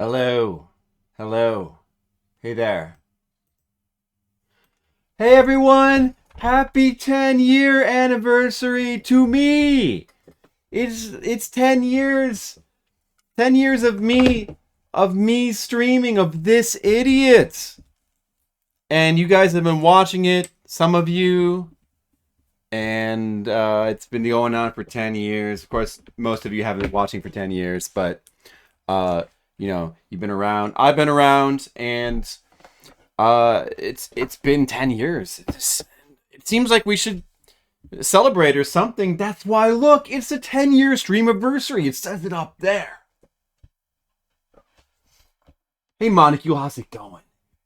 Hello. Hello. Hey there. Hey everyone! Happy 10-year anniversary to me! It's 10 years. 10 years of me streaming of this idiot. And you guys have been watching it, some of you. And it's been going on for 10 years. Of course, most of you haven't been watching for 10 years, but you've been around. I've been around, and it's been 10 years. It seems like we should celebrate or something. That's why, look, it's a 10-year Streamiversary. It says it up there. Hey, Monicule, how's it going?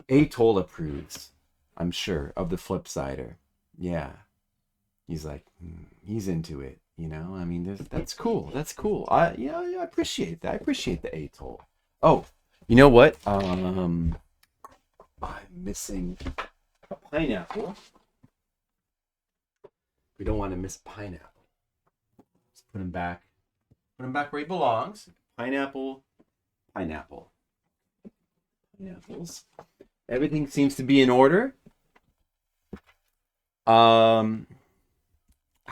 Atoll approves, I'm sure, of the Flipsider. Yeah. He's like, he's into it, you know? I mean, that's cool. That's cool. I appreciate that. I appreciate the Atoll. Oh, you know what? I'm missing a pineapple. We don't want to miss pineapple. Let's put him back. Put him back where he belongs. Pineapple. Pineapples. Everything seems to be in order. How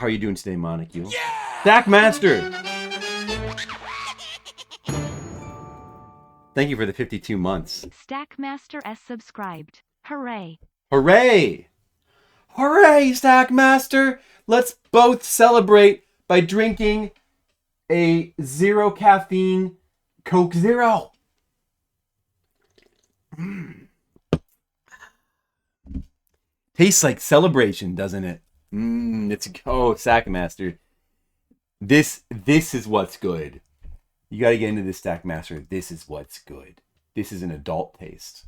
are you doing today, Monicule? Yeah! Stackmaster! Thank you for the 52 months. Stackmaster S subscribed. Hooray! Hooray! Hooray, Stackmaster! Let's both celebrate by drinking a zero caffeine Coke Zero. Tastes like celebration, doesn't it? Stackmaster. This is what's good. You gotta get into this, Stackmaster. This is what's good. This is an adult taste.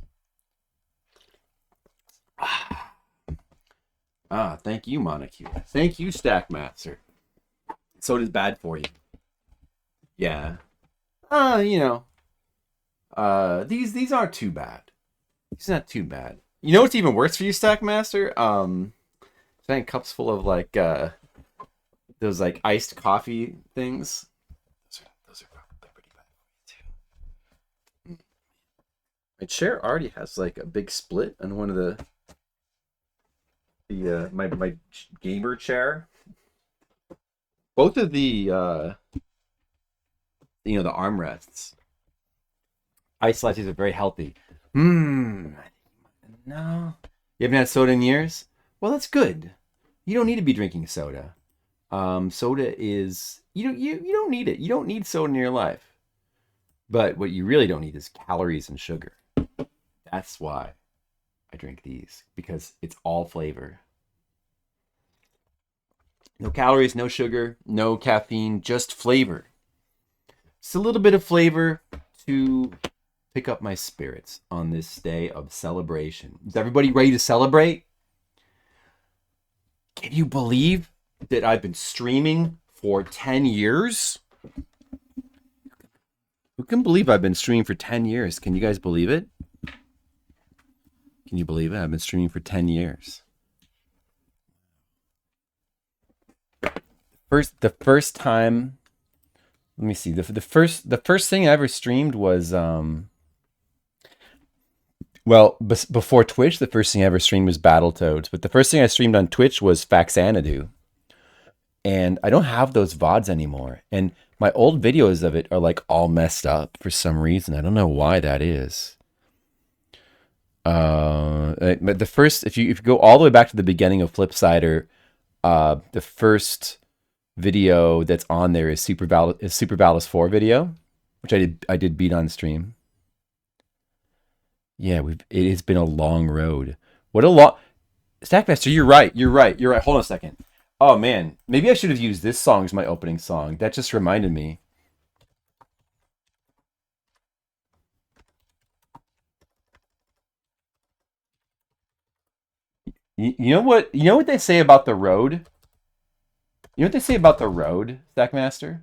Thank you, Monicule. Thank you, Stackmaster. Soda's bad for you. Yeah. These aren't too bad. It's not too bad. You know what's even worse for you, Stackmaster? Giant cups full of those iced coffee things. Those are probably pretty bad for you too. My chair already has a big split on one of my gamer chair. Both of the the armrests. Ice lattes are very healthy. No. You haven't had soda in years? Well, that's good. You don't need to be drinking soda. Soda is you don't need it. You don't need soda in your life. But what you really don't need is calories and sugar. That's why I drink these, because it's all flavor. No calories, no sugar, no caffeine, just flavor. It's a little bit of flavor to pick up my spirits on this day of celebration. Is everybody ready to celebrate? Can you believe that I've been streaming for 10 years? Who can believe I've been streaming for 10 years? Can you guys believe it? Can you believe it? I've been streaming for 10 years. The first time, let me see. The first thing I ever streamed was before Twitch, the first thing I ever streamed was Battletoads. But the first thing I streamed on Twitch was Faxanadu. And I don't have those VODs anymore. And my old videos of it are all messed up for some reason. I don't know why that is. But the first, if you go all the way back to the beginning of Flipsider, the first video that's on there is Super Valis 4 video, which I did beat on stream. Yeah, it has been a long road. What a long Stackmaster, you're right. Hold on a second. Oh man, maybe I should have used this song as my opening song. That just reminded me. You know what? You know what they say about the road? You know what they say about the road, Stackmaster?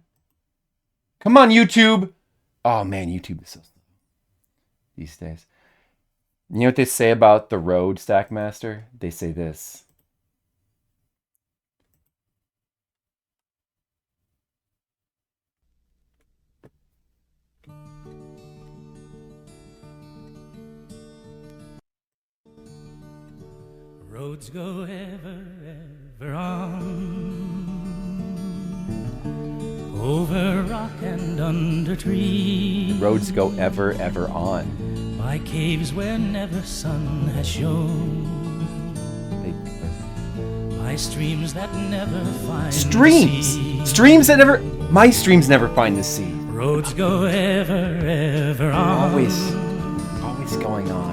Come on, YouTube. Oh man, YouTube is so slow these days. You know what they say about the road, Stackmaster? They say this. Roads go ever, ever on, over rock and under trees. Roads go ever, ever on. By caves where never sun has shone. By streams that never find Streams! the sea. Streams that never... My streams never find the sea. Roads go ever, ever on. Always going on.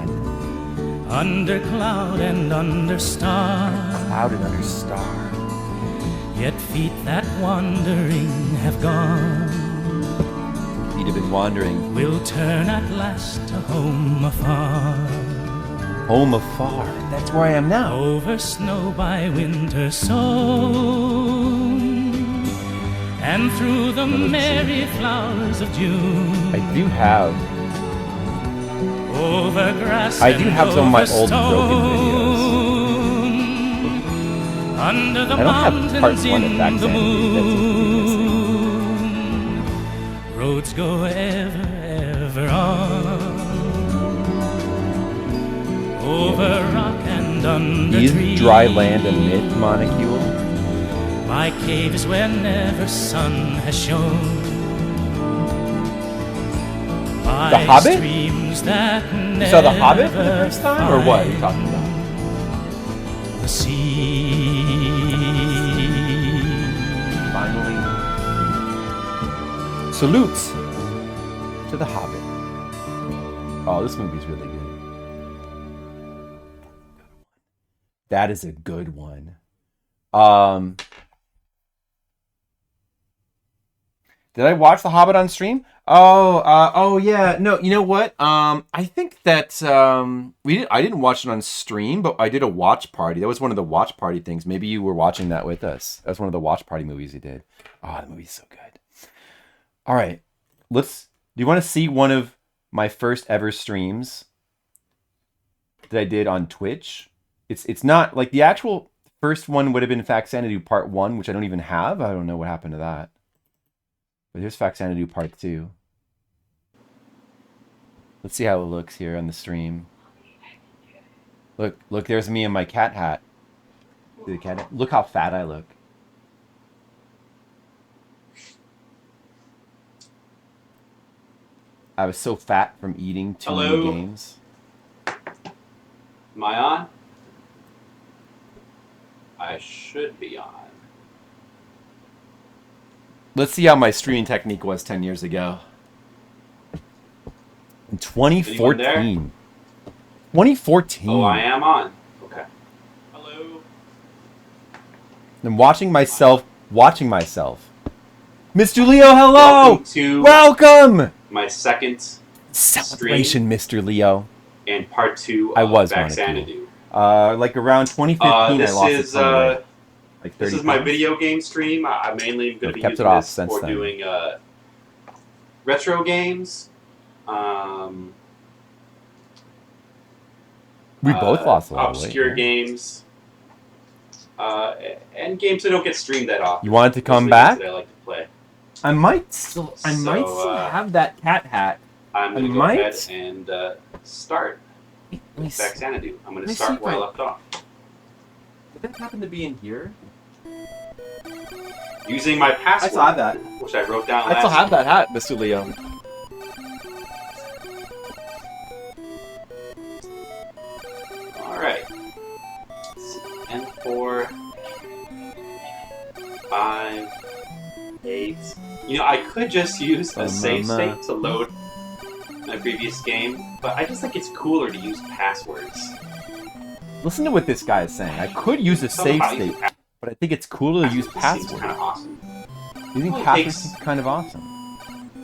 Under cloud and under star. Cloud and under star. Yet feet that wandering have gone. Feet have been wandering. Will turn at last to home afar. Home afar. That's where I am now. Over snow by winter sown. And through the merry flowers of June. I do have... Over grass I do have some of my over old broken stone, under the I don't have mountains part 1 of in the Faxanadu. moon. Roads go ever, ever on, over rock and under Is trees. dry land a myth, Monocule? By caves where never sun has shone. The Hobbit? That You saw The Hobbit for the first time? Or what are you talking about? The sea. Finally. Salutes to The Hobbit. Oh, this movie's really good. That is a good one. Did I watch The Hobbit on stream? Oh yeah. No, you know what? I think that I didn't watch it on stream, but I did a watch party. That was one of the watch party things. Maybe you were watching that with us. That's one of the watch party movies you did. Oh, the movie's so good. All right. Do you want to see one of my first ever streams that I did on Twitch? It's not like the actual first one would have been Faxanadu Part 1, which I don't even have. I don't know what happened to that. But here's Faxanadu Part 2. Let's see how it looks here on the stream. Look, there's me in my cat hat. See the cat hat? Look how fat I look. I was so fat from eating too many games. Am I on? I should be on. Let's see how my streaming technique was 10 years ago. In 2014. 2014. Oh, I am on. Okay. Hello. I'm watching myself. Mr. Leo, hello! Welcome to Welcome! my second Celebration, stream Mr. Leo. and part 2 I of was Faxanadu. Like around 2015, I lost it somewhere. Like 30 This is my pounds. video game stream. I mainly am going to be kept using it off this since for then. doing retro games. We both lost a lot of weight. Obscure yeah. games. And games that don't get streamed that often. You wanted to come Mostly back? games that I like to play. I might still So, have that cat hat. I'm going to go might- ahead and start Let me with see. Faxanadu. I'm going let to me start see where I if I- left off. Did that happen to be in here? Using my I password, still have that. which I wrote down I still last have that hat, Mr. Leo. Alright. N4, 5, 8. You know, I could just use a save state to load my previous game, but I just think it's cooler to use passwords. Listen to what this guy is saying. I could use a save state, but I think it's cooler to use Seems passwords. kind of awesome. You think Well, it passwords takes- is kind of awesome?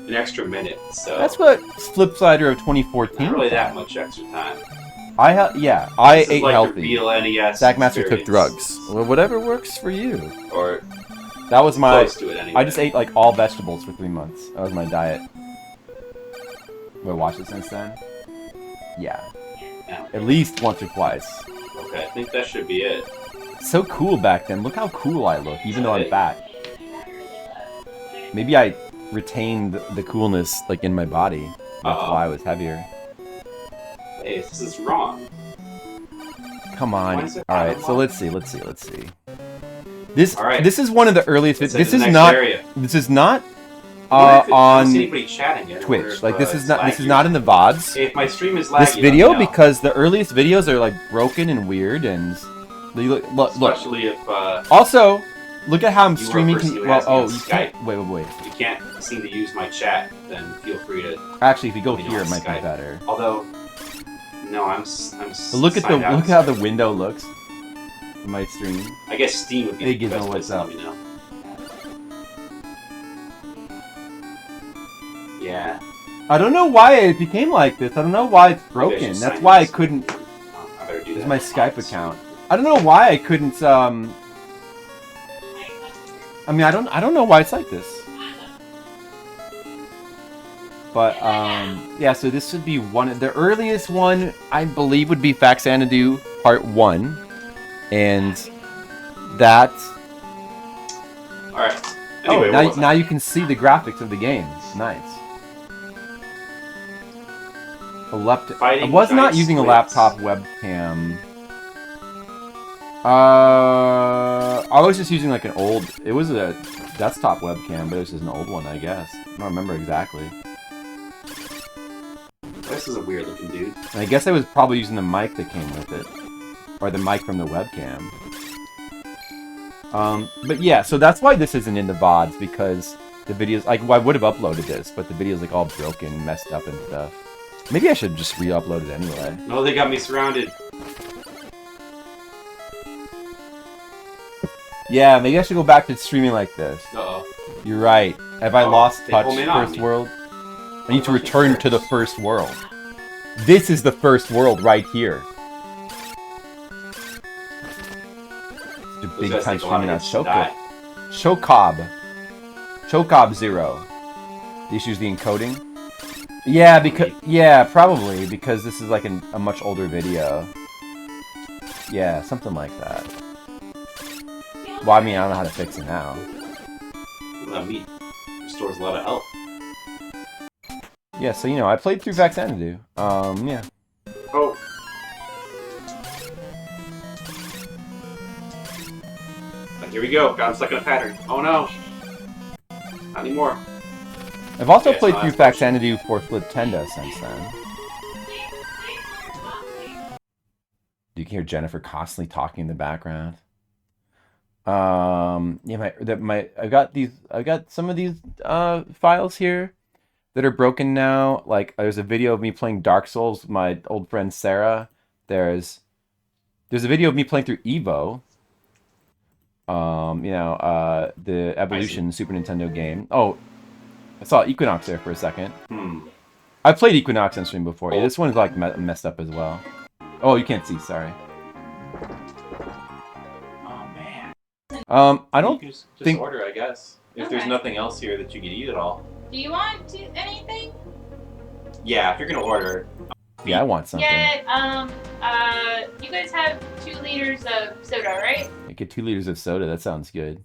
An extra minute, so That's what Flipsider of 2014. not really that much extra time. I ate This is like healthy. the real NES Stackmaster took experience. drugs. Well, whatever works for you. Or That was my. close to it anyway. I just ate like all vegetables for 3 months. That was my diet. Have I watched it since then? Yeah, Yeah. at least once or twice. Okay, I think that should be it. So cool back then. Look how cool I look, even though I'm fat. Maybe I retained the coolness like in my body. That's Uh-oh. why I was heavier. Hey, this is wrong. Come on. Why is it All right, not so let's see. This All right. this is one of the earliest. Let's This head to is the next not. area. This is not I don't see on anybody chatting yet. I wonder Twitch. if, Like this is not. This it's is laggy. not in the VODs. If my stream is laggy, This let video me know. because the earliest videos are like broken and weird and look. Especially if Also, look at how I'm You streaming. were first, you Well, asked me oh, on you Skype. can't. Wait. you can't seem to use my chat, then feel free to. Actually, if you go Let me know here, on it might be Skype. better. Although, no, I'm. But look at signed out. how the window looks. In my stream. I guess Steam would be Hey, the best Gizmo, place what's to up? let me know. Yeah. I don't know why it became like this. I don't know why it's Maybe I broken. should That's sign why I in. couldn't. I better do This is that. my Skype account. I don't know why I couldn't. I mean, I don't know why it's like this. But yeah. So this would be the earliest one I believe would be Faxanadu Part 1, and that. All right. Anyway, Oh, now you can see the graphics of the game. Nice. I was not using a laptop webcam. I was just using like an old. It was a desktop webcam, but it was just an old one, I guess. I don't remember exactly. This is a weird looking dude. And I guess I was probably using the mic that came with it, or the mic from the webcam. But yeah, so that's why this isn't in the VODs, because the videos, like, well, I would have uploaded this, but the video's like all broken, messed up and stuff. Maybe I should just re-upload it anyway. No, they got me surrounded. Yeah, maybe I should go back to streaming like this. Uh-oh. You're right. Have I lost they touch, home in on first me. world? I need to return to the first world. This is the first world right here. It's a big guys time take a lot streaming of on hits to die. Chocob 0. The issue's the encoding. Yeah, probably because this is like a much older video. Yeah, something like that. Well, I mean, I don't know how to fix it now. Meat restores a lot of health. Yeah, so I played through Faxanadu. Yeah. Oh. Here we go. Got him stuck in a pattern. Oh no. Not anymore. I've also Yeah, played so through that's Faxanadu for Nintendo since then. You can hear Jennifer constantly talking in the background. Yeah, I've got some of these files here that are broken now. Like there's a video of me playing Dark Souls with my old friend Sarah. There's a video of me playing through Evo. The Evolution Super Nintendo game. Oh, I saw Equinox there for a second. I played Equinox on stream before. Yeah, this one's like messed up as well. Oh, you can't see. Sorry. Oh man. I don't You can just think. order, I guess. If Okay. there's nothing else here that you could eat at all. Do you want anything? Yeah, if you're gonna order. Yeah, I want something. Yeah, you guys have 2 liters of soda, right? I get 2 liters of soda. That sounds good.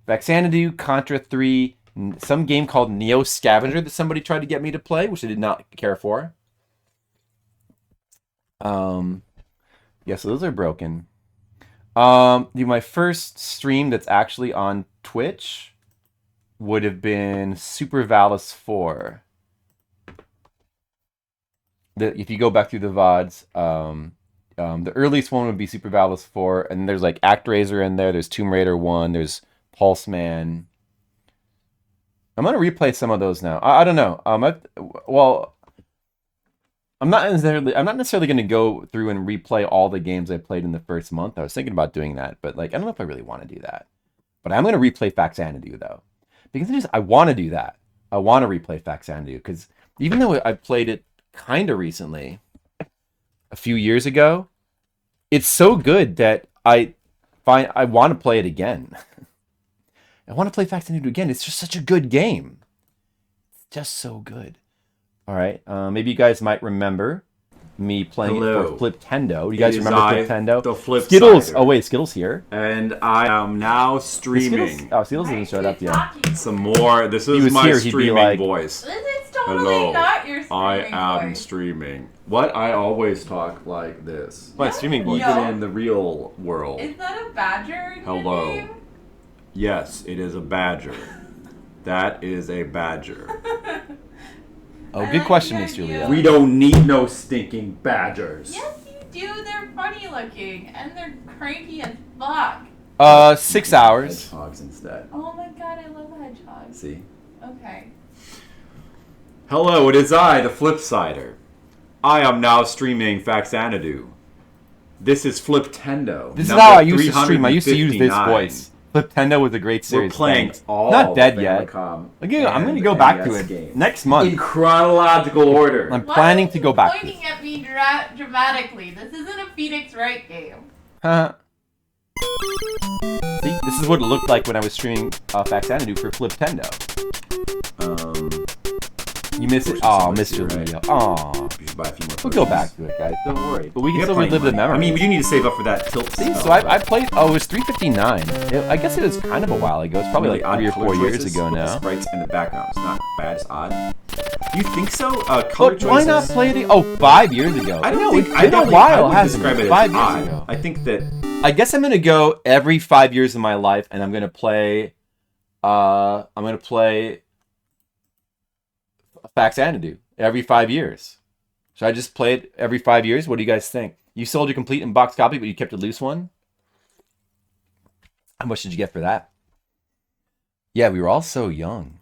Faxanadu, Contra 3, some game called Neo Scavenger that somebody tried to get me to play, which I did not care for. Yeah, so those are broken. My first stream that's actually on Twitch would have been Super Valis 4. If you go back through the VODs, the earliest one would be Super Valis 4, and there's like ActRaiser in there, there's Tomb Raider 1, there's Pulse Man. I'm gonna replay some of those now. I don't know. I'm not necessarily gonna go through and replay all the games I played in the first month. I was thinking about doing that, but like I don't know if I really want to do that. But I'm gonna replay Faxanadu though, because I want to do that. I want to replay Faxanadu because even though I played it kind of recently, a few years ago, it's so good that I want to play it again. I want to play Faxanadu again. It's just such a good game. It's just so good. All right. Maybe you guys might remember me playing it for Fliptendo. Do you guys remember Fliptendo? The Flip Skittles. Sider. Oh wait, Skittles here. And I am now Skittles? streaming Oh, Skittles hasn't showed up yet. some more. This He is was my here, he'd be streaming like- voice. Let's Hello. not your I streaming am voice. streaming. What? I always talk like this. My streaming voice. Even in the real world. Is that a badger in your Hello. name? Yes, it is a badger. That is a badger. Oh, I good like question, the Miss idea. Julia. We don't need no stinking badgers. Yes, you do. They're funny looking and they're cranky as fuck. 6 hours. Hedgehogs instead. Oh my god, I love hedgehogs. See? Okay. Hello, it is I, the Flipsider. I am now streaming Faxanadu. This is Fliptendo. This is number how I used to stream. I used to use this 359. voice. Fliptendo was a great We're series. playing Thanks. all Not dead yet. Famicom Again, I'm going to and go back to NES it games. next month. In chronological order. I'm planning to go back to pointing it. at me dramatically. This isn't a Phoenix Wright game. Huh. See, this is what it looked like when I was streaming Faxanadu for Fliptendo. You miss it? Oh, Mr. Leo. Oh. You should buy a few more We'll go potions. back to it, guys. Don't worry. But we can We have still plenty relive of the money. memory. I mean, we do need to save up for that tilt. See, spell, so I but played. Oh, it was 359. I guess it was kind of a while ago. It's probably really like odd 3 or color 4 years choices ago with the now. sprites in the background. It's not bad. It's odd. Do you think so? Color But why not choices? play it? Oh, 5 years ago. I don't know, think. it's been a I while, would hasn't describe it? it 5 as years odd. ago. I think that. I guess I'm gonna go every 5 years of my life, and I'm gonna play. I'm gonna play Faxanadu every 5 years. Should I just play it every 5 years? What do you guys think? You sold your complete in-box copy, but you kept a loose one. How much did you get for that? Yeah, we were all so young.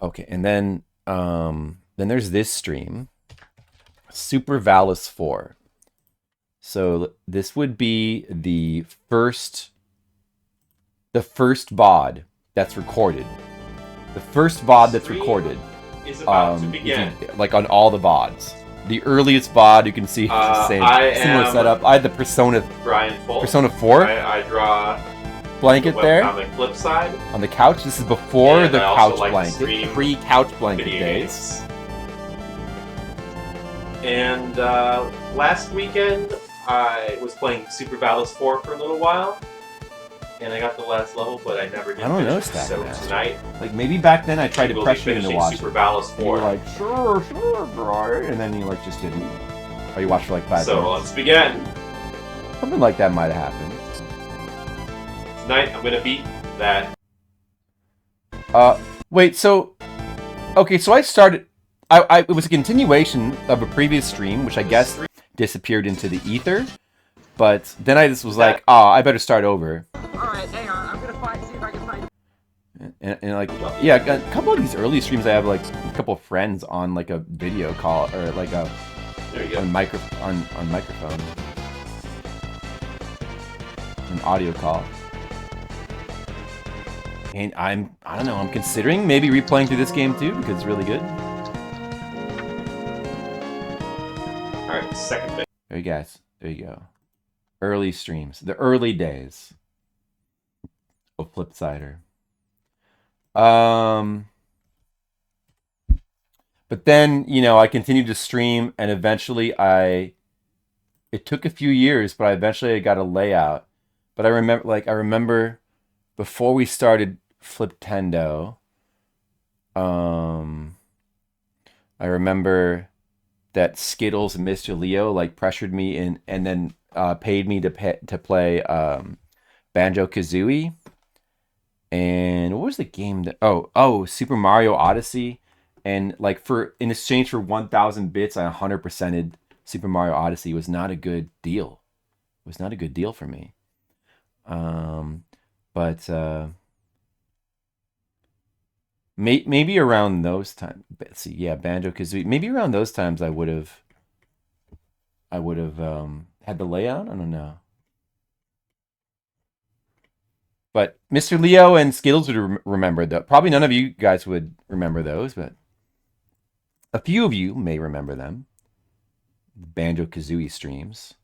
Okay, and then there's this stream, Super Valis 4. So this would be the first VOD that's recorded. The first VOD that's recorded. Is about to begin. Like on all the VODs. The earliest VOD you can see it's the same I similar am setup. I had the Persona Brian Folk. 4 I draw blanket the there webcomic flip side. on the couch. This is before And the I also couch like to blanket, stream pre-couch blanket video days. games. And last weekend, I was playing Super Valis 4 for a little while, and I got the last level, but I never did. I don't know finish it. Stack So Master. tonight, Like maybe back then I tried to we'll be pressure you into finishing watching. Super Valis You 4. were like, sure, bro. And then you like just didn't. Or you watched for like 5 So minutes. let's begin. Something like that might have happened. Tonight, I'm gonna beat that. Wait, so... Okay, so I started... it was a continuation of a previous stream, which I guess disappeared into the ether. But then I just was like, I better start over. Alright, hang on. I'm gonna see if I can find. And like, yeah, a couple of these early streams I have like a couple of friends on like a video call or like a There you go. on microphone, an audio call. And I don't know, I'm considering maybe replaying through this game too because it's really good. Alright, second bit. There you guys, there you go. Early streams, the early days of Flipsider. But then, you know, I continued to stream and eventually it took a few years, but I got a layout. But I remember before we started Fliptendo, I remember that Skittles and Mr. Leo like pressured me in and then paid me to play Banjo-Kazooie. And what was the game that Super Mario Odyssey, and like in exchange for 1,000 bits I 100%ed Super Mario Odyssey. It was not a good deal. It was not a good deal for me. But maybe around those times. Let's see, yeah, Banjo-Kazooie. Maybe around those times I would have had the layout. I don't know. But Mr. Leo and Skittles would remember that. Probably none of you guys would remember those, but a few of you may remember them. Banjo-Kazooie streams.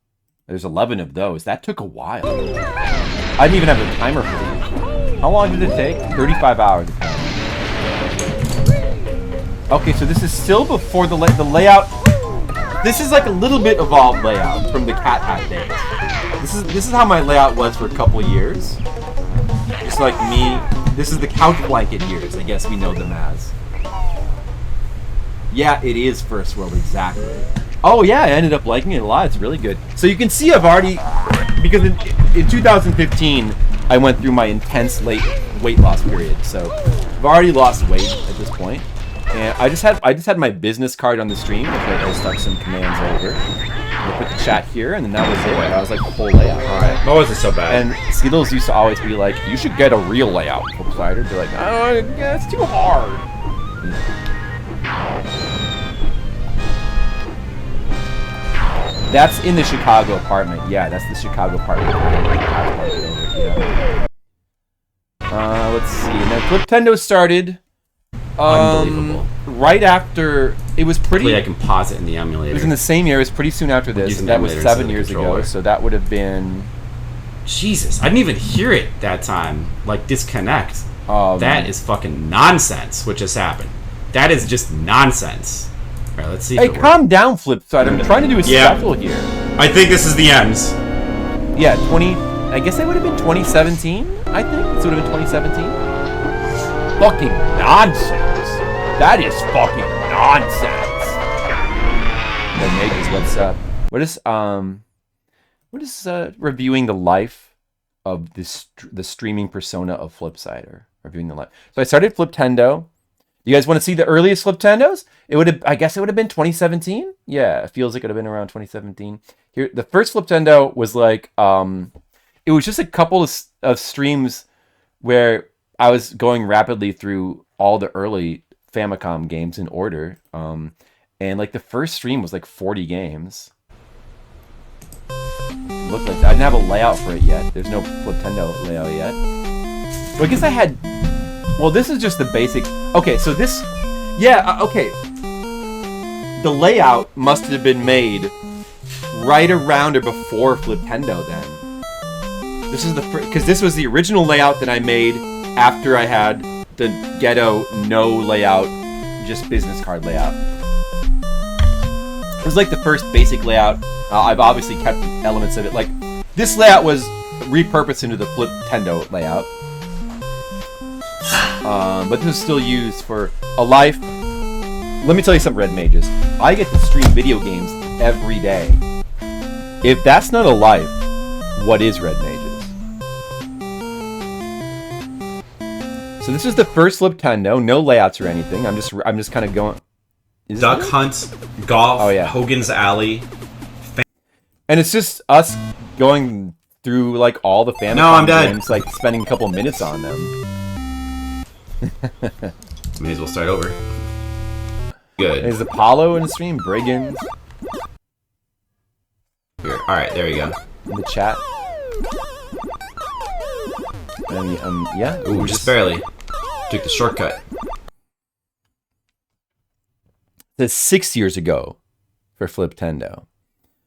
There's 11 of those. That took a while. I didn't even have a timer for these. How long did it take? 35 hours. Okay, so this is still before the layout. This is like a little bit evolved layout from the Cat Hat days. This is how my layout was for a couple years. Just like me. This is the couch blanket years, I guess we know them as. Yeah, it is first world, exactly. Oh yeah, I ended up liking it a lot. It's really good. So you can see I've already, because in 2015 I went through my intense weight loss period. So I've already lost weight at this point. And I just had my business card on the stream. I stuck some commands over. I put the chat here, and then that was it. That was like the whole layout. All right, that wasn't so bad. And Skittles used to always be like, "You should get a real layout." Slider be like, "Oh, yeah, it's too hard." That's in the Chicago apartment. Yeah, that's the Chicago apartment. Yeah. Let's see. Now, Fliptendo started. Unbelievable. Right after it was pretty. Hopefully I can pause it in the emulator. It was in the same year. It was pretty soon after this. Using That was emulators 7 years ago. controller. So that would have been. Jesus, I didn't even hear it that time. Like, disconnect. That is fucking nonsense, what just happened. That is just nonsense. All right, let's see. Hey, calm down, Flipside. I'm trying to do a special here. I think this is the ends. Yeah, I guess that would have been 2017. I think this would have been 2017. Fucking nonsense. That is fucking nonsense. That Mages, what's up? What is reviewing the life of the streaming persona of Flipsider? Reviewing the life. So I started Fliptendo. You guys want to see the earliest Fliptendos? I guess it would have been 2017. Yeah, it feels like it would have been around 2017. Here, the first Fliptendo was like, it was just a couple of streams where I was going rapidly through all the early Famicom games in order. And like the first stream was like 40 games. It looked like that. I didn't have a layout for it yet. There's no Fliptendo layout yet. Well, I guess I had. Well, this is just the basic. Okay, so this. Yeah, okay. The layout must have been made right around or before Fliptendo then. This is the first. Because this was the original layout that I made after I had the ghetto no layout, just business card layout. It was like the first basic layout. I've obviously kept elements of it. Like, this layout was repurposed into the Fliptendo layout. But this is still used for a life. Let me tell you something, Red Mages. I get to stream video games every day. If that's not a life, what is, Red Mages? So this is the first Fliptendo. No layouts or anything. I'm just kind of going. Duck Hunt, Golf, Oh, yeah. Hogan's Alley. And it's just us going through like all the Famicom No, I'm dead. games, like spending a couple minutes on them. May as well start over. Good. Is Apollo in the stream? Brigands Here. All right, there you go. in the chat. And, yeah. Ooh, just barely. Took the shortcut. That's 6 years ago for Fliptendo.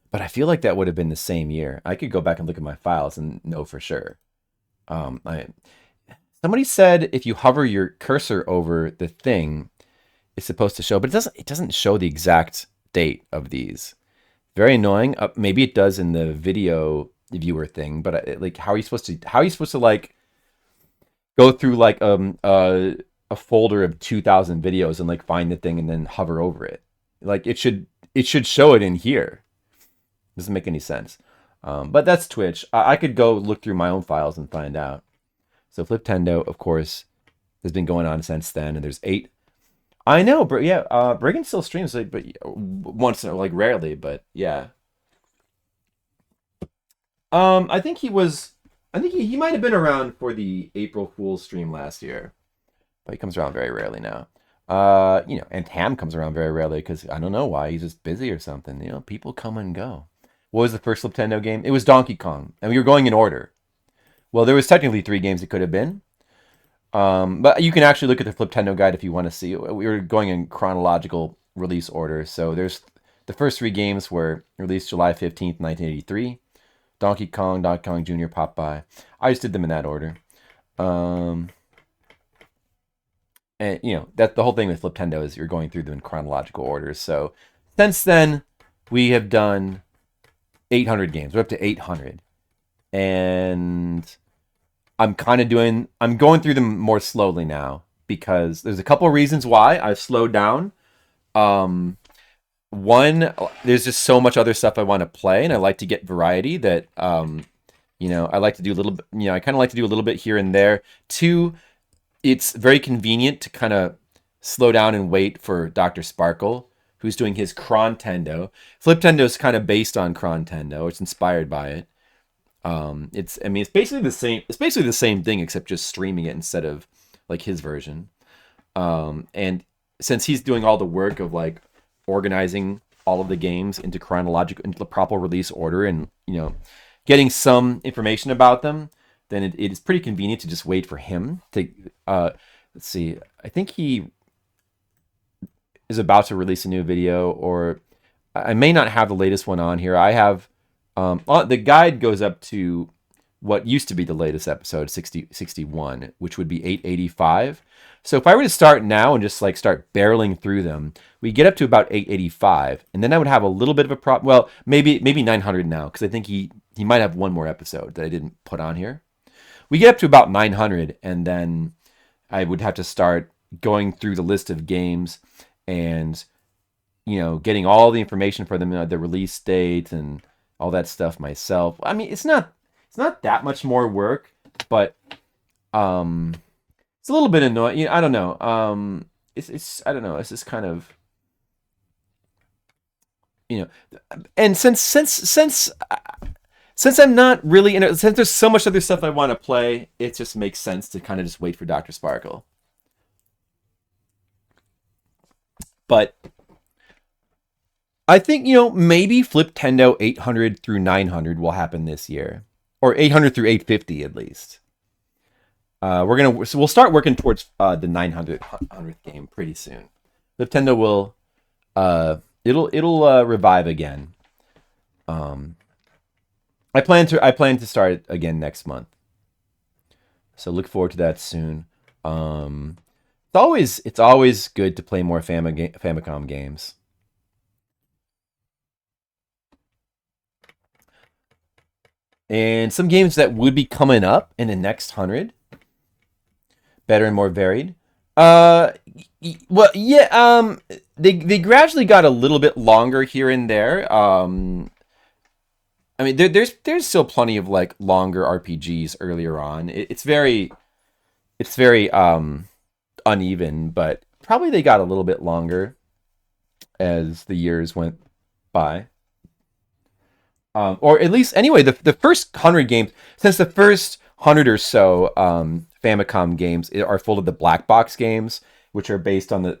But I feel like that would have been the same year. I could go back and look at my files and know for sure. Somebody said if you hover your cursor over the thing, it's supposed to show, but it doesn't show the exact date of these. Very annoying. Maybe it does in the video viewer thing, but like, how are you supposed to like go through like a folder of 2,000 videos and like find the thing and then hover over it? Like, it should show it in here. Doesn't make any sense. But that's Twitch. I could go look through my own files and find out. So Fliptendo, of course, has been going on since then, and there's 8. I know, but yeah, Brigand still streams, like, but once, like, rarely, but yeah. I think he might have been around for the April Fool's stream last year, but he comes around very rarely now. And Tam comes around very rarely because I don't know why, he's just busy or something. You know, people come and go. What was the first Fliptendo game? It was Donkey Kong, and we were going in order. Well, there was technically 3 games it could have been. But you can actually look at the Fliptendo guide if you want to see. We were going in chronological release order. So there's the first 3 games were released July 15th, 1983. Donkey Kong Jr., Popeye. I just did them in that order. And, you know, that the whole thing with Fliptendo is you're going through them in chronological order. So since then, we have done 800 games. We're up to 800. And I'm going through them more slowly now because there's a couple of reasons why I've slowed down. One, there's just so much other stuff I want to play, and I like to get variety that, I like to do a little bit, I kind of like to do a little bit here and there. Two, it's very convenient to kind of slow down and wait for Dr. Sparkle, who's doing his Crontendo. Fliptendo is kind of based on Crontendo. It's inspired by it. It's basically the same. It's basically the same thing, except just streaming it instead of like his version. And since he's doing all the work of like organizing all of the games into the proper release order, and getting some information about them, then it is pretty convenient to just wait for him to. Let's see. I think he is about to release a new video, or I may not have the latest one on here. I have the guide goes up to what used to be the latest episode, 61, which would be 885. So if I were to start now and just like start barreling through them, we get up to about 885, and then I would have a little bit of a problem. Well, maybe 900 now, because I think he might have one more episode that I didn't put on here. We get up to about 900, and then I would have to start going through the list of games and getting all the information for them, the release date and all that stuff myself. I mean, it's not that much more work, but it's a little bit annoying. I don't know. It's I don't know. It's just kind of and since I'm not really since there's so much other stuff I want to play, it just makes sense to kind of just wait for Dr. Sparkle. But I think, maybe Fliptendo 800 through 900 will happen this year, or 800 through 850 at least. We'll start working towards the 900th game pretty soon. Fliptendo will it'll revive again. I plan to start it again next month, so look forward to that soon. It's always good to play more Famicom games. And some games that would be coming up in the next 100, better and more varied. Well, yeah. They gradually got a little bit longer here and there. I mean, there's still plenty of like longer RPGs earlier on. It's very uneven, but probably they got a little bit longer as the years went by. Or at least, anyway, the first 100 games, since the first 100 or so Famicom games are full of the black box games, which are based on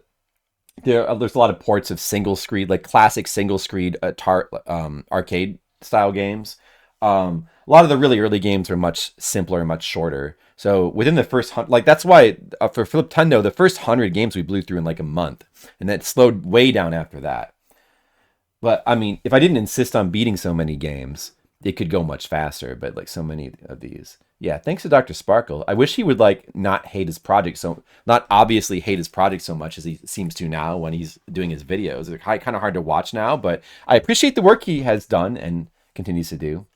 there's a lot of ports of single screen, like classic single screen arcade style games. A lot of the really early games are much simpler and much shorter. So within the first, like that's why for Fliptendo, the first 100 games we blew through in like a month, and that slowed way down after that. But I mean, if I didn't insist on beating so many games, it could go much faster. But like so many of these, yeah. Thanks to Dr. Sparkle. I wish he would like not obviously hate his project so much as he seems to now when he's doing his videos. They're kind of hard to watch now, but I appreciate the work he has done and continues to do.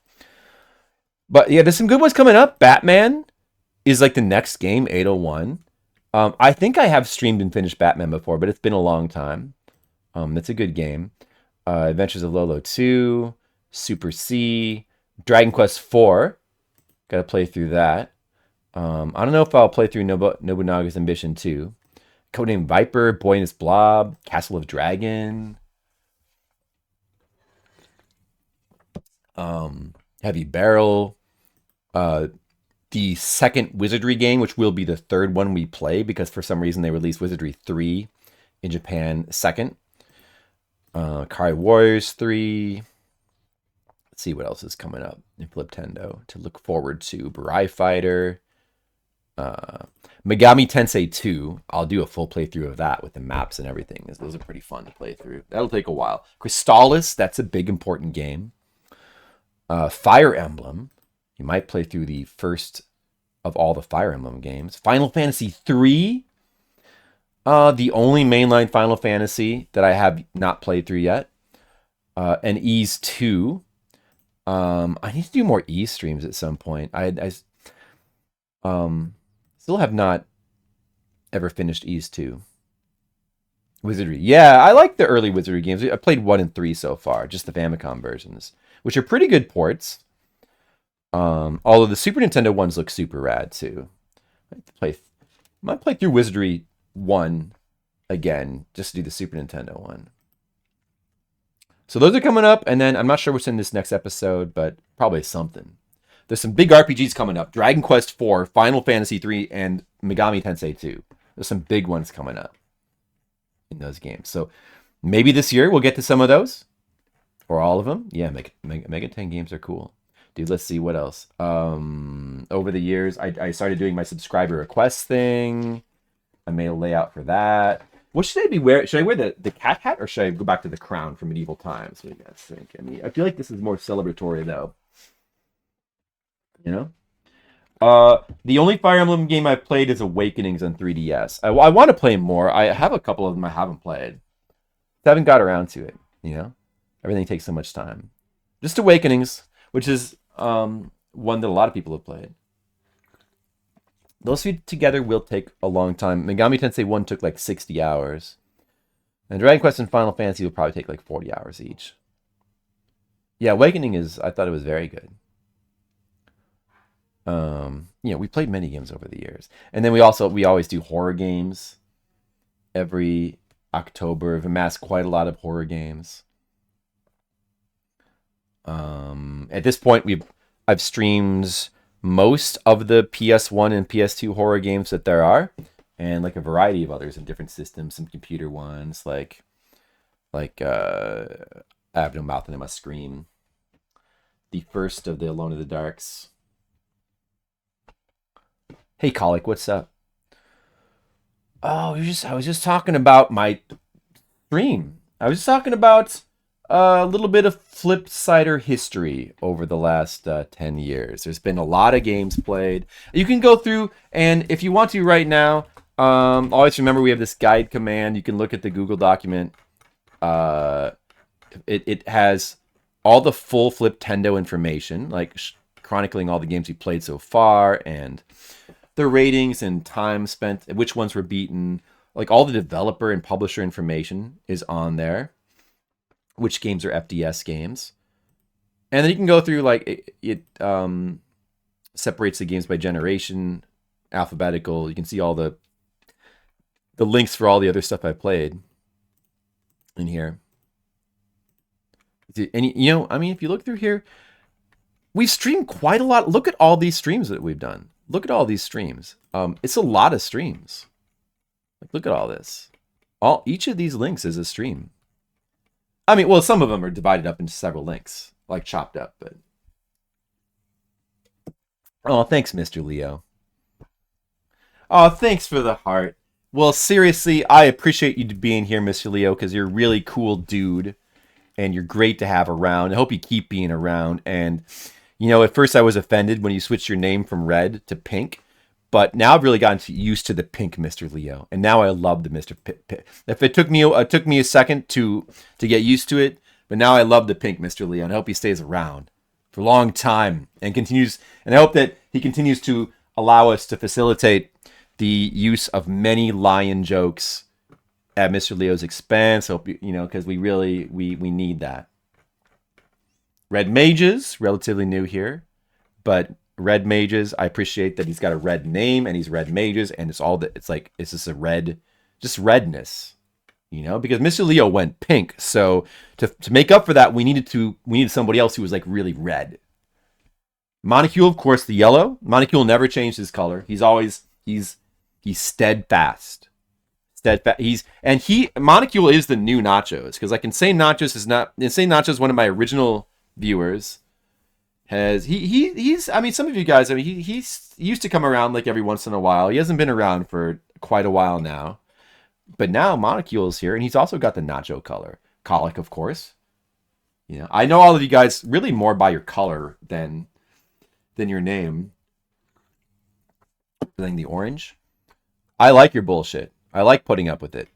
But yeah, there's some good ones coming up. Batman is like the next game, 801. I think I have streamed and finished Batman before, but it's been a long time. That's a good game. Adventures of Lolo 2, Super C, Dragon Quest 4. Got to play through that. I don't know if I'll play through Nobunaga's Ambition 2. Codename Viper, Boy and His Blob, Castle of Dragon. Heavy Barrel. The second Wizardry game, which will be the third one we play, because for some reason they released Wizardry 3 in Japan second. Kari Warriors 3. Let's see what else is coming up in Fliptendo to look forward to. Burai Fighter. Megami Tensei 2. I'll do a full playthrough of that with the maps and everything. Those are pretty fun to play through. That'll take a while. Crystallis, that's a big important game. Fire Emblem. You might play through the first of all the Fire Emblem games. Final Fantasy 3. The only mainline Final Fantasy that I have not played through yet. And Ys 2. I need to do more Ys streams at some point. I still have not ever finished Ys 2. Wizardry. Yeah, I like the early Wizardry games. I played 1 and 3 so far, just the Famicom versions, which are pretty good ports. Although the Super Nintendo ones look super rad too. I might play through Wizardry 1 again, just to do the Super Nintendo one. So those are coming up, and then I'm not sure what's in this next episode, but probably something. There's some big RPGs coming up. Dragon Quest IV, Final Fantasy III, and Megami Tensei 2. There's some big ones coming up in those games. So maybe this year we'll get to some of those. Or all of them. Yeah, Mega 10 games are cool. Dude, let's see what else. Over the years, I started doing my subscriber request thing. I made a layout for that. What should I be wearing? Should I wear the cat hat, or should I go back to the crown from medieval times? What do you guys think? I mean, I feel like this is more celebratory, though. You know? The only Fire Emblem game I've played is Awakenings on 3DS. I want to play more. I have a couple of them I haven't played. I haven't got around to it, you know? Everything takes so much time. Just Awakenings, which is one that a lot of people have played. Those two together will take a long time. Megami Tensei 1 took like 60 hours. And Dragon Quest and Final Fantasy will probably take like 40 hours each. Yeah, Awakening I thought it was very good. You know, we played many games over the years. And then we always do horror games. Every October, we've amassed quite a lot of horror games. At this point, I've streamed most of the PS1 and PS2 horror games that there are, and like a variety of others in different systems, some computer ones, like I have no mouth and I must scream. The first of the Alone in the Darks. Hey, Colic, what's up? Oh, I was just talking about my stream. I was just talking about a little bit of Flipsider history over the last 10 years. There's been a lot of games played. You can go through, and if you want to right now, always remember we have this guide command. You can look at the Google document. It has all the full Fliptendo information, like chronicling all the games we played so far, and the ratings and time spent, which ones were beaten. Like all the developer and publisher information is on there. Which games are FDS games. And then you can go through, like, it separates the games by generation, alphabetical. You can see all the links for all the other stuff I played in here. And, you know, I mean, if you look through here, we've streamed quite a lot. Look at all these streams that we've done. Look at all these streams. It's a lot of streams. Like, look at all this. Each of these links is a stream. I mean, well, some of them are divided up into several links, like chopped up, but... Oh, thanks, Mr. Leo. Oh, thanks for the heart. Well, seriously, I appreciate you being here, Mr. Leo, because you're a really cool dude, and you're great to have around. I hope you keep being around, and, you know, at first I was offended when you switched your name from Red to Pink, but now I've really gotten used to the Pink Mr. Leo, and now I love the Mr. If it took me a second to get used to it, but now I love the Pink Mr. Leo, and I hope he stays around for a long time and continues. And I hope that he continues to allow us to facilitate the use of many lion jokes at Mr. Leo's expense. Hope you know, because we really we need that. Red Mages, relatively new here, but. Red Mages, I appreciate that he's got a red name and he's Red Mages, and it's just a red, just redness, you know, because Mr. Leo went pink. So to make up for that, we needed somebody else who was like really red. Monocule, of course, the yellow. Monocule never changed his color. He's steadfast. Monocule is the new Nachos, because like Insane Nachos is one of my original viewers. He's I mean, some of you guys, I mean, he used to come around like every once in a while. He hasn't been around for quite a while now, but now Monocule is here, and he's also got the nacho color. Colic, of course. You know, I know all of you guys really more by your color than your name. Than the orange. I like your bullshit. I like putting up with it.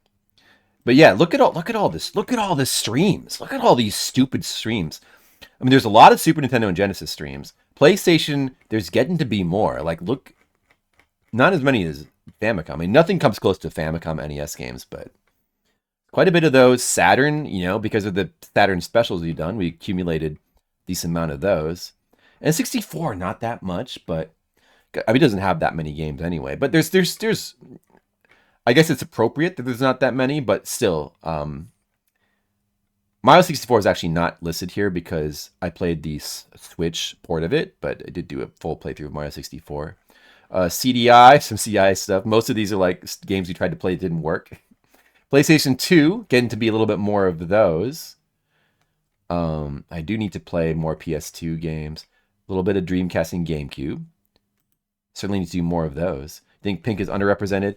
But yeah, look at all this. Look at all the streams. Look at all these stupid streams. I mean, there's a lot of Super Nintendo and Genesis streams. PlayStation, there's getting to be more. Like, look, not as many as Famicom. I mean, nothing comes close to Famicom NES games, but Quite a bit of those. Saturn, because of the Saturn specials we've done, we accumulated a decent amount of those. And 64, not that much, but I mean, it doesn't have that many games anyway. But there's I guess it's appropriate that there's not that many, but still, Mario 64 is actually not listed here because I played the Switch port of it, but I did do a full playthrough of Mario 64. CDI, some CDI stuff. Most of these are like games we tried to play that didn't work. PlayStation 2, getting to be a little bit more of those. I do need to play more PS2 games. A little bit of Dreamcast and GameCube. Certainly need to do more of those. Think Pink is underrepresented?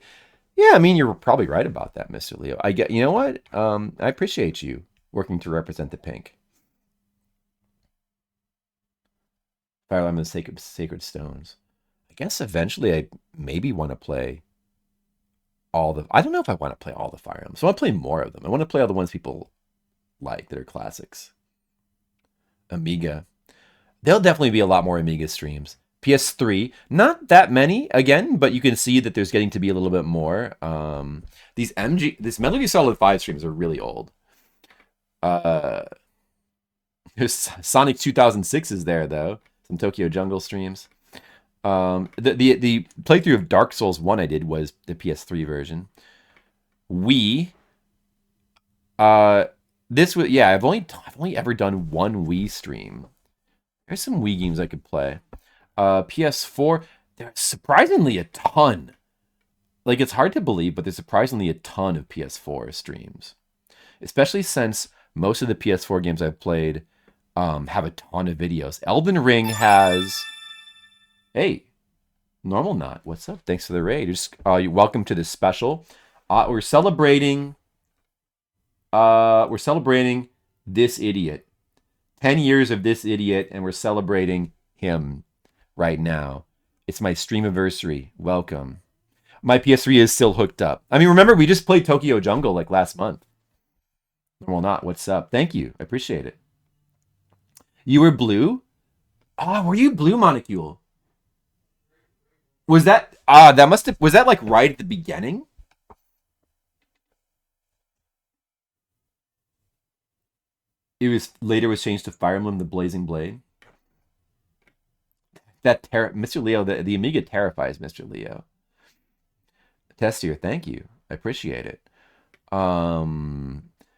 Yeah, I mean, you're probably right about that, Mr. Leo. You know what? I appreciate you working to represent the Pink. Fire Emblem Sacred Stones. I guess eventually I maybe want to play I don't know if I want to play all the Fire Emblems. So I want to play more of them. I want to play all the ones people like that are classics. Amiga. There'll definitely be a lot more Amiga streams. PS3, not that many again, but you can see that there's getting to be a little bit more. This Metal Gear Solid 5 streams are really old. There's Sonic 2006 is there though. Some Tokyo Jungle streams. The playthrough of Dark Souls 1 I did was the PS3 version. This was I've only ever done one Wii stream. There's some Wii games I could play. PS4, there's surprisingly a ton. Like, it's hard to believe, but there's surprisingly a ton of PS4 streams. Especially since most of the PS4 games I've played have a ton of videos. Elden Ring has... Hey, Normal Knot, what's up? Thanks for the raid. You're welcome to this special. We're celebrating this idiot. 10 years of this idiot, and we're celebrating him right now. It's my Streamiversary. Welcome. My PS3 is still hooked up. I mean, remember, we just played Tokyo Jungle like last month. Well, not. What's up? Thank you. I appreciate it. You were blue? Were you blue, Monocule? Was that... was that like right at the beginning? It was changed to Fire Emblem the Blazing Blade. Mr. Leo, the Amiga terrifies Mr. Leo. Testier, thank you. I appreciate it.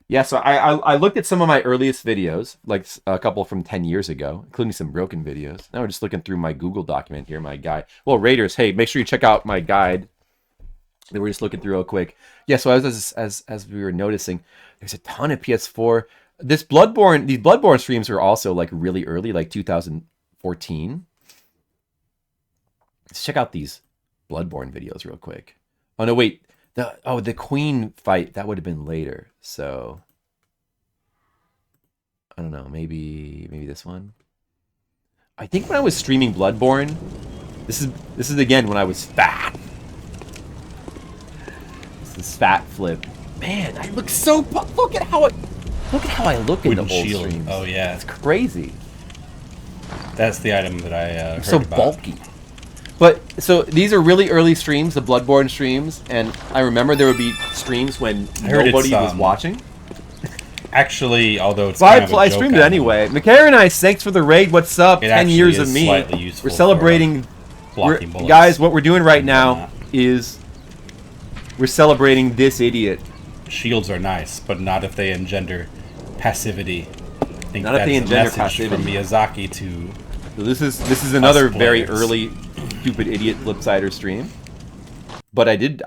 Yeah, so I looked at some of my earliest videos, like a couple from 10 years ago, including some broken videos. Now we're just looking through my Google document here, my guide. Well, Raiders, hey, make sure you check out my guide that we're just looking through real quick. Yeah, so as we were noticing, there's a ton of PS4. These Bloodborne streams are also like really early, like 2014. Let's check out these Bloodborne videos real quick. Oh no, wait. The Queen fight, that would have been later. So I don't know, maybe this one. I think when I was streaming Bloodborne, this is again when I was fat. This is fat flip. Man, I look so look at how I look in the old streams. Oh yeah, it's crazy. That's the item that I heard so about. Bulky. But so these are really early streams, the Bloodborne streams, and I remember there would be streams when nobody was watching. Actually, although it's I streamed it anyway. McCarran and I, thanks for the raid. What's up? 10 years of me. We're celebrating. Guys, what we're doing right now is we're celebrating this idiot. Shields are nice, but not if they engender passivity. I think not if they engender passivity. From Miyazaki to. So this is another very early stupid idiot Flipsider stream. But I did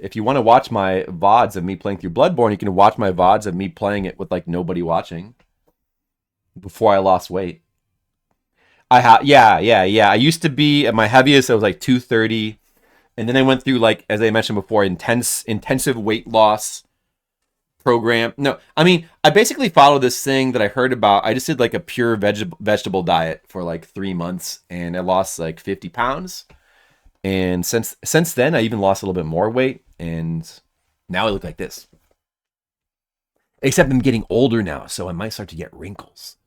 if you want to watch my VODs of me playing through Bloodborne, you can watch my VODs of me playing it with like nobody watching. Before I lost weight. I used to be at my heaviest I was like 230, and then I went through, like as I mentioned before, intensive weight loss program. No, I mean, I basically followed this thing that I heard about. I just did like a pure vegetable diet for like 3 months, and I lost like 50 pounds. And since then, I even lost a little bit more weight, and now I look like this. Except I'm getting older now, so I might start to get wrinkles.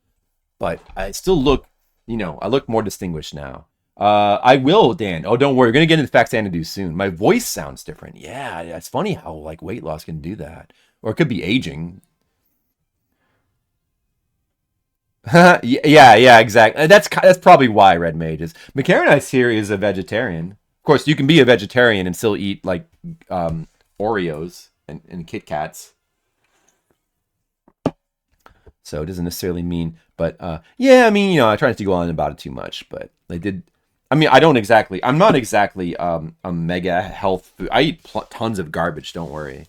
But I still look, I look more distinguished now. I will, Dan. Oh, don't worry. We're going to get into Faxanadu soon. My voice sounds different. Yeah, it's funny how like weight loss can do that. or it could be aging. yeah, exactly. That's probably why Red Mage is. McCaronice here is a vegetarian. Of course, you can be a vegetarian and still eat like Oreos and Kit Kats. So it doesn't necessarily mean, but yeah, I mean, I try not to go on about it too much, but I did. I mean, I'm not exactly a mega health food. I eat tons of garbage, don't worry.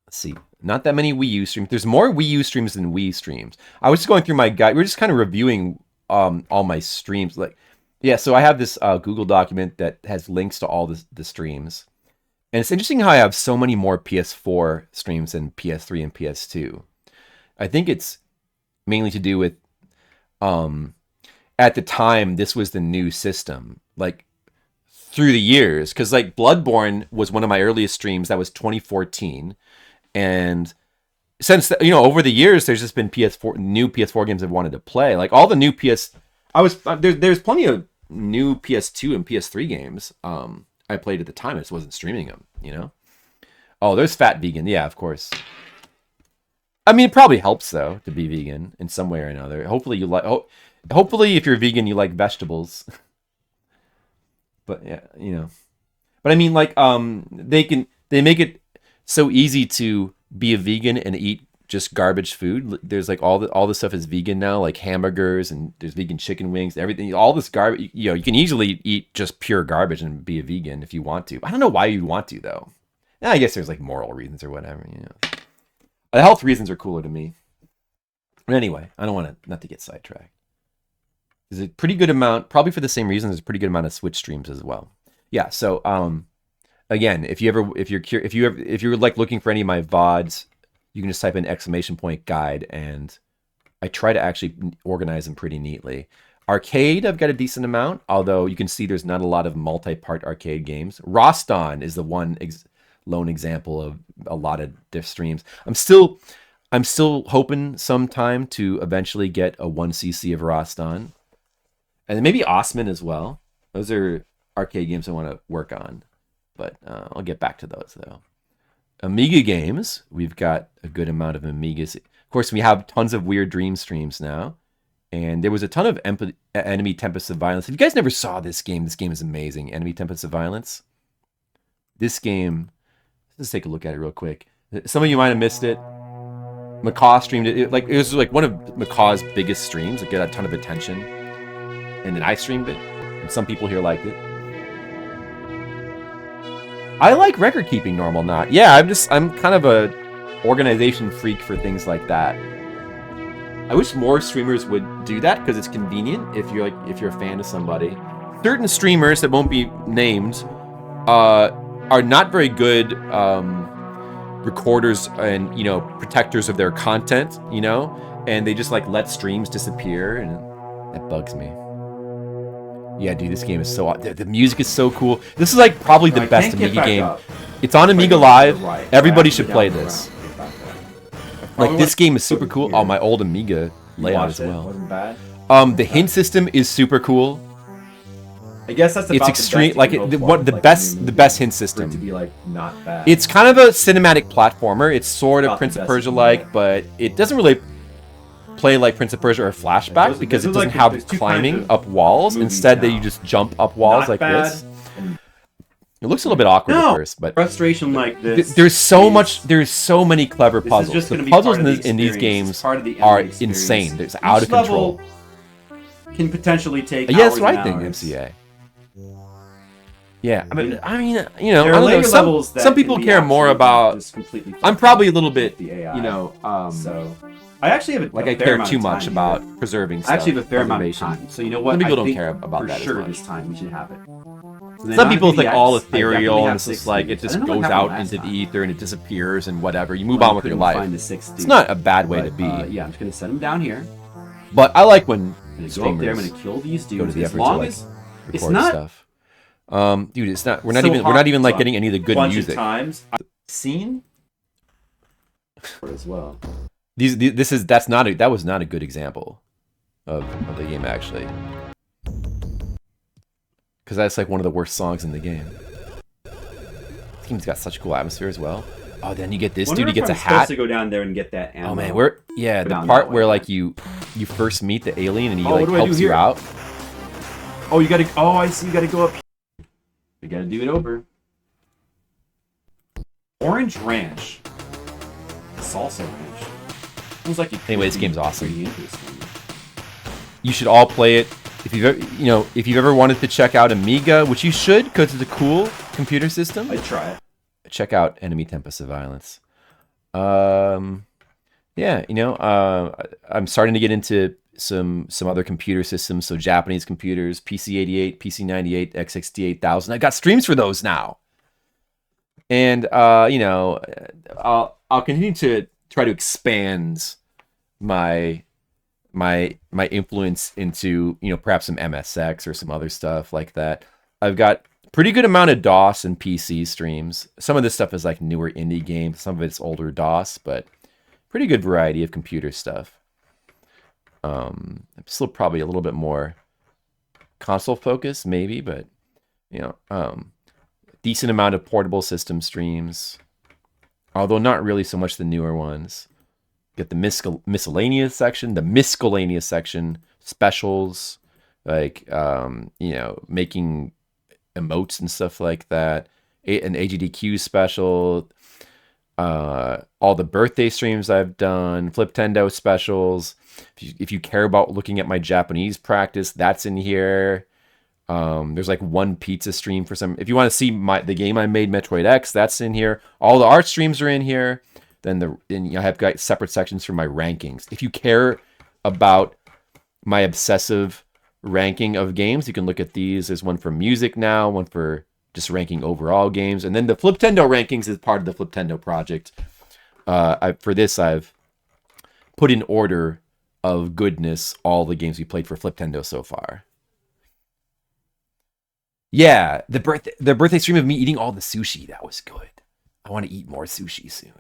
Let's see. Not that many Wii U streams. There's more Wii U streams than Wii streams. I was just going through my guide. We're just kind of reviewing all my streams. Like, yeah, so I have this Google document that has links to all the streams. And it's interesting how I have so many more PS4 streams than PS3 and PS2. I think it's mainly to do with at the time this was the new system. Like through the years, because like Bloodborne was one of my earliest streams. That was 2014. And since over the years, there's just been new PS4 games I've wanted to play. Like all the new there's plenty of new PS2 and PS3 games I played at the time. I just wasn't streaming them. Oh, there's Fat Vegan. Yeah, of course. I mean, it probably helps though to be vegan in some way or another. Hopefully you like. Hopefully, if you're vegan, you like vegetables. But yeah, But I mean, like, they make it so easy to be a vegan and eat just garbage food. There's like all the stuff is vegan now, like hamburgers, and there's vegan chicken wings, everything. All this garbage, you can easily eat just pure garbage and be a vegan if you want to. I don't know why you'd want to though. I guess there's like moral reasons or whatever. The health reasons are cooler to me. But anyway, I don't want not to get sidetracked. There's a pretty good amount, probably for the same reason. There's a pretty good amount of Switch streams as well. Yeah. So again, if you're like looking for any of my VODs, you can just type in !guide, and I try to actually organize them pretty neatly. Arcade, I've got a decent amount, although you can see there's not a lot of multi-part arcade games. Roston is the one lone example of a lot of diff streams. I'm still hoping sometime to eventually get a 1cc of Roston. And then maybe Osman as well. Those are arcade games I want to work on. But I'll get back to those, though. Amiga games. We've got a good amount of Amigas. Of course, we have tons of Weird Dream streams now. And there was a ton of Enemy Tempest of Violence. If you guys never saw this game is amazing. Enemy Tempest of Violence. This game, let's take a look at it real quick. Some of you might have missed it. Macaw streamed it. It was like one of Macaw's biggest streams. It got a ton of attention. And then I streamed it. And some people here liked it. I like record keeping, Normal Not. Yeah, I'm kind of a organization freak for things like that. I wish more streamers would do that because it's convenient if you're a fan of somebody. Certain streamers that won't be named are not very good recorders and protectors of their content, and they just like let streams disappear, and that bugs me. Yeah, dude, this game is the music is so cool. This is like probably the best Amiga game. It's on Amiga Live. Everybody should play this. Like this game is super cool. Oh, my old Amiga layout as well. The hint system is super cool. I guess that's it's extreme. Like the best hint system. To be like not bad. It's kind of a cinematic platformer. It's sort of Prince of Persia like, but it doesn't really play like Prince of Persia or Flashback because it doesn't have climbing up walls. Instead, you just jump up walls like this. It looks a little bit awkward at first, but frustration like this. There's so many clever puzzles. The puzzles in these games are insane. It's out of control. Can potentially take. Yeah, that's right thing, MCA. Yeah, I mean, I don't know. Some people care more about. I'm probably a little bit, So I actually have I care too much about preserving stuff. I actually have a fair amount of time. So you know what? Some people don't care about that. For sure, this time we should have it. Some people think all ethereal and it's just like it just goes out into the ether and it disappears and whatever. You move on with your life. It's not a bad way to be. Yeah, I'm just gonna set them down here. But I like when I'm gonna kill these dudes. Go to the effort to like record stuff. Dude, it's not. We're not even like getting any of the good music. Times I've seen as well. That was not a good example of the game actually. Because that's like one of the worst songs in the game. This game's got such cool atmosphere as well. Oh, then you get this Wonder dude. He if gets a I'm supposed hat. to go down there and get that ammo. Oh man, the down part that way. where like you first meet the alien and he Oh, like what do I do helps you here? out. Oh, you gotta. Oh, I see. You gotta go up. You gotta do it over. Orange Ranch. Salsa Ranch. Feels like you. Anyway, this game's awesome. pretty into this one. You should all play it. If you've ever wanted to check out Amiga, which you should, because it's a cool computer system. I'd try it. Check out Enemy Tempest of Violence. I'm starting to get into some other computer systems, so Japanese computers, PC-88, PC-98, XXT-8000. I got streams for those now. And I'll continue to try to expand my influence into, perhaps some MSX or some other stuff like that. I've got pretty good amount of DOS and PC streams. Some of this stuff is like newer indie games. Some of it's older DOS, but pretty good variety of computer stuff. I'm still probably a little bit more console focused, maybe, but decent amount of portable system streams, although not really so much the newer ones. Get the miscellaneous section, specials, like making emotes and stuff like that, an AGDQ special, all the birthday streams I've done, Fliptendo specials. If you care about looking at my Japanese practice, that's in here. There's like one pizza stream for some. If you want to see the game I made, Metroid X, that's in here. All the art streams are in here. Then I have got separate sections for my rankings. If you care about my obsessive ranking of games, you can look at these. There's one for music now, one for just ranking overall games, and then the Fliptendo rankings is part of the Fliptendo project. For this, I've put in order of goodness all the games we played for Fliptendo so far. Yeah, the birthday stream of me eating all the sushi, that was good. I want to eat more sushi soon.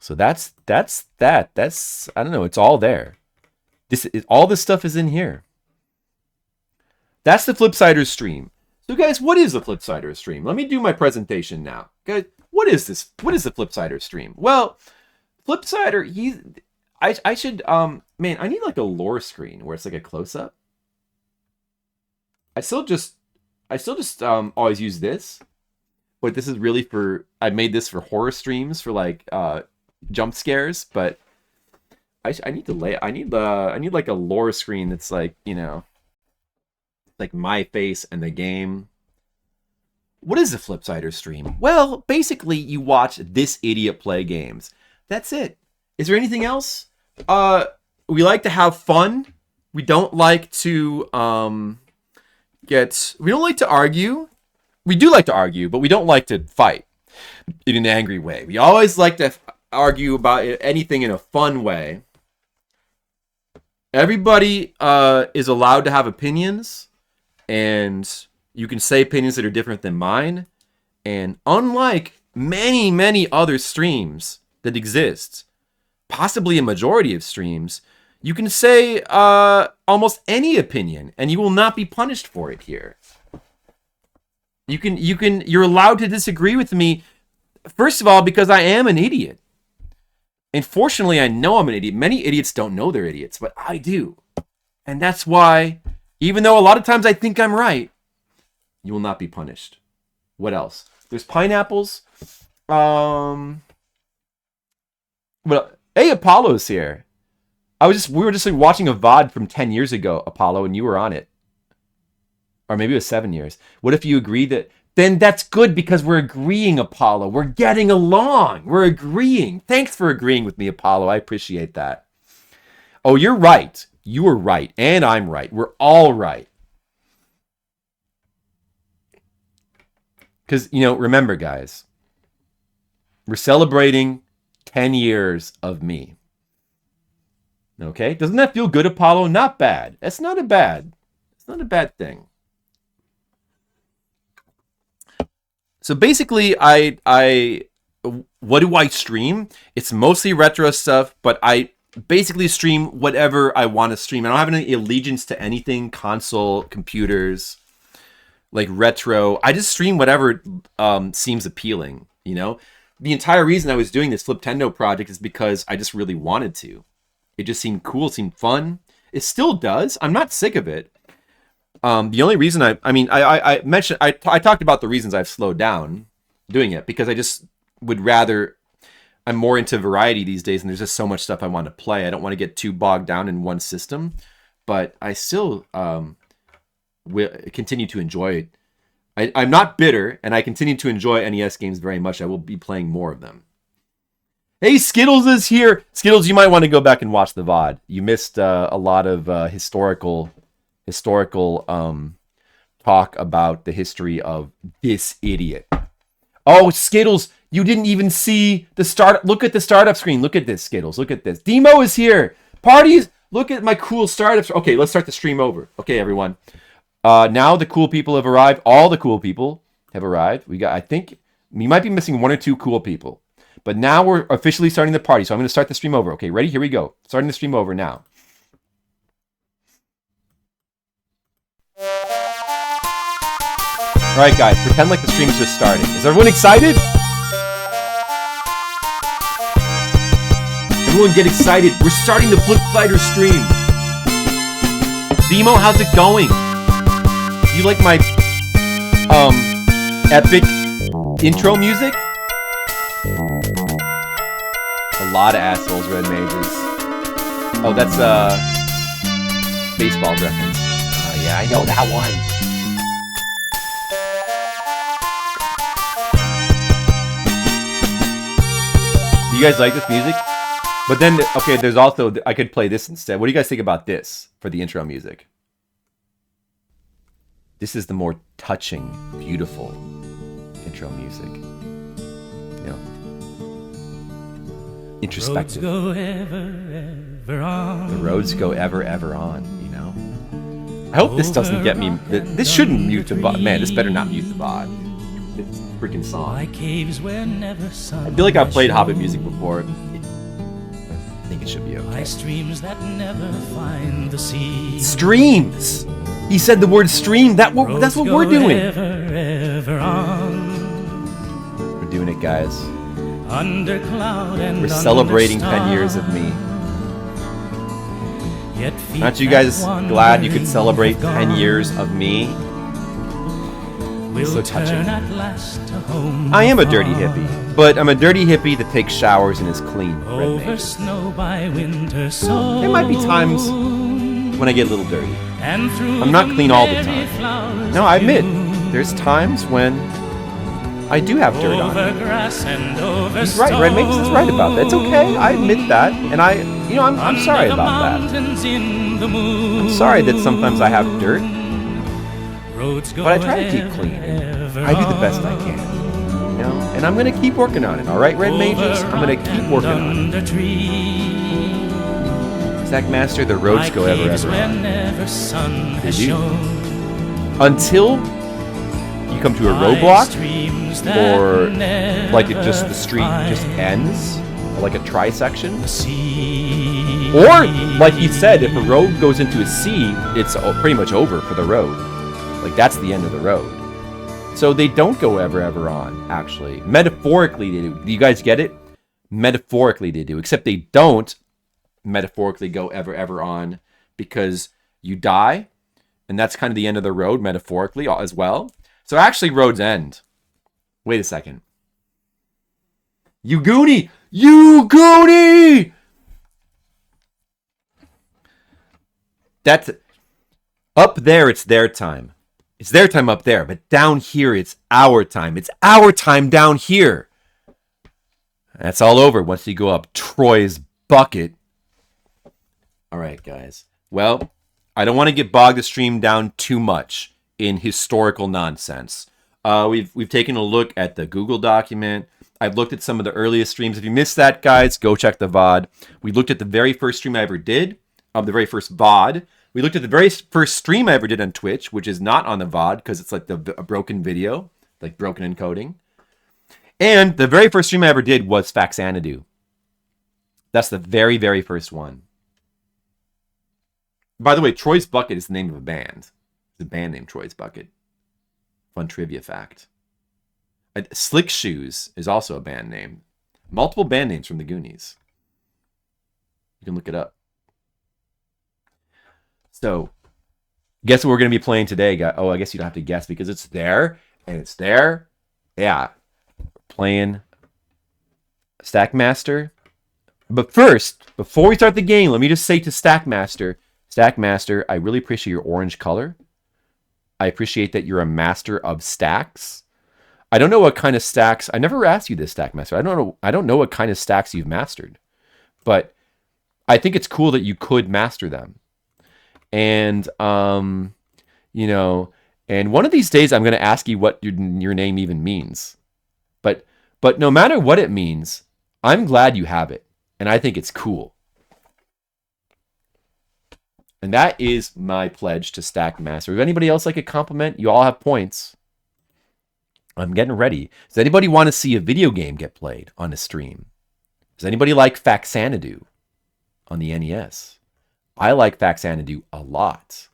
So that's that. That's, I don't know, it's all there. All this stuff is in here. That's the Flipsiders stream. So guys, what is the Flipsiders stream? Let me do my presentation now. Guys, what is this? What is the Flipsiders stream? Well, Flipsider, I should man, I need like a lore screen where it's like a close-up. I still just always use this. But this is really I made this for horror streams, for like jump scares, but I need like a lore screen that's like, like my face and the game. What is the Flipsider stream? Well, basically you watch this idiot play games. That's it. Is there anything else? We like to have fun. We don't like to we don't like to argue. We do like to argue, but we don't like to fight in an angry way. We always like to argue about anything in a fun way. Everybody is allowed to have opinions, and you can say opinions that are different than mine. And unlike many, many other streams that exist, possibly a majority of streams, you can say almost any opinion, and you will not be punished for it here. You're allowed to disagree with me, first of all, because I am an idiot. And fortunately, I know I'm an idiot. Many idiots don't know they're idiots, but I do. And that's why, even though a lot of times I think I'm right, you will not be punished. What else? There's pineapples. Well, hey, Apollo's here. We were just like watching a VOD from 10 years ago, Apollo, and you were on it. Or maybe it was 7 years. What if you agree that... Then that's good, because we're agreeing, Apollo. We're getting along. We're agreeing. Thanks for agreeing with me, Apollo. I appreciate that. Oh, you're right. You were right. And I'm right. We're all right. Because, remember, guys. We're celebrating 10 years of me. Okay? Doesn't that feel good, Apollo? Not bad. It's not a bad thing. So basically, what do I stream? It's mostly retro stuff, but I basically stream whatever I want to stream. I don't have any allegiance to anything, console, computers, like retro. I just stream whatever seems appealing, the entire reason I was doing this Fliptendo project is because I just really wanted to. It just seemed cool, it seemed fun. It still does. I'm not sick of it. The only reason I mentioned, I talked about the reasons I've slowed down doing it, because I just would rather, I'm more into variety these days, and there's just so much stuff I want to play. I don't want to get too bogged down in one system, but I still will continue to enjoy it. I'm not bitter, and I continue to enjoy NES games very much. I will be playing more of them. Hey, Skittles is here. Skittles, you might want to go back and watch the VOD. You missed a lot of historical talk about the history of this idiot. Oh, Skittles, you didn't even see the start. Look at the startup screen. Look at this, Skittles. Look at this. Demo is here. Parties. Look at my cool startups. Okay, let's start the stream over. Okay, everyone. Now the cool people have arrived. All the cool people have arrived. I think we might be missing one or two cool people. But now we're officially starting the party. So I'm going to start the stream over. Okay, ready? Here we go. Starting the stream over now. All right, guys. Pretend like the stream's just starting. Is everyone excited? Everyone get excited. We're starting the Flip Fighter stream. Demo, how's it going? You like my epic intro music? A lot of assholes, Red Mages. Oh, that's baseball reference. Yeah, I know that one. Do you guys like this music? But then, okay, there's also, I could play this instead. What do you guys think about this for the intro music? This is the more touching, beautiful intro music. You know, introspective. Roads go ever, ever on. The roads go ever, ever on, you know? I hope this doesn't get me... This shouldn't mute the VOD. Man, this better not mute the VOD. It's a freaking song. I feel like I've played Hobbit music before. I think it should be okay. Streams that never find the sea. Streams! He said the word stream. That's what we're doing. We're doing it, guys. Under cloud and we're celebrating 10 years of me. Aren't you guys glad you could celebrate 10 years of me? So touching. I am a dirty hippie, but I'm a dirty hippie that takes showers and is clean. There might be times when I get a little dirty. I'm not clean all the time. No, I admit, there's times when I do have dirt on me. He's right, Red Mages is right about that. It's okay, I admit that, and I'm sorry about that. I'm sorry that sometimes I have dirt, but I try to keep clean. I do the best I can, you know, and I'm gonna keep working on it. All right, Red Mages, I'm gonna keep working on it. Zach Master, the roads go ever, ever on. They do. Until you come to a roadblock, or like the street just ends, or like a tri-section. Or, like he said, if a road goes into a sea, it's pretty much over for the road. Like, that's the end of the road. So they don't go ever, ever on, actually. Metaphorically, they do. Do you guys get it? Metaphorically, they do. Except they don't metaphorically go ever, ever on, because you die, and that's kind of the end of the road, metaphorically, as well. So actually, roads end. Wait a second. You Goonie! You Goonie! That's... Up there, it's their time. It's their time up there, but down here, it's our time. It's our time down here. That's all over once you go up Troy's bucket. All right, guys. Well, I don't want to get bogged the stream down too much in historical nonsense. We've taken a look at the Google document. I've looked at some of the earliest streams. If you missed that, guys, go check the VOD. We looked at the very first stream I ever did, the very first VOD. We looked at the very first stream I ever did on Twitch, which is not on the VOD because it's like a broken video, like broken encoding. And the very first stream I ever did was Faxanadu. That's the very, very first one. By the way, Troy's Bucket is the name of a band. It's a band named Troy's Bucket. Fun trivia fact. Slick Shoes is also a band name. Multiple band names from the Goonies. You can look it up. So, guess what we're going to be playing today, guys? Oh, I guess you don't have to guess because it's there and it's there. Yeah. Playing Stackmaster. But first, before we start the game, let me just say to Stackmaster, I really appreciate your orange color. I appreciate that you're a master of stacks. I don't know what kind of stacks. I never asked you this, Stackmaster. I don't know what kind of stacks you've mastered, but I think it's cool that you could master them. And you know, and one of these days I'm going to ask you what your name even means. But no matter what it means, I'm glad you have it, and I think it's cool. And that is my pledge to Stackmaster. If anybody else like a compliment, you all have points. I'm getting ready. Does anybody want to see a video game get played on a stream? Does anybody like Faxanadu on the NES? I like Faxanadu a lot.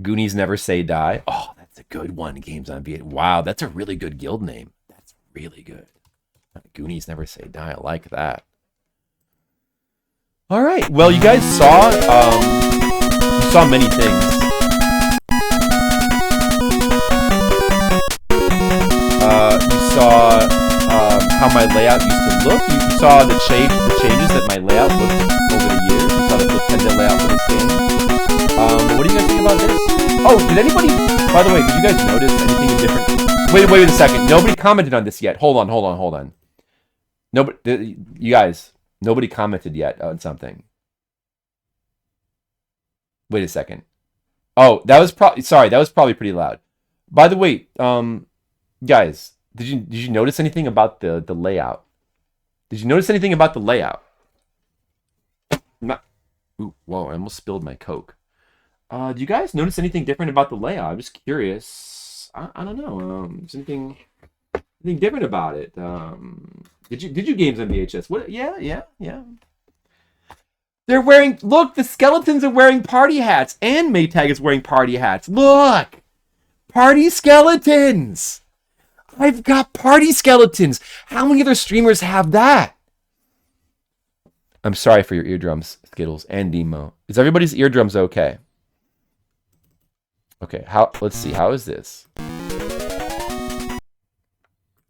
Goonies Never Say Die. Oh, that's a good one. Games on V8. Wow, that's a really good guild name. That's really good. Goonies Never Say Die. I like that. All right. Well, you guys saw many things. You saw how my layout used to look. You saw the changes that my layout looked over the years. You saw the Nintendo layout for this game. What do you guys think about this? Oh, did anybody? By the way, did you guys notice anything different? Wait a second. Nobody commented on this yet. Hold on. Nobody. You guys. Nobody commented yet on something. Wait a second. Oh, that was probably pretty loud. By the way, guys, did you notice anything about the layout? Did you notice anything about the layout? Ooh, whoa, I almost spilled my Coke. Do you guys notice anything different about the layout? I'm just curious. I don't know. Is anything different about it? Did you games on VHS? What? Yeah. They're wearing. Look, the skeletons are wearing party hats, and Maytag is wearing party hats. Look, party skeletons. I've got party skeletons. How many other streamers have that? I'm sorry for your eardrums, Skittles and Demo. Is everybody's eardrums okay? Okay. Let's see. How is this?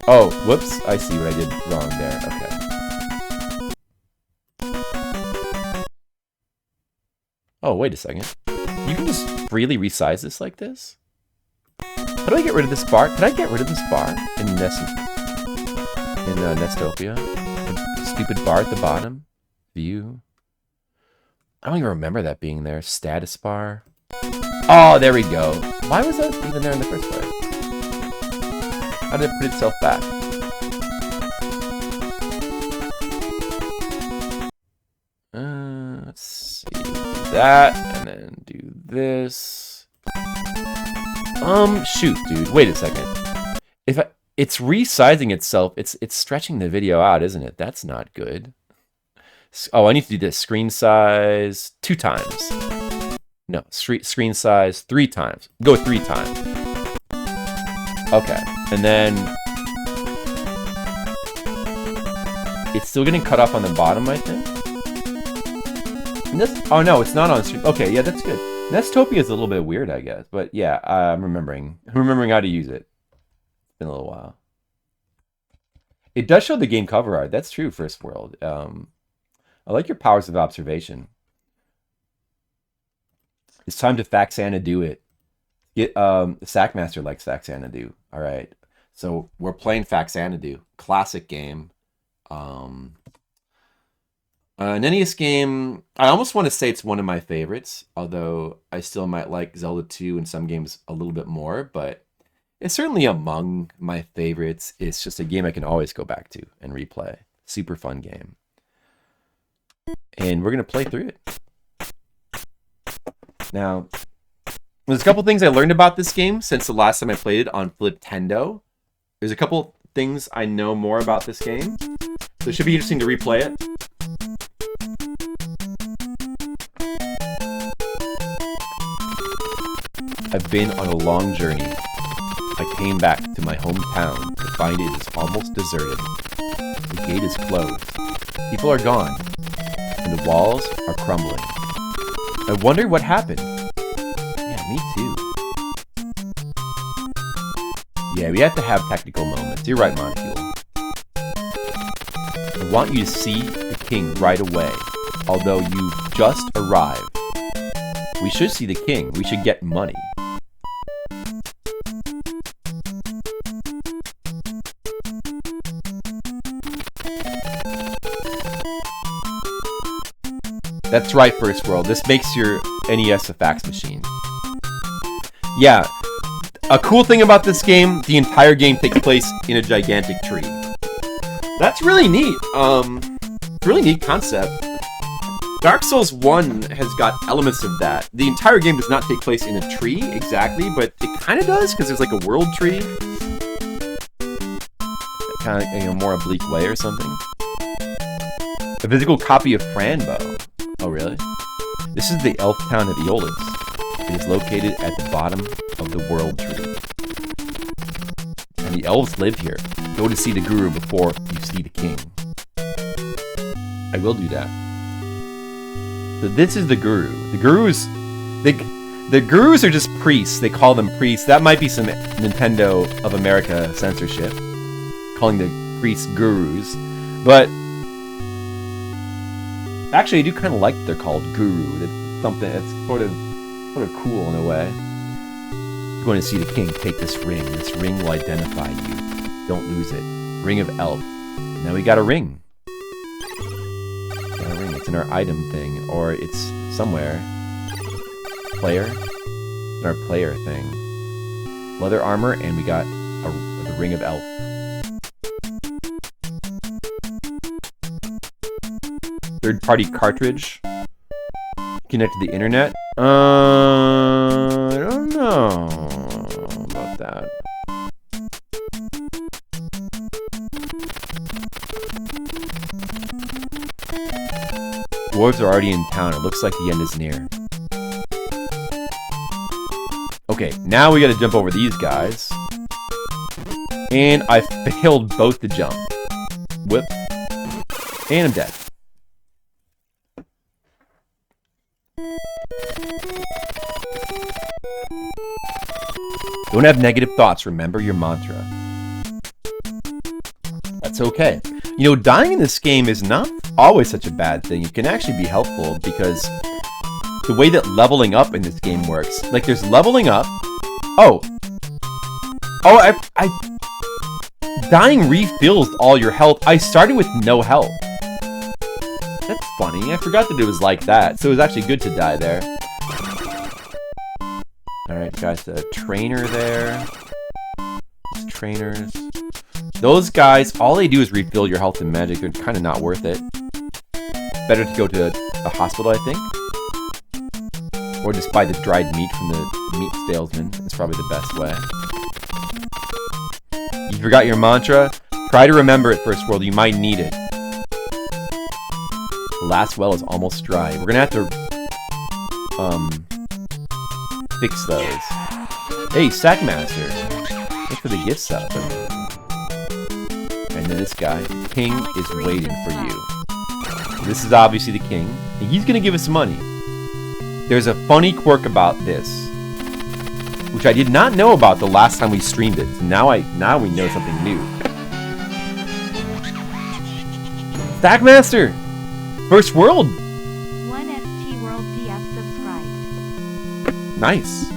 Oh, whoops. I see what I did wrong there. Okay. Oh, wait a second. You can just freely resize this like this? How do I get rid of this bar? Can I get rid of this bar in Nestopia? The stupid bar at the bottom? View? I don't even remember that being there. Status bar. Oh, there we go. Why was that even there in the first place? How did it put itself back? Let's see. Do that, and then do this. Shoot, dude. Wait a second. It's resizing itself. It's stretching the video out, isn't it? That's not good. Oh, I need to do this. Screen size 2 times. No, screen size 3 times. Go 3 times. Okay, and then it's still getting cut off on the bottom, I think. Oh no, it's not on stream. Okay, yeah, that's good. Nestopia is a little bit weird, I guess, but yeah, I'm remembering how to use it. It's been a little while. It does show the game cover art. That's true, First World. I like your powers of observation. It's time to Faxanadu it. Sackmaster likes Faxanadu. All right, so we're playing Faxanadu, classic game. An NES game. I almost want to say it's one of my favorites, although I still might like Zelda II and some games a little bit more. But it's certainly among my favorites. It's just a game I can always go back to and replay. Super fun game, and we're gonna play through it. Now, there's a couple things I learned about this game since the last time I played it on Fliptendo. There's a couple things I know more about this game, so it should be interesting to replay it. I've been on a long journey. I came back to my hometown to find it is almost deserted. The gate is closed. People are gone. And the walls are crumbling. I wonder what happened. Yeah, me too. Yeah, we have to have technical moments. You're right, Moncule. I want you to see the king right away, although you've just arrived. We should see the king. We should get money. That's right, First World. This makes your NES a fax machine. Yeah. A cool thing about this game, the entire game takes place in a gigantic tree. That's really neat. Really neat concept. Dark Souls 1 has got elements of that. The entire game does not take place in a tree, exactly, but it kind of does, because there's like a world tree. Kind of in a more oblique way or something. A physical copy of Franbo. Oh, really? This is the elf town of Aeolus. It is located at the bottom of the world tree. And the elves live here. Go to see the guru before you see the king. I will do that. So this is the guru. The gurus are just priests. They call them priests. That might be some Nintendo of America censorship. Calling the priests gurus. But actually, I do kind of like that they're called guru. That's something that's sort of cool in a way. You're going to see the king. Take this ring. This ring will identify you. Don't lose it. Ring of Elf. Now we got a ring. Got a ring. It's in our item thing, or it's somewhere. Player. In our player thing. Leather armor, and we got the ring of Elf. Third-party cartridge. Connect to the internet. I don't know about that. Dwarves are already in town. It looks like the end is near. Okay, now we gotta jump over these guys. And I failed both the jump. Whoop. And I'm dead. Don't have negative thoughts. Remember your mantra. That's okay. You know, dying in this game is not always such a bad thing. It can actually be helpful because the way that leveling up in this game works, like there's leveling up. Dying refills all your health. I started with no health. That's funny. I forgot that it was like that. So it was actually good to die there. Alright, guys, a trainer there. Those trainers. Those guys, all they do is refill your health and magic. They're kind of not worth it. Better to go to a hospital, I think. Or just buy the dried meat from the meat salesman. That's probably the best way. You forgot your mantra? Try to remember it, First World. You might need it. The last well is almost dry. We're gonna have to fix those. Hey, Sackmaster. Thanks for the gift sub. And then this guy, the king, is waiting for you. This is obviously the king, and he's gonna give us money. There's a funny quirk about this, which I did not know about the last time we streamed it. So now we know something new. Sackmaster! First World! 1ST World DF subscribed. Nice.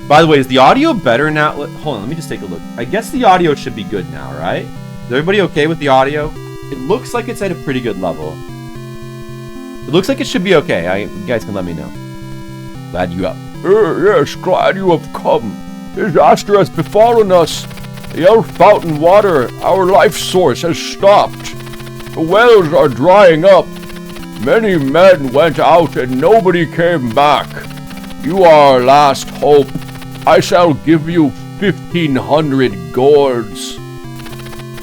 By the way, is the audio better now? Hold on, let me just take a look. I guess the audio should be good now, right? Is everybody okay with the audio? It looks like it's at a pretty good level. It looks like it should be okay. You guys can let me know. Glad you up. Yes, glad you have come. Disaster has befallen us. The elf fountain water, our life source, has stopped. The wells are drying up. Many men went out and nobody came back. You are our last hope. I shall give you 1,500 gourds.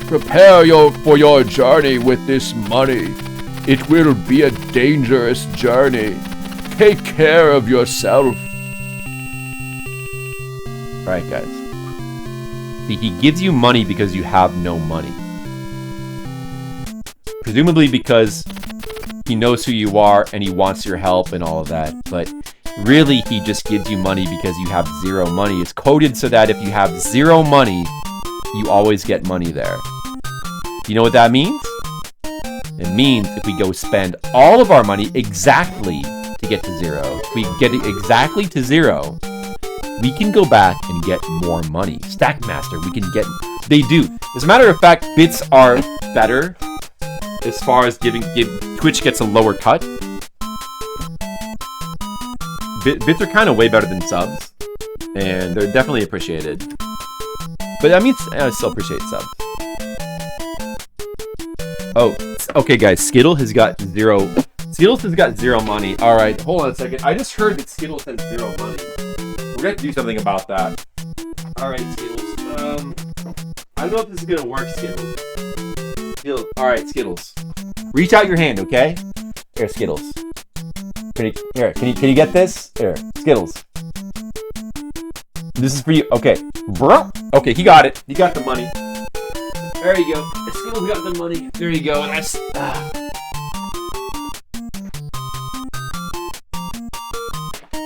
Prepare for your journey with this money. It will be a dangerous journey. Take care of yourself. Alright, guys. See, he gives you money because you have no money. Presumably because he knows who you are and he wants your help and all of that. But really, he just gives you money because you have zero money. It's coded so that if you have zero money, you always get money there. You know what that means? It means if we go spend all of our money exactly to get to zero, if we get it exactly to zero, we can go back and get more money. Stackmaster, we can get... They do. As a matter of fact, bits are better as far as Twitch gets a lower cut. Bits are kind of way better than subs, and they're definitely appreciated. But I mean, I still appreciate subs. Oh, okay, guys. Skittle has got zero. Skittles has got zero money. All right, hold on a second. I just heard that Skittles has zero money. We're gonna have to do something about that. All right, Skittles. I don't know if this is gonna work, Skittles. All right, Skittles. Reach out your hand, okay? Here, Skittles. Can you get this? Here, Skittles. This is for you. Okay. Okay, he got it. He got the money. There you go. Skittles got the money. There you go. And that's...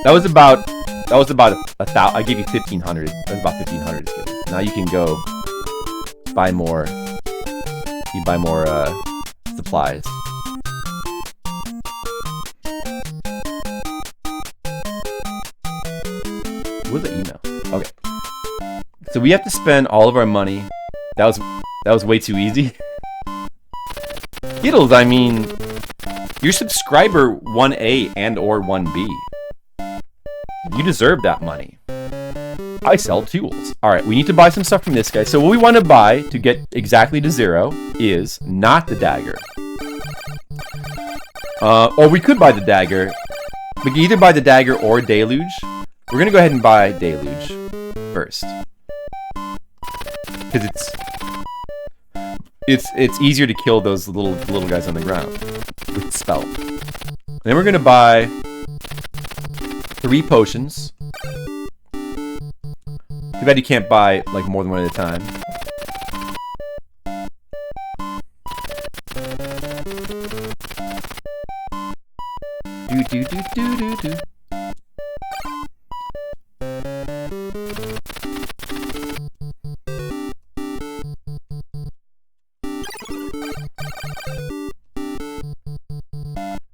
That was about a thousand. I gave you 1,500. That was about 1,500 Skittles. Now you can go buy more. You buy more supplies. What's the email? Okay. So we have to spend all of our money. That was way too easy. Skittles, I mean, you're subscriber 1A and or 1B. You deserve that money. I sell tools. Alright, we need to buy some stuff from this guy. So what we want to buy to get exactly to zero is not the dagger. Or we could buy the dagger. We can either buy the dagger or deluge. We're gonna go ahead and buy deluge first. Because it's easier to kill those little guys on the ground with spell. Then we're gonna buy 3 potions. Too bad you can't buy like more than one at a time. Do.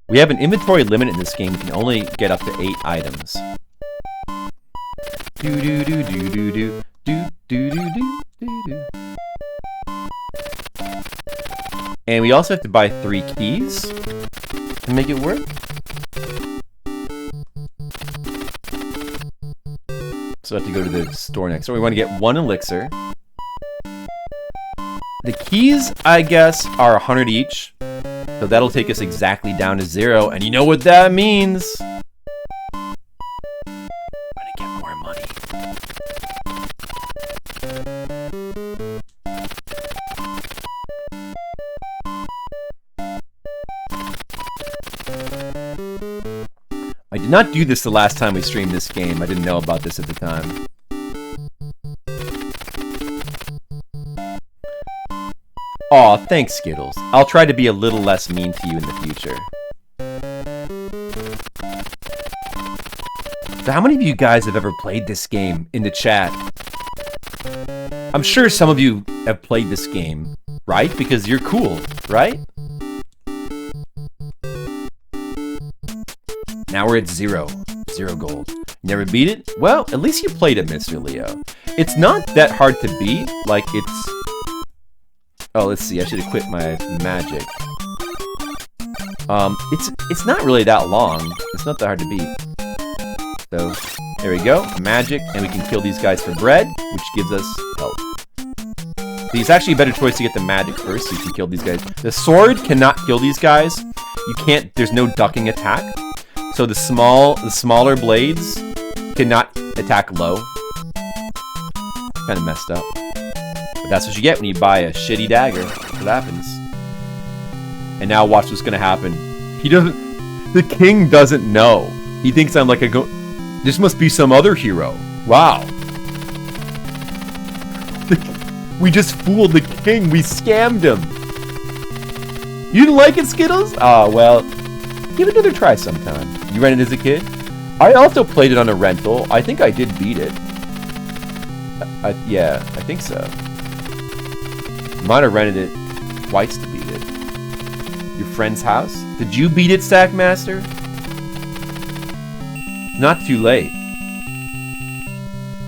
We have an inventory limit in this game. We can only get up to 8 items. And we also have to buy 3 keys to make it work. So I have to go to the store next. So we want to get 1 elixir. The keys, I guess, are 100 each. So that'll take us exactly down to 0. And you know what that means? I'm gonna get more money. I did not do this the last time we streamed this game. I didn't know about this at the time. Aw, thanks, Skittles. I'll try to be a little less mean to you in the future. So how many of you guys have ever played this game in the chat? I'm sure some of you have played this game, right? Because you're cool, right? Now we're at 0. 0 gold. Never beat it? Well, at least you played it, Mr. Leo. It's not that hard to beat. Like, it's... Oh, let's see. I should have quit my magic. It's not really that long. It's not that hard to beat. So, there we go. Magic, and we can kill these guys for bread, which gives us health. So it's actually a better choice to get the magic first, so you can kill these guys. The sword cannot kill these guys. You can't. There's no ducking attack. So the smaller blades cannot attack low. Kind of messed up. But that's what you get when you buy a shitty dagger. That's what happens. And now watch what's gonna happen. He doesn't... The king doesn't know. He thinks I'm like a this must be some other hero. Wow. We just fooled the king. We scammed him. You didn't like it, Skittles? Oh, well, give it another try sometime. You rented as a kid? I also played it on a rental. I think I did beat it. Yeah, I think so. Might have rented it twice to beat it. Your friend's house? Did you beat it, Stackmaster? Not too late.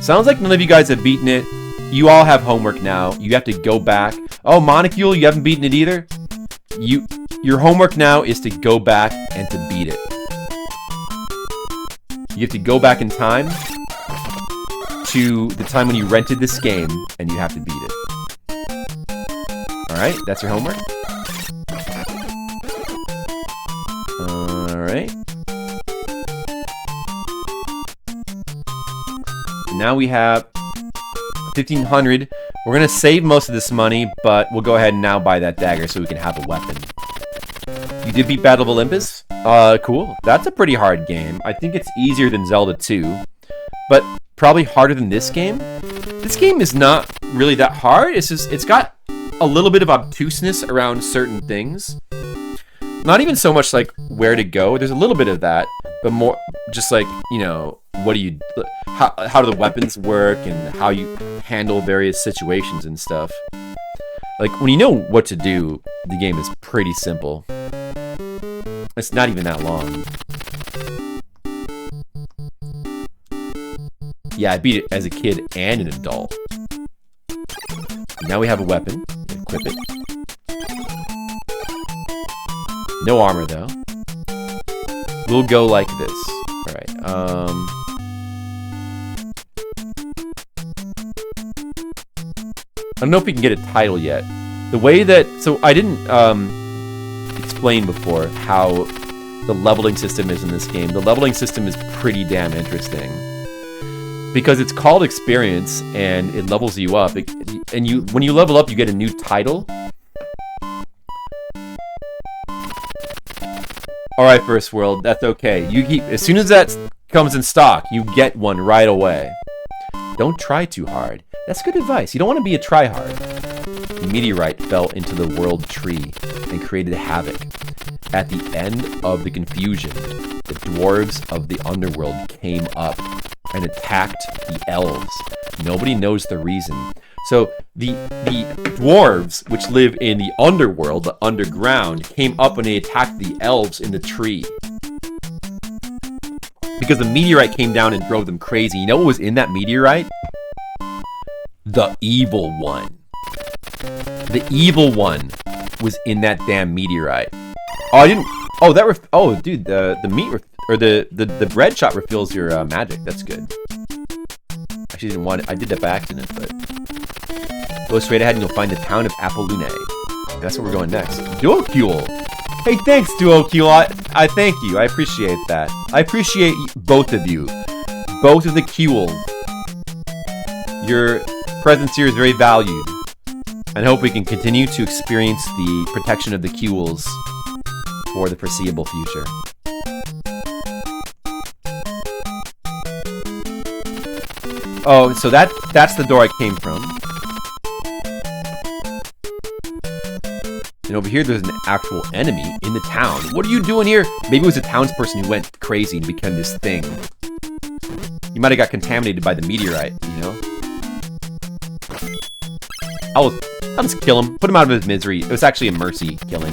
Sounds like none of you guys have beaten it. You all have homework now. You have to go back. Oh, Monocule, you haven't beaten it either? Your homework now is to go back and to beat it. You have to go back in time to the time when you rented this game, and you have to beat it. Alright, that's your homework. Alright. Now we have 1,500. We're gonna save most of this money, but we'll go ahead and now buy that dagger so we can have a weapon. You did beat Battle of Olympus? Cool. That's a pretty hard game. I think it's easier than Zelda II, but probably harder than this game. This game is not really that hard. It's just, it's got a little bit of obtuseness around certain things. Not even so much like where to go. There's a little bit of that, but more just like, you know, what do you, how do the weapons work and how you handle various situations and stuff. Like, when you know what to do, the game is pretty simple. It's not even that long. Yeah, I beat it as a kid and an adult. Now we have a weapon. Equip it. No armor, though. We'll go like this. Alright, I don't know if we can get a title yet. The way that... So, I didn't, explain before how the leveling system is in this game. The leveling system is pretty damn interesting. Because it's called experience, and it levels you up. And when you level up, you get a new title. Alright, First World, that's okay. As soon as that comes in stock, you get one right away. Don't try too hard. That's good advice. You don't want to be a tryhard. A meteorite fell into the world tree and created havoc. At the end of the confusion, the dwarves of the underworld came up and attacked the elves. Nobody knows the reason. So the dwarves, which live in the underworld, the underground, came up and they attacked the elves in the tree. Because the meteorite came down and drove them crazy. You know what was in that meteorite? The evil one. The evil one was in that damn meteorite. Oh, I didn't... Oh, that... Oh, dude, the meat... Or the bread shot refills your magic. That's good. Actually, didn't want it. I did that by accident, but... Go straight ahead and you'll find the town of Apollune. That's where we're going next. Duocule! Hey, thanks, Duocule. I thank you. I appreciate that. I appreciate both of you. Both of the Cule. Your presence here is very valued. And I hope we can continue to experience the protection of the Cules for the foreseeable future. Oh, so that's the door I came from. And over here, there's an actual enemy in the town. What are you doing here? Maybe it was a townsperson who went crazy and became this thing. You might have got contaminated by the meteorite, you know? I'll just kill him. Put him out of his misery. It was actually a mercy killing.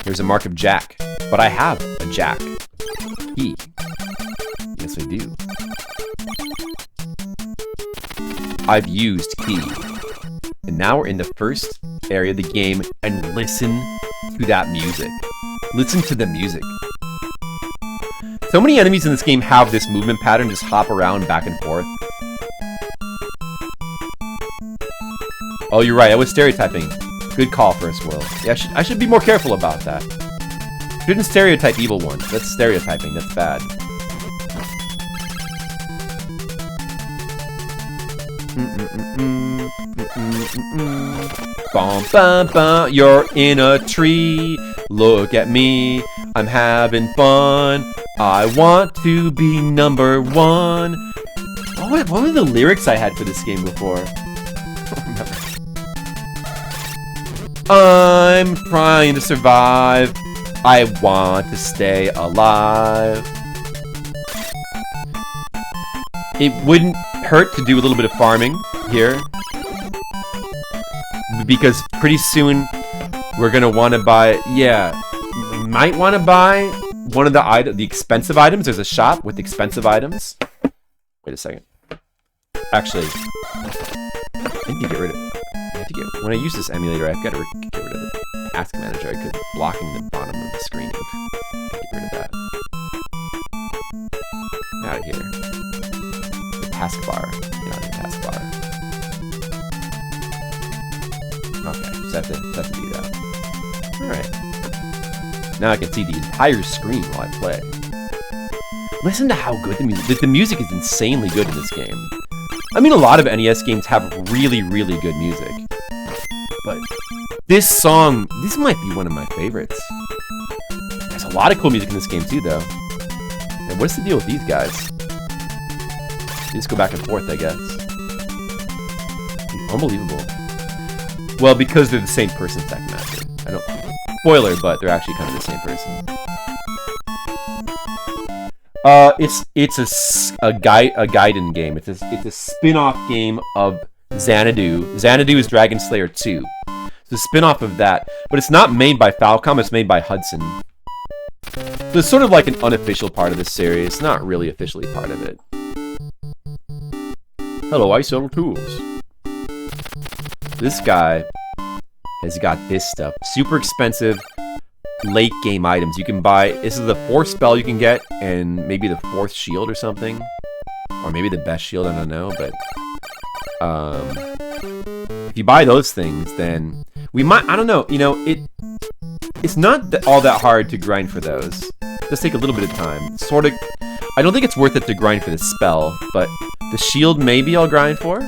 There's a mark of Jack. But I have a Jack key. Yes, I do. I've used key. And now we're in the first area of the game, and listen to that music. Listen to the music. So many enemies in this game have this movement pattern, just hop around back and forth. Oh, you're right, I was stereotyping. Good call, First World. Yeah, I should be more careful about that. Shouldn't stereotype evil ones. That's stereotyping, that's bad. Bum, bum, bum. You're in a tree. Look at me. I'm having fun. I want to be number one. What were the lyrics I had for this game before? I'm trying to survive. I want to stay alive. It wouldn't hurt to do a little bit of farming here, because pretty soon we're gonna want to buy. Yeah, we might want to buy one of the expensive items. There's a shop with expensive items. Wait a second. Actually, I need to get rid of it. When I use this emulator, I've got to get rid of the task manager. I could blocking the bottom of the screen. Get rid of that. Out of here. The taskbar. Get out of the taskbar. Okay, just have to do that. Alright. Now I can see the entire screen while I play. Listen to how good the music. The music is insanely good in this game. I mean, a lot of NES games have really, really good music. But this song, this might be one of my favorites. There's a lot of cool music in this game too, though. And what's the deal with these guys? They just go back and forth, I guess. Unbelievable. Well, because they're the same person, Faxanadu. I don't... Spoiler, but they're actually kind of the same person. It's a Gaiden game. It's a spin-off game of Xanadu. Xanadu is Dragon Slayer 2. It's a spin-off of that, but it's not made by Falcom, it's made by Hudson. So it's sort of like an unofficial part of the series, it's not really officially part of it. Hello, I sell tools. This guy has got this stuff. Super expensive late game items. You can buy, this is the 4th spell you can get, and maybe the 4th shield or something. Or maybe the best shield, I don't know, but if you buy those things, then we might, I don't know, you know, it's not all that hard to grind for those. It does take a little bit of time. Sort of, I don't think it's worth it to grind for the spell, but the shield maybe I'll grind for.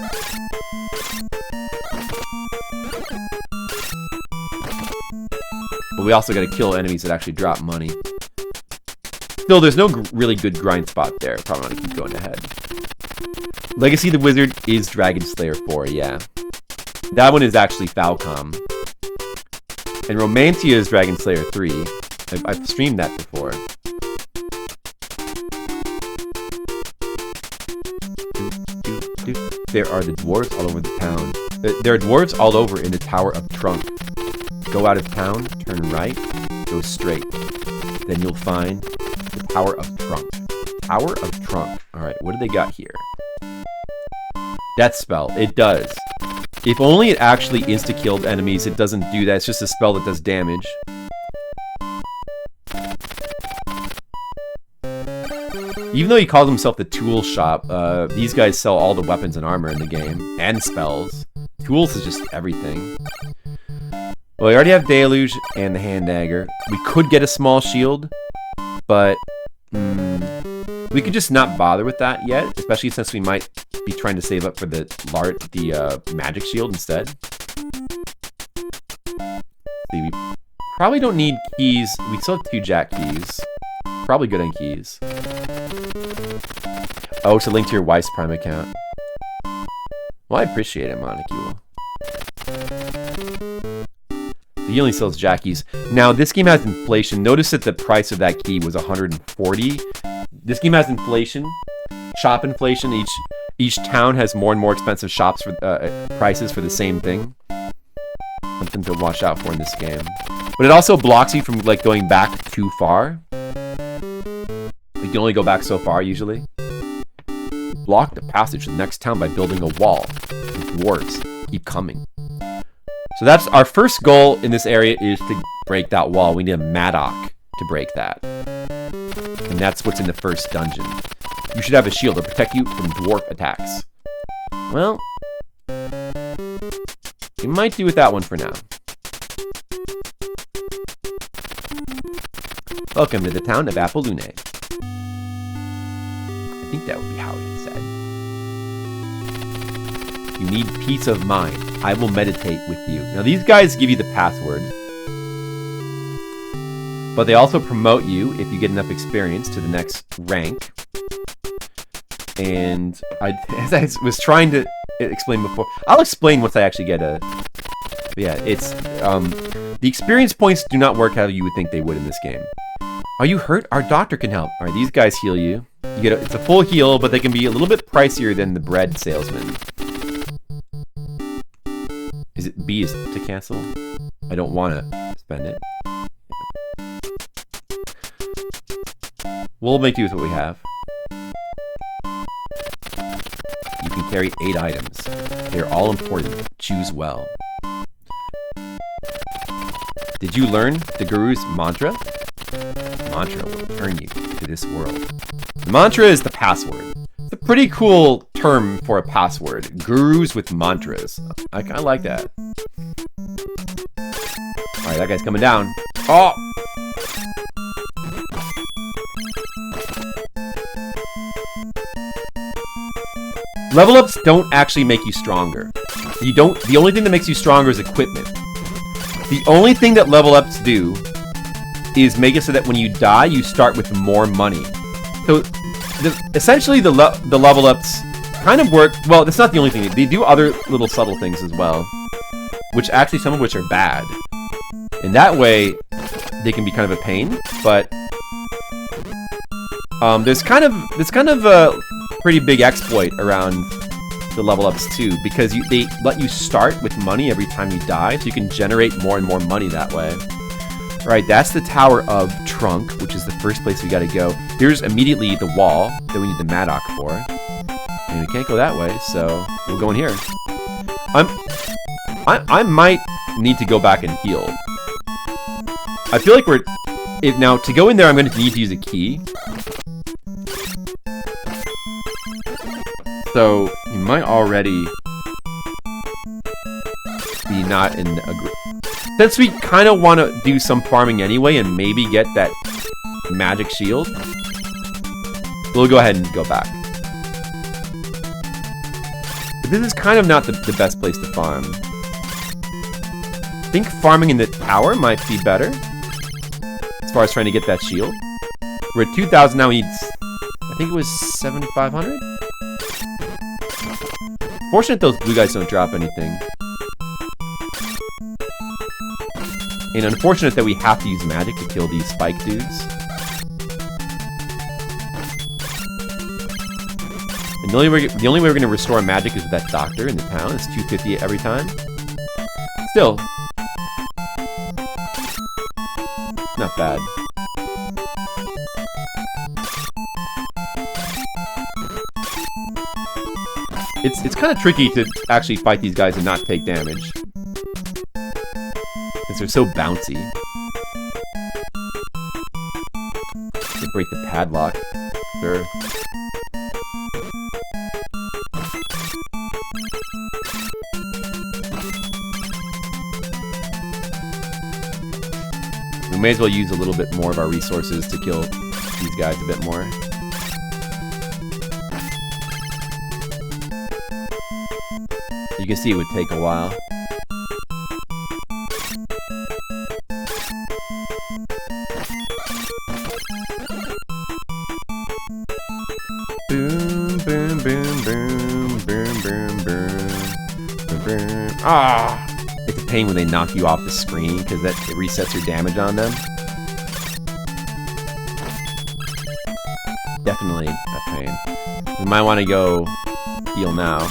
But we also gotta kill enemies that actually drop money. Still, there's no really good grind spot there. Probably want to keep going ahead. Legacy of the Wizard is Dragon Slayer 4, yeah. That one is actually Falcom. And Romantia is Dragon Slayer 3. I've streamed that before. There are the dwarves all over the town. There are dwarves all over in the Tower of Trunk. Go out of town, turn right, go straight. Then you'll find the Tower of Trunk. Tower of Trunk. Alright, what do they got here? Death spell. It does. If only it actually insta-killed enemies, it doesn't do that. It's just a spell that does damage. Even though he calls himself the tool shop, these guys sell all the weapons and armor in the game. And spells. Tools is just everything. Well, we already have Deluge and the Hand Dagger. We could get a small shield, but we could just not bother with that yet, especially since we might be trying to save up for the magic shield instead. See, we probably don't need keys. We still have 2 jack keys. Probably good on keys. Oh, it's a link to your wife's Prime account. Well, I appreciate it, Monocule. He only sells jackies. Now, this game has inflation. Notice that the price of that key was 140. This game has inflation, shop inflation. Each town has more and more expensive shops for prices for the same thing. Something to watch out for in this game. But it also blocks you from like going back too far. You can only go back so far usually. Block the passage to the next town by building a wall. The dwarves keep coming. So that's our first goal in this area, is to break that wall. We need a Maddock to break that. And that's what's in the first dungeon. You should have a shield to protect you from dwarf attacks. Well, we might do with that one for now. Welcome to the town of Apolune. I think that would be how it said. You need peace of mind. I will meditate with you. Now these guys give you the password. But they also promote you, if you get enough experience, to the next rank. And as I was trying to explain before, I'll explain once I actually get But yeah, it's the experience points do not work how you would think they would in this game. Are you hurt? Our doctor can help. All right, these guys heal you. You get it's a full heal, but they can be a little bit pricier than the bread salesman. Is it B is to cancel? I don't want to spend it. We'll make do with what we have. You can carry 8 items. They're all important. Choose well. Did you learn the Guru's mantra? Mantra will turn you to this world. The mantra is the password. It's a pretty cool term for a password. Gurus with mantras. I kind of like that. Alright, that guy's coming down. Oh! Level ups don't actually make you stronger. The only thing that makes you stronger is equipment. The only thing that level ups do is make it so that when you die, you start with more money. So, essentially, the level ups kind of work. Well, that's not the only thing. They do other little subtle things as well, which actually some of which are bad. In that way, they can be kind of a pain. But there's kind of a pretty big exploit around the level ups too, because they let you start with money every time you die, so you can generate more and more money that way. Alright, that's the Tower of Trunk, which is the first place we gotta go. Here's immediately the wall that we need the Maddock for. And we can't go that way, so we'll go in here. I might need to go back and heal. I feel like now, to go in there, I'm going to need to use a key. So, you might already be not in a group. Since we kind of want to do some farming anyway and maybe get that magic shield, we'll go ahead and go back. But this is kind of not the best place to farm. I think farming in the tower might be better, as far as trying to get that shield. We're at 2,000 now, we need, I think it was 7,500? Fortunate those blue guys don't drop anything. And unfortunate that we have to use magic to kill these spike dudes. And the only way we're going to restore magic is with that doctor in the town. It's 250 every time. Still. Not bad. It's kind of tricky to actually fight these guys and not take damage, because they're so bouncy. They break the padlock. Sure. We may as well use a little bit more of our resources to kill these guys a bit more. You can see it would take a while. Boom, boom, boom, boom, boom, boom, boom, boom. Ah! It's a pain when they knock you off the screen because it resets your damage on them. Definitely a pain. We might want to go heal now.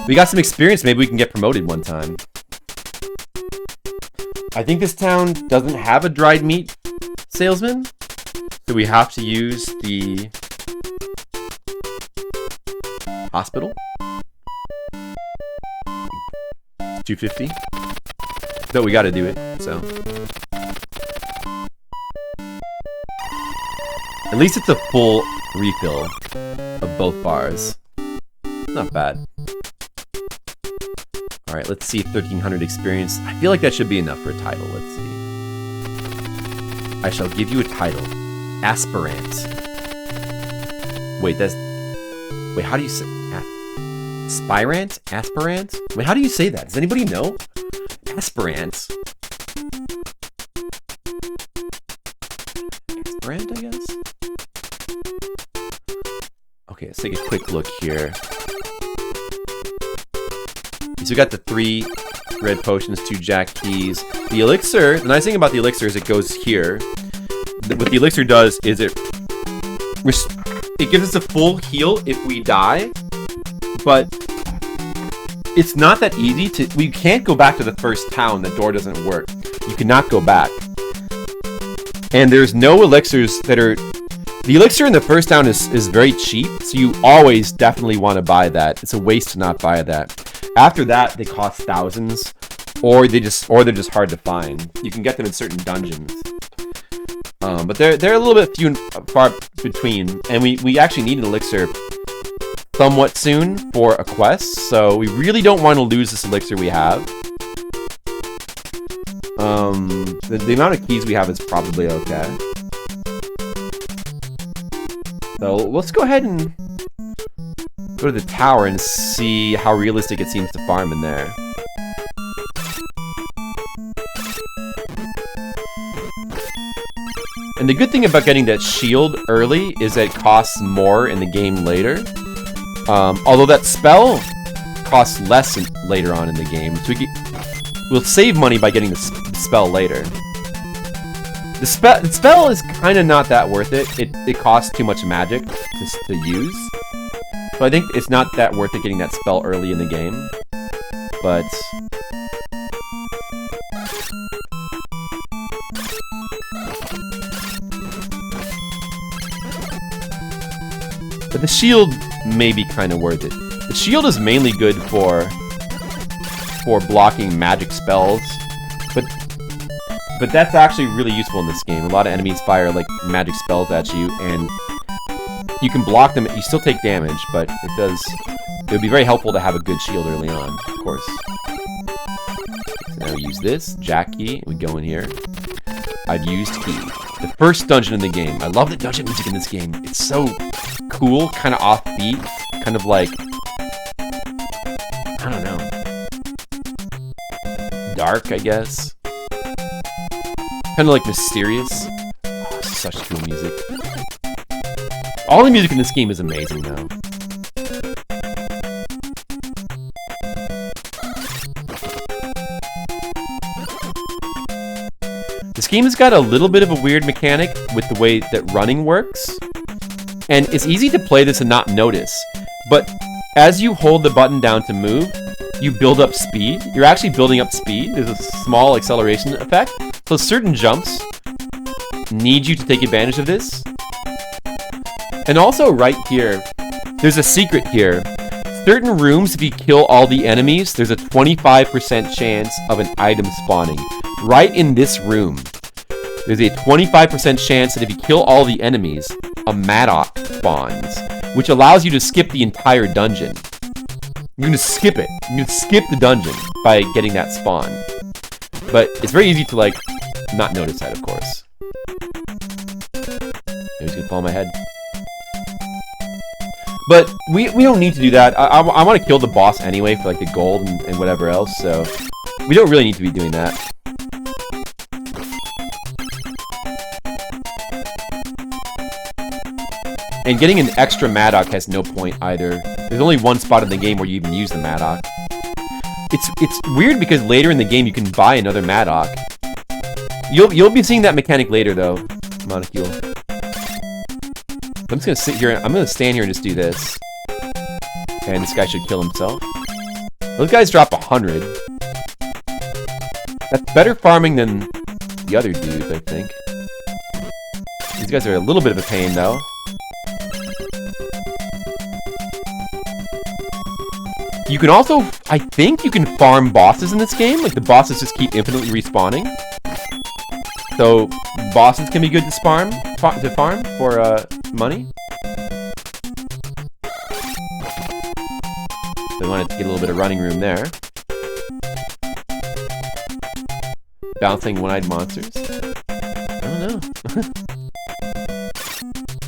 We got some experience, maybe we can get promoted one time. I think this town doesn't have a dried meat salesman, so we have to use the hospital. 250. But we gotta do it, so. At least it's a full refill of both bars. Not bad. Alright, let's see if 1300 experience. I feel like that should be enough for a title. Let's see. I shall give you a title. Aspirant. Wait, that's... Wait, how do you say... Aspirant? Aspirant? Wait, how do you say that? Does anybody know? Aspirant. Aspirant, I guess? Okay, let's take a quick look here. So we got the 3 red potions, 2 jack keys. The elixir, the nice thing about the elixir is it goes here. What the elixir does is it gives us a full heal if we die, but it's not that easy to... We can't go back to the first town. The door doesn't work. You cannot go back. And there's no elixirs that are... The elixir in the first town is very cheap, so you always definitely want to buy that. It's a waste to not buy that. After that, they cost thousands, or they're just hard to find. You can get them in certain dungeons. But they're a little bit few and far between, and we actually need an elixir somewhat soon for a quest, so we really don't want to lose this elixir we have. The amount of keys we have is probably okay. So let's go ahead and go to the tower and see how realistic it seems to farm in there. And the good thing about getting that shield early is that it costs more in the game later. Although that spell costs less later on in the game. So we'll save money by getting the spell later. The spell is kind of not that worth it. It costs too much magic to use. So I think it's not that worth it getting that spell early in the game. But... the shield may be kind of worth it. The shield is mainly good for blocking magic spells, but that's actually really useful in this game. A lot of enemies fire like magic spells at you, and you can block them. You still take damage, but it would be very helpful to have a good shield early on, of course. So now we use this jack key. We go in here. I've used key. The first dungeon in the game. I love the dungeon music in this game. It's so cool, kind of offbeat, kind of like, I don't know, dark, I guess. Kind of like mysterious. Oh, such cool music. All the music in this game is amazing, though. This game has got a little bit of a weird mechanic with the way that running works. And it's easy to play this and not notice, but as you hold the button down to move, you build up speed. You're actually building up speed. There's a small acceleration effect. So certain jumps need you to take advantage of this. And also right here, there's a secret here. Certain rooms, if you kill all the enemies, there's a 25% chance of an item spawning. Right in this room, there's a 25% chance that if you kill all the enemies, a Maddock spawns, which allows you to skip the entire dungeon. You're going to skip it. You're going to skip the dungeon by getting that spawn. But it's very easy to, like, not notice that, of course. He's going to fall on my head. But we don't need to do that. I want to kill the boss anyway for, like, the gold and whatever else, so we don't really need to be doing that. And getting an extra Maddock has no point either. There's only one spot in the game where you even use the Maddock. It's weird because later in the game you can buy another Maddock. You'll be seeing that mechanic later though, Monocule. I'm just gonna sit here. I'm gonna stand here and just do this. And this guy should kill himself. Those guys drop 100. That's better farming than the other dudes, I think. These guys are a little bit of a pain though. You can also, I think you can farm bosses in this game. Like, the bosses just keep infinitely respawning. So, bosses can be good to farm for money. So, I wanted to get a little bit of running room there. Bouncing one-eyed monsters. I don't know.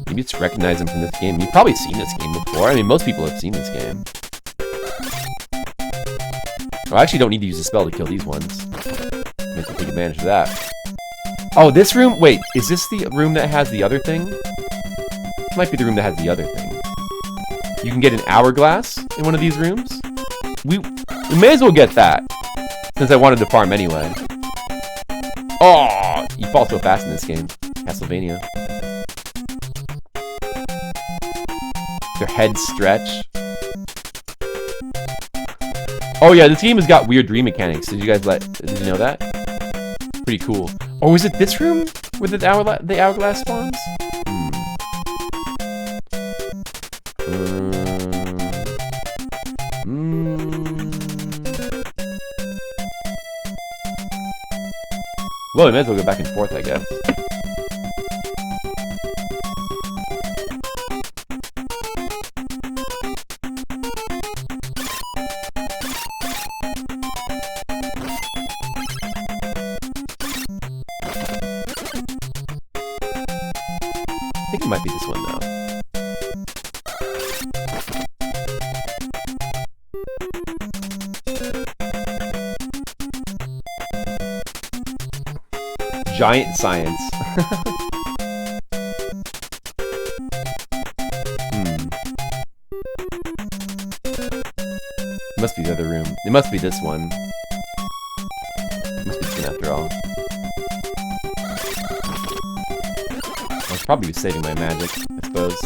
Maybe it's recognize them from this game. You've probably seen this game before. I mean, most people have seen this game. I actually don't need to use a spell to kill these ones. Make me take advantage of that. Oh, this room? Wait, is this the room that has the other thing? This might be the room that has the other thing. You can get an hourglass in one of these rooms. We may as well get that, since I wanted to farm anyway. Oh, you fall so fast in this game. Castlevania. Their heads stretch. Oh yeah, this game has got weird dream mechanics. Did you know that? Pretty cool. Oh, is it this room where the hourglass spawns? Well, we may as well go back and forth, I guess. I think it might be this one, though. Giant science. Must be the other room. It must be this one. It must be this one after all. I was probably saving my magic, I suppose.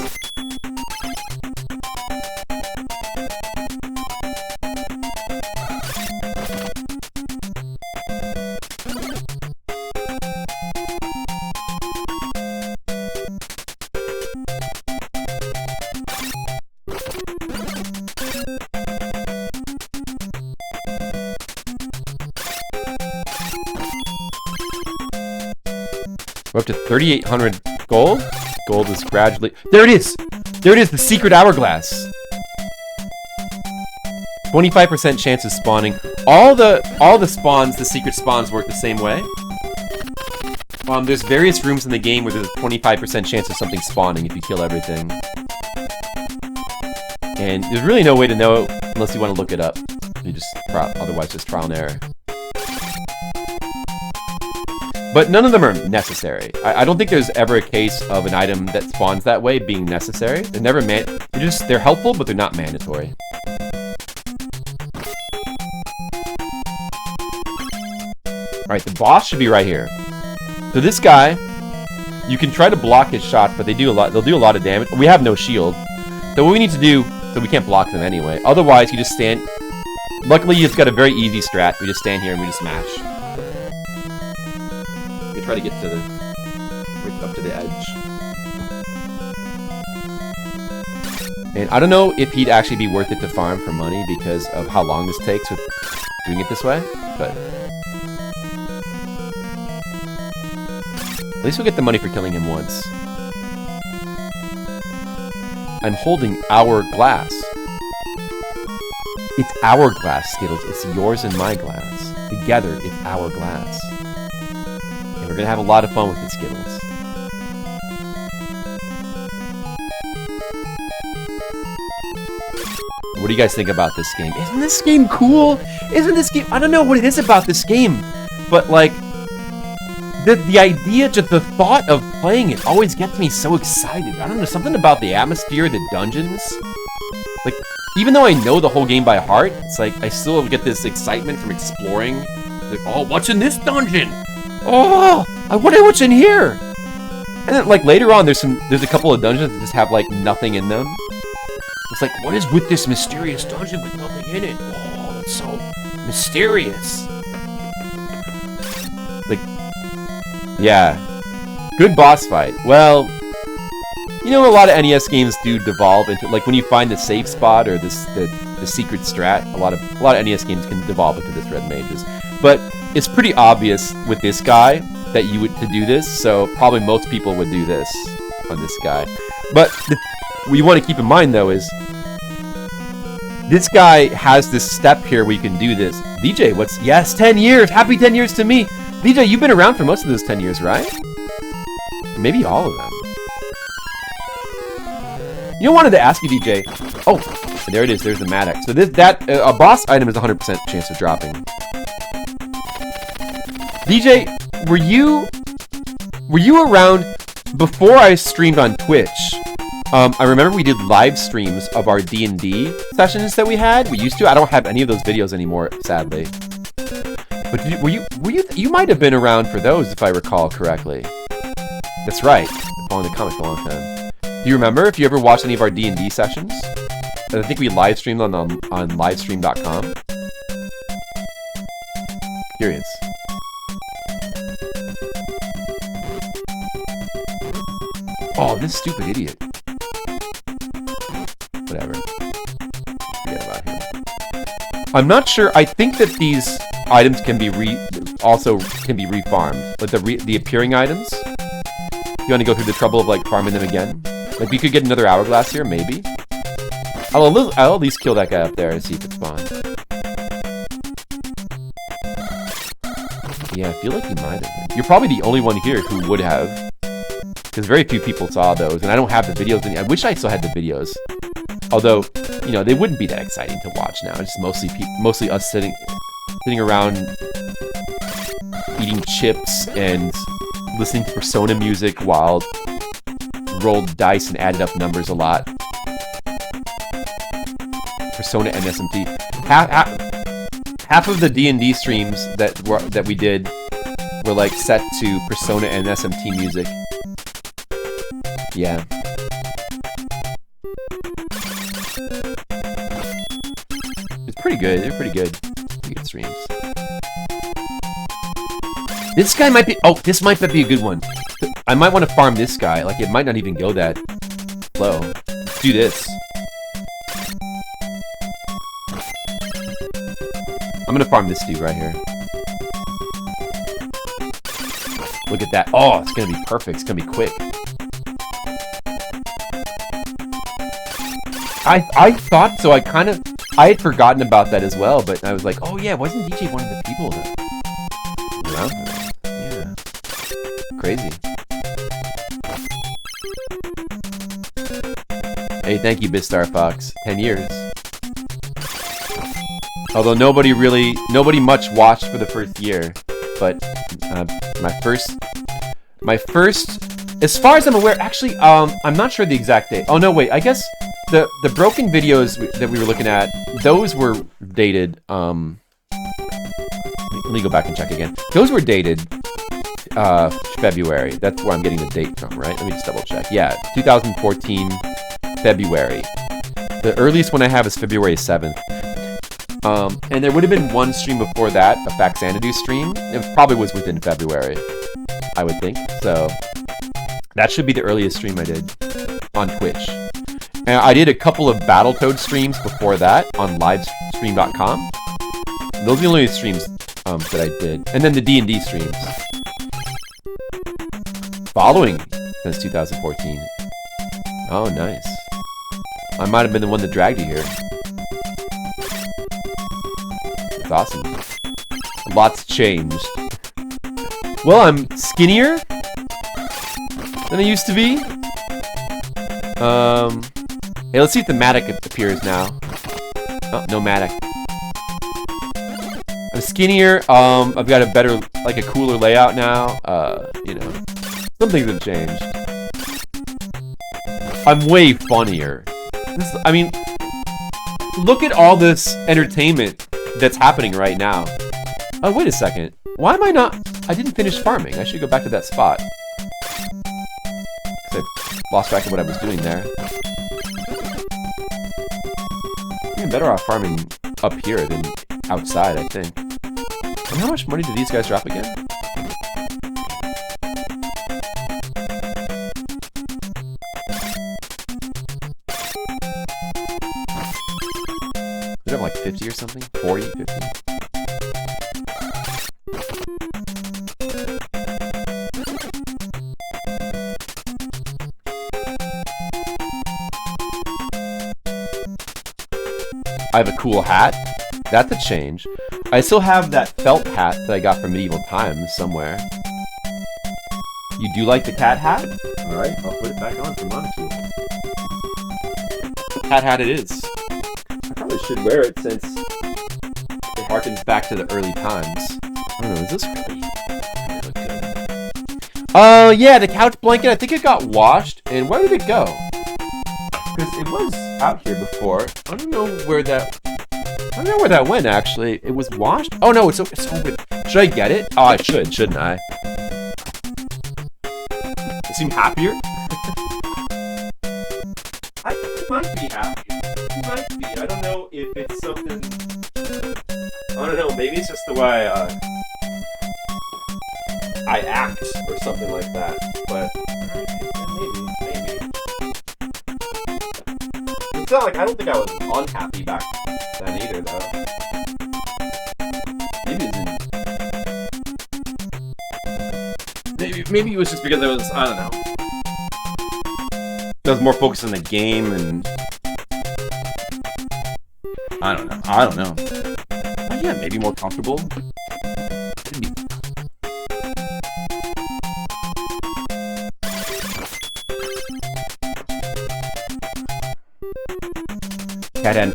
We're up to 3,800 gold. Gold is gradually... There it is! There it is, the secret hourglass. 25% chance of spawning. All the spawns, the secret spawns work the same way. There's various rooms in the game where there's a 25% chance of something spawning if you kill everything. And there's really no way to know unless you want to look it up. You just otherwise just trial and error. But none of them are necessary. I don't think there's ever a case of an item that spawns that way being necessary. They're never they're helpful, but they're not mandatory. Alright, the boss should be right here. So this guy, you can try to block his shots, but they'll do a lot of damage. We have no shield. So what we need to do, so we can't block them anyway. Otherwise, you just stand. Luckily, you've got a very easy strat. We just stand here and we just smash. We try to get to right up to the edge. And I don't know if he'd actually be worth it to farm for money because of how long this takes with doing it this way, but at least we'll get the money for killing him once. I'm holding our glass. It's our glass, Skittles. It's yours and my glass. Together, it's our glass. And we're gonna have a lot of fun with it, Skittles. What do you guys think about this game? Isn't this game cool? Isn't this game... I don't know what it is about this game, but like... The idea, just the thought of playing it always gets me so excited. I don't know, something about the atmosphere, the dungeons. Like, even though I know the whole game by heart, it's like, I still get this excitement from exploring. Like, oh, what's in this dungeon? Oh, I wonder what's in here. And then, like, later on, there's a couple of dungeons that just have, like, nothing in them. It's like, what is with this mysterious dungeon with nothing in it? Oh, that's so mysterious. Like, yeah. Good boss fight. Well, you know, a lot of NES games do devolve into, like, when you find the safe spot or the secret strat, a lot of NES games can devolve into this Red Mages. But it's pretty obvious with this guy that you would to do this, so probably most people would do this on this guy. But what you want to keep in mind, though, is this guy has this step here where you can do this. DJ, yes, 10 years! Happy 10 years to me! DJ, you've been around for most of those 10 years, right? Maybe all of them. You know, I wanted to ask you, DJ. Oh, there it is. There's the Maddox. So a boss item is 100% chance of dropping. DJ, were you around before I streamed on Twitch? I remember we did live streams of our D&D sessions that we had. We used to. I don't have any of those videos anymore, sadly. But you might have been around for those, if I recall correctly. That's right. I've followed the comic for a long time. Do you remember if you ever watched any of our D&D sessions? I think we live streamed on livestream.com. Curious. Oh, this stupid idiot. Whatever. Forget about him. I'm not sure. I think that these items can be refarmed. Like the appearing items. You want to go through the trouble of like farming them again? Like we could get another hourglass here, maybe. I'll at least kill that guy up there and see if it spawns. Yeah, I feel like he might have. You're probably the only one here who would have. Because very few people saw those, and I don't have the videos. I wish I still had the videos. Although, you know, they wouldn't be that exciting to watch now. It's just mostly us sitting around eating chips and listening to Persona music while rolled dice and added up numbers a lot. Persona and SMT. Half of the D&D streams that we did were like set to Persona and SMT music. Yeah. It's pretty good. They're pretty good. Pretty good streams. This guy might be... Oh, this might be a good one. I might want to farm this guy. Like, it might not even go that low. Let's do this. I'm gonna farm this dude right here. Look at that. Oh, it's gonna be perfect. It's gonna be quick. I thought so. I had forgotten about that as well, but I was like, oh yeah, wasn't DJ one of the people that... Yeah. Crazy. Hey, thank you, Bistar Fox. 10 years. Although nobody much watched for the first year, but my first, as far as I'm aware, actually, I'm not sure the exact date. Oh no, wait, I guess the broken videos that we were looking at, those were dated. Let me go back and check again. Those were dated February. That's where I'm getting the date from, right? Let me just double check. Yeah, 2014 February. The earliest one I have is February 7th. And there would have been one stream before that, a Faxanadu stream. It probably was within February, I would think. So that should be the earliest stream I did on Twitch. And I did a couple of Battletoad streams before that on livestream.com. Those are the only streams that I did. And then the D&D streams. Following since 2014. Oh, nice. I might have been the one that dragged you here. It's awesome. A lot's changed. Well, I'm skinnier than I used to be. Hey, let's see if the Matic appears now. Oh, no Matic. I'm skinnier. I've got a better, like a cooler layout now. You know, some things have changed. I'm way funnier. I mean, look at all this entertainment that's happening right now. Oh, wait a second. Why am I not... I didn't finish farming. I should go back to that spot. I lost track of what I was doing there. Even better off farming up here than outside, I think. And how much money do these guys drop again? They have like 50 or something? 40, 50? I have a cool hat. That's a change. I still have that felt hat that I got from Medieval Times somewhere. You do like the cat hat? Alright, I'll put it back on for Monty. Cat hat it is. I probably should wear it since it harkens back to the early times. I don't know, is this really look good? Yeah, the couch blanket, I think it got washed. And where did it go? because it was out here before. I don't know where that. I don't know where that went. Actually, it was washed. Oh no, it's open. Should I get it? Oh, I should, shouldn't I? You seem happier? I might be happy. You might be. I don't know if it's something. I don't know. Maybe it's just the way I act or something like that. But maybe. It's not like I don't think I was unhappy back then either, though. Maybe it was just because I don't know. I was more focused on the game and I don't know. Oh, yeah, maybe more comfortable.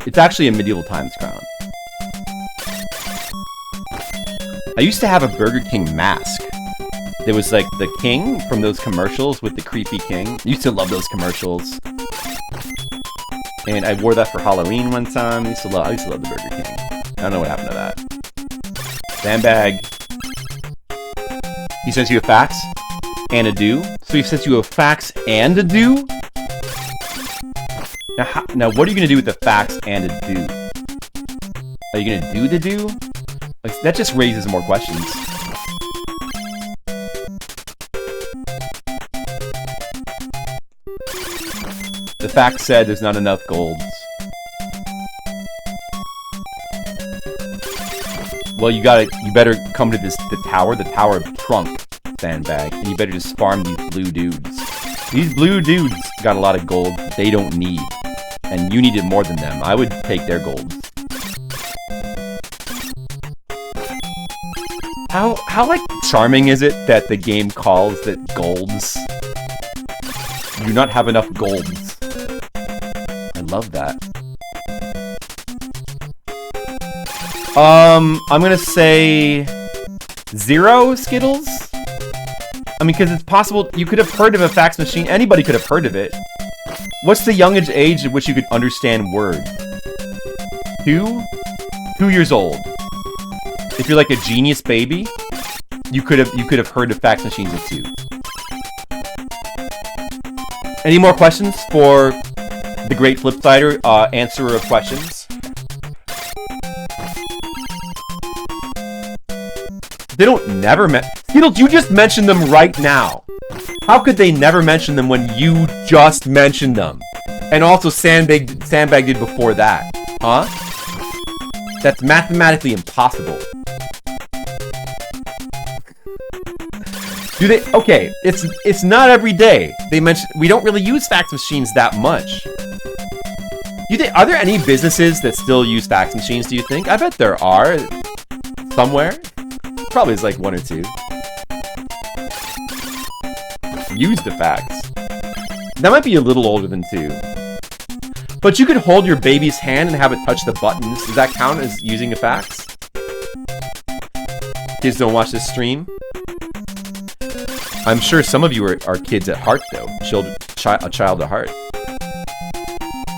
It's actually a medieval times crown. I used to have a Burger King mask. There was like the king from those commercials with the creepy king. I used to love those commercials. And I wore that for Halloween one time. I used to love the Burger King. I don't know what happened to that. Sandbag. He sends you a fax and a do. So he sends you a fax and a do? Now what are you going to do with the fax and a do? Are you going to do the do? Like, that just raises more questions. The fax said there's not enough golds. Well, you better come to the tower of Trunk, Sandbag, and you better just farm these blue dudes. These blue dudes got a lot of gold they don't need, and you needed more than them. I would take their gold. How like charming is it that the game calls that golds? You do not have enough golds. I love that. I'm gonna say 0 Skittles. I mean, because it's possible you could have heard of a fax machine. Anybody could have heard of it. What's the youngest age at which you could understand words? 2? 2 years old. If you're like a genius baby, you could have heard of fax machines at 2. Any more questions for the great Flipsider, answerer of questions? They don't never Skittles, you just mentioned them right now. How could they never mention them when you just mentioned them? And also Sandbag did before that. Huh? That's mathematically impossible. Do they? Okay, it's not every day. We don't really use fax machines that much. Are there any businesses that still use fax machines, do you think? I bet there are. Somewhere. Probably it's like 1 or 2. Use the fax. That might be a little older than 2. But you could hold your baby's hand and have it touch the buttons. Does that count as using a fax? Kids don't watch this stream? I'm sure some of you are kids at heart, though. A child at heart.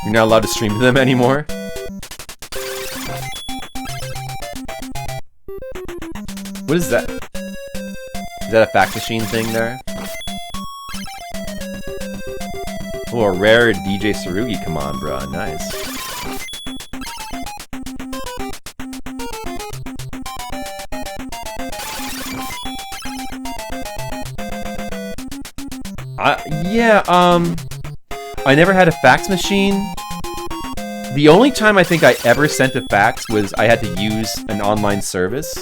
You're not allowed to stream to them anymore? What is that? Is that a fax machine thing there? Oh, a rare DJ Sarugi. Come on, bro. Nice. I never had a fax machine. The only time I think I ever sent a fax was I had to use an online service.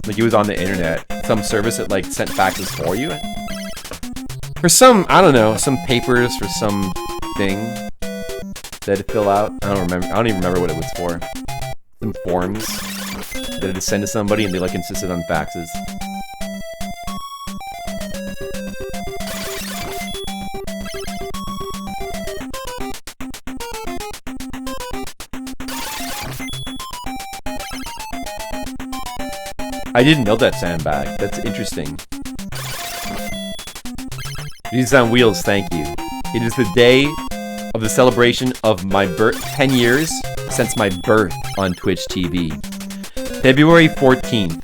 Like, it was on the internet. Some service that, like, sent faxes for you. For some, I don't know, some papers for some thing that I had to fill out. I don't even remember what it was for. Some forms that I had to send to somebody and they, like, insisted on faxes. I didn't know that, Sandbag. That's interesting. Jesus on Wheels, thank you. It is the day of the celebration of my birth, 10 years since my birth on Twitch TV. February 14th,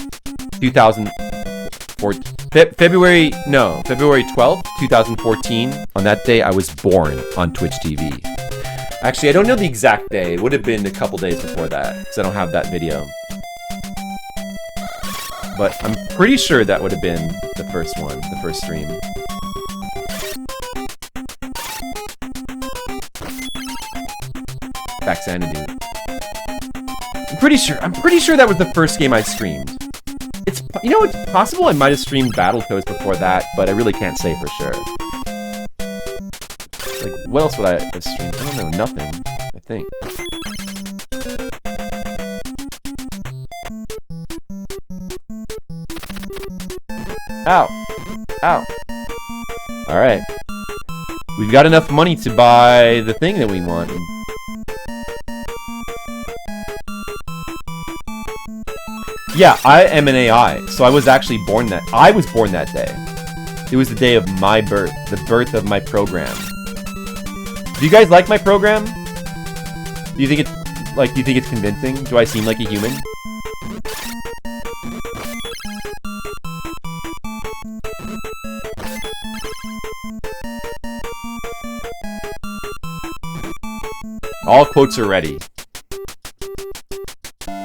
2014. February 12th, 2014. On that day, I was born on Twitch TV. Actually, I don't know the exact day. It would have been a couple days before that, because I don't have that video. But I'm pretty sure that would have been the first one, the first stream. Faxanadu. I'm pretty sure that was the first game I streamed. It's possible I might have streamed Battletoads before that, but I really can't say for sure. Like, what else would I have streamed? I don't know, nothing, I think. Ow! Ow! Alright. We've got enough money to buy the thing that we want. Yeah, I am an AI, so I was actually born that... I was born that day. It was the day of my birth, the birth of my program. Do you guys like my program? Do you think it's convincing? Do I seem like a human? All quotes are ready.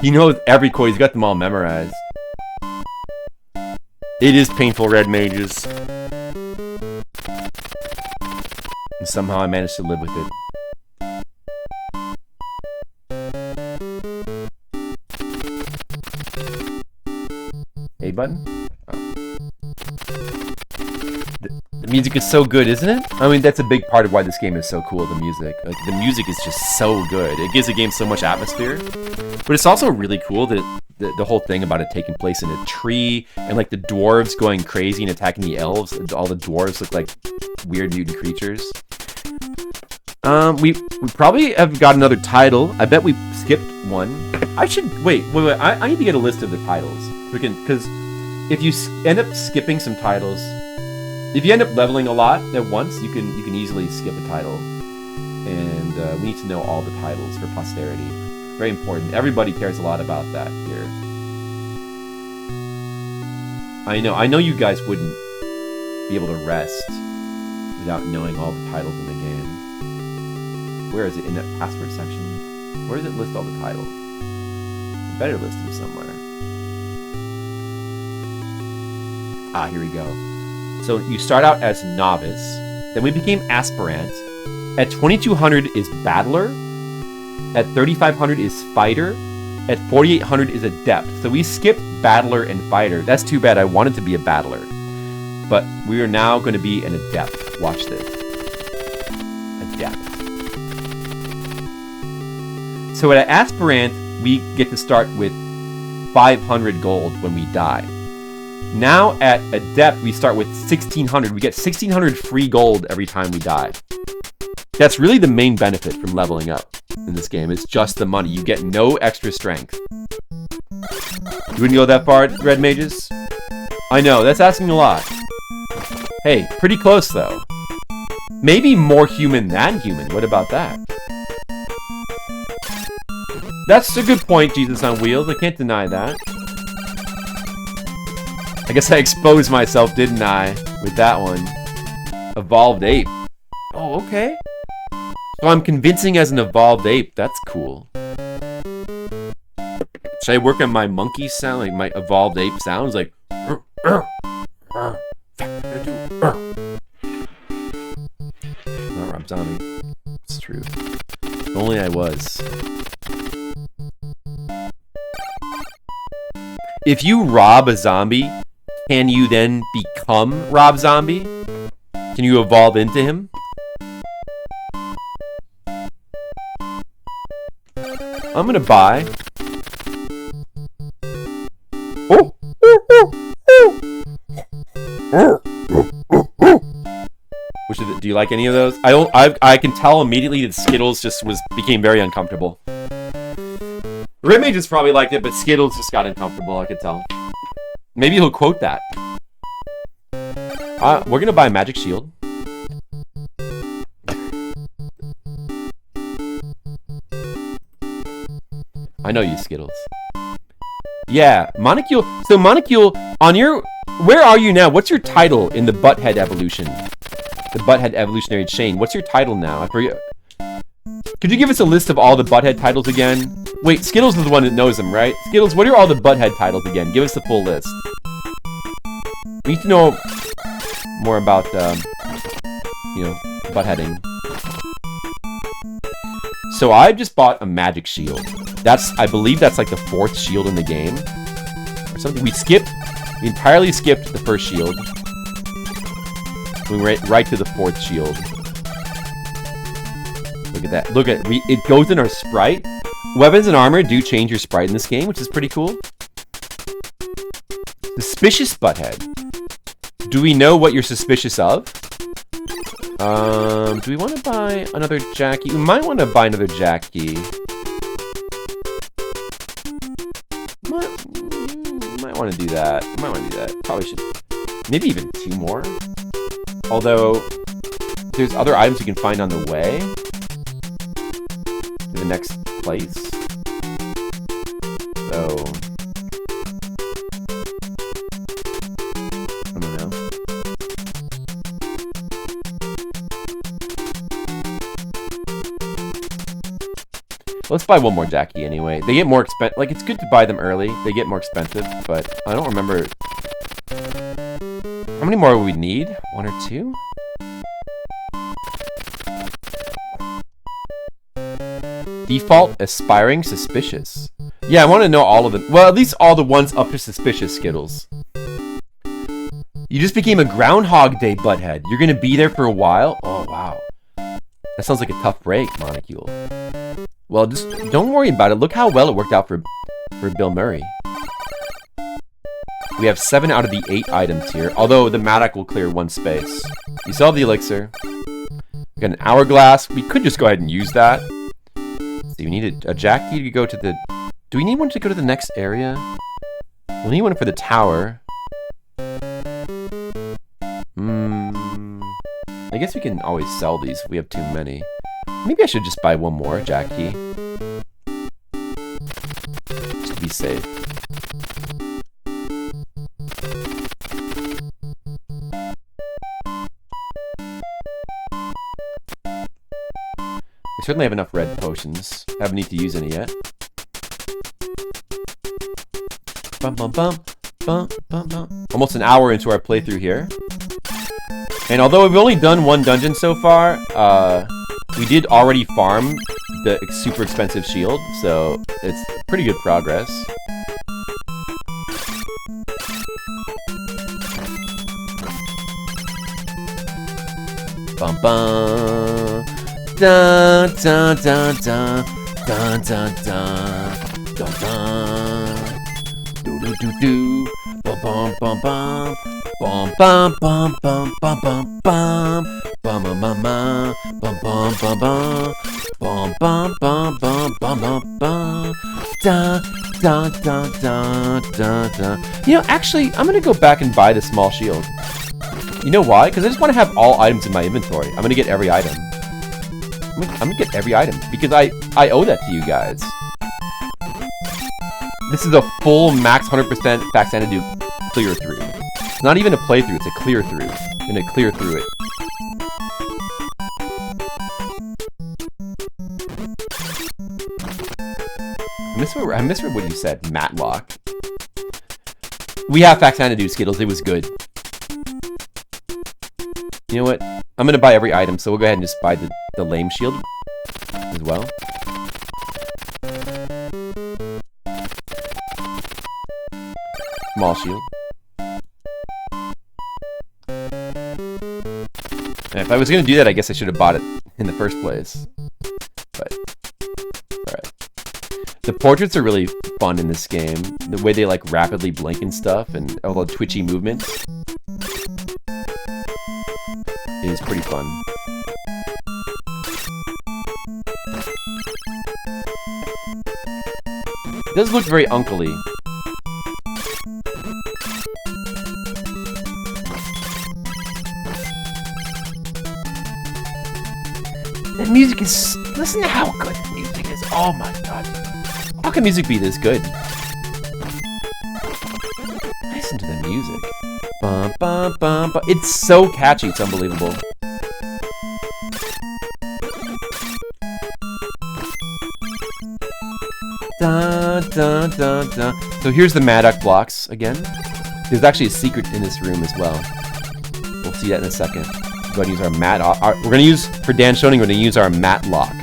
He knows every quote. He's got them all memorized. It is painful, Red Mages. And somehow I managed to live with it. A button? Oh. The music is so good, isn't it? I mean, that's a big part of why this game is so cool, the music. Like, the music is just so good. It gives the game so much atmosphere. But it's also really cool that the whole thing about it taking place in a tree, and like the dwarves going crazy and attacking the elves. All the dwarves look like weird mutant creatures. We probably have got another title. I bet we skipped one. I should wait. I need to get a list of the titles. Because if you end up skipping some titles, if you end up leveling a lot at once, you can easily skip a title. And we need to know all the titles for posterity. Very important. Everybody cares a lot about that here. I know you guys wouldn't be able to rest without knowing all the titles in the game. Where is it? In that password section? Where does it list all the titles? It better list them somewhere. Ah, here we go. So you start out as novice, then we became aspirant. At 2200 is battler. At 3500 is fighter. At 4800 is adept. So we skipped battler and fighter. That's too bad. I wanted to be a battler. But we are now going to be an adept. Watch this. Adept. So at aspirant, we get to start with 500 gold when we die. Now at adept, we start with 1600. We get 1600 free gold every time we die. That's really the main benefit from leveling up in this game. It's just the money. You get no extra strength. You wouldn't go that far, Red Mages? I know, that's asking a lot. Hey, pretty close though. Maybe more human than human. What about that? That's a good point, Jesus on Wheels. I can't deny that. I guess I exposed myself, didn't I? With that one. Evolved ape. Oh, okay. So I'm convincing as an evolved ape. That's cool. Should I work on my monkey sound? Like my evolved ape sounds? Like... Not Rob Zombie. It's true. If only I was. If you rob a zombie, can you then become Rob Zombie? Can you evolve into him? I'm gonna buy. Oh! Do you like any of those? I can tell immediately that Skittles just became very uncomfortable. Red Mage just probably liked it, but Skittles just got uncomfortable, I could tell. Maybe he'll quote that. We're gonna buy a magic shield. I know you, Skittles. Yeah, Monocule. So Monocule, on your... Where are you now? What's your title in the Butthead evolution? The Butthead evolutionary chain. What's your title now? I forget. Could you give us a list of all the Butthead titles again? Wait, Skittles is the one that knows them, right? Skittles, what are all the Butthead titles again? Give us the full list. We need to know more about, you know, buttheading. So I just bought a magic shield. I believe that's like the 4th shield in the game. Or something. We entirely skipped the first shield. We went right to the 4th shield. Look at that. Look at it. It goes in our sprite. Weapons and armor do change your sprite in this game, which is pretty cool. Suspicious butthead. Do we know what you're suspicious of? Do we want to buy another Jackie? We might want to buy another Jackie. Might want to do that. Probably should. Maybe even 2 more. Although, there's other items you can find on the way to the next place. So, I don't know. Let's buy one more Jackie anyway. They get more expensive. Like, it's good to buy them early. They get more expensive, but I don't remember. How many more would we need? 1 or 2? Default aspiring suspicious. Yeah, I want to know all of them. Well, at least all the ones up to suspicious, Skittles. You just became a Groundhog Day butthead. You're gonna be there for a while? Oh, wow. That sounds like a tough break, Monocule. Well, just don't worry about it. Look how well it worked out for Bill Murray. We have 7 out of the 8 items here, although the Madoc will clear 1 space. You still have the elixir. We got an hourglass. We could just go ahead and use that. Let's see, we need a Jackie to go to the... Do we need one to go to the next area? We'll need one for the tower. I guess we can always sell these if we have too many. Maybe I should just buy 1 more Jackie. Just to be safe. We certainly have enough red potions. Haven't need to use any yet. Bum, bum, bum, bum, bum, bum. Almost an hour into our playthrough here. And although we've only done 1 dungeon so far, we did already farm the super expensive shield, so it's pretty good progress. Bum bum, dun dun dun dun dun dun dun dun dun, do do do do, bum bum bum bum, bum bum bum bum bum bum bum, bum bum bum bum bum bum bum bum bum bum bum bum bum, dun dun dun dun dun dun. You know, actually, I'm gonna go back and buy the small shield. You know why? Because I just want to have all items in my inventory. I'm gonna get every item. I'm gonna get every item because I owe that to you guys. This is a full max 100% Faxanadu clear through. It's not even a playthrough, it's a clear through. I'm gonna clear through it. I misread what you said, Matlock. We have Faxanadu, Skittles, it was good. You know what? I'm gonna buy every item, so we'll go ahead and just buy the lame shield as well. Small shield. And if I was gonna do that, I guess I should have bought it in the first place. But, alright. The portraits are really fun in this game. The way they like rapidly blink and stuff, and all the twitchy movements. It is pretty fun. It does look very uncle-y. The music is... Listen to how good the music is. Oh my god. How can music be this good? Listen to the music. Bum, bum, bum, bum. It's so catchy, it's unbelievable. Dun, dun, dun, dun. So here's the Maddock blocks again. There's actually a secret in this room as well. We'll see that in a second. We're going to use our mat. We're going to use, for Dan Schoening, we're going to use our Matlock.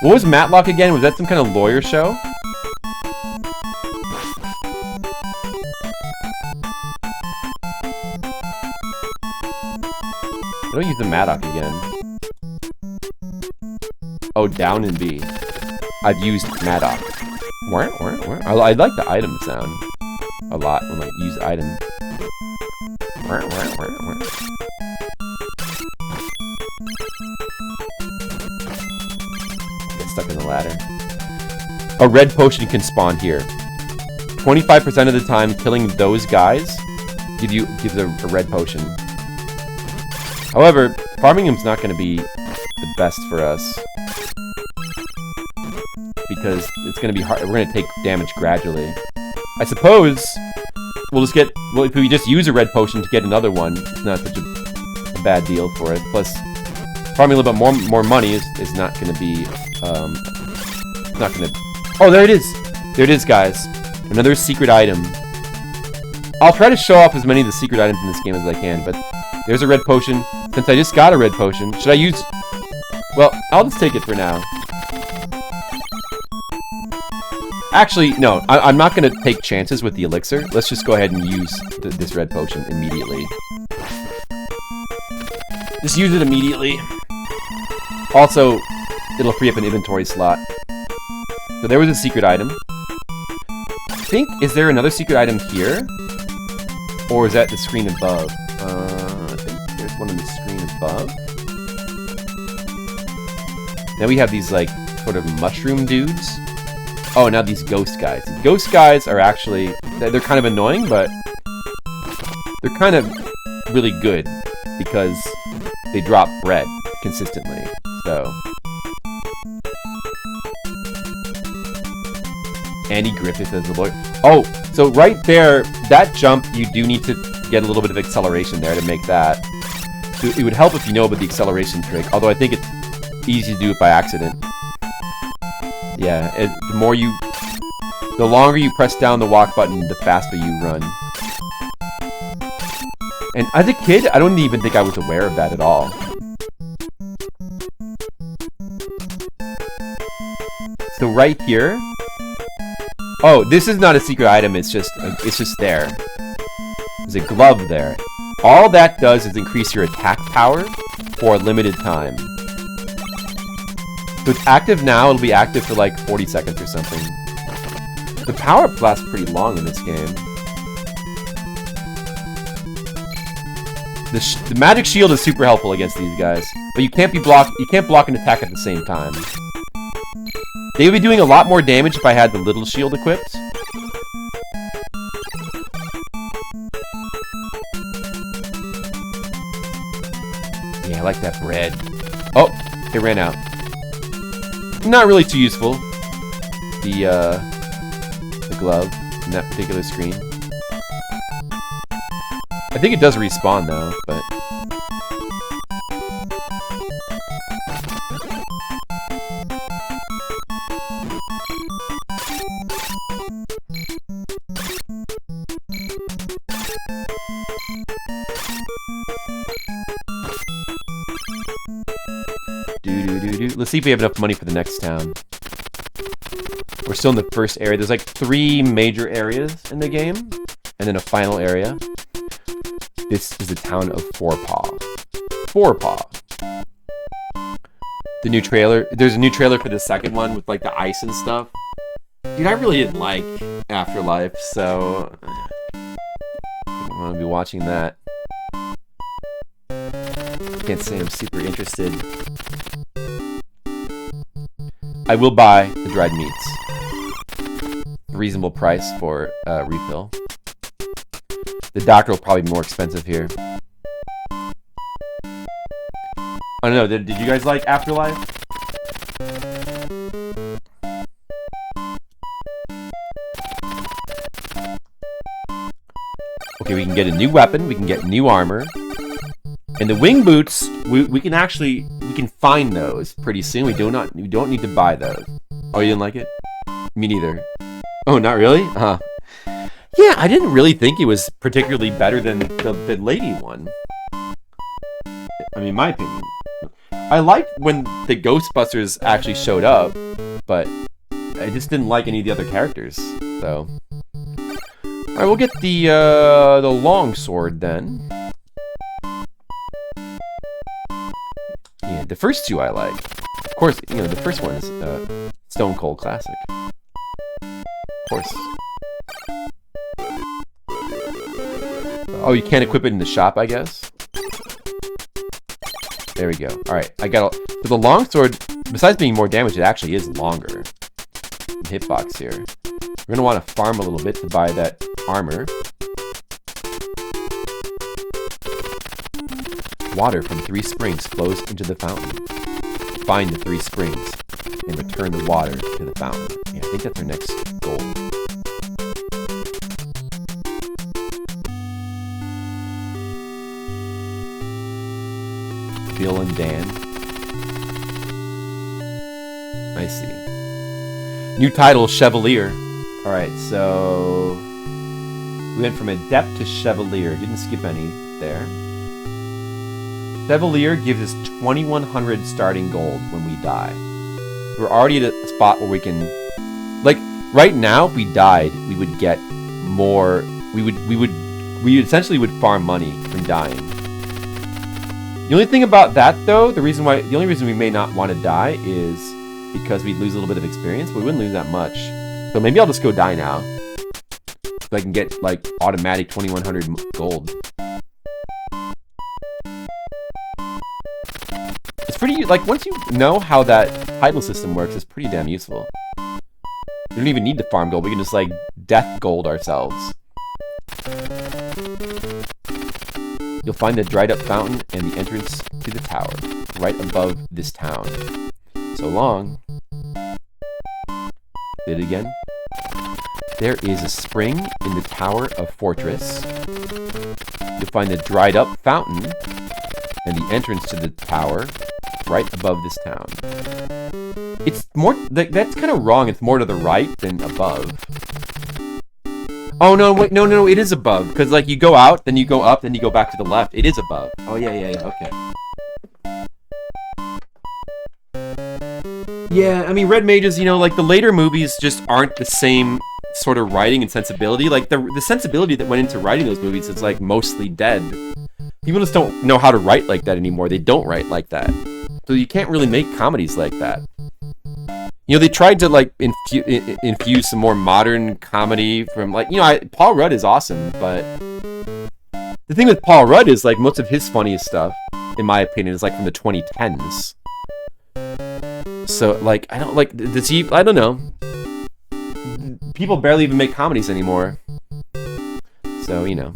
What was Matlock again? Was that some kind of lawyer show? I don't use the Matlock again. Oh, down in B. I've used Matlock. I like the item sound a lot when I use item. Get stuck in the ladder. A red potion can spawn here. 25% of the time, killing those guys gives a red potion. However, farming them's not going to be the best for us. Because it's going to be hard. We're going to take damage gradually. I suppose we'll just get... Well, if we just use a red potion to get another one, it's not such a bad deal for it. Plus, farming a little bit more money is not going to be... not going to... Oh, there it is! There it is, guys. Another secret item. I'll try to show off as many of the secret items in this game as I can, but there's a red potion. Since I just got a red potion, should I use... Well, I'll just take it for now. Actually, no, I'm not going to take chances with the elixir. Let's just go ahead and use this red potion immediately. Just use it immediately. Also, it'll free up an inventory slot. So there was a secret item. I think, is there another secret item here? Or is that the screen above? I think there's one on the screen above. Now we have these, like, sort of mushroom dudes. Oh, now these ghost guys. The ghost guys are actually... They're kind of annoying, but... They're kind of really good. Because they drop bread consistently. So... Andy Griffith as the lawyer. Oh, so right there, that jump, you do need to get a little bit of acceleration there to make that. So it would help if you know about the acceleration trick. Although I think it's easy to do it by accident. Yeah, the longer you press down the walk button, the faster you run. And as a kid, I don't even think I was aware of that at all. So right here... Oh, this is not a secret item, it's just there. There's a glove there. All that does is increase your attack power for a limited time. So it's active now, it'll be active for like 40 seconds or something. The power-ups last pretty long in this game. The magic shield is super helpful against these guys, but you can't block and attack at the same time. They would be doing a lot more damage if I had the little shield equipped. Yeah, I like that bread. Oh, it ran out. Not really too useful. The glove in that particular screen. I think it does respawn though, but... Let's see if we have enough money for the next town. We're still in the first area. There's like 3 major areas in the game, and then a final area. This is the town of Forepaw. Forepaw. The new trailer. There's a new trailer for the second one with like the ice and stuff. Dude, I really didn't like Afterlife, so I don't want to be watching that. Can't say I'm super interested. I will buy the dried meats. Reasonable price for refill. The doctor will probably be more expensive here. I don't know, did you guys like Afterlife? Okay, we can get a new weapon. We can get new armor. And the wing boots, we can find those pretty soon. We don't need to buy those. Oh, you didn't like it? Me neither. Oh, not really? Huh. Yeah, I didn't really think it was particularly better than the lady one. I mean, my opinion. I liked when the Ghostbusters actually showed up, but I just didn't like any of the other characters. So, all right, we'll get the long sword then. Yeah, the first two I like. Of course, you know, the first one is Stone Cold Classic. Of course. Oh, you can't equip it in the shop, I guess? There we go. Alright, I got for the longsword, besides being more damage, it actually is longer. Hitbox here. We're gonna want to farm a little bit to buy that armor. Water from 3 springs flows into the fountain. Find the 3 springs and return the water to the fountain. Yeah, I think that's our next goal. Bill and Dan. I see. New title, Chevalier. Alright, so we went from Adept to Chevalier. Didn't skip any there. Chevalier gives us 2,100 starting gold when we die. We're already at a spot where we can, like, right now, if we died, we would get more. We essentially would farm money from dying. The only thing about that, though, the only reason we may not want to die is because we'd lose a little bit of experience, but we wouldn't lose that much. So maybe I'll just go die now, so I can get like automatic 2,100 gold. It's pretty, like, once you know how that title system works, it's pretty damn useful. We don't even need to farm gold, we can just, like, death gold ourselves. You'll find the dried up fountain and the entrance to the tower, right above this town. So long. Did it again. There is a spring in the tower of fortress. You'll find the dried up fountain and the entrance to the tower right above this town. It's more, that's kind of wrong. It's more to the right than above. Oh, no, wait, no, it is above. Because, like, you go out, then you go up, then you go back to the left. It is above. Oh, yeah, okay. Yeah, I mean, Red Mages, you know, like, the later movies just aren't the same sort of writing and sensibility. Like, the sensibility that went into writing those movies is, like, mostly dead. People just don't know how to write like that anymore. They don't write like that. So you can't really make comedies like that. You know, they tried to, like, infuse some more modern comedy from, like, you know, Paul Rudd is awesome, but the thing with Paul Rudd is, like, most of his funniest stuff, in my opinion, is, like, from the 2010s. So, like, I don't know. People barely even make comedies anymore. So, you know.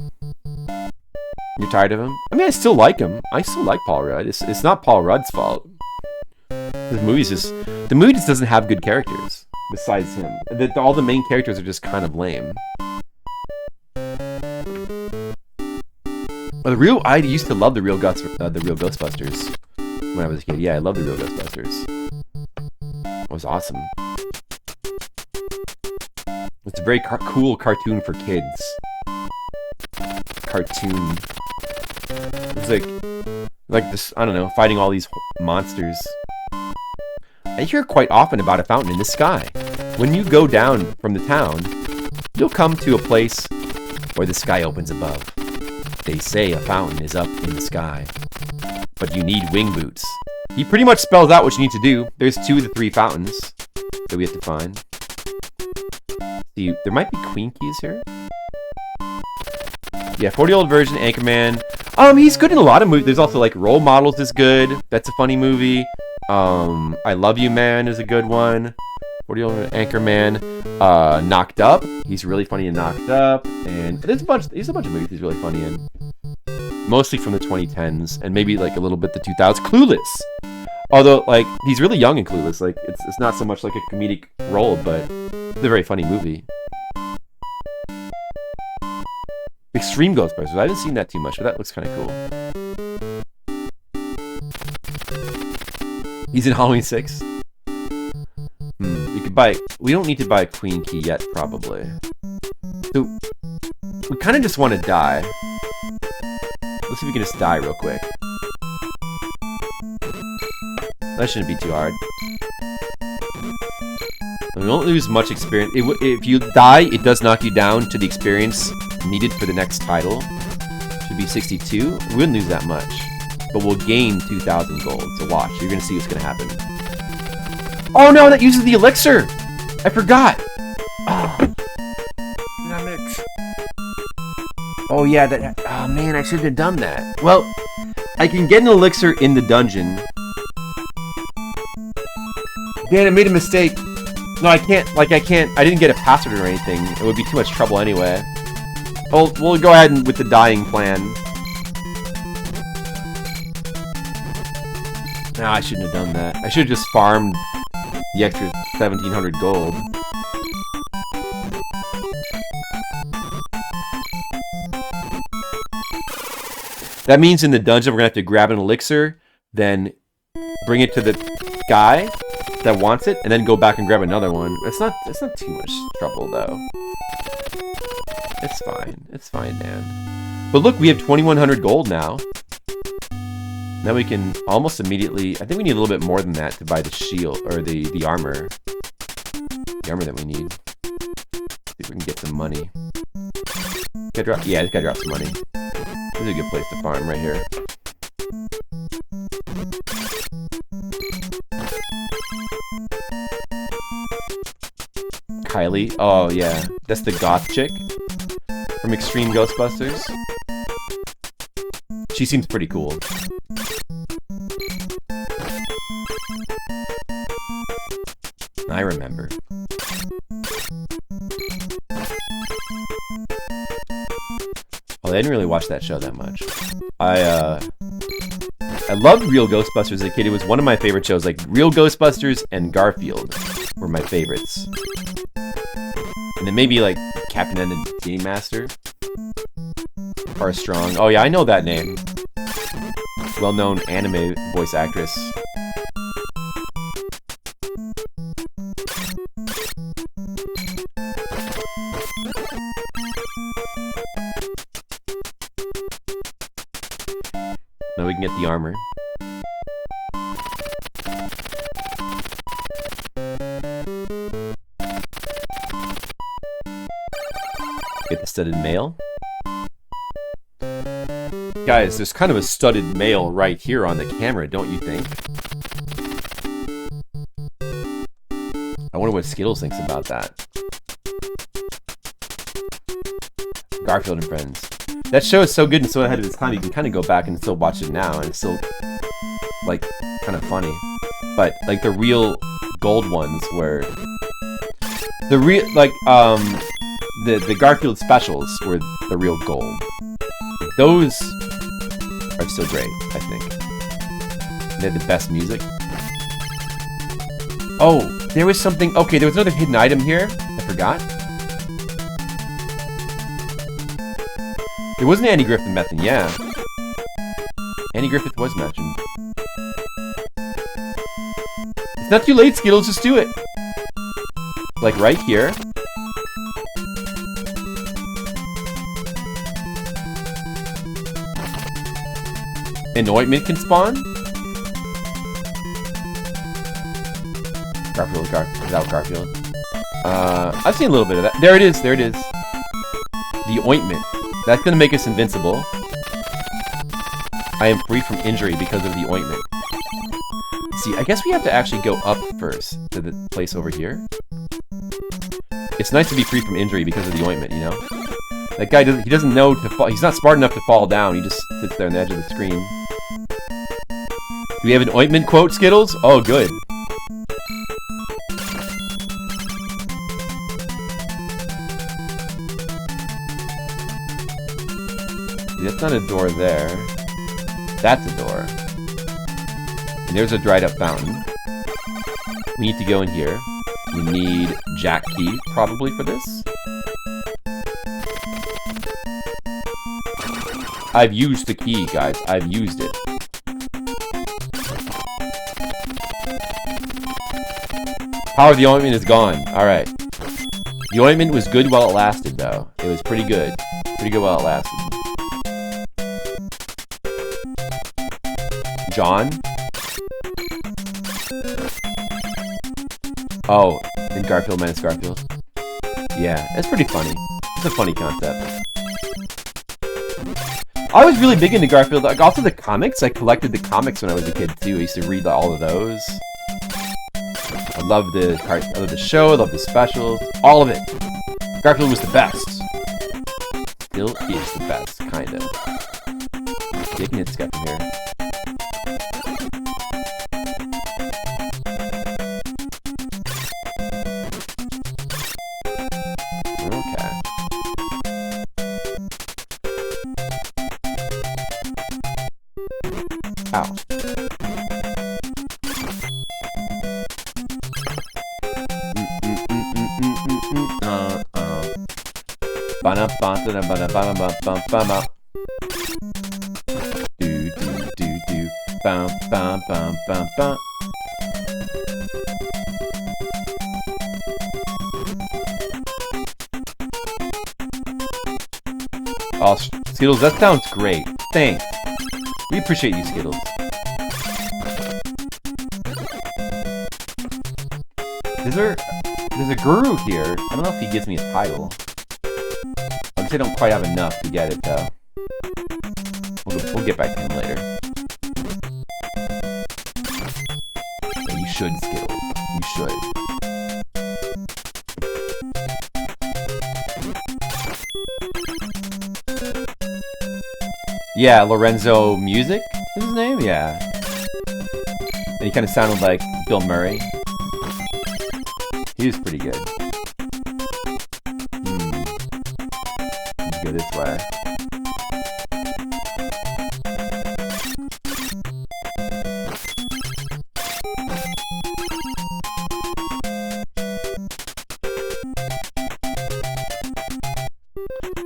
You're tired of him? I mean, I still like him. I still like Paul Rudd. It's not Paul Rudd's fault. The movie just doesn't have good characters besides him. All the main characters are just kind of lame. I used to love the real Ghostbusters when I was a kid. Yeah, I love the real Ghostbusters. It was awesome. It's a very cool cartoon for kids. Cartoon. It's like this, I don't know, fighting all these monsters. I hear quite often about a fountain in the sky. When you go down from the town, you'll come to a place where the sky opens above. They say a fountain is up in the sky, but you need wing boots. He pretty much spells out what you need to do. There's 2 of the 3 fountains that we have to find. See, there might be queen keys here. Yeah, 40-year-old version, Anchorman. He's good in a lot of movies. There's also, like, Role Models is good. That's a funny movie. I Love You Man is a good one. 40-year-old Anchorman. Knocked Up. He's really funny in Knocked Up. And there's a bunch of movies he's really funny in. Mostly from the 2010s, and maybe, like, a little bit the 2000s. Clueless! Although, like, he's really young in Clueless. Like, it's not so much like a comedic role, but it's a very funny movie. Extreme Ghostbusters. I haven't seen that too much, but that looks kind of cool. He's in Halloween 6. We could buy. We don't need to buy a Queen Key yet, probably. So we kind of just want to die. Let's see if we can just die real quick. That shouldn't be too hard. We won't lose much experience. If you die, it does knock you down to the experience needed for the next title. Should be 62. We wouldn't lose that much. But we'll gain 2,000 gold. So watch. You're going to see what's going to happen. Oh no, that uses the elixir! I forgot! Oh. Damn it. Oh yeah, that... Oh man, I should have done that. Well, I can get an elixir in the dungeon. Dan, I made a mistake. No, I can't. Like, I didn't get a password or anything. It would be too much trouble anyway. Well, we'll go ahead with the dying plan. No, I shouldn't have done that. I should have just farmed the extra 1,700 gold. That means in the dungeon we're gonna have to grab an elixir, then bring it to the guy that wants it, and then go back and grab another one. It's not too much trouble though. It's fine. It's fine, man. But look, we have 2,100 gold now. Now we can almost immediately... I think we need a little bit more than that to buy the shield, or the armor. The armor that we need. See if we can get some money. Yeah, it's gotta drop some money. This is a good place to farm right here. Kylie. Oh, yeah. That's the goth chick from Extreme Ghostbusters. She seems pretty cool. I remember. Oh, I didn't really watch that show that much. I loved Real Ghostbusters as a kid. It was one of my favorite shows. Like, Real Ghostbusters and Garfield were my favorites. And then maybe, like, Captain and the Game Master. Are strong. Oh, yeah, I know that name. Well-known anime voice actress. Now we can get the armor. Get the studded mail. Guys, there's kind of a studded mail right here on the camera, don't you think? I wonder what Skittles thinks about that. Garfield and Friends. That show is so good and so ahead of its time, you can kind of go back and still watch it now, and it's still, like, kind of funny. But, like, the real gold ones were... The real, like, the Garfield specials were the real gold. Those are still great, I think. They had the best music. Oh, there was something... Okay, there was another hidden item here. I forgot. There wasn't Andy Griffith mentioned, yeah. Andy Griffith was mentioned. It's not too late, Skittles, just do it. Like right here. An ointment can spawn? Garfield, without Garfield. I've seen a little bit of that. There it is, there it is. The ointment. That's gonna make us invincible. I am free from injury because of the ointment. See, I guess we have to actually go up first to the place over here. It's nice to be free from injury because of the ointment, you know? That guy doesn't know to fall. He's not smart enough to fall down. He just sits there on the edge of the screen. Do we have an ointment quote, Skittles? Oh, good. That's not a door there. That's a door. And there's a dried up fountain. We need to go in here. We need Jack Key, probably, for this. I've used the key, guys. I've used it. Power of the ointment is gone. Alright. The ointment was good while it lasted, though. It was pretty good. Pretty good while it lasted. John? Oh, in Garfield minus Garfield. Yeah, it's pretty funny. It's a funny concept. I was really big into Garfield. Like, also the comics. I collected the comics when I was a kid, too. I used to read all of those. I love the show. I love the specials. All of it. Garfield was the best. Still is the best, kind of. You can hit this guy from here. Okay. Ow. Do do do do. Bum bum bum bum bum. Oh, Skittles, that sounds great. Thanks. We appreciate you, Skittles. There's a guru here. I don't know if he gives me a title. I guess I don't quite have enough to get it, though. We'll get back to him later. Yeah, you should, Skittles. You should. Yeah, Lorenzo Music is his name? Yeah. And he kind of sounded like Bill Murray. He was pretty good. Let's go this way.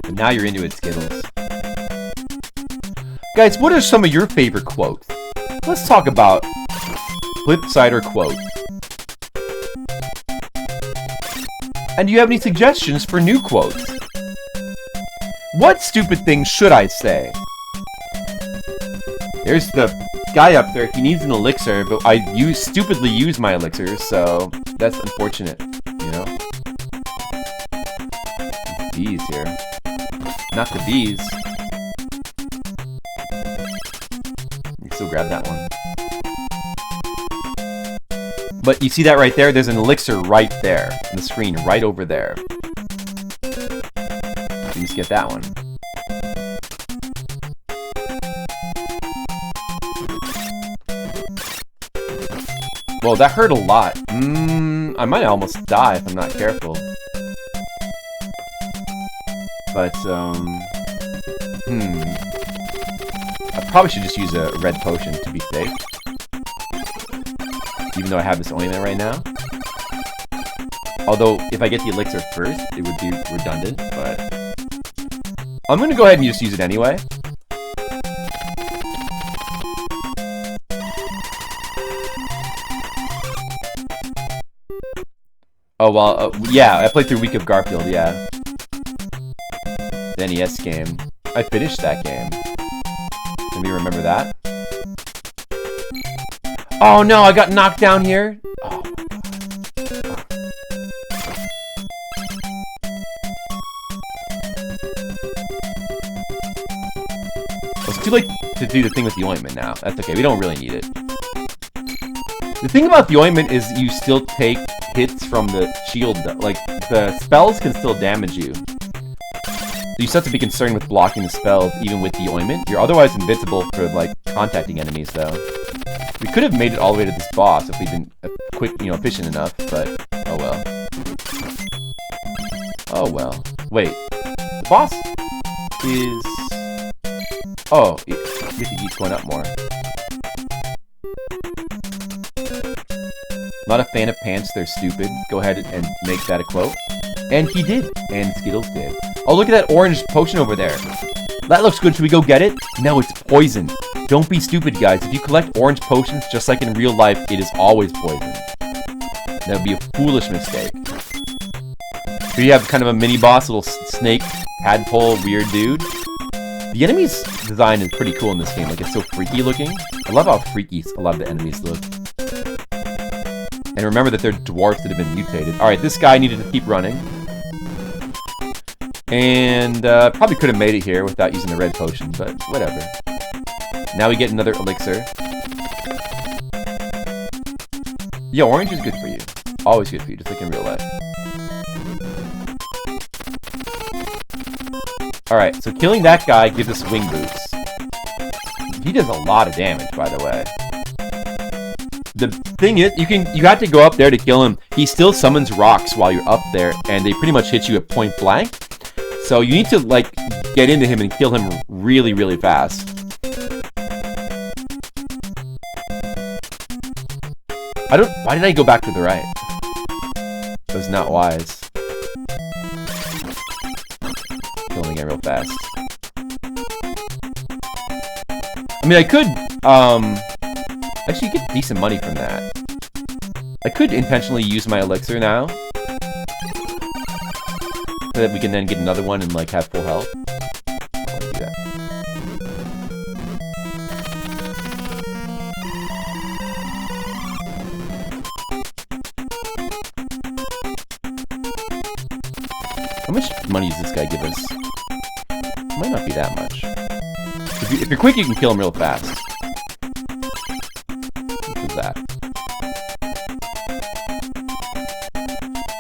And now you're into it, Skittles. Guys, what are some of your favorite quotes? Let's talk about flip-sider quotes. And do you have any suggestions for new quotes? What stupid thing should I say? There's the guy up there. He needs an elixir, but I stupidly use my elixir, so that's unfortunate, you know? Bees here. Not the bees. You can still grab that one. But you see that right there? There's an elixir right there on the screen, right over there. You just get that one. Well, that hurt a lot. I might almost die if I'm not careful. But, I probably should just use a red potion to be safe. Even though I have this ointment right now. Although, if I get the elixir first, it would be redundant, but... I'm gonna go ahead and just use it anyway. Oh, well, yeah, I played through Week of Garfield, yeah. The NES game. I finished that game. Can we remember that? Oh no, I got knocked down here. Oh my god. Well, it's too late to do the thing with the ointment now. That's okay, we don't really need it. The thing about the ointment is you still take hits from the shield. Like, the spells can still damage you. So you still have to be concerned with blocking the spells even with the ointment. You're otherwise invincible for, like, contacting enemies, though. We could have made it all the way to this boss if we'd been quick, you know, efficient enough, but oh well. Oh well. Wait. The boss is... Oh, we have to keep going up more. Not a fan of pants, they're stupid. Go ahead and make that a quote. And he did. And Skittles did. Oh, look at that orange potion over there. That looks good. Should we go get it? No, it's poison. Don't be stupid, guys. If you collect orange potions, just like in real life, it is always poison. That would be a foolish mistake. Here you have kind of a mini-boss, little snake, tadpole, weird dude. The enemies' design is pretty cool in this game. Like, it's so freaky looking. I love how freaky a lot of the enemies look. And remember that they're dwarfs that have been mutated. Alright, this guy needed to keep running. And probably could have made it here without using the red potion, but whatever. Now we get another elixir. Yeah, orange is good for you. Always good for you, just like in real life. Alright, so killing that guy gives us wing boots. He does a lot of damage, by the way. The thing is, you have to go up there to kill him. He still summons rocks while you're up there, and they pretty much hit you at point blank. So you need to, like, get into him and kill him really, really fast. Why did I go back to the right? That was not wise. Killing it real fast. I mean, I could, actually get decent money from that. I could intentionally use my elixir now. So that we can then get another one and, like, have full health. I want to do that. How much money does this guy give us? It might not be that much. If you're quick, you can kill him real fast. What is that?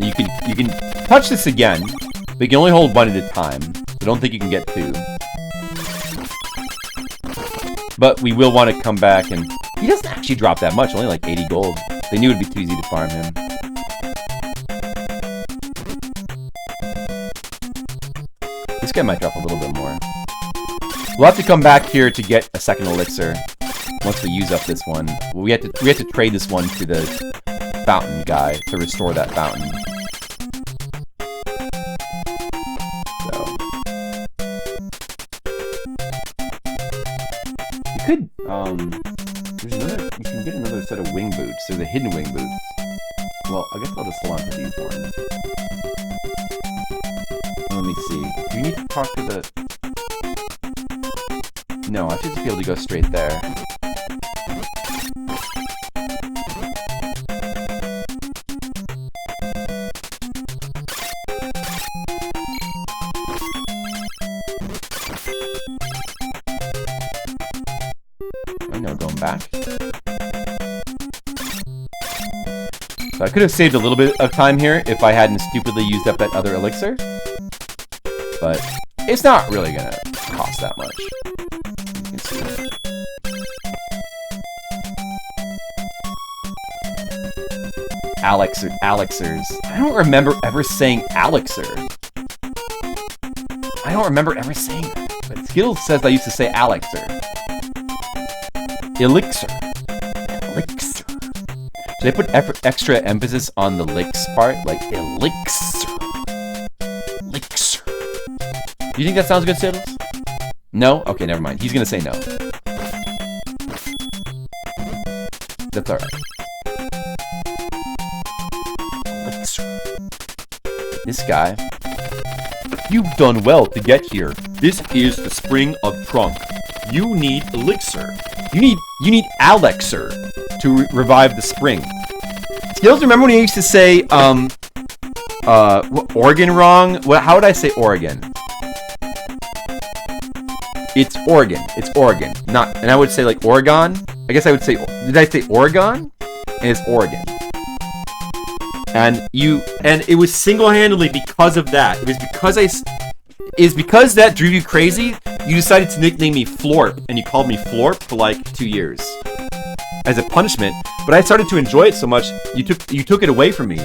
You can touch this again, but you can only hold one at a time. I don't think you can get two. But we will want to come back, and he doesn't actually drop that much, only like 80 gold. They knew it'd be too easy to farm him. This guy might drop a little bit more. We'll have to come back here to get a second elixir once we use up this one. We have to trade this one to the fountain guy to restore that fountain. So you could you can get another set of wing boots. There's a hidden wing boots. Well, I guess I'll just hold on to these ones. Let me see. Do you need to talk to the... No, I should just be able to go straight there. I'm now going back. So I could have saved a little bit of time here if I hadn't stupidly used up that other elixir. But it's not really gonna cost that much. You can see it. Elixirs. I don't remember ever saying elixir. I don't remember ever saying that. But Skittles says I used to say elixir. Elixir. Elixir. Should I put extra emphasis on the licks part? Like, elixir. Elixir. Do you think that sounds good, Skittles? No? Okay, never mind. He's gonna say no. That's alright. Elixir. This guy. You've done well to get here. This is the Spring of Trunk. You need elixir. You need elixir to revive the spring. Skittles, remember when he used to say, Oregon wrong? How would I say Oregon? It's Oregon. It's Oregon. And I would say like Oregon. I guess I would say, did I say Oregon? And it's Oregon. And it was single-handedly because of that. It was because that drove you crazy, you decided to nickname me Florp, and you called me Florp for like 2 years. As a punishment. But I started to enjoy it so much, you took it away from me.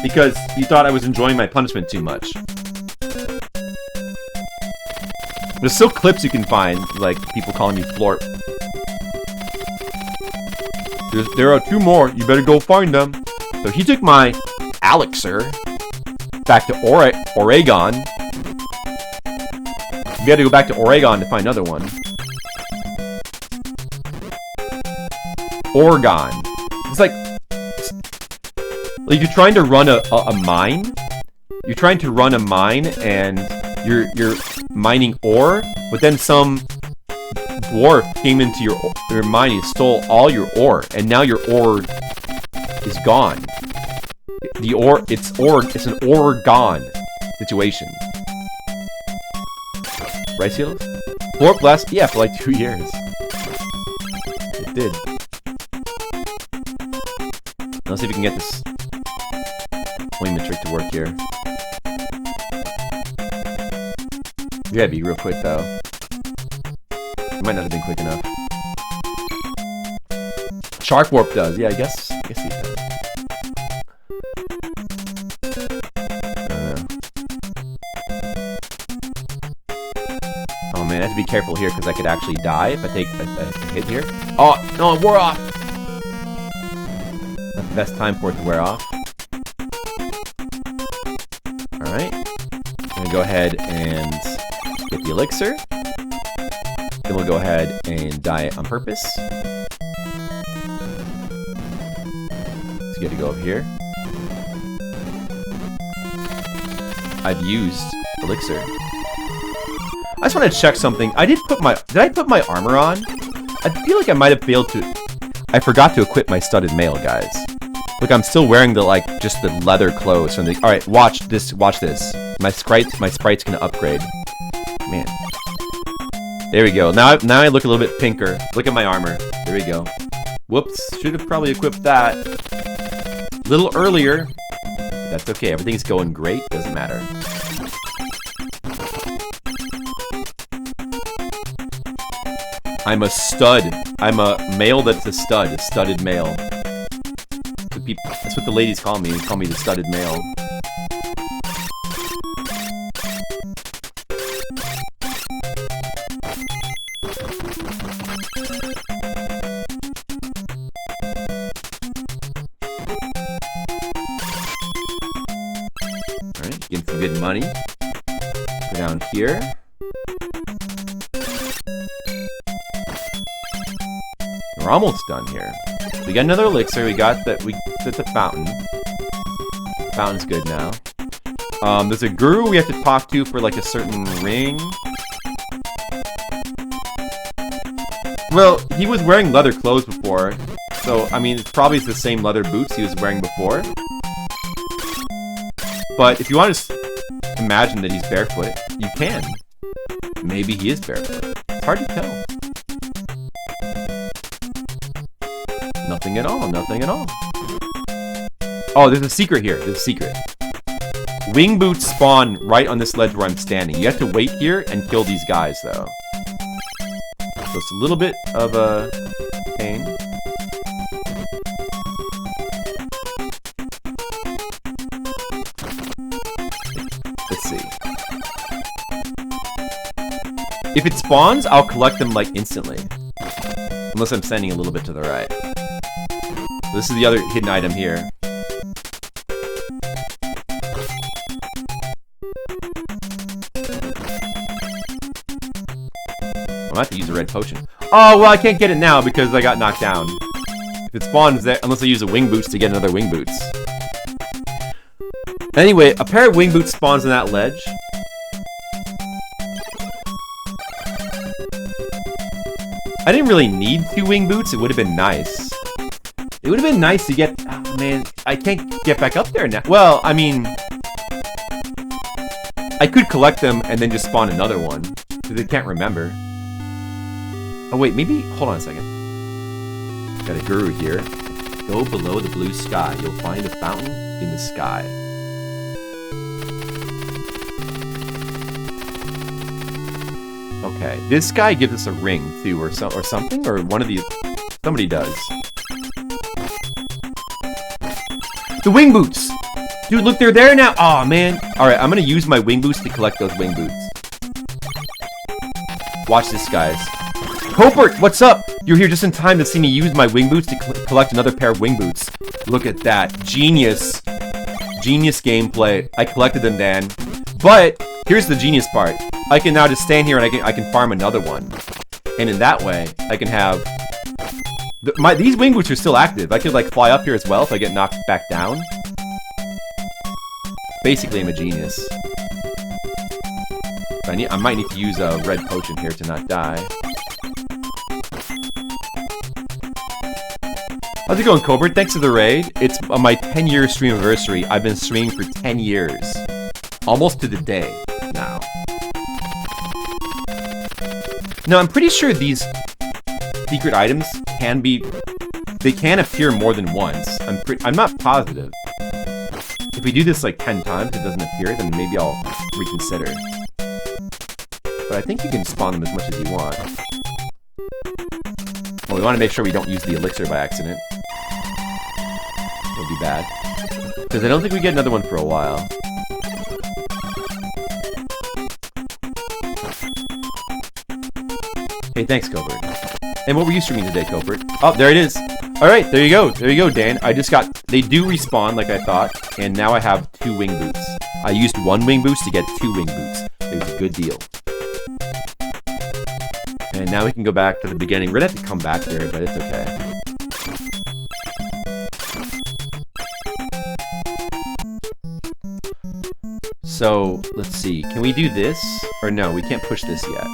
Because you thought I was enjoying my punishment too much. There's still clips you can find, like people calling me Florp. There are 2 more, you better go find them. So he took my elixir back to Oregon. We had to go back to Oregon to find another one. Oregon. It's like you're trying to run a mine. You're trying to run a mine and you're mining ore, but then some dwarf came into your mine and stole all your ore, and now your ore is gone. It's an ore gone situation. Right, Seals? Warp last, yeah, for like 2 years. It did. Let's see if we can get this appointment trick to work here. You gotta be real quick though. It might not have been quick enough. Shark Warp does, yeah, I guess he does. I don't know. Oh man, I have to be careful here because I could actually die if I take a hit here. Oh, no, it wore off! Not the best time for it to wear off. Alright. I'm gonna go ahead and get the elixir. Then we'll go ahead and die on purpose. So you gotta go up here. I've used elixir. I just want to check something. Did I put my armor on? I feel like I might have failed to. I forgot to equip my studded mail, guys. Look, I'm still wearing just the leather clothes from the. All right, watch this. Watch this. My sprite's gonna upgrade. Man. There we go. Now I look a little bit pinker. Look at my armor. There we go. Whoops. Should have probably equipped that a little earlier. But that's okay. Everything's going great. Doesn't matter. I'm a stud. I'm a male that's a stud. A studded male. That's what the ladies call me. They call me the studded male. Alright, getting some good money. Go down here. We're almost done here. We got another elixir. We got that. We did the fountain. The fountain's good now. There's a guru we have to talk to for like a certain ring. Well, he was wearing leather clothes before, so I mean, it's probably the same leather boots he was wearing before. But if you want to imagine that he's barefoot, you can. Maybe he is barefoot. It's hard to tell. Nothing at all, nothing at all. Oh, there's a secret here. There's a secret. Wing boots spawn right on this ledge where I'm standing. You have to wait here and kill these guys, though. So it's a little bit of a pain. Let's see. If it spawns, I'll collect them, like, instantly. Unless I'm standing a little bit to the right. This is the other hidden item here. I'm gonna have to use a red potion. Oh, well, I can't get it now because I got knocked down. If it spawns there, unless I use a wing boots to get another wing boots. Anyway, a pair of wing boots spawns on that ledge. I didn't really need 2 wing boots. It would have been nice. It would have been nice to get... Oh, man, I can't get back up there now. Well, I mean... I could collect them and then just spawn another one. Because I can't remember. Oh, wait, maybe... Hold on a second. Got a guru here. Go below the blue sky. You'll find a fountain in the sky. Okay, this guy gives us a ring, too, or something? Or one of these... Somebody does. The wing boots! Dude, look, they're there now! Aw, man. Alright, I'm gonna use my wing boots to collect those wing boots. Watch this, guys. Copert, what's up? You're here just in time to see me use my wing boots to collect another pair of wing boots. Look at that. Genius. Genius gameplay. I collected them, Dan. But here's the genius part. I can now just stand here and I can farm another one. And in that way, I can have... these wing boots are still active. I could like fly up here as well if I get knocked back down. Basically, I'm a genius. I might need to use a red potion here to not die. How's it going, Cobert? Thanks for the raid. It's my 10-year Streamiversary. I've been streaming for 10 years. Almost to the day now. Now, I'm pretty sure these secret items can be... They can appear more than once. I'm not positive. If we do this like 10 times, it doesn't appear, then maybe I'll reconsider. But I think you can spawn them as much as you want. Well, we want to make sure we don't use the elixir by accident. It'll be bad. Because I don't think we get another one for a while. Hey, thanks, Cobert. And what were you streaming today, Cobert? Oh, there it is. Alright, there you go. There you go, Dan. I just got... They do respawn like I thought, and now I have 2 wing boots. I used 1 wing boost to get 2 wing boots. It was a good deal. And now we can go back to the beginning. We're gonna have to come back here, but it's okay. So, let's see. Can we do this? Or no, we can't push this yet.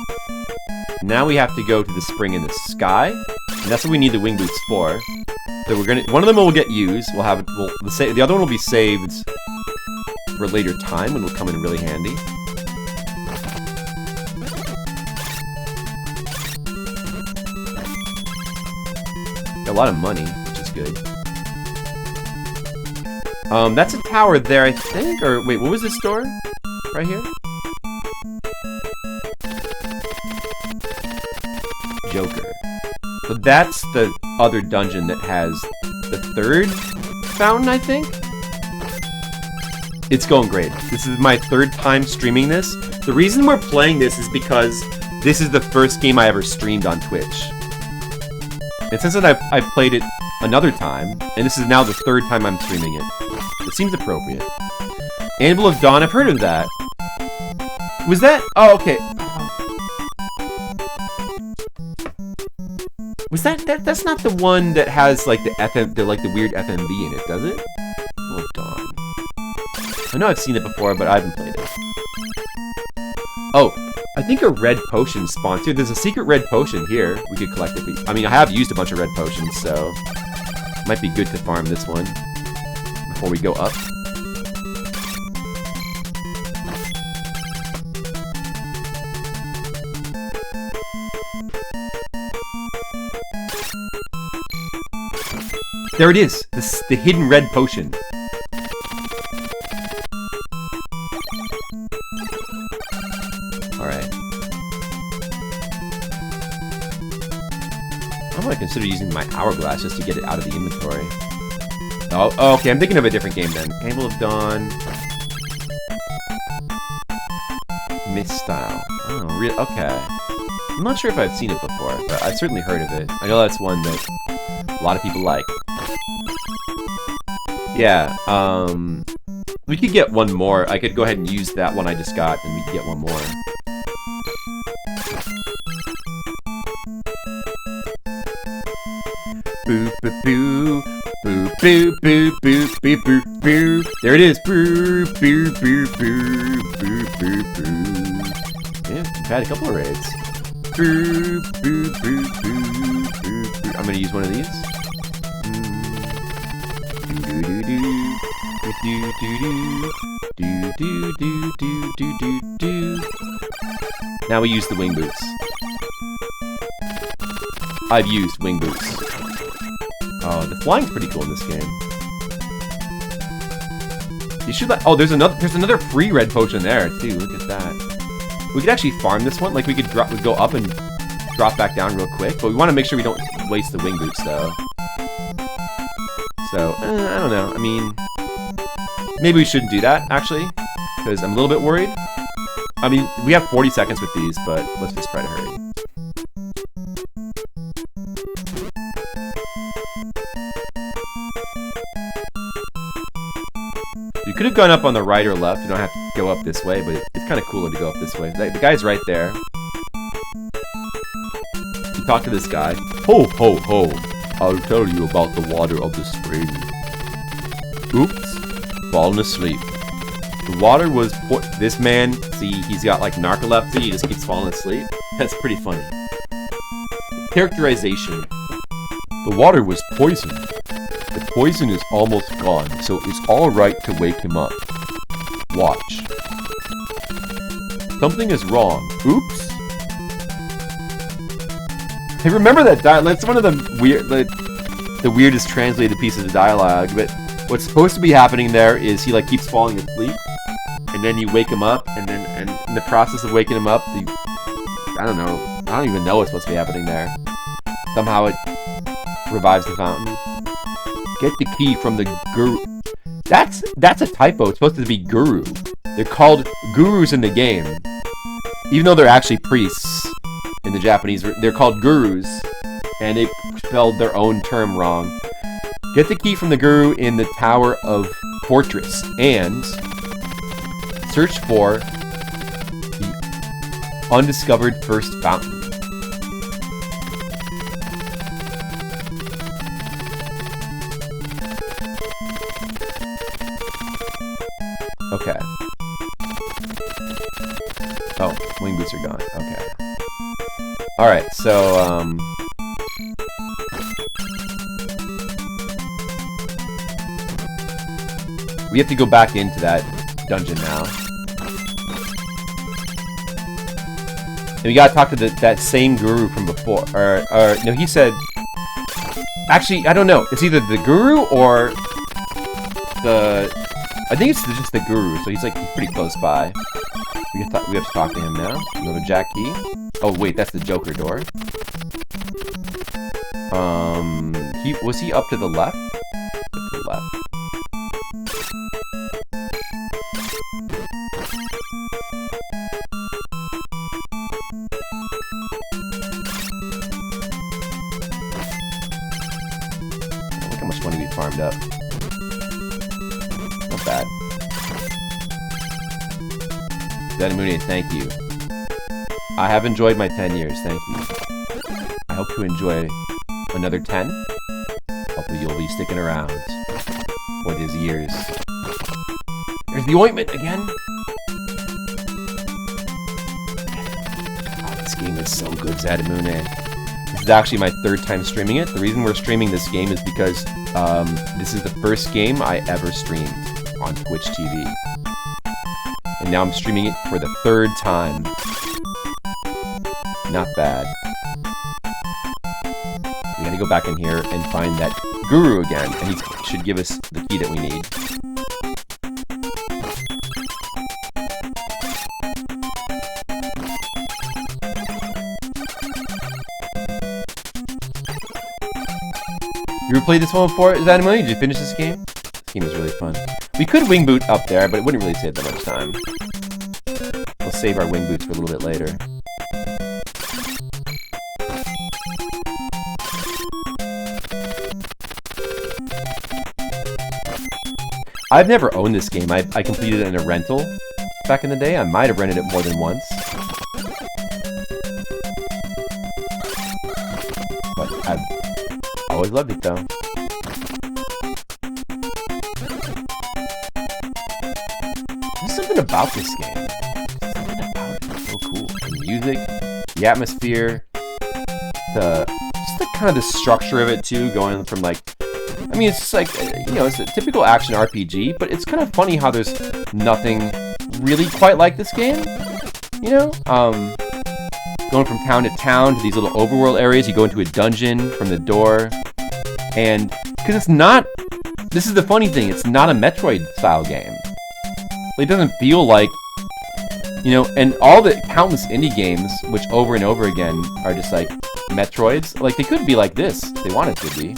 Now we have to go to the spring in the sky. And that's what we need the wing boots for. So we're gonna... One of them will get used. We'll have it... the other one will be saved for a later time and will come in really handy. A lot of money, which is good. That's a tower there, I think. Or wait, what was this door? Right here? Joker. So that's the other dungeon that has the 3rd fountain, I think? It's going great. This is my 3rd time streaming this. The reason we're playing this is because this is the first game I ever streamed on Twitch. And since then I've played it another time, and this is now the 3rd time I'm streaming it. It seems appropriate. Anvil of Dawn, I've heard of that. Was that... Oh, okay. Was that's not the one that has like the weird FMV in it, does it? Anvil of Dawn. I know I've seen it before, but I haven't played it. Oh, I think a red potion spawns here. There's a secret red potion here. We could collect it. I mean, I have used a bunch of red potions, so it might be good to farm this one before we go up. There it is, the hidden red potion. Alright. I might consider using my hourglass just to get it out of the inventory. Oh, okay, I'm thinking of a different game then. Anvil of Dawn. Mist style. Oh, real? Okay. I'm not sure if I've seen it before, but I've certainly heard of it. I know that's one that a lot of people like. Yeah, we could get one more. I could go ahead and use that one I just got, and we could get one more. Boo, boo, boo. Boo, boo, boo, boo, boo, boo, boo. There it is. Boo, boo, boo, boo, boo, boo, boo. Yeah, we've had a couple of raids. Boo, boo, boo, boo, boo, boo. I'm gonna use one of these. Now we use the wing boots. I've used wing boots. Oh, the flying's pretty cool in this game. You should like. Oh, there's another free red potion there too. Look at that. We could actually farm this one. Like we could go up and drop back down real quick, but we want to make sure we don't waste the wing boots though. So I don't know. I mean, maybe we shouldn't do that actually, because I'm a little bit worried. I mean, we have 40 seconds with these, but let's just try to hurry. We could have gone up on the right or left. You don't have to go up this way, but it's kind of cooler to go up this way. The guy's right there. You talk to this guy. Ho, ho, ho. I'll tell you about the water of the spring. Oops. Fallen asleep. The water was... This man, see, he's got like narcolepsy. He just keeps falling asleep. That's pretty funny. Characterization. The water was poisoned. The poison is almost gone, so it's alright to wake him up. Watch. Something is wrong. Oops. Hey, remember that that's one of the weirdest translated pieces of dialogue, but what's supposed to be happening there is he like keeps falling asleep, and then you wake him up, and in the process of waking him up, I don't even know what's supposed to be happening there. Somehow it revives the fountain. Get the key from the guru. That's a typo. It's supposed to be guru. They're called gurus in the game. Even though they're actually priests in the Japanese, they're called gurus. And they spelled their own term wrong. Get the key from the guru in the Tower of Fortress. And search for the undiscovered first fountain. Okay. Oh, wing boots are gone. Okay. Alright, so, we have to go back into that dungeon now. And we gotta talk to that same guru from before. Or, no, he said... Actually, I don't know. It's either the guru or the... I think it's just the guru, so he's pretty close by. We have to talk to him now. Another jack key. Oh wait, that's the Joker door. Was he up to the left? Up to the left. Look how much money we farmed up. Not bad. Zanamune, thank you. I have enjoyed my 10 years, thank you. I hope to enjoy another 10. Hopefully you'll be sticking around for these years. There's the ointment again! Oh, this game is so good, Zanamune. This is actually my 3rd time streaming it. The reason we're streaming this game is because this is the first game I ever streamed on Twitch TV. And now I'm streaming it for the 3rd time. Not bad. We gotta go back in here and find that guru again, and he should give us the key that we need. You ever played this one before, Zanamune? Did you finish this game? This game is really fun. We could wing boot up there, but it wouldn't really save that much time. We'll save our wing boots for a little bit later. I've never owned this game. I completed it in a rental back in the day. I might have rented it more than once. But I've always loved it though. There's something about this game. Something about it. It's so cool. The music, the atmosphere, just the kind of the structure of it too, going from like, I mean, it's just like, you know, it's a typical action RPG, but it's kind of funny how there's nothing really quite like this game, you know? Going from town to town to these little overworld areas, you go into a dungeon from the door, and, because it's not, this is the funny thing, it's not a Metroid-style game. It doesn't feel like, you know, and all the countless indie games, which over and over again are just like Metroids, like, they could be like this, if they wanted to be.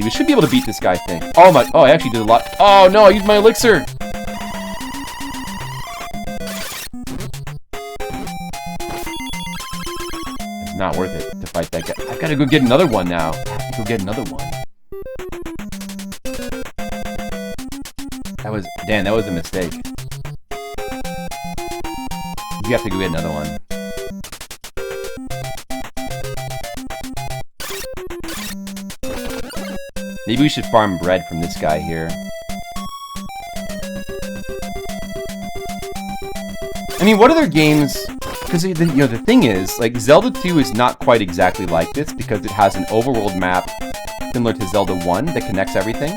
We should be able to beat this guy, I think. Oh my, I actually did a lot. Oh no, I used my elixir! It's not worth it to fight that guy. I've got to go get another one now. I have to go get another one. That was Dan. That was a mistake. You have to go get another one. Maybe we should farm bread from this guy here. I mean, what other games? Because the thing is, like, Zelda 2 is not quite exactly like this because it has an overworld map similar to Zelda 1 that connects everything.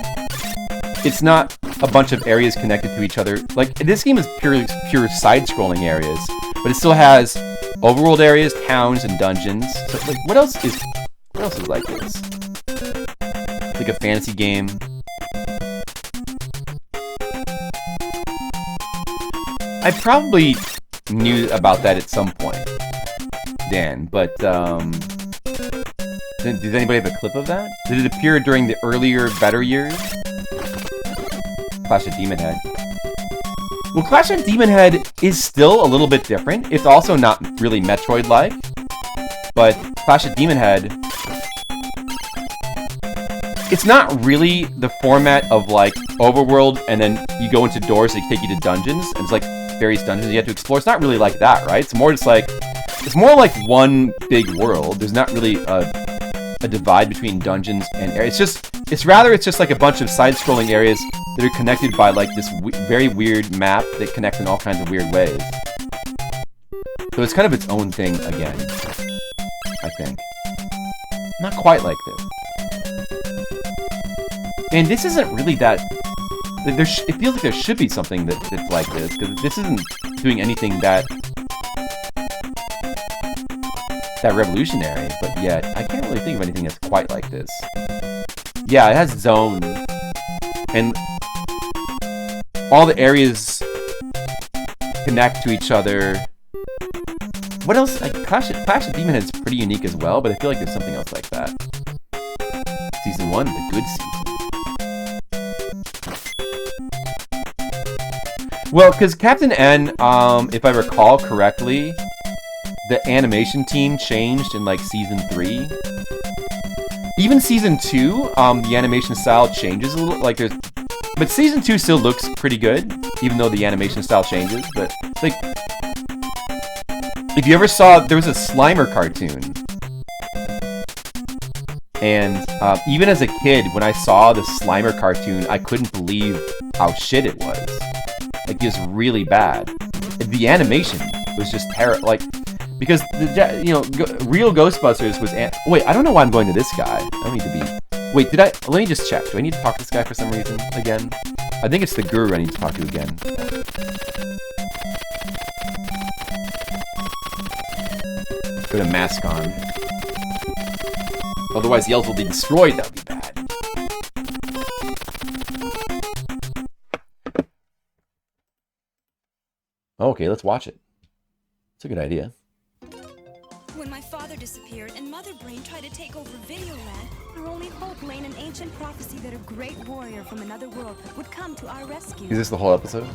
It's not a bunch of areas connected to each other. Like, this game is pure side-scrolling areas, but it still has overworld areas, towns, and dungeons. So, like, what else is like this? Like a fantasy game. I probably knew about that at some point, Dan, but did anybody have a clip of that? Did it appear during the earlier, better years? Clash of Demon Head. Well, Clash of Demon Head is still a little bit different. It's also not really Metroid-like, but Clash of Demon Head, it's not really the format of, like, overworld, and then you go into doors that take you to dungeons, and it's like various dungeons you have to explore. It's not really like that, right? It's more just like, it's more like one big world. There's not really a divide between dungeons and areas. It's just like a bunch of side-scrolling areas that are connected by, like, this very weird map that connects in all kinds of weird ways. So it's kind of its own thing again, I think. Not quite like this. And this isn't really that... it feels like there should be something that's like this, because this isn't doing anything that revolutionary, but yet I can't really think of anything that's quite like this. Yeah, it has zones, and all the areas connect to each other. What else? Like, Clash of Demon Head is pretty unique as well, but I feel like there's something else like that. Season 1, the good season. Well, because Captain N, if I recall correctly, the animation team changed in, like, Season 3. Even Season 2, the animation style changes a little, like, but Season 2 still looks pretty good, even though the animation style changes, but, like, if you ever saw, there was a Slimer cartoon, and even as a kid, when I saw the Slimer cartoon, I couldn't believe how shit it was. Like, it was really bad. The animation was just terrible. Like, because real Ghostbusters was. Wait, I don't know why I'm going to this guy. I don't need to be. Wait, let me just check. Do I need to talk to this guy for some reason again? I think it's the guru I need to talk to again. Put a mask on. Otherwise, the elves will be destroyed. That would be bad. Okay, let's watch it. It's a good idea. When my father disappeared and Mother Brain tried to take over Videoland, our only hope lay in an ancient prophecy that a great warrior from another world would come to our rescue. Is this the whole episode?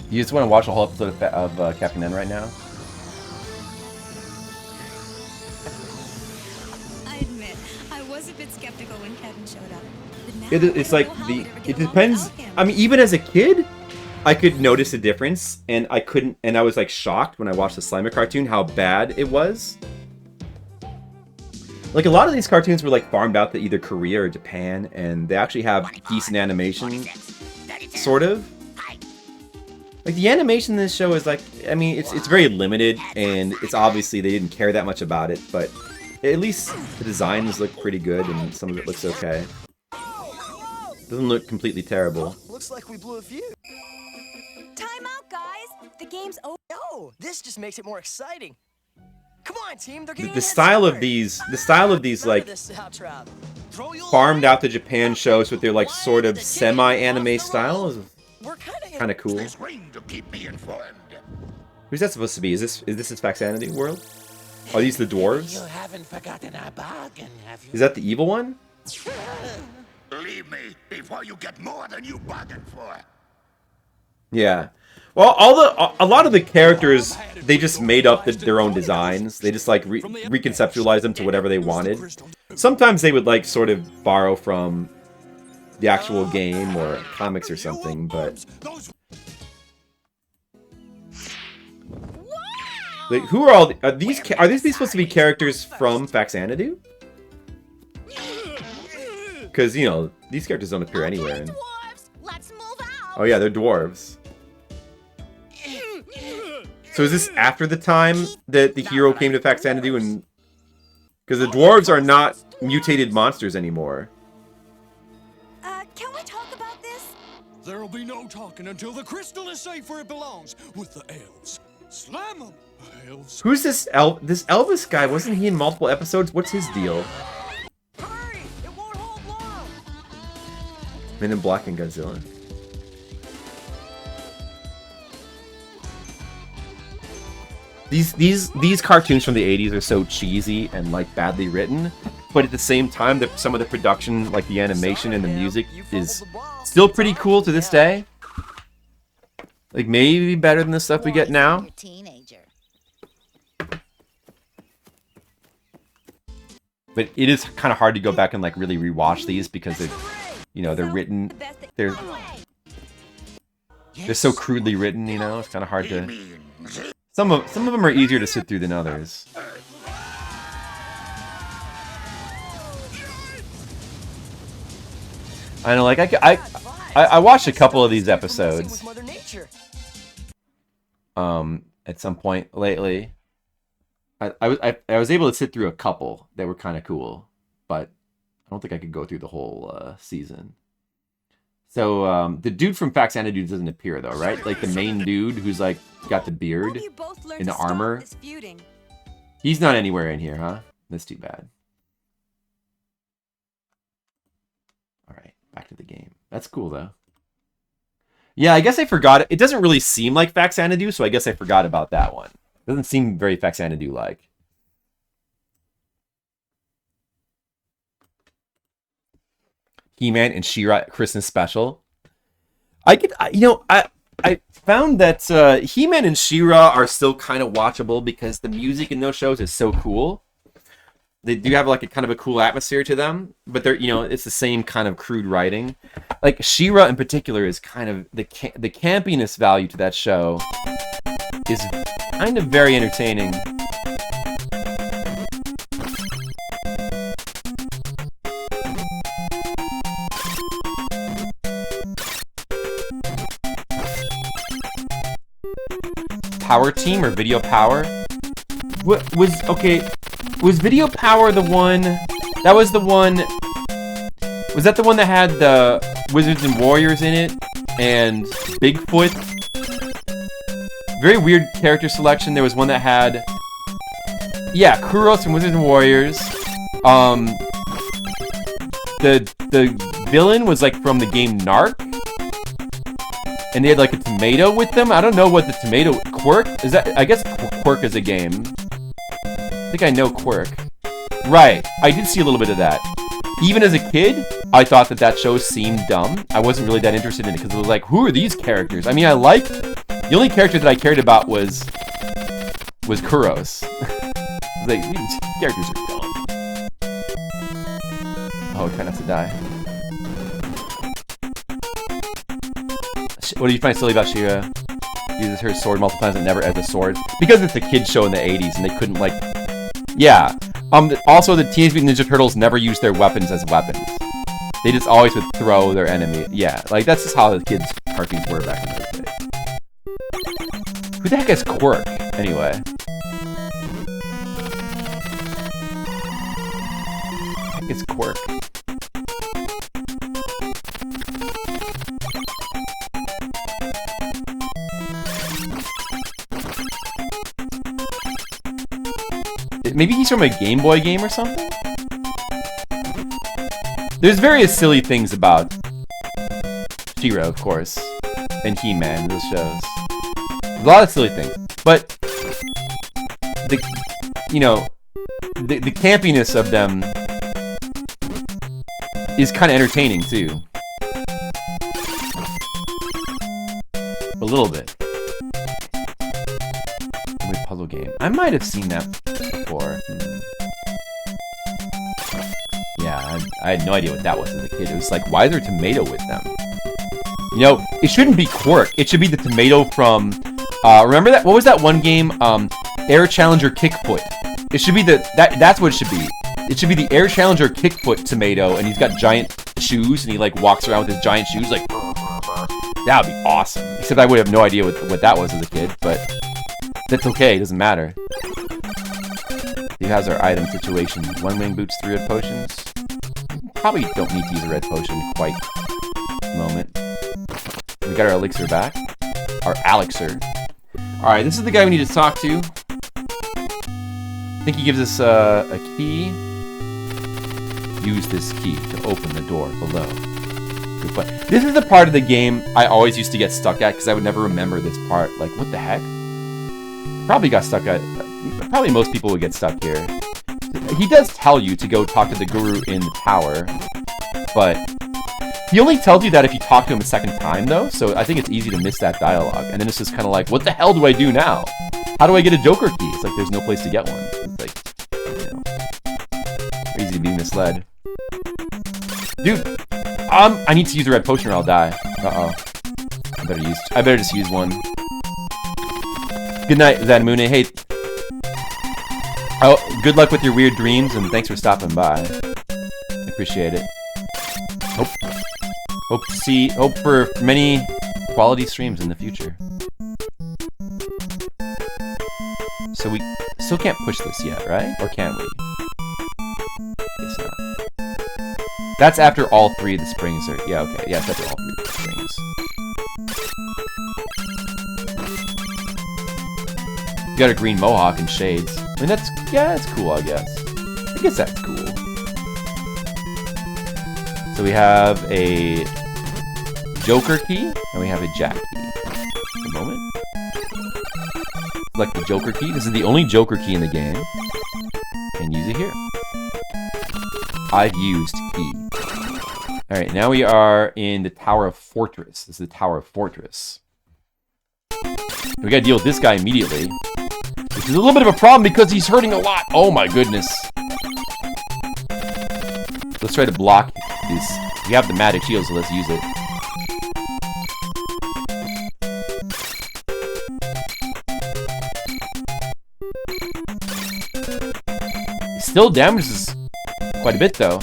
You just want to watch the whole episode of Captain N right now? I admit, I was a bit skeptical when Kevin showed up. It's like it depends. I mean, even as a kid, I could notice a difference, and I was like shocked when I watched the Slimer cartoon how bad it was. Like, a lot of these cartoons were like farmed out to either Korea or Japan, and they actually have decent animation, sort of. Like, the animation in this show is like, I mean, it's very limited, and it's obviously they didn't care that much about it, but at least the designs look pretty good, and some of it looks okay. Doesn't look completely terrible. Looks like we blew a fuse. Time out, guys! The game's over. No, this just makes it more exciting. Come on, team, they're getting The style of these like farmed out to Japan shows with their like sort of semi-anime style is kind of cool. Who's that supposed to be? Is this his Faxanadu world? Are these the dwarves? You haven't forgotten our bargain, have you? Is that the evil one? Leave me before you get more than you bargained for. Yeah. Well, a lot of the characters, they just made up their own designs. They just like reconceptualized them to whatever they wanted. Sometimes they would like sort of borrow from the actual game or comics or something, but like, who are all are these supposed to be characters from Faxanadu? Because you know these characters don't appear anywhere. Oh yeah, they're dwarves. So is this after the time that the hero came to Faxanadu and... Because the dwarves are not mutated monsters anymore. Can we talk about this? There'll be no talking until the crystal is safe where it belongs, with the elves. Slam 'em, elves. Who's this this Elvis guy? Wasn't he in multiple episodes? What's his deal? Hurry! It won't hold long! Men in Black and Godzilla. These cartoons from the 80s are so cheesy and like badly written, but at the same time, some of the production, like the animation and the music, is still pretty cool to this day. Like maybe better than the stuff we get now. But it is kind of hard to go back and like really rewatch these because they're, you know, they're written, they're so crudely written. You know, it's kind of hard to. Some of them are easier to sit through than others. I know, like I watched a couple of these episodes. At some point lately, I was able to sit through a couple that were kind of cool, but I don't think I could go through the whole season. So the dude from Faxanadu doesn't appear though, right? Like the main dude who's like got the beard and the armor. He's not anywhere in here, huh? That's too bad. All right, back to the game. That's cool though. Yeah, I guess I forgot. It doesn't really seem like Faxanadu, so I guess I forgot about that one. It doesn't seem very Faxanadu-like. He-Man and She-Ra Christmas special. I found that He-Man and She-Ra are still kind of watchable because the music in those shows is so cool. They do have like a kind of a cool atmosphere to them, but they're, you know, it's the same kind of crude writing. Like She-Ra in particular is kind of the campiness value to that show is kind of very entertaining. Power Team or Video Power? What was okay? Was Video Power the one? That was the one. Was that the one that had the Wizards and Warriors in it and Bigfoot? Very weird character selection. There was one that had, yeah, Kuros from Wizards and Warriors. The villain was like from the game Narc. And they had like a tomato with them. I don't know what the tomato... Quirk? Is that... I guess Quirk is a game. I think I know Quirk. Right. I did see a little bit of that. Even as a kid, I thought that show seemed dumb. I wasn't really that interested in it because it was like, who are these characters? I mean, I liked... The only character that I cared about was Kuros. Like, these characters are dumb. Oh, try not to die. What do you find silly about She-Ra? Uses her sword multiple times and never as a sword. Because it's a kid's show in the 80s and they couldn't like... Yeah. Also, the Teenage Mutant Ninja Turtles never used their weapons as weapons. They just always would throw their enemy. Yeah, like that's just how the kids' cartoons were back in those days. Who the heck is Quirk, anyway? It's Quirk. Maybe he's from a Game Boy game or something? There's various silly things about She-Ra, of course, and He-Man in those shows. A lot of silly things, but the campiness of them is kind of entertaining too. A little bit. Puzzle game. I might have seen that before. Yeah, I I had no idea what that was as a kid. It was like, why is there tomato with them? You know, it shouldn't be Quirk. It should be the tomato from, remember that? What was that one game? Air Challenger Kickfoot. It should be that's what it should be. It should be the Air Challenger Kickfoot tomato, and he's got giant shoes, and he like walks around with his giant shoes, like, that would be awesome. Except I would have no idea what that was as a kid, but that's okay, it doesn't matter. He has our item situation. 1 wing boots, 3 red potions. Probably don't need to use a red potion quite at the moment. We got our elixir back. Our elixir. Alright, this is the guy we need to talk to. I think he gives us a key. Use this key to open the door below. Good point. This is the part of the game I always used to get stuck at because I would never remember this part. Like, what the heck? Probably got stuck at... Probably most people would get stuck here. He does tell you to go talk to the guru in the tower, but he only tells you that if you talk to him a second time, though, so I think it's easy to miss that dialogue. And then it's just kind of like, what the hell do I do now? How do I get a Joker key? It's like, there's no place to get one. It's like, you know, easy to be misled. Dude, I need to use a red potion or I'll die. Uh-oh. I better just use one. Good night, Zanmune. Hey, oh, good luck with your weird dreams, and thanks for stopping by. Appreciate it. Hope for many quality streams in the future. So we still can't push this yet, right? Or can we? Guess not. That's after all 3 of the springs are... Yeah, okay. Yeah, it's after all 3 of the springs. You got a green mohawk and shades. I mean, that's cool, I guess. I guess that's cool. So we have a Joker key, and we have a Jack key. A moment. Select the Joker key. This is the only Joker key in the game. And use it here. I've used key. Alright, now we are in the Tower of Fortress. This is the Tower of Fortress. We gotta deal with this guy immediately. Which is a little bit of a problem because he's hurting a lot. Oh my goodness. Let's try to block these. We have the magic shield, so let's use it. It still damages quite a bit though.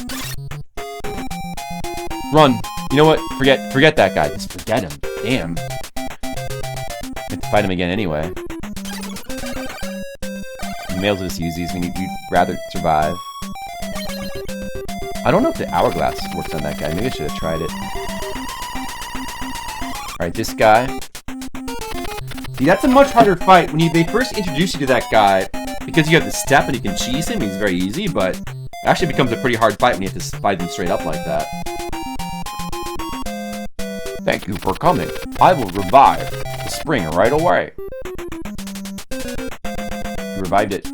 Run. You know what? Forget that guy. Just forget him. Damn. I have to fight him again anyway. You may as well just use these when you'd rather survive. I don't know if the hourglass works on that guy. Maybe I should have tried it. Alright, this guy. See, that's a much harder fight. When they first introduce you to that guy, because you have the step and you can cheese him, he's very easy, but it actually becomes a pretty hard fight when you have to fight him straight up like that. Thank you for coming. I will revive the spring right away. You revived it.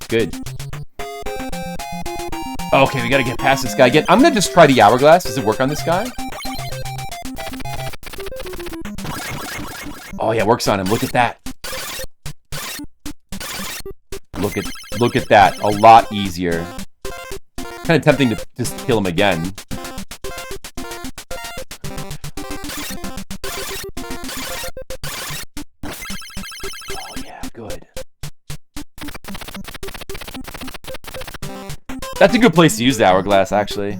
Good. Okay, we gotta get past this guy again. I'm gonna just try the hourglass. Does it work on this guy? Oh yeah, it works on him. Look at that. Look at that. A lot easier. Kind of tempting to just kill him again. Oh yeah, good. That's a good place to use the hourglass, actually.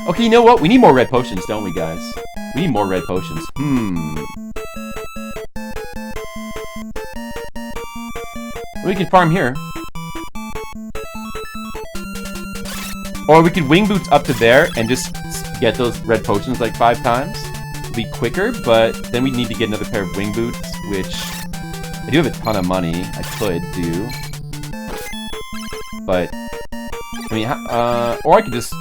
Okay, you know what? We need more red potions, don't we, guys? We need more red potions. We can farm here. Or we could wing boots up to there and just get those red potions like 5 times. It'd be quicker, but then we need to get another pair of wing boots, which I do have a ton of money. I could do. But, I mean, or I could just...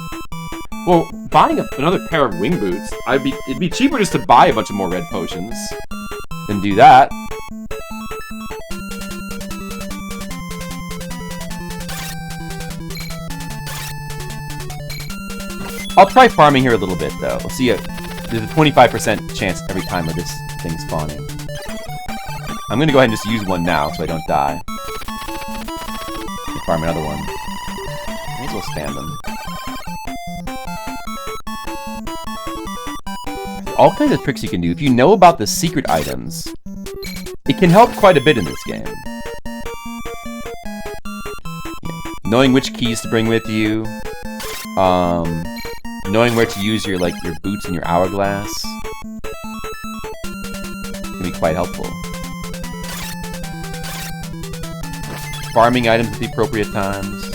Well, buying another pair of wing boots, it'd be cheaper just to buy a bunch of more red potions than do that. I'll try farming here a little bit, though. We'll see if there's a 25% chance every time of this thing spawning. I'm gonna go ahead and just use one now so I don't die. Farm another one. We'll spam them. All kinds of tricks you can do. If you know about the secret items, it can help quite a bit in this game. Knowing which keys to bring with you, knowing where to use your your boots and your hourglass can be quite helpful. Farming items at the appropriate times.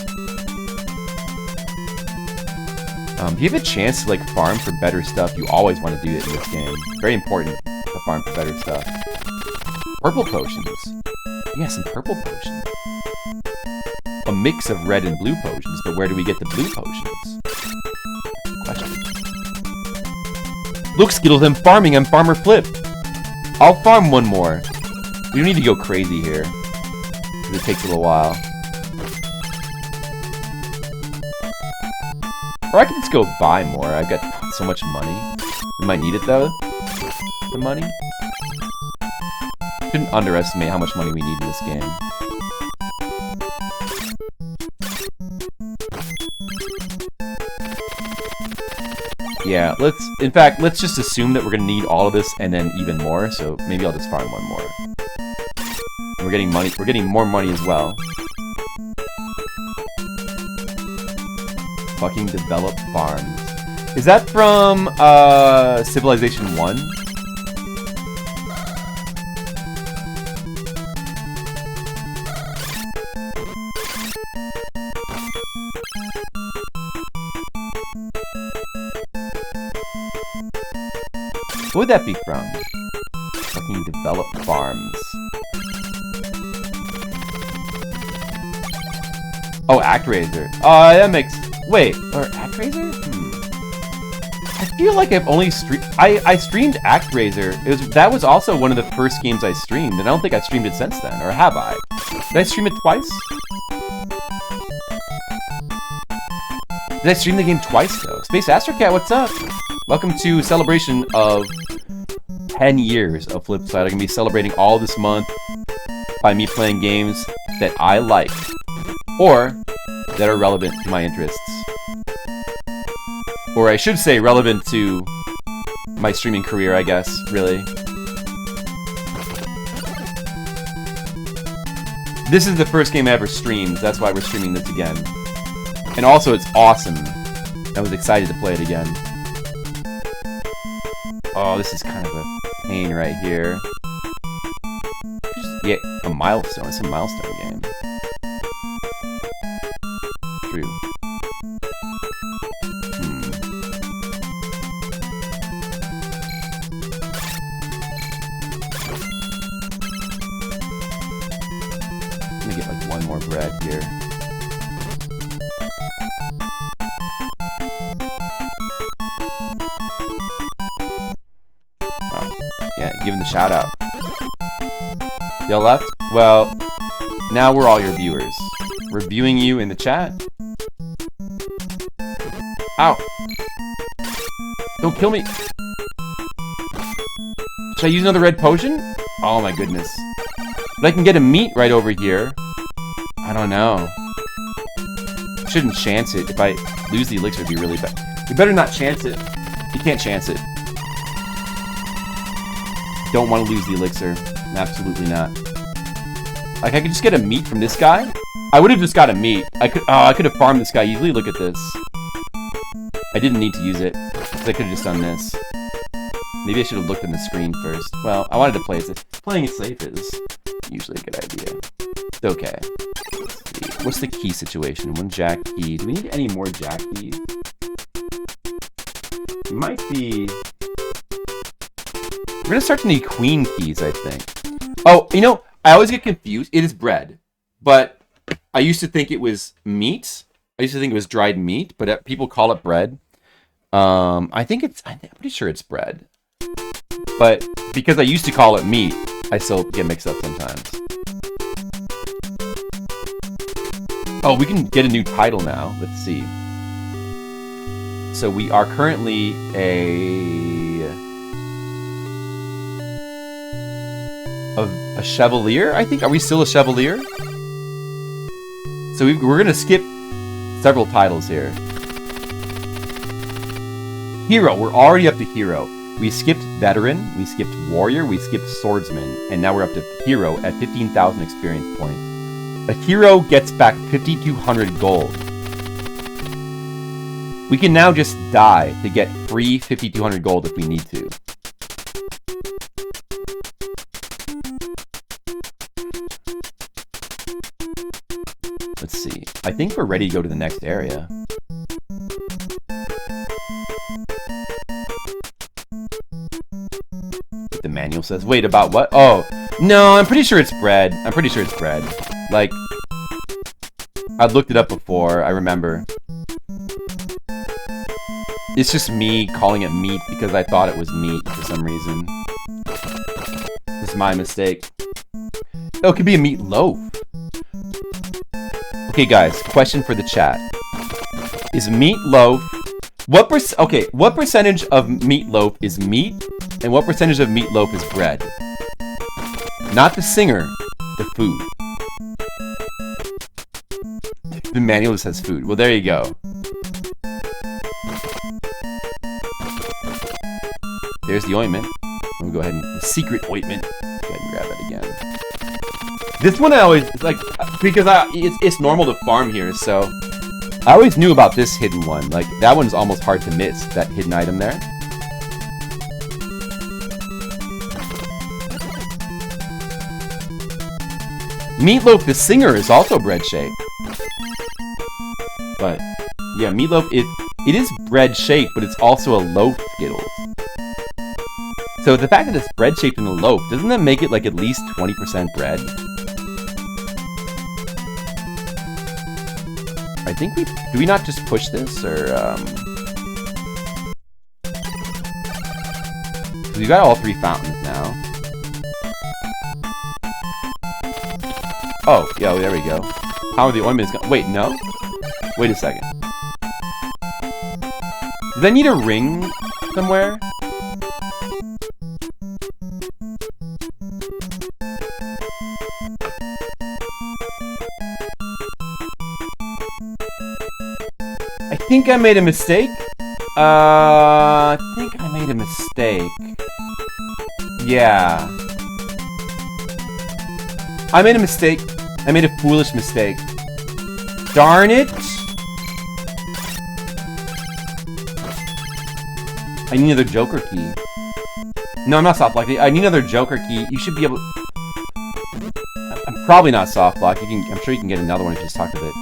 If you have a chance to farm for better stuff, you always want to do it in this game. Very important to farm for better stuff. Purple potions. Yeah, some purple potions. A mix of red and blue potions, but where do we get the blue potions? Question. Look, Skittles, I'm farming. I'm Farmer Flip. I'll farm one more. We don't need to go crazy here, because it takes a little while. Or I can just go buy more. I've got so much money. We might need it, though. The money. Shouldn't underestimate how much money we need in this game. Yeah, in fact, let's just assume that we're gonna need all of this and then even more, so maybe I'll just farm one more. And we're getting money, we're getting more money as well. Fucking develop farms. Is that from, Civilization 1? What would that be from? Fucking develop farms. Oh, ActRaiser. That makes... Wait, or ActRaiser? I feel like I've only streamed... I streamed ActRaiser. That was also one of the first games I streamed, and I don't think I've streamed it since then, or have I? Did I stream it twice? Did I stream the game twice, though? Space Astrocat, what's up? Welcome to celebration of 10 years of Flipside. I'm going to be celebrating all this month by me playing games that I like, or that are relevant to my interests. Or I should say relevant to my streaming career, I guess, really. This is the first game I ever streamed, that's why we're streaming this again. And also, it's awesome. I was excited to play it again. Oh, this is kind of a pain right here. Yeah, a milestone. It's a milestone game. True. Let me get like one more bread here. Yeah, give him the shout out. Y'all left? Well, now we're all your viewers. We're viewing you in the chat. Ow! Don't kill me! Should I use another red potion? Oh my goodness. But I can get a meat right over here. I don't know. Shouldn't chance it. If I lose the elixir, it'd be really bad. We better not chance it. You can't chance it. Don't want to lose the elixir. Absolutely not. Like, I could just get a meat from this guy. I would have just got a meat. I could have farmed this guy easily. Look at this. I didn't need to use it, because I could have just done this. Maybe I should have looked on the screen first. Well, I wanted to play it. Playing it safe is usually a good idea. It's okay. Let's see. What's the key situation? One jack key. Do we need any more jack keys? It might be... We're gonna start to need queen keys, I think. Oh, you know, I always get confused. It is bread, but I used to think it was meat. I used to think it was dried meat, but people call it bread. I'm pretty sure it's bread. But because I used to call it meat, I still get mixed up sometimes. Oh, we can get a new title now. Let's see. So we are currently a chevalier, I think. Are we still a chevalier? So we're gonna skip several titles here. Hero, we're already up to hero. We skipped veteran, we skipped warrior, we skipped swordsman, and now we're up to hero at 15,000 experience points. A hero gets back 5,200 gold. We can now just die to get free 5,200 gold if we need to. Let's see. I think we're ready to go to the next area. The manual says. Wait, about what? Oh, no, I'm pretty sure it's bread. I'm pretty sure it's bread. Like, I've looked it up before, I remember. It's just me calling it meat because I thought it was meat for some reason. This is my mistake. Oh, it could be a meat loaf. Okay, guys, question for the chat. Is meatloaf... What percentage of meatloaf is meat, and what percentage of meatloaf is bread? Not the singer, the food. The manual just says food. Well, there you go. There's the ointment. We'll go ahead and... The secret ointment. Go ahead and grab that again. This one I always... like, because it's normal to farm here, so... I always knew about this hidden one. Like, that one's almost hard to miss, that hidden item there. Meatloaf the singer is also bread shaped. But, yeah, meatloaf, it is bread shaped, but it's also a loaf Skittles. So the fact that it's bread shaped in a loaf, doesn't that make it like at least 20% bread? I think do we not just push this, or, we got all 3 fountains now. Oh, yeah, there we go. How are the ointments going? Wait, no? Wait a second. Does I need a ring somewhere? I think I made a mistake. I think I made a mistake. Yeah. I made a mistake. I made a foolish mistake. Darn it! I need another Joker key. No, I'm not soft block. I need another Joker key. You should be able... I'm probably not soft block. I'm sure you can get another one if you just talk to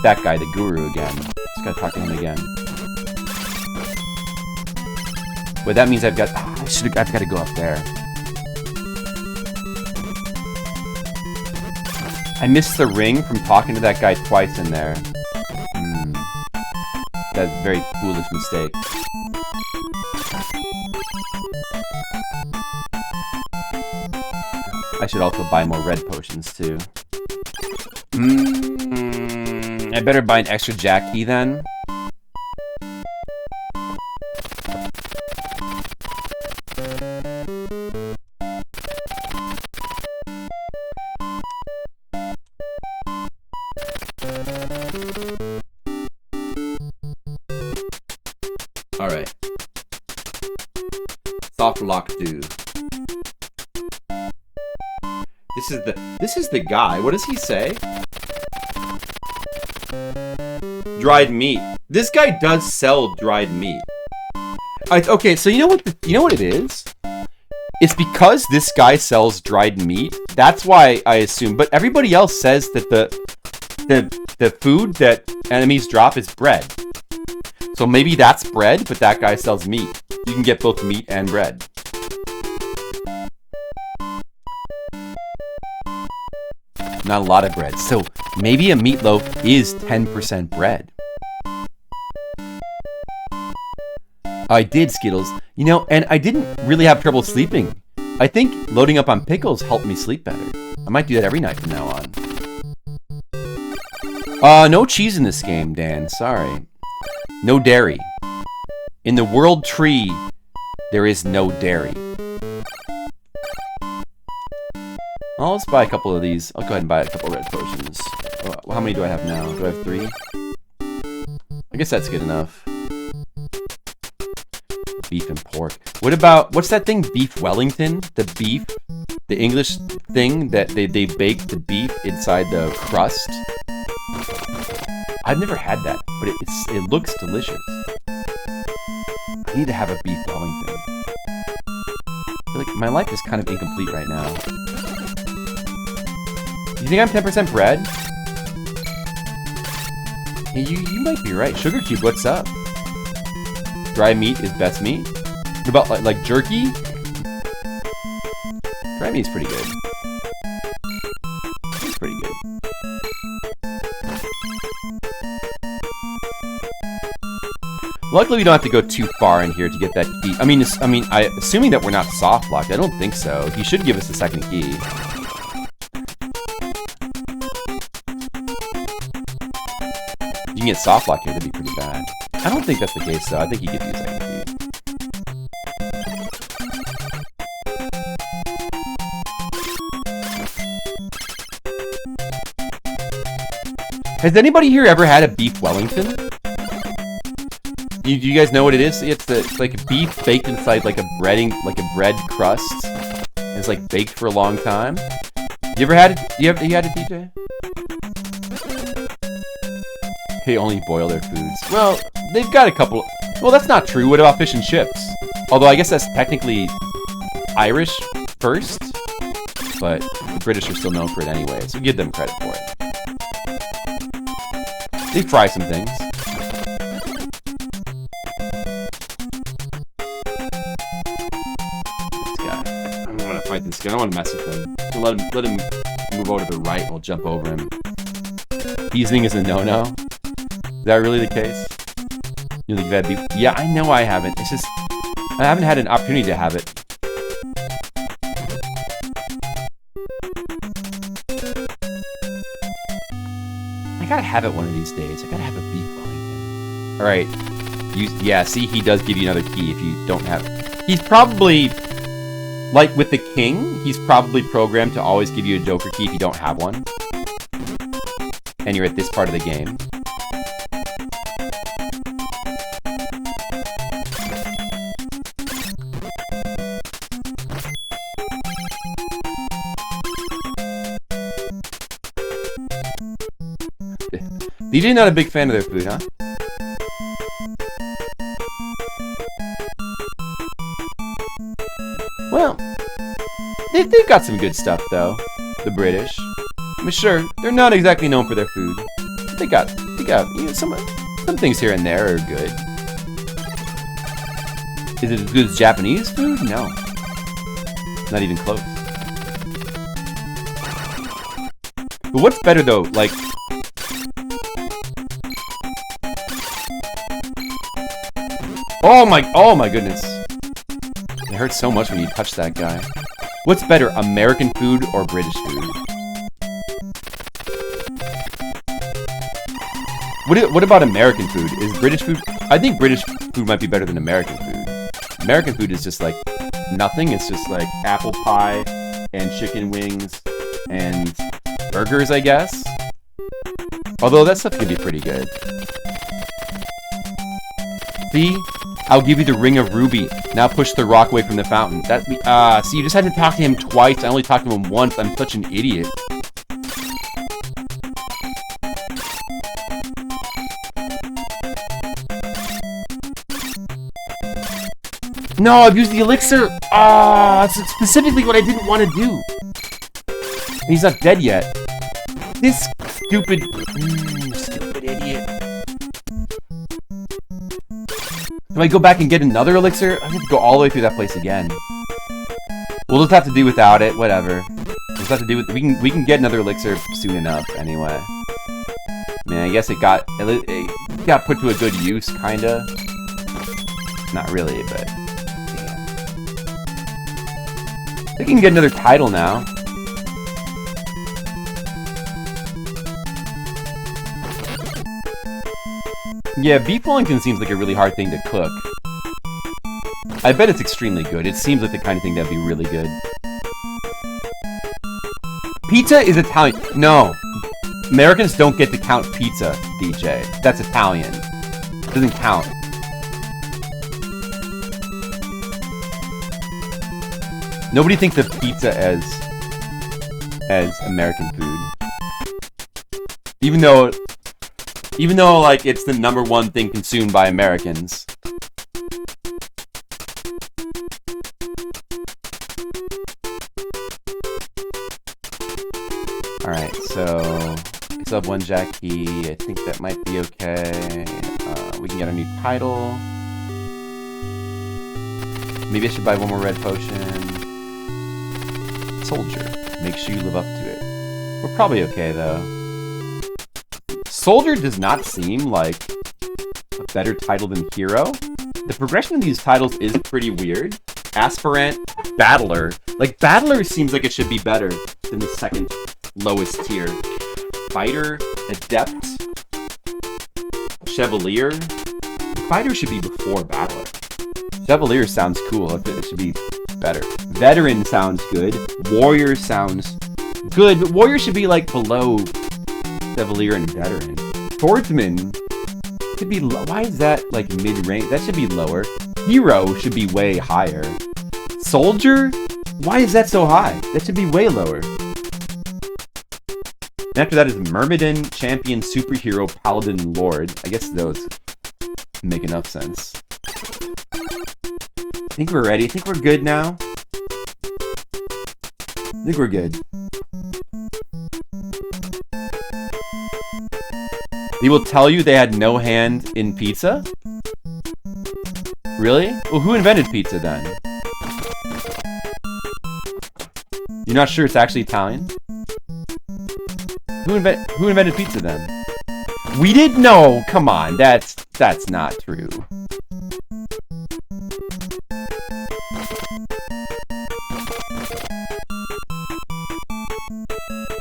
that guy, the guru, again. Just gotta talk to him again. But that means I've got to go up there. I missed the ring from talking to that guy twice in there. That's a very foolish mistake. I should also buy more red potions too. I better buy an extra jack key then. Alright. Soft lock dude. This is the guy. What does he say? Dried meat. This guy does sell dried meat. Okay, so you know what it is? It's because this guy sells dried meat. That's why I assume. But everybody else says that the food that enemies drop is bread. So maybe that's bread, but that guy sells meat. You can get both meat and bread. Not a lot of bread. So maybe a meatloaf is 10% bread. I did, Skittles. You know, and I didn't really have trouble sleeping. I think loading up on pickles helped me sleep better. I might do that every night from now on. No cheese in this game, Dan. Sorry. No dairy. In the world tree, there is no dairy. I'll just buy a couple of these. I'll go ahead and buy a couple of red potions. how many do I have now? Do I have 3? I guess that's good enough. Beef and pork. What about, what's that thing? Beef Wellington? The beef? The English thing that they bake the beef inside the crust? I've never had that, but it looks delicious. I need to have a beef Wellington. I feel like my life is kind of incomplete right now. You think I'm 10% bread? Hey, you might be right. Sugar Cube, what's up? Dry meat is best meat? What about like jerky? Dry meat's pretty good. It's pretty good. Luckily, we don't have to go too far in here to get that key. Assuming that we're not soft locked, I don't think so. He should give us the second key. If you can get soft lock here, that'd be pretty bad. I don't think that's the case, though. I think he gives you the second key. Has anybody here ever had a beef Wellington? Do you guys know what it is? It's like beef baked inside like a bread crust. And it's like baked for a long time. You ever had it? You had it, DJ? They only boil their foods. Well, they've got a couple. Well, that's not true. What about fish and chips? Although I guess that's technically Irish first, but the British are still known for it anyway, so give them credit for it. They fry some things. This guy. I don't want to fight this guy. I don't want to mess with him. So let him move over to the right. We'll jump over him. Seasoning is a no-no. Is that really the case? You think you've had beef? Yeah, I know I haven't. It's just I haven't had an opportunity to have it. I gotta have it one of these days. I gotta have a beef Wellington. Alright. Yeah, see, he does give you another key if you don't have it. He's probably, like with the king, he's probably programmed to always give you a joker key if you don't have one. And you're at this part of the game. DJ not a big fan of their food, huh? Well, they've got some good stuff though, the British. I mean, sure, they're not exactly known for their food. They got some things here and there are good. Is it as good as Japanese food? No, not even close. But what's better though, like? Oh my goodness. It hurts so much when you touch that guy. What's better, American food or British food? What about American food? Is British food... I think British food might be better than American food. American food is just like nothing. It's just like apple pie and chicken wings and burgers, I guess. Although that stuff can be pretty good. See? I'll give you the ring of ruby. Now push the rock away from the fountain. See, you just had to talk to him twice. I only talked to him once. I'm such an idiot. No, I've used the elixir. That's specifically what I didn't want to do. He's not dead yet. This stupid idiot. Do I go back and get another elixir? I have to go all the way through that place again. We'll just have to do without it. Whatever. We'll just have to do with. We can get another elixir soon enough. Anyway. I mean, I guess it got put to a good use, kinda. Not really, but yeah. We can get another title now. Yeah, beef Wellington seems like a really hard thing to cook. I bet it's extremely good. It seems like the kind of thing that'd be really good. Pizza is Italian. No. Americans don't get to count pizza, DJ. That's Italian. It doesn't count. Nobody thinks of pizza as American food. Even though like it's the #1 thing consumed by Americans. Alright, so I still have 1 jack key. I think that might be okay. We can get a new title. Maybe I should buy 1 more red potion. Soldier. Make sure you live up to it. We're probably okay, though. Soldier does not seem like a better title than Hero. The progression of these titles is pretty weird. Aspirant, Battler. Like, Battler seems like it should be better than the second lowest tier. Fighter, Adept, Chevalier. Fighter should be before Battler. Chevalier sounds cool. It should be better. Veteran sounds good. Warrior sounds good, but Warrior should be like below Chevalier and Veteran. Swordsman could be low. Why is that like mid-range? That should be lower. Hero should be way higher. Soldier? Why is that so high? That should be way lower. And after that is Myrmidon, Champion, Superhero, Paladin, Lord. I guess those make enough sense. I think we're ready. I think we're good now. I think we're good. They will tell you they had no hand in pizza? Really? Well, who invented pizza then? You're not sure it's actually Italian? Who invented pizza then? We did? No, come on. That's not true.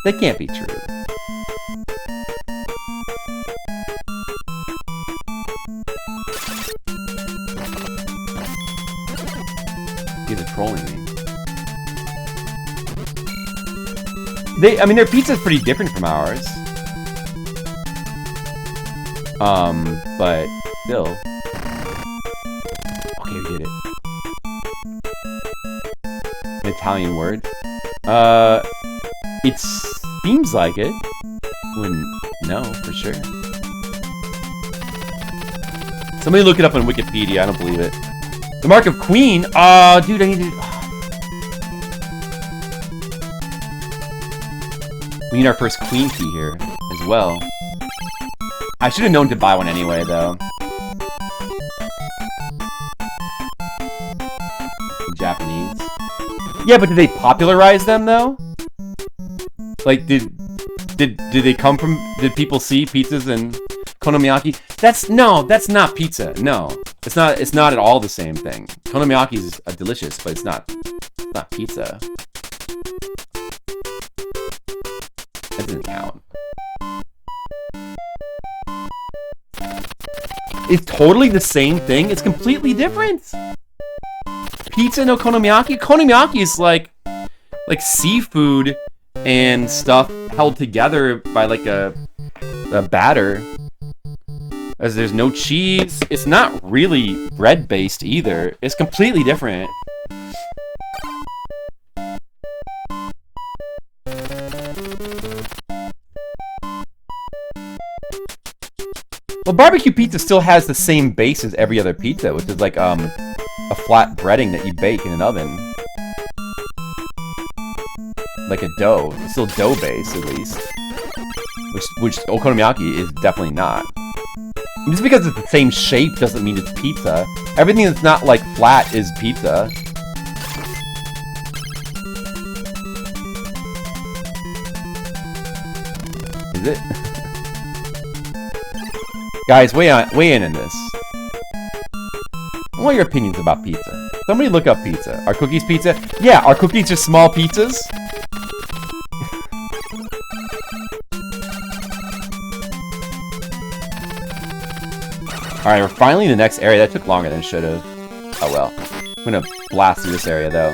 That can't be true. These are trolling me. I mean, their pizza's pretty different from ours. But still. Okay, we did it. An Italian word. It seems like it. Wouldn't know for sure. Somebody look it up on Wikipedia. I don't believe it. The Mark of Queen. Dude, I need to. We need our first queen key here as well. I should have known to buy one anyway, though. Japanese. Yeah, but did they popularize them though? Like, did they come from? Did people see pizzas and konomiyaki? That's not pizza. No, it's not at all the same thing. Konomiyaki is delicious, but it's not pizza. That doesn't count. It's totally the same thing. It's completely different. Pizza no konomiyaki. Konomiyaki is like seafood and stuff held together by like a batter. As there's no cheese. It's not really bread based either. It's completely different. Well, barbecue pizza still has the same base as every other pizza, which is like a flat breading that you bake in an oven. Like a dough. It's still dough base, at least. Which okonomiyaki is definitely not. Just because it's the same shape doesn't mean it's pizza. Everything that's not like flat is pizza. Is it? Guys, weigh in this. I want your opinions about pizza. Somebody look up pizza. Are cookies pizza? Yeah, are cookies just small pizzas? Alright, we're finally in the next area. That took longer than it should have. Oh well. I'm gonna blast through this area though.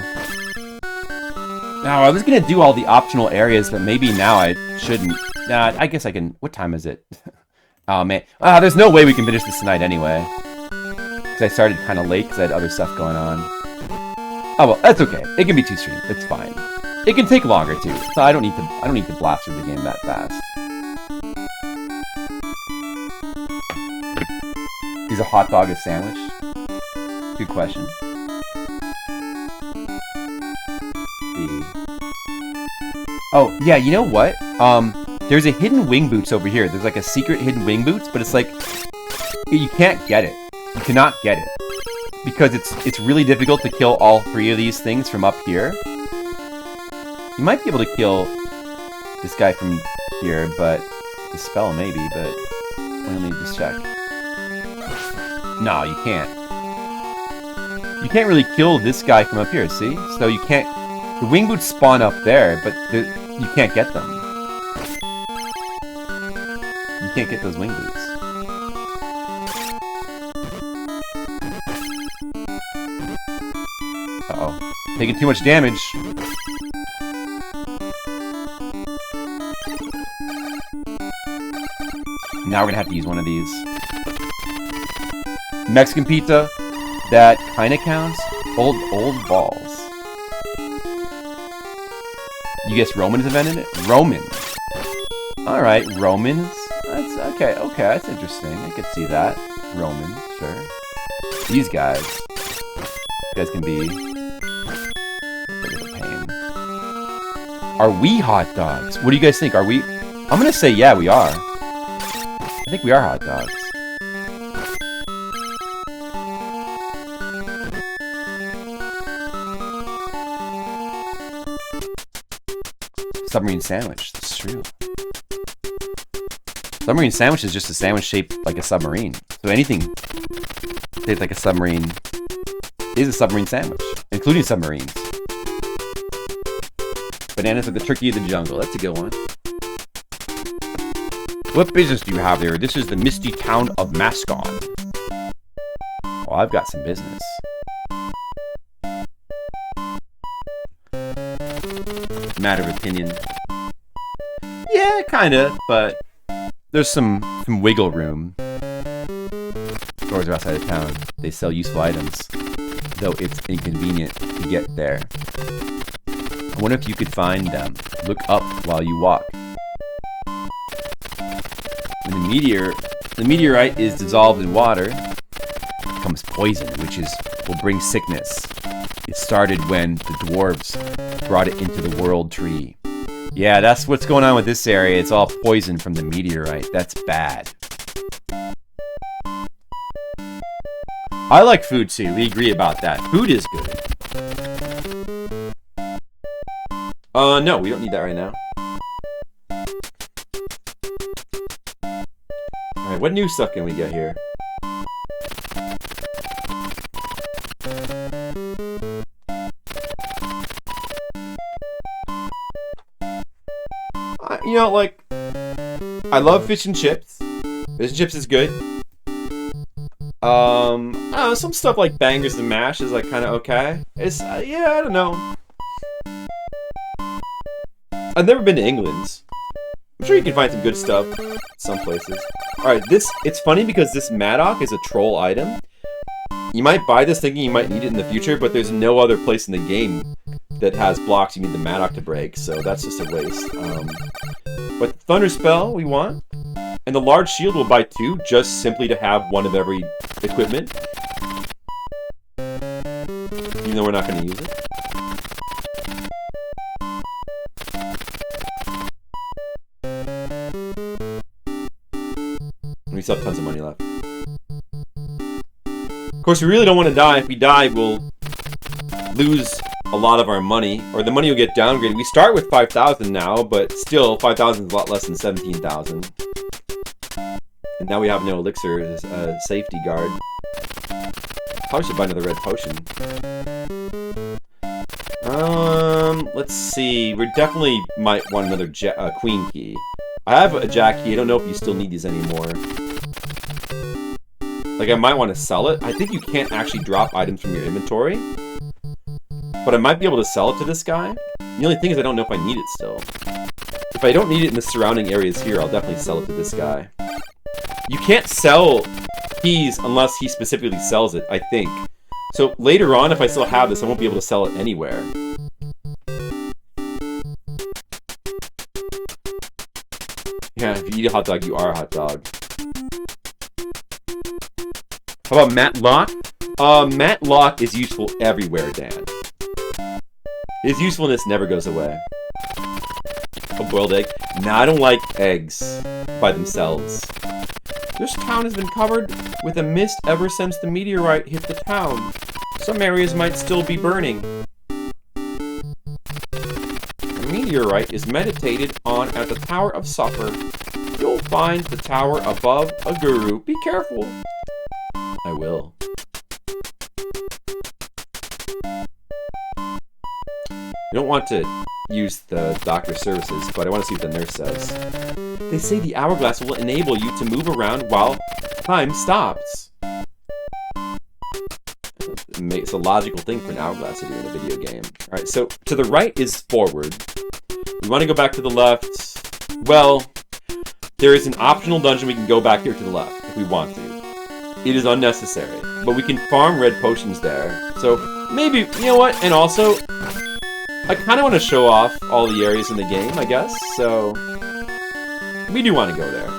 Now, I was gonna do all the optional areas, but maybe now I shouldn't. Nah, I guess I can... What time is it? Oh, man. There's no way we can finish this tonight anyway. Because I started kind of late because I had other stuff going on. Oh, well, that's okay. It can be 2 streams. It's fine. It can take longer, too. So I don't need to blast through the game that fast. Is a hot dog a sandwich? Good question. Oh, yeah, you know what? There's a hidden wing boots over here. There's like a secret hidden wing boots, but it's like you can't get it. You cannot get it. Because it's really difficult to kill all 3 of these things from up here. You might be able to kill this guy from here, but the spell maybe, but let me just check. No, you can't. You can't really kill this guy from up here, see? So you can't... The wing boots spawn up there, but you can't get them. You can't get those wing boots. Uh-oh. Taking too much damage. Now we're gonna have to use one of these. Mexican pizza. That kinda counts. Old balls. You guess Romans invented it? Romans. Alright, Romans. That's okay, that's interesting. I could see that. Romans, sure. These guys. You guys can be a bit of a pain. Are we hot dogs? What do you guys think? Are we? I'm gonna say yeah, we are. I think we are hot dogs. Submarine sandwich. That's true. Submarine sandwich is just a sandwich shaped like a submarine. So anything shaped like a submarine is a submarine sandwich, including submarines. Bananas are the turkey of the jungle. That's a good one. What business do you have there? This is the misty town of Mascon. Oh, I've got some business. Matter of opinion. Yeah, kinda, but there's some wiggle room. Stores are outside of town. They sell useful items, though it's inconvenient to get there. I wonder if you could find them. Look up while you walk. When the meteorite is dissolved in water, it becomes poison, which will bring sickness. It started when the dwarves brought it into the world tree. Yeah, that's what's going on with this area. It's all poison from the meteorite. That's bad. I like food too. We agree about that. Food is good. No, we don't need that right now. Alright, what new stuff can we get here? You know, like, I love fish and chips. Fish and chips is good. I don't know, some stuff like bangers and mash is like kind of okay. It's yeah, I don't know. I've never been to England. I'm sure you can find some good stuff some places. Alright, it's funny because this Maddock is a troll item. You might buy this thinking you might need it in the future, but there's no other place in the game that has blocks you need the Maddock to break, so that's just a waste. But Thunder Spell we want, and the large shield we'll buy 2 just simply to have one of every equipment. Even though we're not going to use it. We still have tons of money left. Of course, we really don't want to die. If we die, we'll lose a lot of our money, or the money will get downgraded. We start with 5,000 now, but still 5,000 is a lot less than 17,000. And now we have no elixir as a safety guard. Probably should buy another red potion. Let's see. We definitely might want another queen key. I have a jack key. I don't know if you still need these anymore. Like, I might want to sell it. I think you can't actually drop items from your inventory. But I might be able to sell it to this guy. The only thing is I don't know if I need it still. If I don't need it in the surrounding areas here, I'll definitely sell it to this guy. You can't sell keys unless he specifically sells it, I think. So later on, if I still have this, I won't be able to sell it anywhere. Yeah, if you eat a hot dog, you are a hot dog. How about Matlock? Matlock is useful everywhere, Dan. His usefulness never goes away. A boiled egg? Nah, I don't like eggs by themselves. This town has been covered with a mist ever since the meteorite hit the town. Some areas might still be burning. The meteorite is meditated on at the Tower of Supper. You'll find the tower above a guru. Be careful. I will. You don't want to use the doctor's services, but I want to see what the nurse says. They say the hourglass will enable you to move around while time stops. It's a logical thing for an hourglass to do in a video game. Alright, so to the right is forward. We want to go back to the left. Well, there is an optional dungeon we can go back here to the left if we want to. It is unnecessary, but we can farm red potions there. So maybe, you know what? And also, I kind of want to show off all the areas in the game, I guess. So we do want to go there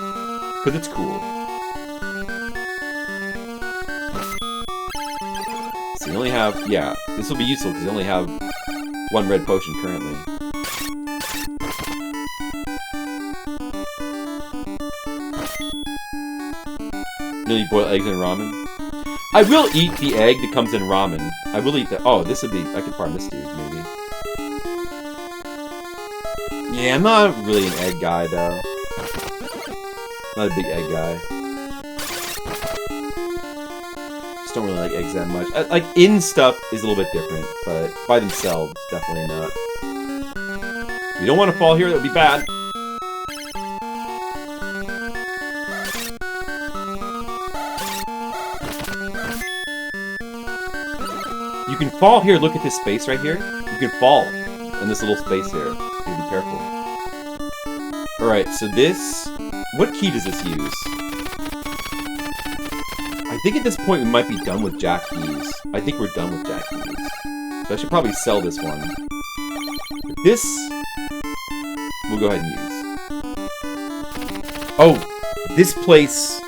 because it's cool. So you only have, yeah, this will be useful because you only have one red potion currently. Nearly boiled eggs and ramen. I will eat the egg that comes in ramen. I will eat that. Oh, this would be, I could farm this dude, maybe. Yeah, I'm not really an egg guy, though. Not a big egg guy. Just don't really like eggs that much. Like, in stuff is a little bit different, but by themselves, definitely not. We don't want to fall here, that would be bad. You can fall here, look at this space right here. You can fall in this little space here. So be careful. Alright, so this... What key does this use? I think at this point we might be done with Jack keys. I think we're done with Jack keys. So I should probably sell this one. But this... we'll go ahead and use. Oh! This place...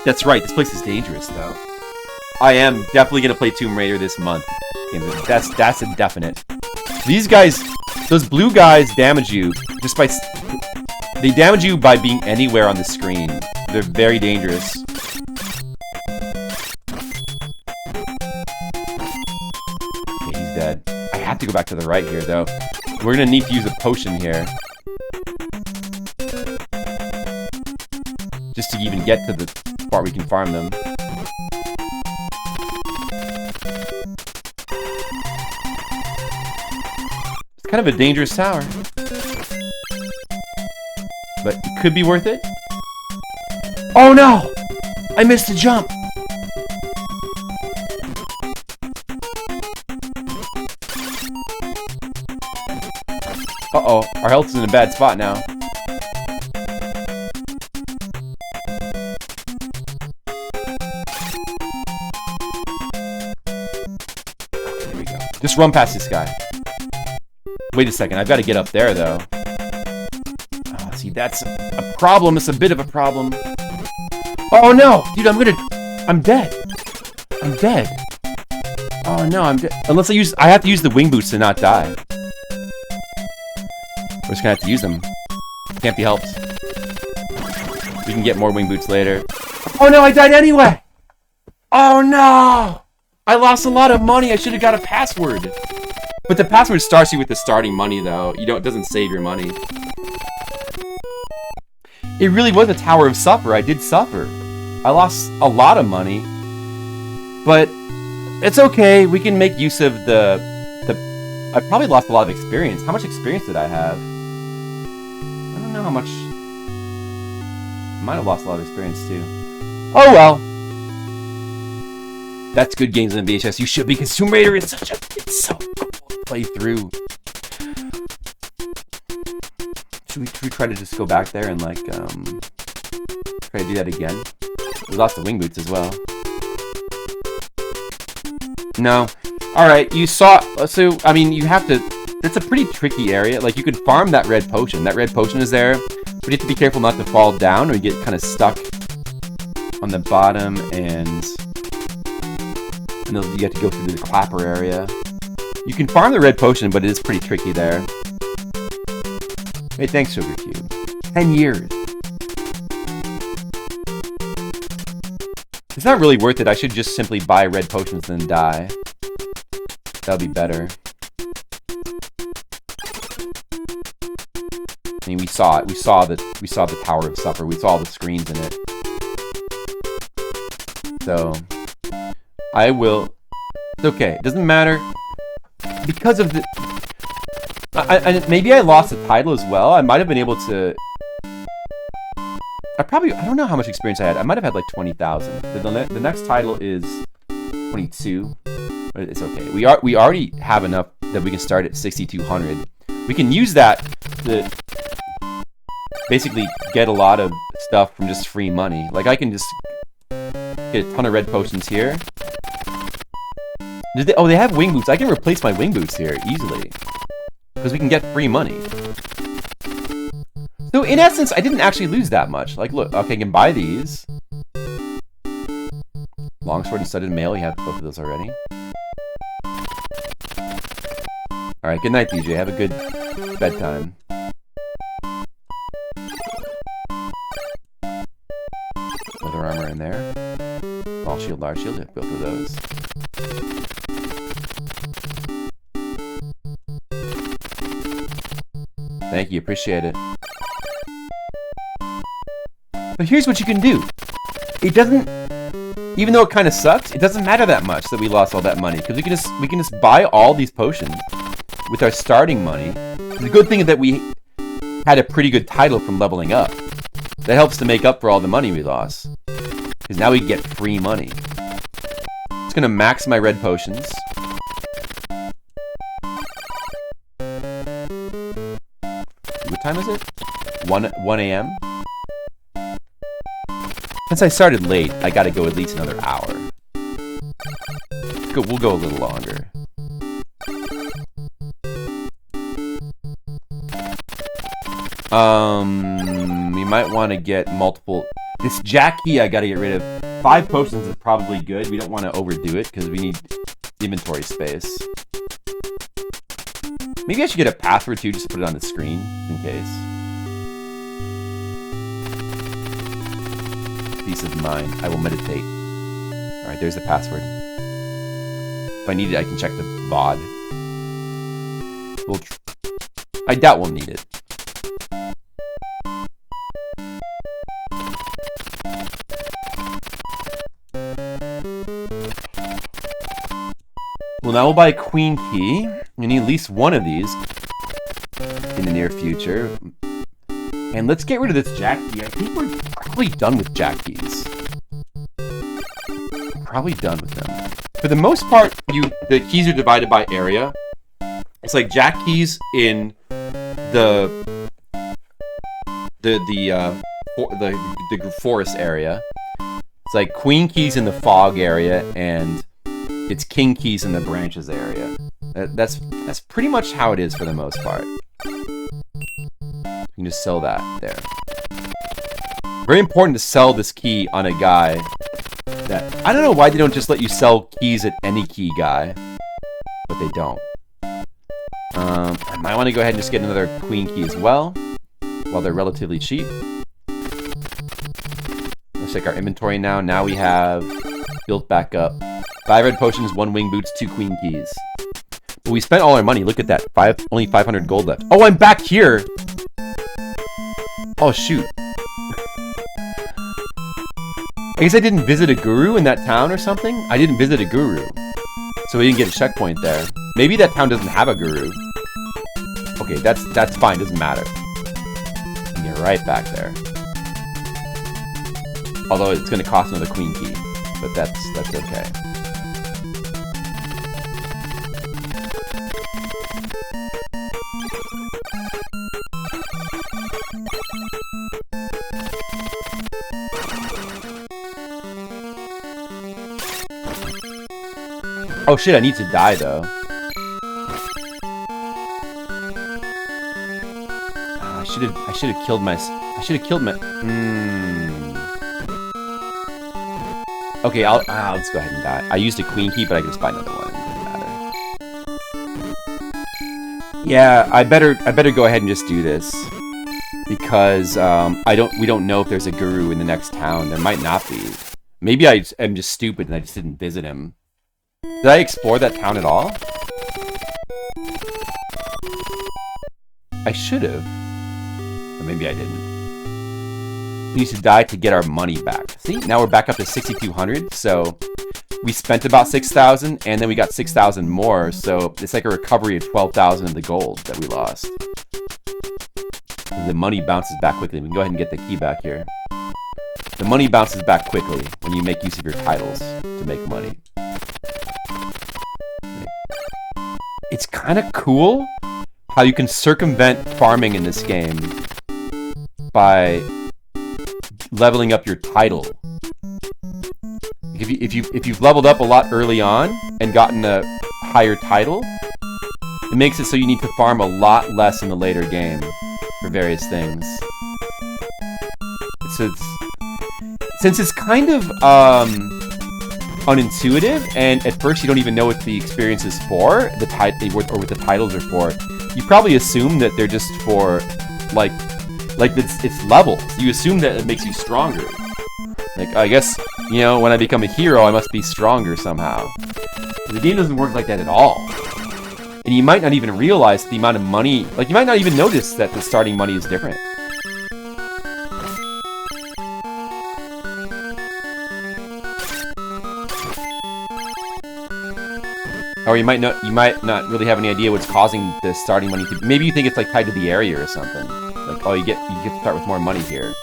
That's right, this place is dangerous, though. I am definitely gonna play Tomb Raider this month. That's a definite. These guys, those blue guys damage you just by... They damage you by being anywhere on the screen. They're very dangerous. Okay, he's dead. I have to go back to the right here, though. We're gonna need to use a potion here. Just to even get to the part we can farm them. It's kind of a dangerous tower. But it could be worth it. Oh no! I missed the jump! Uh-oh, our health is in a bad spot now. There we go. Just run past this guy. Wait a second, I've got to get up there, though. Oh, see, that's a problem. It's a bit of a problem. Oh, no! Dude, I'm dead. I'm dead. Oh, no, I'm dead. Unless I have to use the wing boots to not die. We're just gonna have to use them. Can't be helped. We can get more wing boots later. Oh, no, I died anyway! Oh, no! I lost a lot of money. I should have got a password. But the password starts you with the starting money, though. It doesn't save your money. It really was a Tower of Supper. I did suffer. I lost a lot of money. But it's okay. We can make use of the... I probably lost a lot of experience. How much experience did I have? I don't know how much... I might have lost a lot of experience, too. Oh, well. That's good games on VHS. You should, because Tomb Raider is it's so cool to play through. Should we try to just go back there and like try to do that again? We lost the wing boots as well. No. Alright, you saw... So, I mean, you have to... It's a pretty tricky area. Like, you could farm that red potion. That red potion is there. But you have to be careful not to fall down or you get kind of stuck on the bottom and you have to go through the clapper area. You can farm the red potion, but it is pretty tricky there. Hey, thanks, Sugar Cube. 10 years. It's not really worth it. I should just simply buy red potions and then die. That would be better. I mean, we saw it. We saw the Tower of Supper. We saw the screens in it. So, I will... It's okay. It doesn't matter. Because of the... maybe I lost the title as well. I might have been able to... I don't know how much experience I had. I might have had like 20,000. The next title is 22. But it's okay. We already have enough that we can start at 6,200. We can use that to basically get a lot of stuff from just free money. Like I can just get a ton of red potions here. They have wing boots. I can replace my wing boots here easily. Because we can get free money. So in essence, I didn't actually lose that much. Like look, okay, I can buy these. Longsword and studded mail, you have both of those already. Alright, good night, DJ. Have a good bedtime. Leather armor in there. Small shield, large shield, have both of those. Thank you, appreciate it. But here's what you can do. It doesn't... Even though it kind of sucks, it doesn't matter that much that we lost all that money. Because we can just buy all these potions with our starting money. The good thing is that we had a pretty good title from leveling up. That helps to make up for all the money we lost. Because now we get free money. It's going to max my red potions. What time is it? 1 a.m.? Since I started late, I gotta go at least another hour. We'll go a little longer. We might want to get multiple... This Jack key I gotta get rid of. 5 potions is probably good. We don't want to overdo it because we need inventory space. Maybe I should get a password too, just to put it on the screen, in case. Peace of mind. I will meditate. Alright, there's the password. If I need it, I can check the VOD. I doubt we'll need it. Well, now we'll buy a queen key. We need at least one of these in the near future. And let's get rid of this jack key. I think we're probably done with jack keys. Probably done with them. For the most part, the keys are divided by area. It's like jack keys in the forest area. It's like queen keys in the fog area, and it's king keys in the branches area. That's pretty much how it is for the most part. You can just sell that there. Very important to sell this key on a guy that... I don't know why they don't just let you sell keys at any key guy. But they don't. I might want to go ahead and just get another queen key as well. While they're relatively cheap. Let's check our inventory now. Now we have built back up. 5 red potions, 1 wing boots, 2 queen keys. But we spent all our money. Look at that. Only 500 gold left. Oh, I'm back here! Oh, shoot. I guess I didn't visit a guru in that town or something? I didn't visit a guru. So we didn't get a checkpoint there. Maybe that town doesn't have a guru. Okay, that's fine. Doesn't matter. And you're right back there. Although it's going to cost another queen key. But that's okay. Oh shit, I need to die though. I should have killed my... Okay, I'll just go ahead and die. I used a queen key, but I could just buy another one. It doesn't matter. Yeah, I better go ahead and just do this. Because we don't know if there's a guru in the next town. There might not be. Maybe I am just stupid and I just didn't visit him. Did I explore that town at all? I should have. Or maybe I didn't. We used to die to get our money back. See, now we're back up to 6,200. So we spent about 6,000 and then we got 6,000 more. So it's like a recovery of 12,000 of the gold that we lost. The money bounces back quickly. We can go ahead and get the key back here. The money bounces back quickly when you make use of your titles to make money. It's kind of cool how you can circumvent farming in this game by leveling up your title. If you've leveled up a lot early on and gotten a higher title, it makes it so you need to farm a lot less in the later game for various things. Since it's kind of unintuitive, and at first you don't even know what the experience is for, or what the titles are for, you probably assume that they're just for like it's levels. You assume that it makes you stronger. Like, I guess, you know, when I become a hero, I must be stronger somehow. The game doesn't work like that at all. And you might not even realize the amount of money, like you might not even notice that the starting money is different. Or you might not really have any idea what's causing the starting money to... Maybe you think it's like tied to the area or something. Like, oh, you get to start with more money here.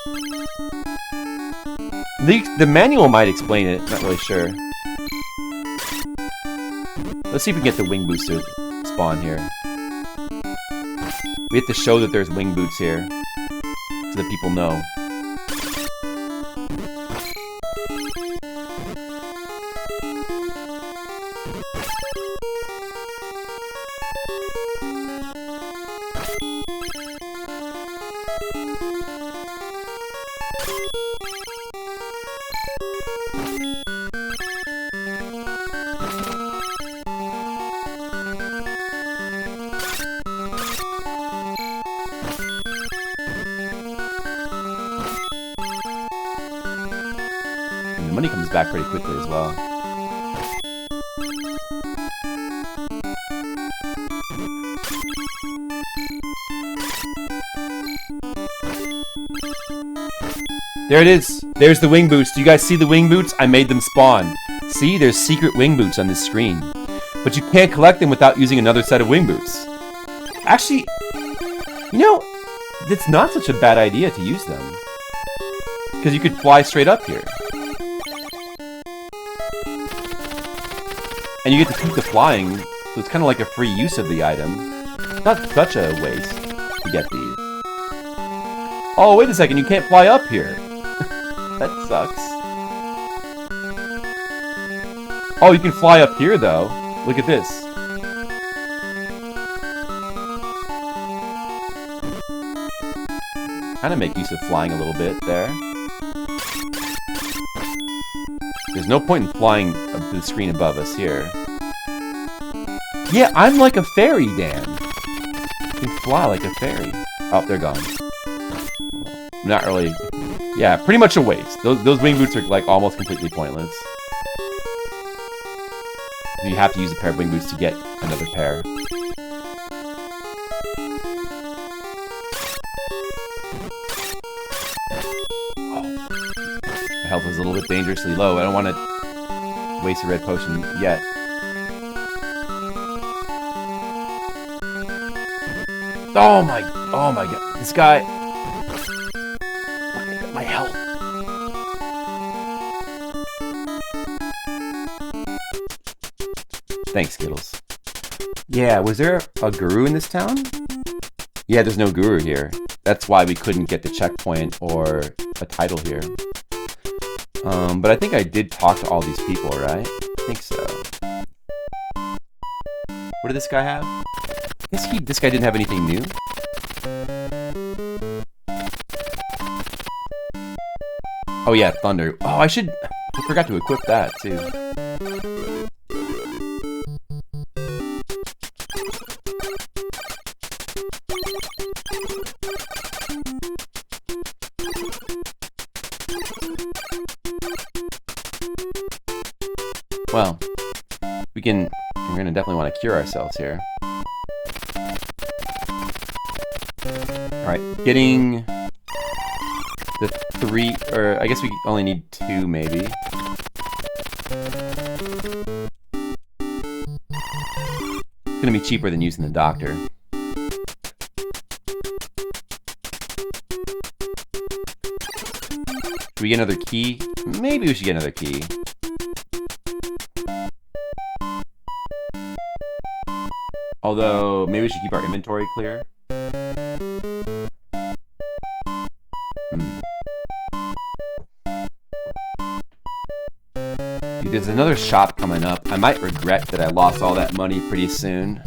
The manual might explain it, not really sure. Let's see if we can get the wing boots to spawn here. We have to show that there's wing boots here, so that people know. Back pretty quickly as well. There it is. There's the wing boots. Do you guys see the wing boots? I made them spawn. See, there's secret wing boots on this screen. But you can't collect them without using another set of wing boots. Actually, you know, it's not such a bad idea to use them. Because you could fly straight up here. And you get to keep the flying, so it's kind of like a free use of the item. Not such a waste to get these. Oh, wait a second, you can't fly up here. That sucks. Oh, you can fly up here, though. Look at this. Kind of make use of flying a little bit there. There's no point in flying up to the screen above us here. Yeah, I'm like a fairy, Dan. You can fly like a fairy. Oh, they're gone. Not really. Yeah, pretty much a waste. Those wing boots are like almost completely pointless. You have to use a pair of wing boots to get another pair. Health is a little bit dangerously low. I don't want to waste a red potion yet. Oh my god. This guy. Look at my health. Thanks, Skittles. Yeah, was there a guru in this town? Yeah, there's no guru here. That's why we couldn't get the checkpoint or a title here. But I think I did talk to all these people, right? I think so. What did this guy have? I guess this guy didn't have anything new. Oh yeah, thunder. Oh, I forgot to equip that too. Well, we're gonna definitely want to cure ourselves here. Alright, getting the 3, or I guess we only need 2 maybe. It's gonna be cheaper than using the doctor. Should we get another key? Maybe we should get another key. Although, maybe we should keep our inventory clear. Dude, there's another shop coming up. I might regret that I lost all that money pretty soon.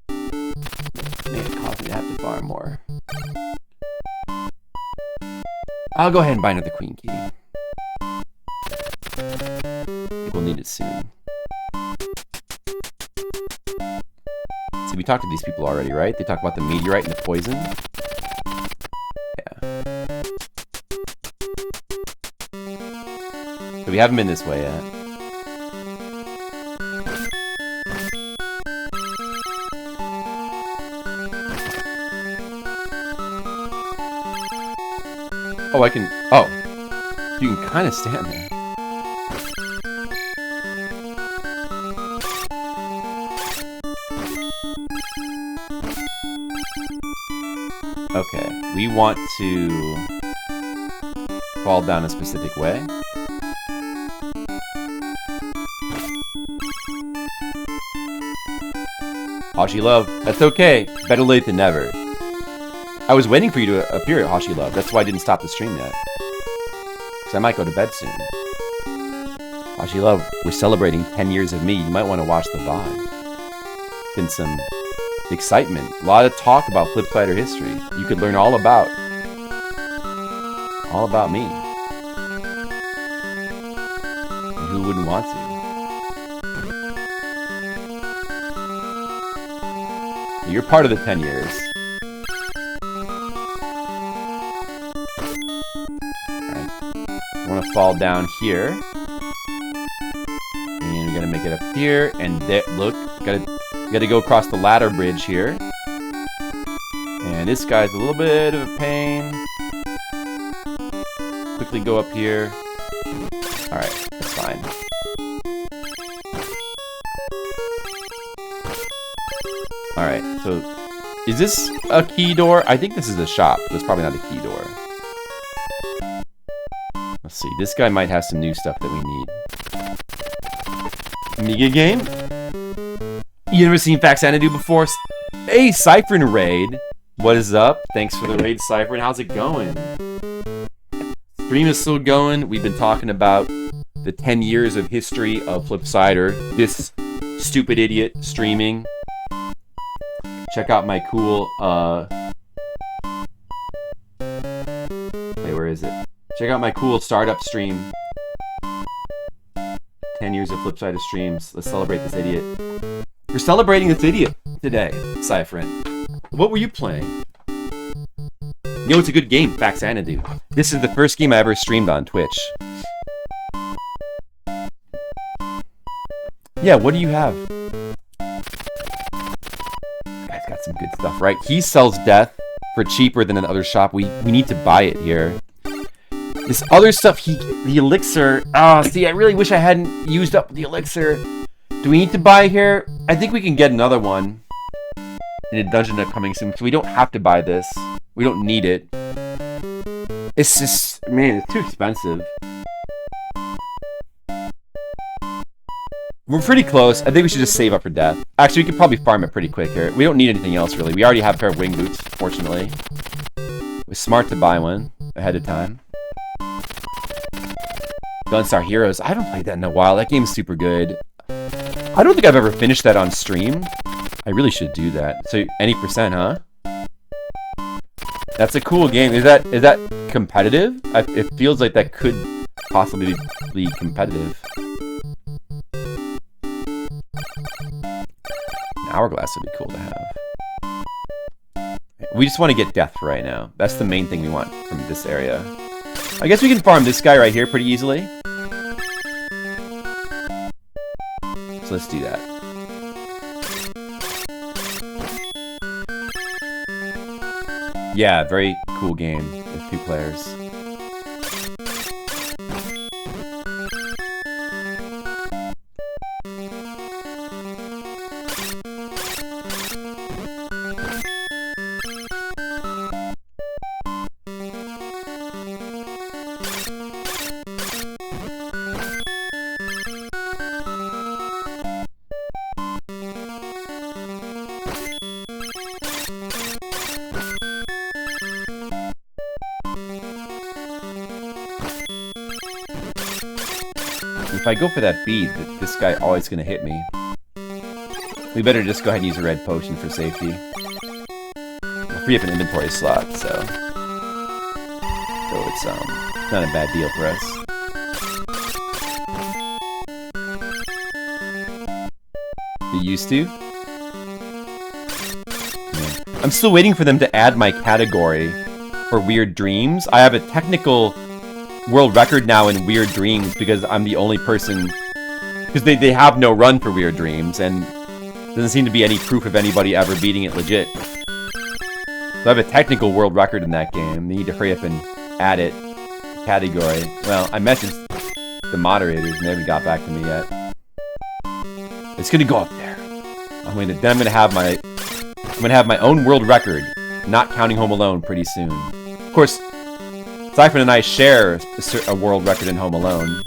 May it cause me to have to farm more. I'll go ahead and buy another queen key. I think we'll need it soon. See, we talked to these people already, right? They talk about the meteorite and the poison. Yeah. So we haven't been this way yet. Oh, I can... Oh. You can kind of stand there. Okay, we want to fall down a specific way. Hashi Love, that's okay. Better late than never. I was waiting for you to appear at Hashi Love. That's why I didn't stop the stream yet. Because I might go to bed soon. Hashi Love, we're celebrating 10 years of me. You might want to watch the VOD. Been some excitement. A lot of talk about Flipsider history. You could learn all about me. And who wouldn't want to? You're part of the 10 years. Alright. I want to fall down here. And we gotta make it up here. And there, look, gotta go across the ladder bridge here. And this guy's a little bit of a pain. Quickly go up here. Alright, that's fine. Alright, so is this a key door? I think this is a shop, but it's probably not a key door. Let's see, this guy might have some new stuff that we need. Amiga game? You never seen Faxanadu before? Hey, Cyphrin Raid! What is up? Thanks for the raid, Cyphrin. How's it going? Stream is still going. We've been talking about the 10 years of history of Flipsider. This stupid idiot streaming. Check out my cool, wait, where is it? Check out my cool startup stream. 10 years of Flipsider streams. Let's celebrate this idiot. We're celebrating this idiot today, Cyphrin. What were you playing? You know, it's a good game, Faxanadu. This is the first game I ever streamed on Twitch. Yeah, what do you have? Guy's got some good stuff, right? He sells death for cheaper than another shop. We need to buy it here. This other stuff, the elixir. Oh, see, I really wish I hadn't used up the elixir. Do we need to buy here? I think we can get another one in a dungeon that's coming soon, so we don't have to buy this. We don't need it. It's just, man, it's too expensive. We're pretty close. I think we should just save up for death. Actually, we could probably farm it pretty quick here. We don't need anything else, really. We already have a pair of wing boots, fortunately. It was smart to buy one ahead of time. Gunstar Heroes. I haven't played that in a while. That game's super good. I don't think I've ever finished that on stream. I really should do that. So any percent, huh? That's a cool game. Is that competitive? It feels like that could possibly be competitive. An hourglass would be cool to have. We just want to get death right now. That's the main thing we want from this area. I guess we can farm this guy right here pretty easily. So let's do that. Yeah, very cool game with 2 players. If I go for that bead, this guy always gonna hit me. We better just go ahead and use a red potion for safety. We'll free up an inventory slot, so it's not a bad deal for us. You used to? Yeah. I'm still waiting for them to add my category for weird dreams. I have a technical world record now in weird dreams because I'm the only person, because they have no run for weird dreams and doesn't seem to be any proof of anybody ever beating it legit. So I have a technical world record in that game. They need to hurry up and add it category. Well, I messaged the moderators and they haven't got back to me yet. It's gonna go up there. I'm gonna have my own world record, not counting Home Alone, pretty soon. Of course, Siphon and I share a world record in Home Alone.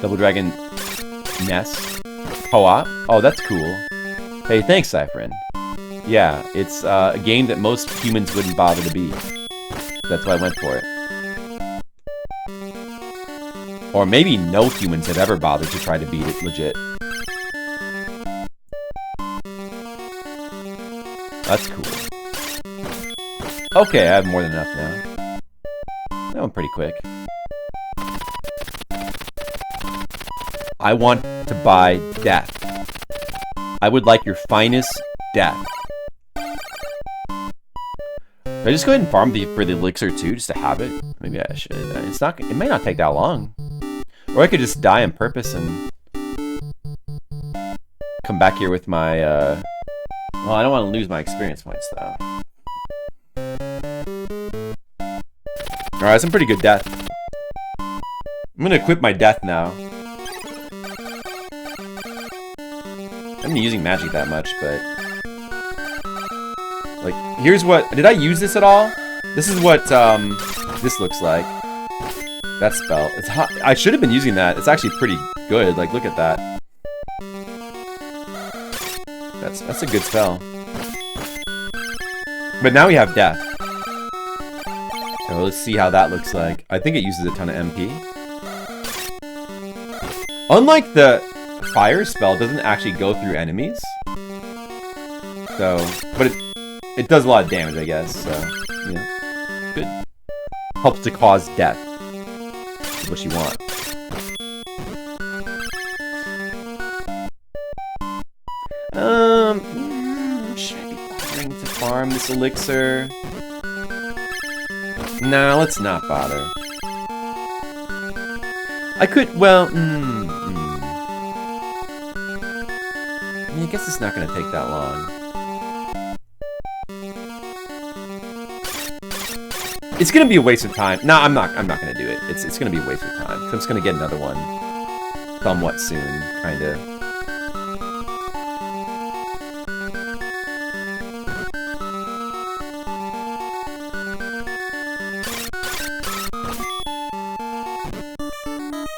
Double Dragon Ness. Co-op? Oh, that's cool. Hey, thanks, Siphon. Yeah, it's a game that most humans wouldn't bother to beat. That's why I went for it. Or maybe no humans have ever bothered to try to beat it legit. That's cool. Okay, I have more than enough now. That went pretty quick. I want to buy death. I would like your finest death. Should I just go ahead and farm for the elixir too, just to have it? Maybe I should. It might not take that long. Or I could just die on purpose and come back here with my, well, I don't want to lose my experience points though. Alright, some pretty good death. I'm gonna equip my death now. I haven't been using magic that much, but... like, here's what... Did I use this at all? This is what, this looks like. That spell. It's hot. I should have been using that. It's actually pretty good. Like, look at that. That's a good spell. But now we have death. So let's see how that looks like. I think it uses a ton of MP. Unlike the fire spell, it doesn't actually go through enemies. So, but it does a lot of damage, I guess. So, yeah, good. Helps to cause death. That's what you want. Should I be bothering to farm this elixir? Nah, let's not bother. I could, well, I mean, I guess it's not gonna take that long. It's gonna be a waste of time. Nah, I'm not gonna do it. It's gonna be a waste of time. So I'm just gonna get another one somewhat soon, kinda.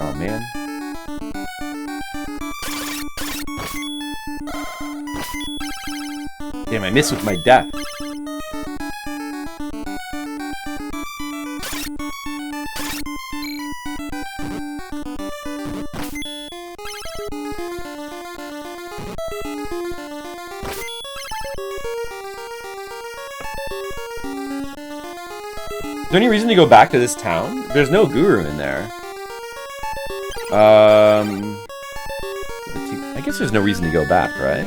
Oh man. Damn, I missed with my death. Is there any reason to go back to this town? There's no guru in there. I guess there's no reason to go back, right?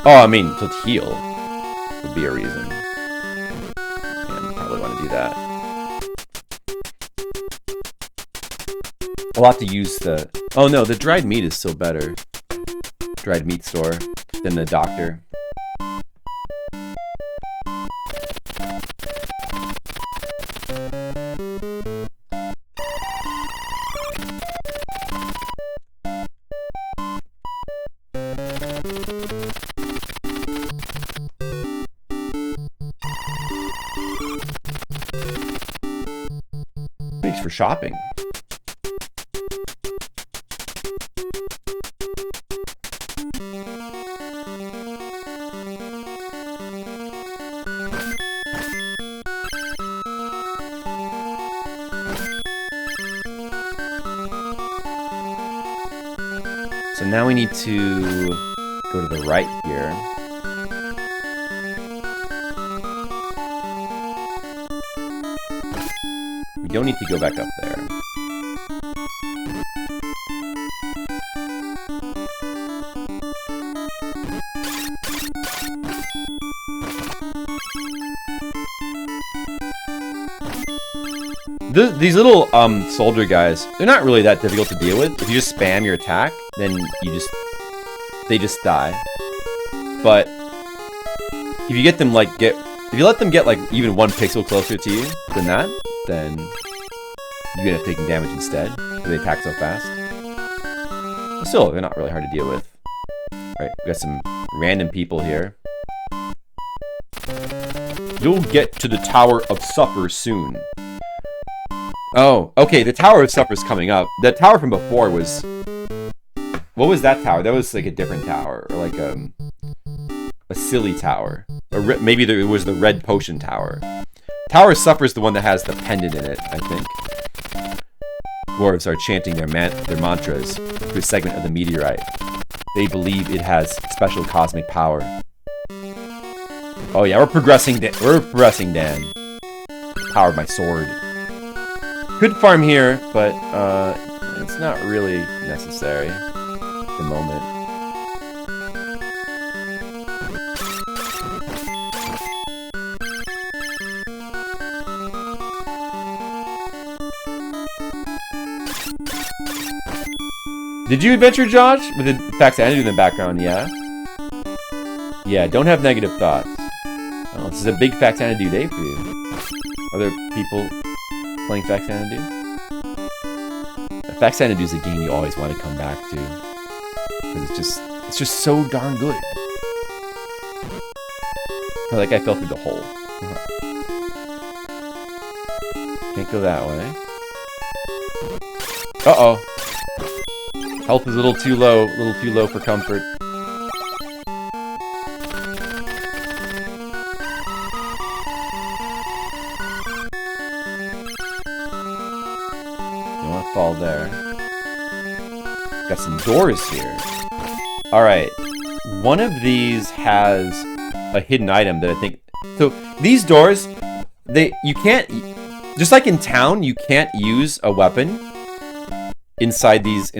Oh, I mean, to heal would be a reason. Yeah, I probably want to do that. I'll have to use the... Oh no, the dried meat is still better. Dried meat store than the doctor. Thanks for shopping. So now we need to go to the right here. We don't need to go back up there. These little soldier guys, they're not really that difficult to deal with. If you just spam your attack, then they just die. But if you get them if you let them get like even 1 pixel closer to you than that, then you end up taking damage instead, because they attack so fast. But still, they're not really hard to deal with. Right, we got some random people here. You'll get to the Tower of Supper soon. Oh, okay, the Tower of Supper is coming up. The tower from before was... What was that tower? That was like a different tower, or like a silly tower. Maybe it was the Red Potion Tower. Tower of Supper is the one that has the pendant in it, I think. Dwarves are chanting their mantras through a segment of the meteorite. They believe it has special cosmic power. Oh yeah, we're progressing, Dan. Power of my sword. Could farm here, but it's not really necessary at the moment. Did you adventure, Josh? With the Faxanadu in the background, yeah? Yeah, don't have negative thoughts. Oh, this is a big Faxanadu day for you. Other people playing Faxanadu? Faxanadu is a game you always want to come back to. Because it's just so darn good. Like I fell through the hole. Can't go that way. Uh-oh. Health is a little too low for comfort. Don't want to fall there. Got some doors here. Alright. One of these has a hidden item that I think... So, these doors, you can't... Just like in town, you can't use a weapon inside these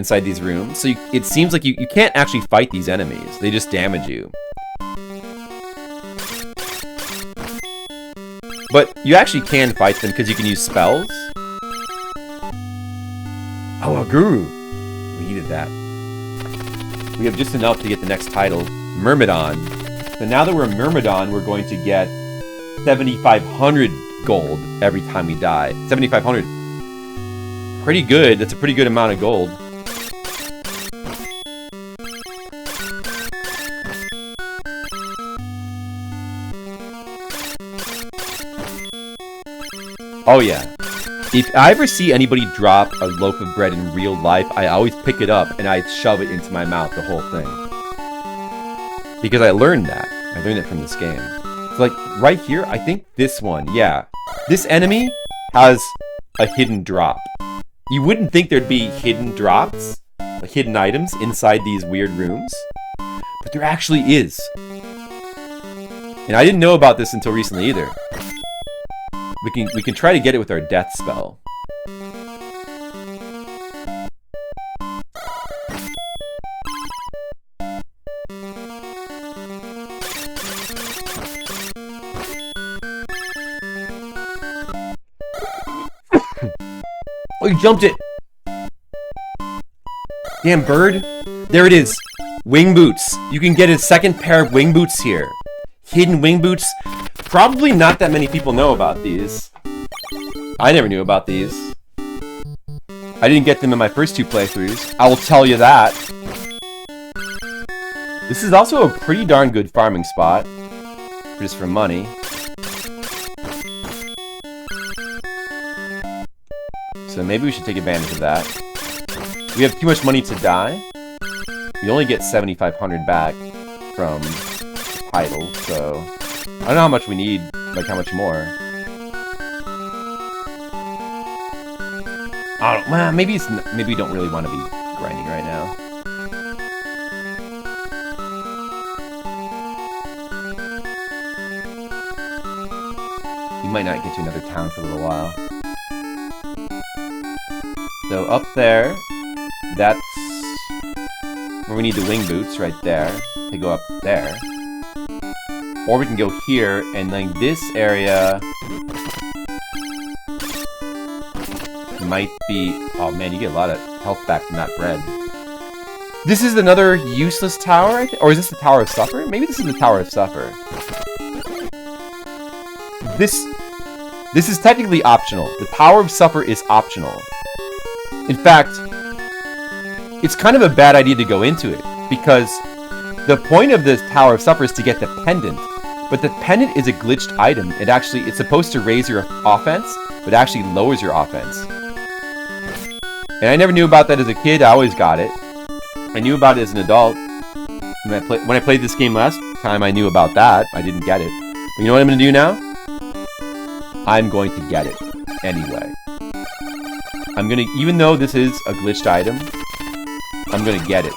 rooms. So it seems like you can't actually fight these enemies. They just damage you. But you actually can fight them because you can use spells. Oh, a guru. We needed that. We have just enough to get the next title, Myrmidon. So now that we're Myrmidon, we're going to get 7,500 gold every time we die. 7,500. Pretty good. That's a pretty good amount of gold. Oh yeah. If I ever see anybody drop a loaf of bread in real life, I always pick it up and I shove it into my mouth, the whole thing. Because I learned that. I learned it from this game. So like, right here, I think this one, yeah. This enemy has a hidden drop. You wouldn't think there'd be hidden drops like hidden items inside these weird rooms. But there actually is. And I didn't know about this until recently either. We can try to get it with our death spell. Oh, you jumped it! Damn bird. There it is. Wing boots. You can get a second pair of wing boots here. Hidden wing boots. Probably not that many people know about these. I never knew about these. I didn't get them in my first 2 playthroughs. I will tell you that. This is also a pretty darn good farming spot. Just for money. So maybe we should take advantage of that. We have too much money to die. We only get 7,500 back from the title, so I don't know how much we need, like how much more. I don't. Well, maybe we don't really want to be grinding right now. We might not get to another town for a little while. So up there, that's where we need the wing boots, right there, to go up there. Or we can go here, and then this area might be... Oh man, you get a lot of health back from that bread. This is another useless tower, I think? Or is this the Tower of Suffer? Maybe this is the Tower of Suffer. This is technically optional. The Tower of Suffer is optional. In fact, it's kind of a bad idea to go into it, because the point of this Tower of Suffer is to get the pendant, but the pendant is a glitched item. It's supposed to raise your offense, but it actually lowers your offense. And I never knew about that as a kid. I always got it. I knew about it as an adult. When I played this game last time, I knew about that. I didn't get it. But you know what I'm going to do now? I'm going to get it anyway. I'm gonna, even though this is a glitched item, I'm gonna get it.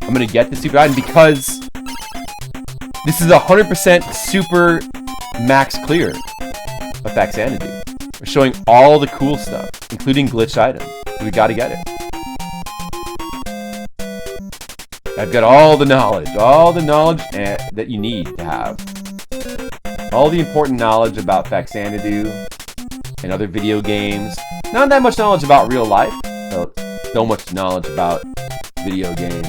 I'm gonna get the stupid item because this is 100% super max clear of Faxanadu. We're showing all the cool stuff, including glitched items. We gotta get it. I've got all the knowledge that you need to have. All the important knowledge about Faxanadu and other video games. Not that much knowledge about real life, but so much knowledge about video games.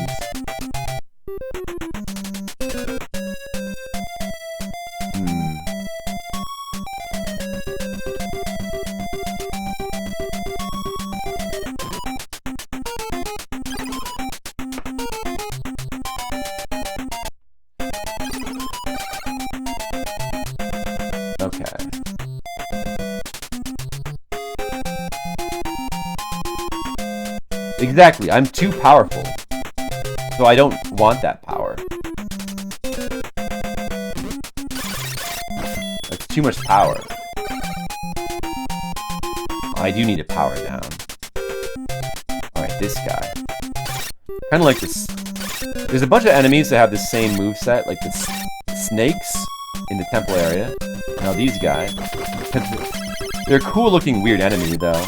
Exactly, I'm too powerful. So I don't want that power. That's too much power. I do need to power down. Alright, this guy. Kinda like this. There's a bunch of enemies that have the same moveset, like the snakes in the temple area. Now these guys. They're a cool looking weird enemy though.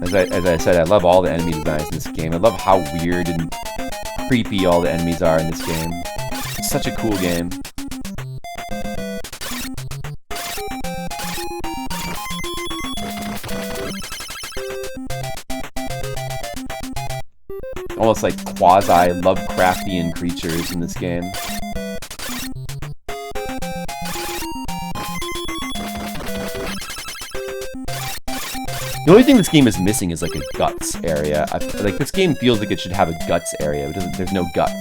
As I said, I love all the enemy designs in this game. I love how weird and creepy all the enemies are in this game. It's such a cool game. Almost like quasi-Lovecraftian creatures in this game. The only thing this game is missing is like a guts area. Like this game feels like it should have a guts area, but there's no guts.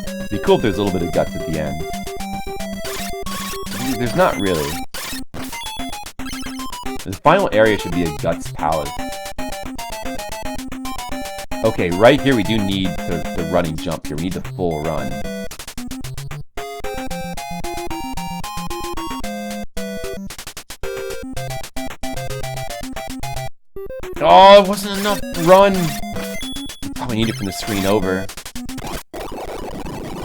It'd be cool if there's a little bit of guts at the end. There's not really. The final area should be a guts palette. Okay, right here we do need the running jump here. We need the full run. Oh, it wasn't enough run. Probably need it from the screen over.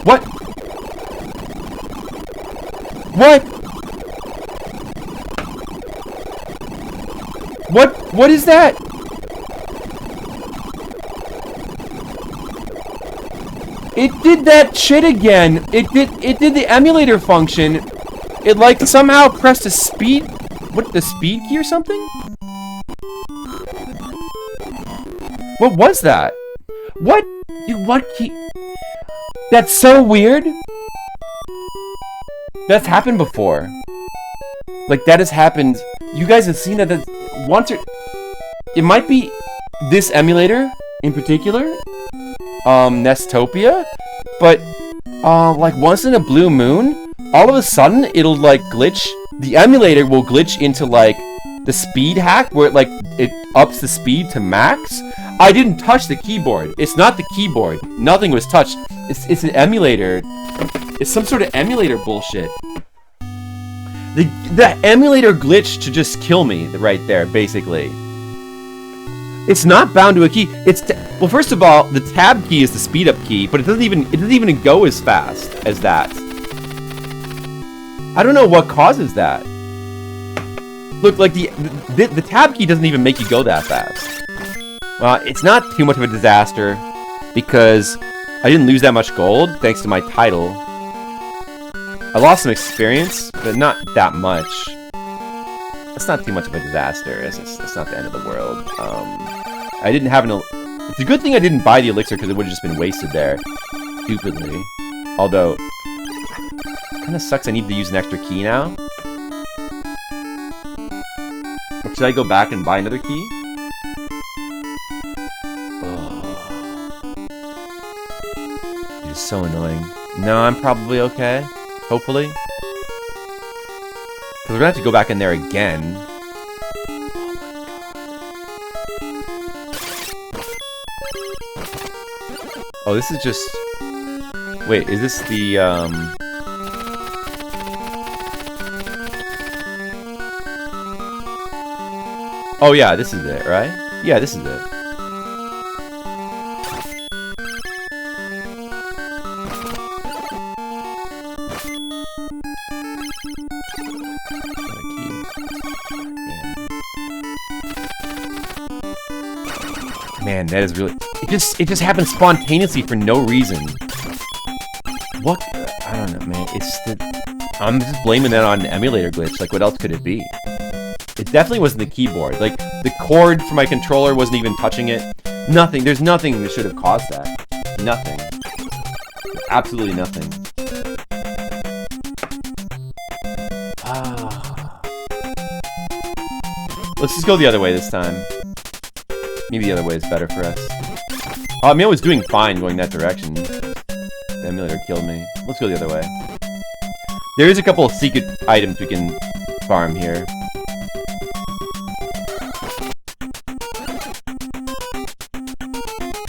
What? What? What is that? It did that shit again. It did the emulator function. It like somehow pressed a speed, the speed key or something? What was that? What? Dude, what key? That's so weird. That's happened before. Like, that has happened. You guys have seen that once or... It might be this emulator in particular. Nestopia. But, like, once in a blue moon, all of a sudden, it'll, like, glitch. The emulator will glitch into, like, the speed hack, where it ups the speed to max. I didn't touch the keyboard. It's not the keyboard. Nothing was touched. It's an emulator. It's some sort of emulator bullshit. The emulator glitched to just kill me right there, basically. It's not bound to a key. Well, first of all, the tab key is the speed up key, but it doesn't even go as fast as that. I don't know what causes that. Look, like the tab key doesn't even make you go that fast. Well, it's not too much of a disaster because I didn't lose that much gold thanks to my title. I lost some experience, but not that much. It's not too much of a disaster. It's not the end of the world. I didn't have it's a good thing I didn't buy the elixir because it would have just been wasted there. Stupidly. Although, it kind of sucks I need to use an extra key now. Or should I go back and buy another key? It's so annoying. No, I'm probably okay. Hopefully. Because we're gonna have to go back in there again. Oh, this is just... Wait, is this the, Oh yeah, this is it, right? Yeah, this is it. Man, that is really... It just happened spontaneously for no reason. What? I don't know, man. I'm just blaming that on an emulator glitch. Like, what else could it be? It definitely wasn't the keyboard. Like, the cord for my controller wasn't even touching it. Nothing. There's nothing that should have caused that. Nothing. Absolutely nothing. Let's just go the other way this time. Maybe the other way is better for us. I mean, I was doing fine going that direction. The emulator killed me. Let's go the other way. There is a couple of secret items we can farm here.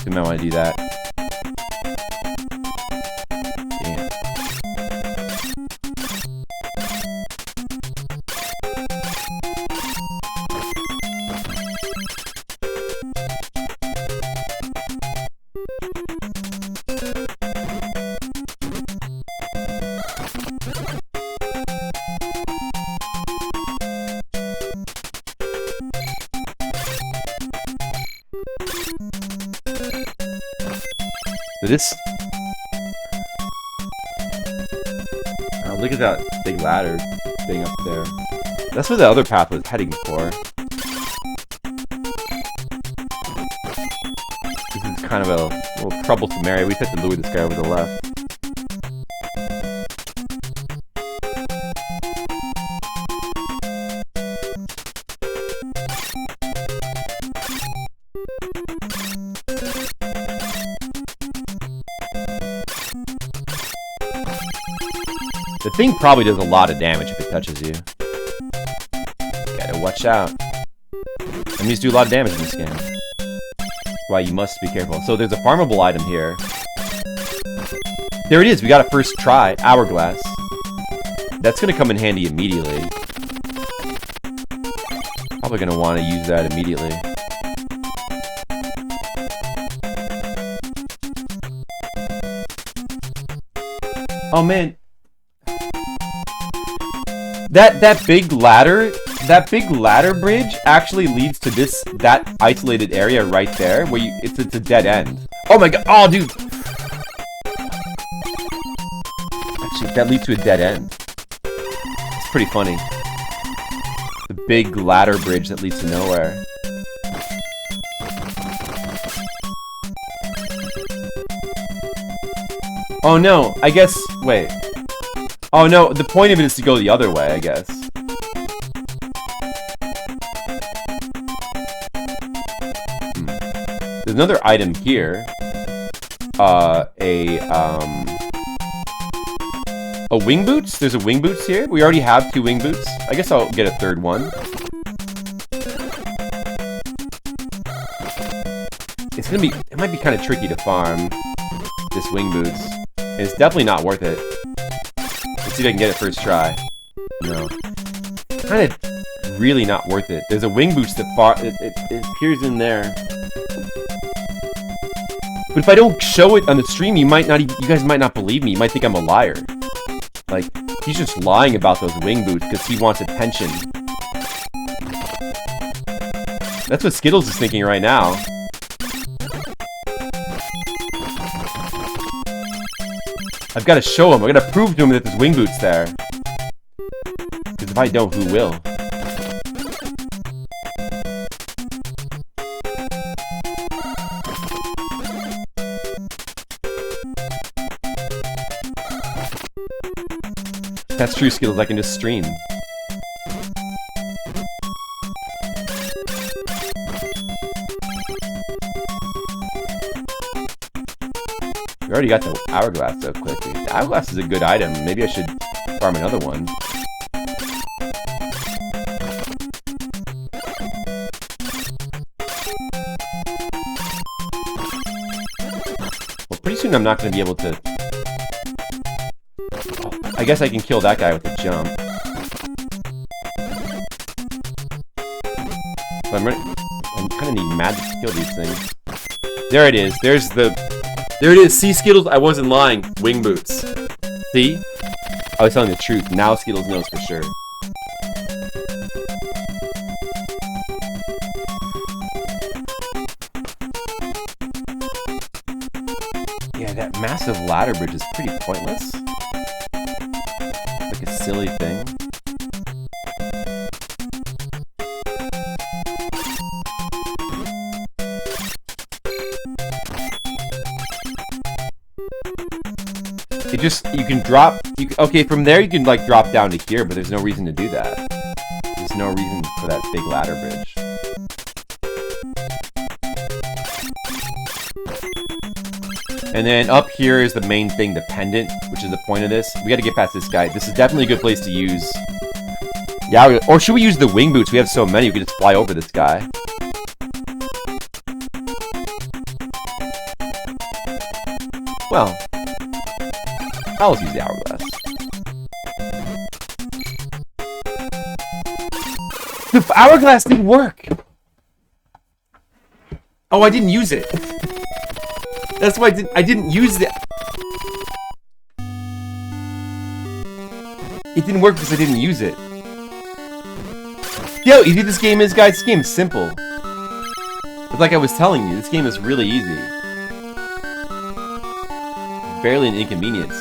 We might want to do that. Damn. This... Oh, look at that big ladder thing up there. That's where the other path was heading for. This is kind of a little troublesome area. We just have to lure this guy over to the left. The thing probably does a lot of damage if it touches you. Gotta watch out. Enemies do a lot of damage in this game. Why you must be careful. So there's a farmable item here. There it is, we got a first try. Hourglass. That's gonna come in handy immediately. Probably gonna want to use that immediately. Oh man. That big ladder bridge actually leads to that isolated area right there where it's a dead end. Oh my god. Oh dude. Actually, that leads to a dead end. It's pretty funny. The big ladder bridge that leads to nowhere. Oh no, I guess, wait. Oh no, the point of it is to go the other way, I guess. There's another item here. A wing boots? There's a wing boots here? We already have 2 wing boots. I guess I'll get a third one. It might be kind of tricky to farm this wing boots. And it's definitely not worth it. Let's see if I can get it first try. No. Kind of really not worth it. There's a wing boots that it appears in there. But if I don't show it on the stream, you guys might not believe me. You might think I'm a liar. Like, he's just lying about those wing boots because he wants attention. That's what Skittles is thinking right now. I've got to show him. I've got to prove to him that there's wing boots there. Because if I don't, who will? That's true, Skittles. I can just stream. We already got the hourglass so quickly. The hourglass is a good item. Maybe I should farm another one. Well, pretty soon I'm not going to be able to... Oh, I guess I can kill that guy with a jump. So I kind of need magic to kill these things. There it is. There it is. See, Skittles, I wasn't lying. Wing boots. See? I was telling the truth. Now Skittles knows for sure. Yeah, that massive ladder bridge is pretty pointless. Like a silly thing. You can drop, okay, from there you can like drop down to here, but there's no reason to do that. There's no reason for that big ladder bridge. And then up here is the main thing, the pendant, which is the point of this. We gotta get past this guy. This is definitely a good place to use. Yeah, or should we use the wing boots? We have so many, we can just fly over this guy. Well, I'll use the hourglass. The hourglass didn't work! Oh, I didn't use it. That's why I didn't use it. It didn't work because I didn't use it. Yo, easy this game is, guys. This game is simple. But like I was telling you, this game is really easy. Barely an inconvenience.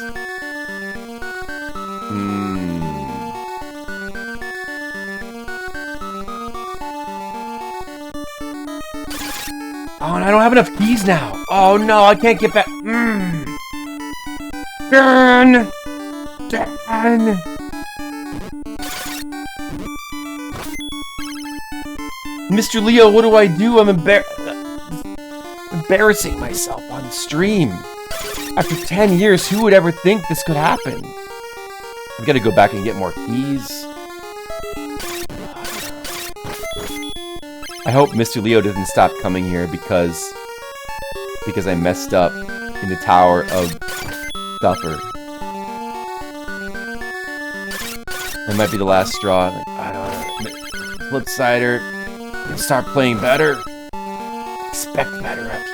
Oh, and I don't have enough keys now. Oh no, I can't get back. Dan! Mr. Leo, what do I do? I'm embarrassing myself on stream. After 10 years, who would ever think this could happen? I've got to go back and get more keys. I hope Mr. Leo doesn't stop coming here because I messed up in the Tower of Suffer. That might be the last straw. Like, I don't know. Flipsider, start playing better. Expect better of you.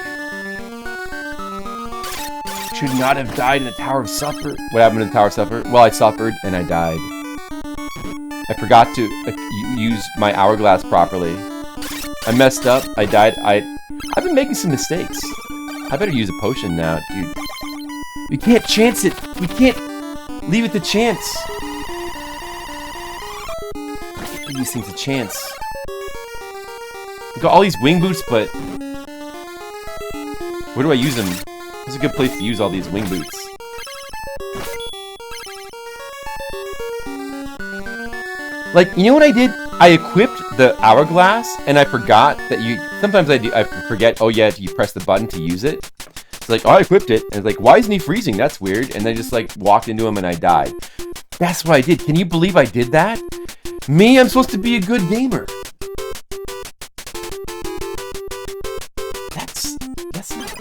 should not have died in the Tower of Supper. What happened in the Tower of Supper? Well, I suffered and I died. I forgot to use my hourglass properly. I messed up. I died. I've been making some mistakes. I better use a potion now, dude. We can't chance it. We can't leave it to chance. Give these things a chance. We got all these wing boots, but where do I use them? It's a good place to use all these wing boots. Like, you know what I did? I equipped the hourglass, and I forgot that sometimes I forget, oh yeah, you press the button to use it. It's like, oh, I equipped it, and it's like, why isn't he freezing? That's weird. And I just like walked into him and I died. That's what I did. Can you believe I did that? Me, I'm supposed to be a good gamer. That's not...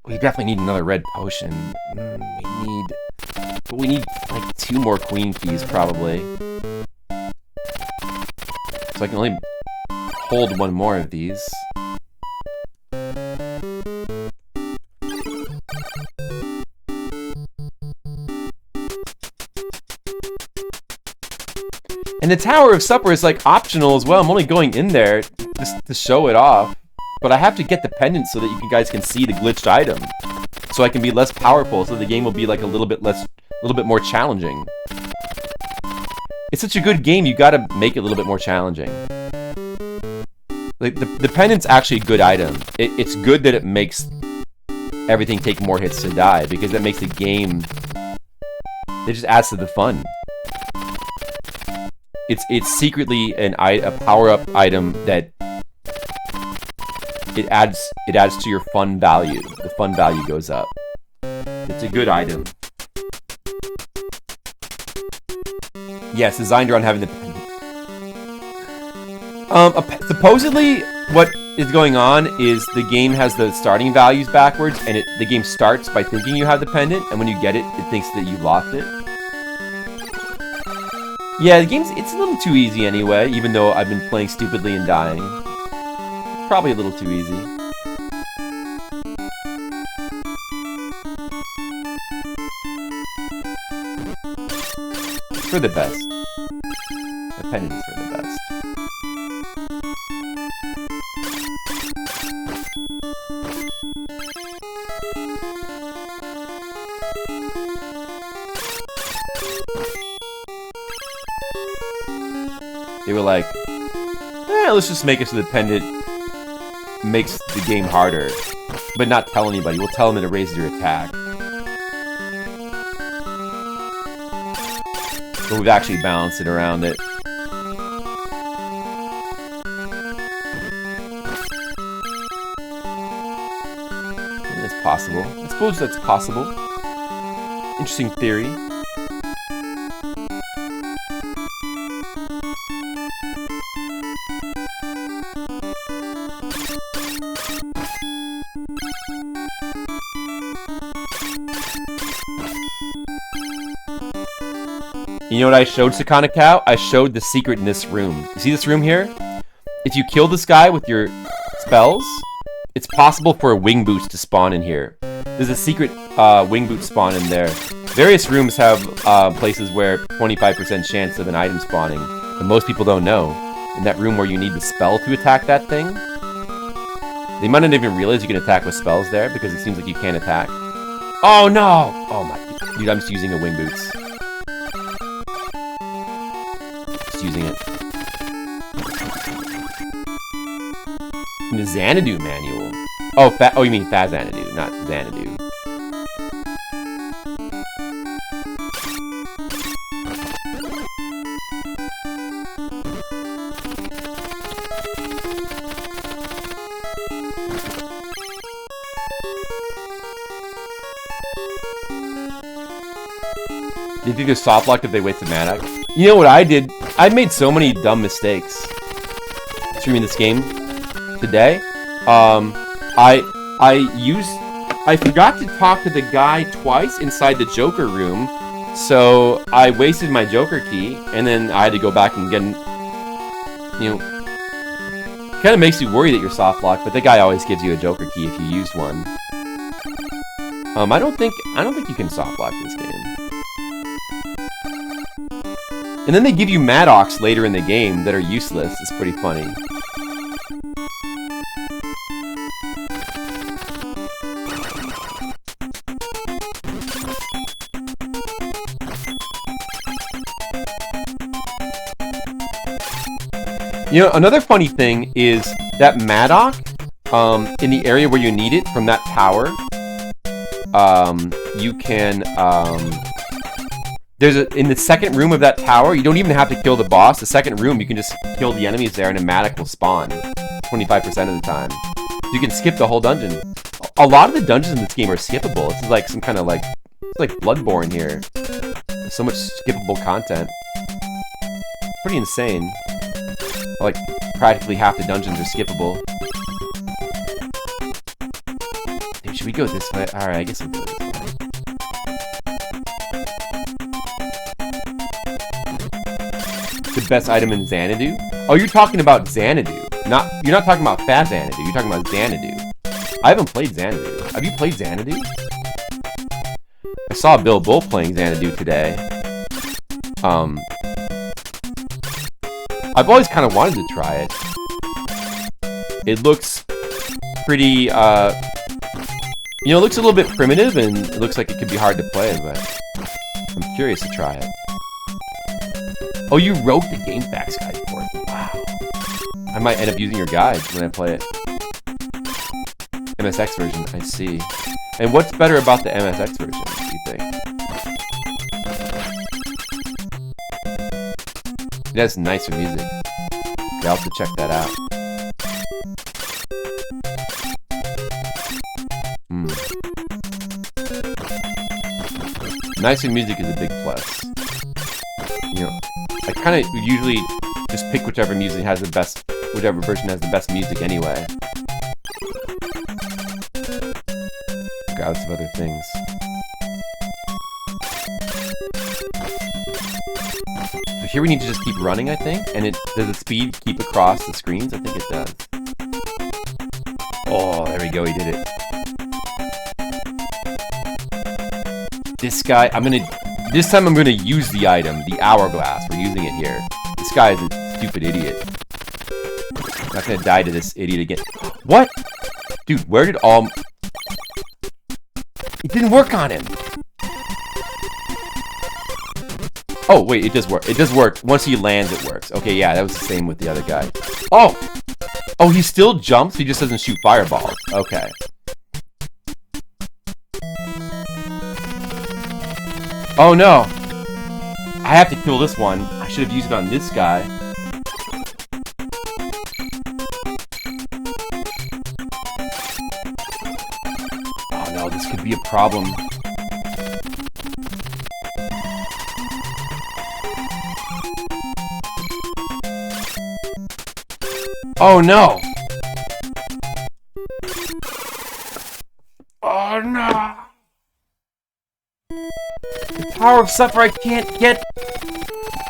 We definitely need another red potion. We need like 2 more queen keys probably. So I can only hold 1 more of these. And the Tower of Supper is like optional as well. I'm only going in there just to show it off. But I have to get the pendant so that you guys can see the glitched item. So I can be less powerful, so the game will be like a little bit more challenging. It's such a good game, you gotta make it a little bit more challenging. Like the pendant's actually a good item. It's good that it makes everything take more hits to die, because that makes the game... It just adds to the fun. It's secretly a power-up item that it adds to your fun value. The fun value goes up. It's a good item. Yes, designed around having the... supposedly, what is going on is the game has the starting values backwards, and the game starts by thinking you have the pendant, and when you get it, it thinks that you lost it. Yeah, it's a little too easy anyway, even though I've been playing stupidly and dying. Probably a little too easy. For the best. The pendant is for the best. They were like, let's just make it so the pendant makes the game harder, but not tell anybody. We'll tell them that it raises your attack. But we've actually balanced it around it. That's possible. I suppose that's possible. Interesting theory. You know what I showed Sakana Cow? I showed the secret in this room. You see this room here? If you kill this guy with your spells, it's possible for a wing boost to spawn in here. There's a secret wing boot spawn in there. Various rooms have places where 25% chance of an item spawning, but most people don't know. In that room where you need the spell to attack that thing, they might not even realize you can attack with spells there, because it seems like you can't attack. Oh no! Oh my... Dude, I'm just using a wing boots. Using it. In the Xanadu manual. Oh, you mean Faxanadu, not Xanadu. Do you think they're soft locked if they waste the mana? You know what I did? I made so many dumb mistakes streaming this game today. I forgot to talk to the guy twice inside the Joker room, so I wasted my Joker key, and then I had to go back and get, Kind of makes you worry that you're soft locked, but the guy always gives you a Joker key if you used one. I don't think you can soft lock this game. And then they give you Maddox later in the game that are useless. It's pretty funny. You know, another funny thing is that Maddox, in the area where you need it from that tower, you can, in the second room of that tower, you don't even have to kill the boss. The second room, you can just kill the enemies there and a Maddox will spawn 25% of the time. You can skip the whole dungeon. A lot of the dungeons in this game are skippable. This is like some kind of like, it's like Bloodborne here. There's so much skippable content. Pretty insane. Like, practically half the dungeons are skippable. Dude, should we go this way? Alright, I guess we'll go this way. The best item in Xanadu? Oh, you're talking about Xanadu. You're not talking about Faxanadu. You're talking about Xanadu. I haven't played Xanadu. Have you played Xanadu? I saw Bill Bull playing Xanadu today. I've always kind of wanted to try it. It looks pretty, you know, it looks a little bit primitive and it looks like it could be hard to play, but I'm curious to try it. Oh, you wrote the GameFAQs guide for it. Wow. I might end up using your guide when I play it. MSX version, I see. And what's better about the MSX version, do you think? It has nicer music. Okay, I'll have to check that out. Nicer music is a big plus. You know, I kind of usually just pick whichever version has the best music anyway. Got some other things. So here we need to just keep running, I think, and does the speed keep across the screens? I think it does. Oh, there we go, he did it. This guy, this time I'm gonna use the item, the hourglass. We're using it here. This guy is a stupid idiot. I'm not gonna die to this idiot again. What? Dude, where did all... It didn't work on him. Oh, wait, it does work. It does work. Once he lands, it works. Okay, yeah, that was the same with the other guy. Oh! Oh, he still jumps, he just doesn't shoot fireballs. Okay. Oh, no. I have to kill this one. I should have used it on this guy. Oh, no, this could be a problem. Oh no! Oh no! The Tower of Supper I can't get!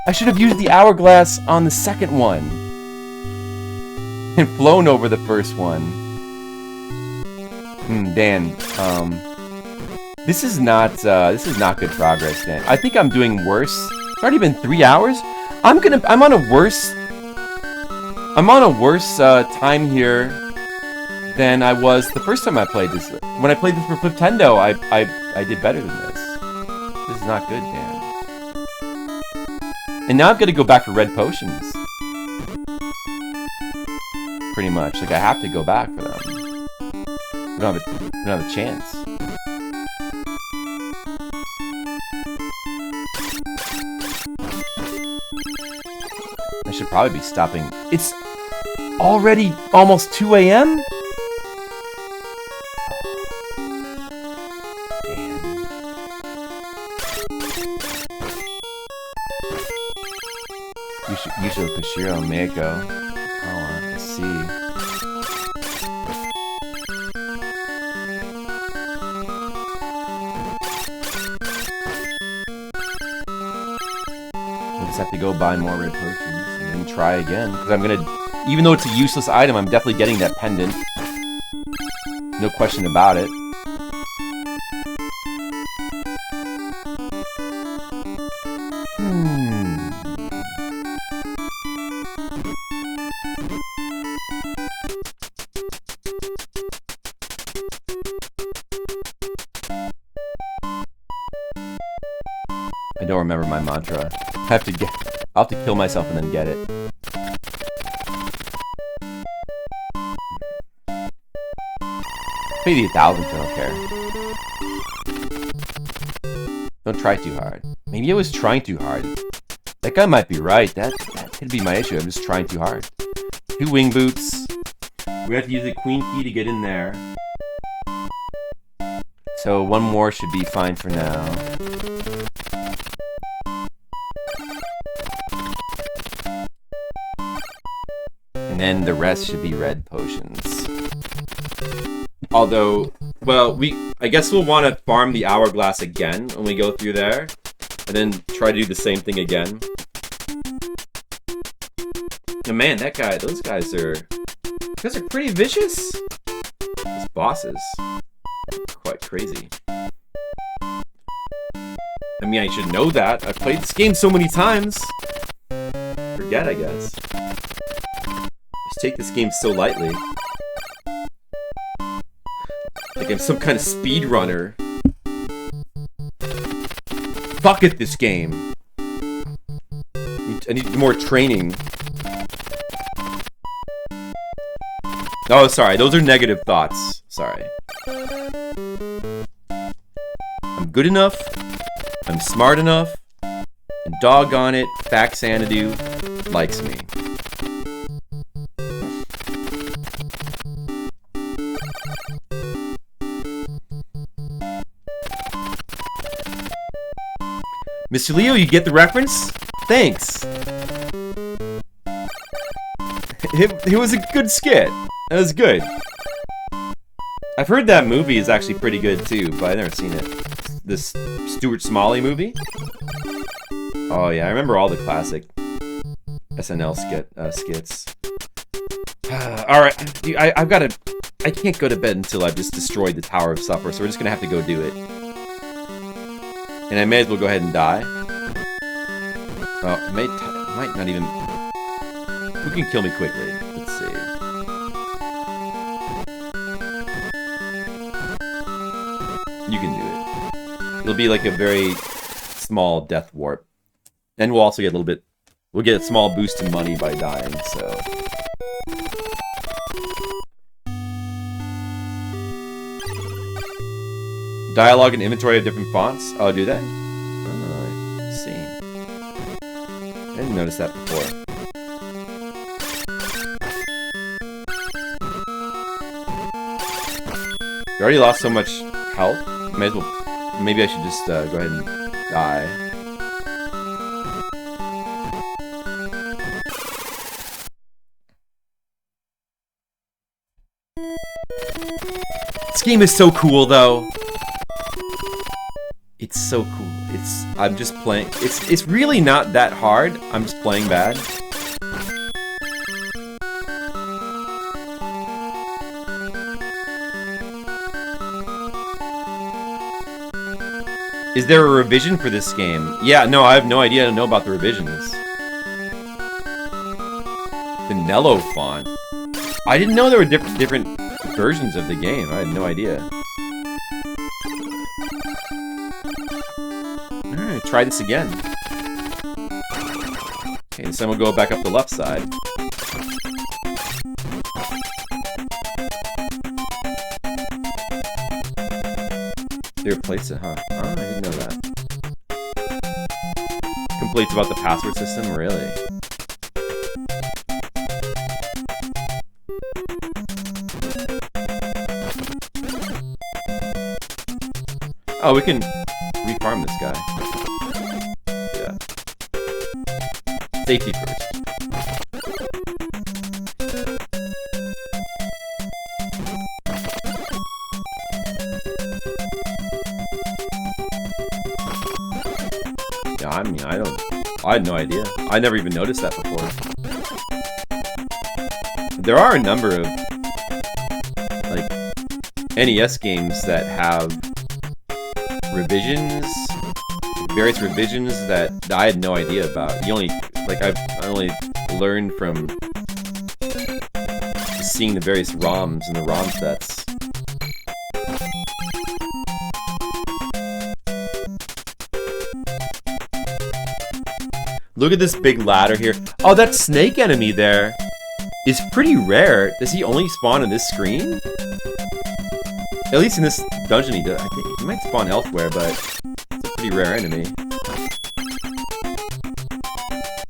I should have used the hourglass on the second one. And flown over the first one. Dan, this is not good progress, Dan. I think I'm doing worse. It's already been 3 hours? I'm on a worse time here than I was the first time I played this. When I played this for Fliptendo, I did better than this. This is not good, Dan. And now I've got to go back for red potions. Pretty much. Like, I have to go back for them. We don't have a chance. I should probably be stopping. It's already almost 2 a.m.? Yusho Koshiro Meiko. Oh, let's see. We'll just have to go buy more red potions and then try again. Because I'm gonna Even though it's a useless item, I'm definitely getting that pendant. No question about it. I don't remember my mantra. I'll have to kill myself and then get it. Pay the 1,000th, I don't care. Don't try too hard. Maybe I was trying too hard. That guy might be right. That could be my issue. I'm just trying too hard. 2 wing boots. We have to use the queen key to get in there. So 1 more should be fine for now. And then the rest should be red potions. Although, well, I guess we'll want to farm the hourglass again when we go through there. And then try to do the same thing again. And man, those guys are pretty vicious. Those bosses. Quite crazy. I mean, I should know that. I've played this game so many times. Forget, I guess. Just take this game so lightly. Like I'm some kind of speedrunner. Fuck it, this game. I need more training. Oh, sorry. Those are negative thoughts. Sorry. I'm good enough. I'm smart enough. And doggone it, Faxanadu likes me. Mr. Leo, you get the reference? Thanks. It was a good skit. It was good. I've heard that movie is actually pretty good too, but I've never seen it. This Stuart Smalley movie? Oh yeah, I remember all the classic SNL skits. Alright, I can't go to bed until I've just destroyed the Tower of Supper, so we're just gonna have to go do it. And I may as well go ahead and die. Well, it might not even... Who can kill me quickly? Let's see. You can do it. It'll be like a very small death warp. And we'll also get a little bit... We'll get a small boost in money by dying, so... Dialogue and inventory have different fonts? Oh, do they? Oh, I see. I didn't notice that before. You already lost so much health? May as well... Maybe I should just go ahead and die. This game is so cool, though. It's so cool. I'm just playing. It's really not that hard. I'm just playing bad. Is there a revision for this game? Yeah, no, I have no idea. I don't know about the revisions. The Nello font. I didn't know there were different versions of the game. I had no idea. Alright, try this again. Okay, this time we'll go back up the left side. They replaced it, huh? Oh, I didn't know that. Complaints about the password system? Really? Oh, we can refarm this guy. Yeah. Safety first. Yeah, I mean, I had no idea. I never even noticed that before. there are a number of like NES games that have revisions, various revisions that I had no idea about. I only learned from seeing the various ROMs and the ROM sets. Look at this big ladder here. Oh, that snake enemy there is pretty rare. Does he only spawn on this screen? At least in this dungeon he does. I think he might spawn elsewhere, but it's a pretty rare enemy.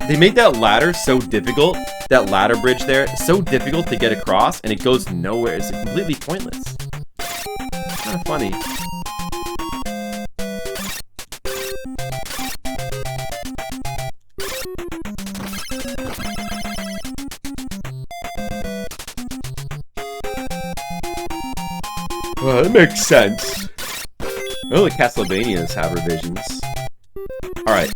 They made that ladder so difficult, that ladder bridge there, so difficult to get across, and it goes nowhere. It's completely pointless. Kind of funny. Well, that makes sense. Oh, the Castlevanias have revisions. Alright.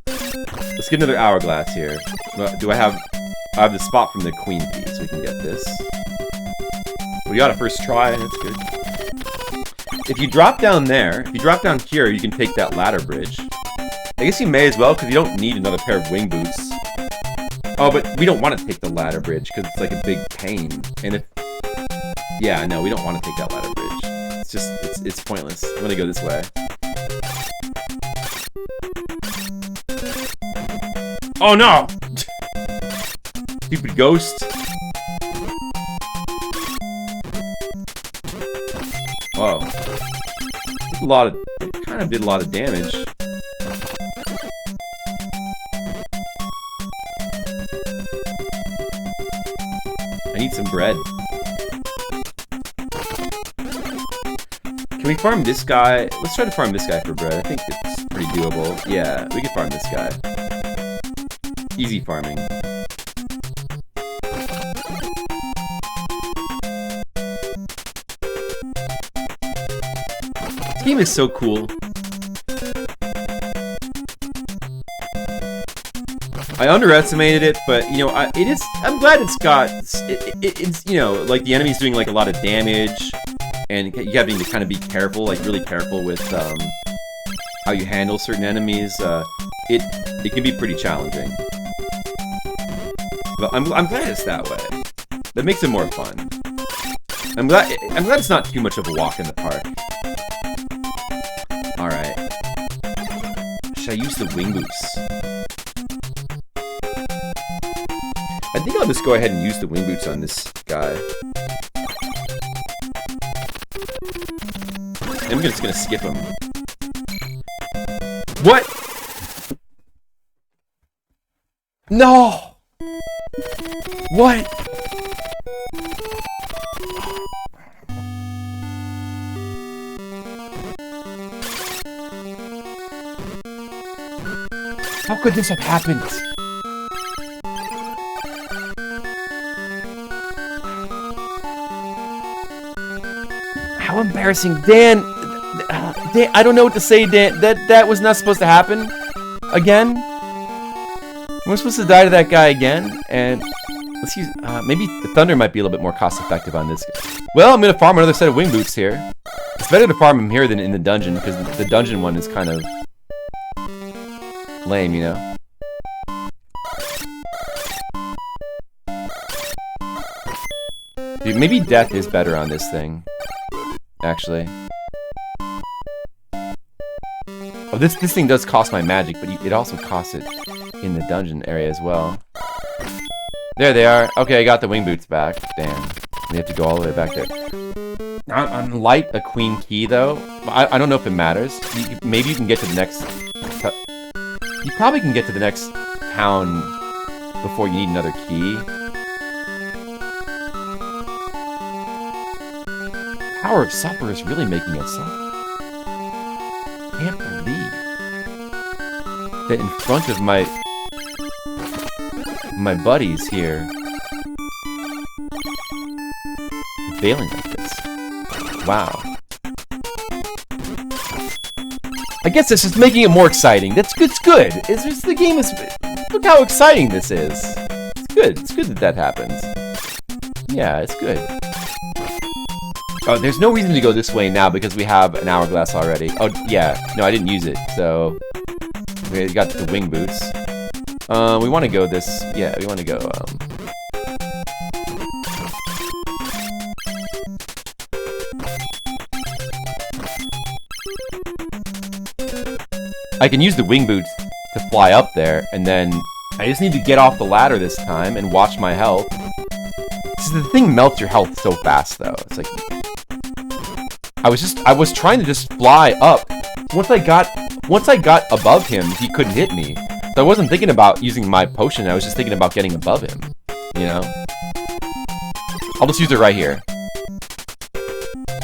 Let's get another hourglass here. I have the spot from the queen key, so we can get this. We got a first try, and it's good. If you drop down there, if you drop down here, you can take that ladder bridge. I guess you may as well, because you don't need another pair of wing boots. Oh, but we don't want to take the ladder bridge, because it's like a big pain. And if... Yeah, no, we don't want to take that ladder bridge. It's just, it's pointless. I'm gonna go this way. Oh no! Stupid ghost. Whoa. It kind of did a lot of damage. I need some bread. Can we farm this guy? Let's try to farm this guy for bread. I think it's pretty doable. Yeah, we can farm this guy. Easy farming. This game is so cool. I underestimated it, but you know, I'm glad it's got. It's you know, like the enemy's doing like a lot of damage, and you having to kind of be careful, like really careful with how you handle certain enemies. It can be pretty challenging. But I'm glad it's that way. That makes it more fun. I'm glad it's not too much of a walk in the park. All right. Should I use the wing boots? I think I'll just go ahead and use the wing boots on this guy. I'm just gonna skip him. What? No! What? How could this have happened? How embarrassing, Dan! Dan, I don't know what to say, Dan. That was not supposed to happen. Again? We're supposed to die to that guy again, and let's use, maybe the thunder might be a little bit more cost-effective on this. Well, I'm gonna farm another set of wing boots here. It's better to farm them here than in the dungeon, because the dungeon one is kind of lame, you know? Dude, maybe death is better on this thing, actually. Oh, this thing does cost my magic, but it also costs it in the dungeon area as well. There they are. Okay, I got the wing boots back. Damn. We have to go all the way back there. On light a queen key, though. I don't know if it matters. Maybe you can get to the next... You probably can get to the next town before you need another key. Power of Supper is really making it so. Can't believe that in front of my buddies here, failing like this. Wow. I guess this is making it more exciting. That's good. It's good. It's just the game is. Look how exciting this is. It's good. It's good that that happens. Yeah, it's good. Oh, there's no reason to go this way now because we have an hourglass already. Oh, yeah. No, I didn't use it, so... We got the wing boots. We want to go this... Yeah, we want to go, I can use the wing boots to fly up there, and then I just need to get off the ladder this time and watch my health. See, the thing melts your health so fast, though. It's like... I was trying to just fly up. Once I got above him, he couldn't hit me. So I wasn't thinking about using my potion, I was just thinking about getting above him. You know? I'll just use it right here.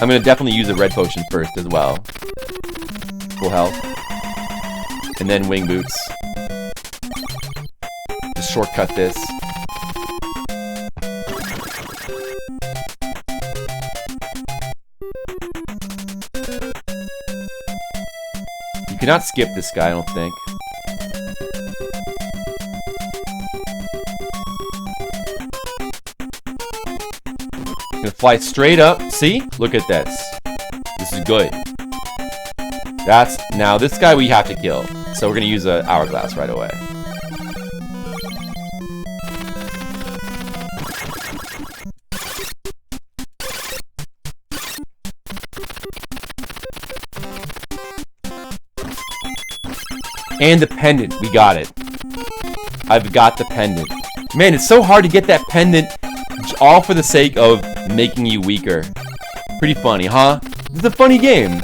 I'm gonna definitely use the red potion first as well. Full health. And then wing boots. Just shortcut this. You cannot skip this guy, I don't think. I'm gonna fly straight up. See? Look at this. This is good. Now this guy we have to kill. So we're gonna use an hourglass right away. And the pendant, we got it. I've got the pendant. Man, it's so hard to get that pendant, all for the sake of making you weaker. Pretty funny, huh? It's a funny game.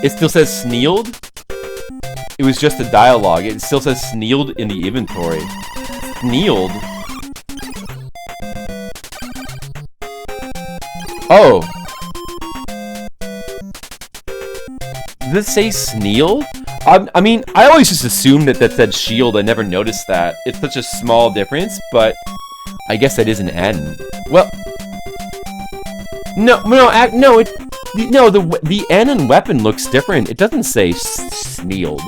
It still says Snealed. It was just a dialogue. It still says Snealed in the inventory. Snealed? Oh. Does it say Snealed? I mean, I always just assumed that said shield. I never noticed that. It's such a small difference, but I guess that is an N. Well, no, the N and weapon looks different. It doesn't say Snealed.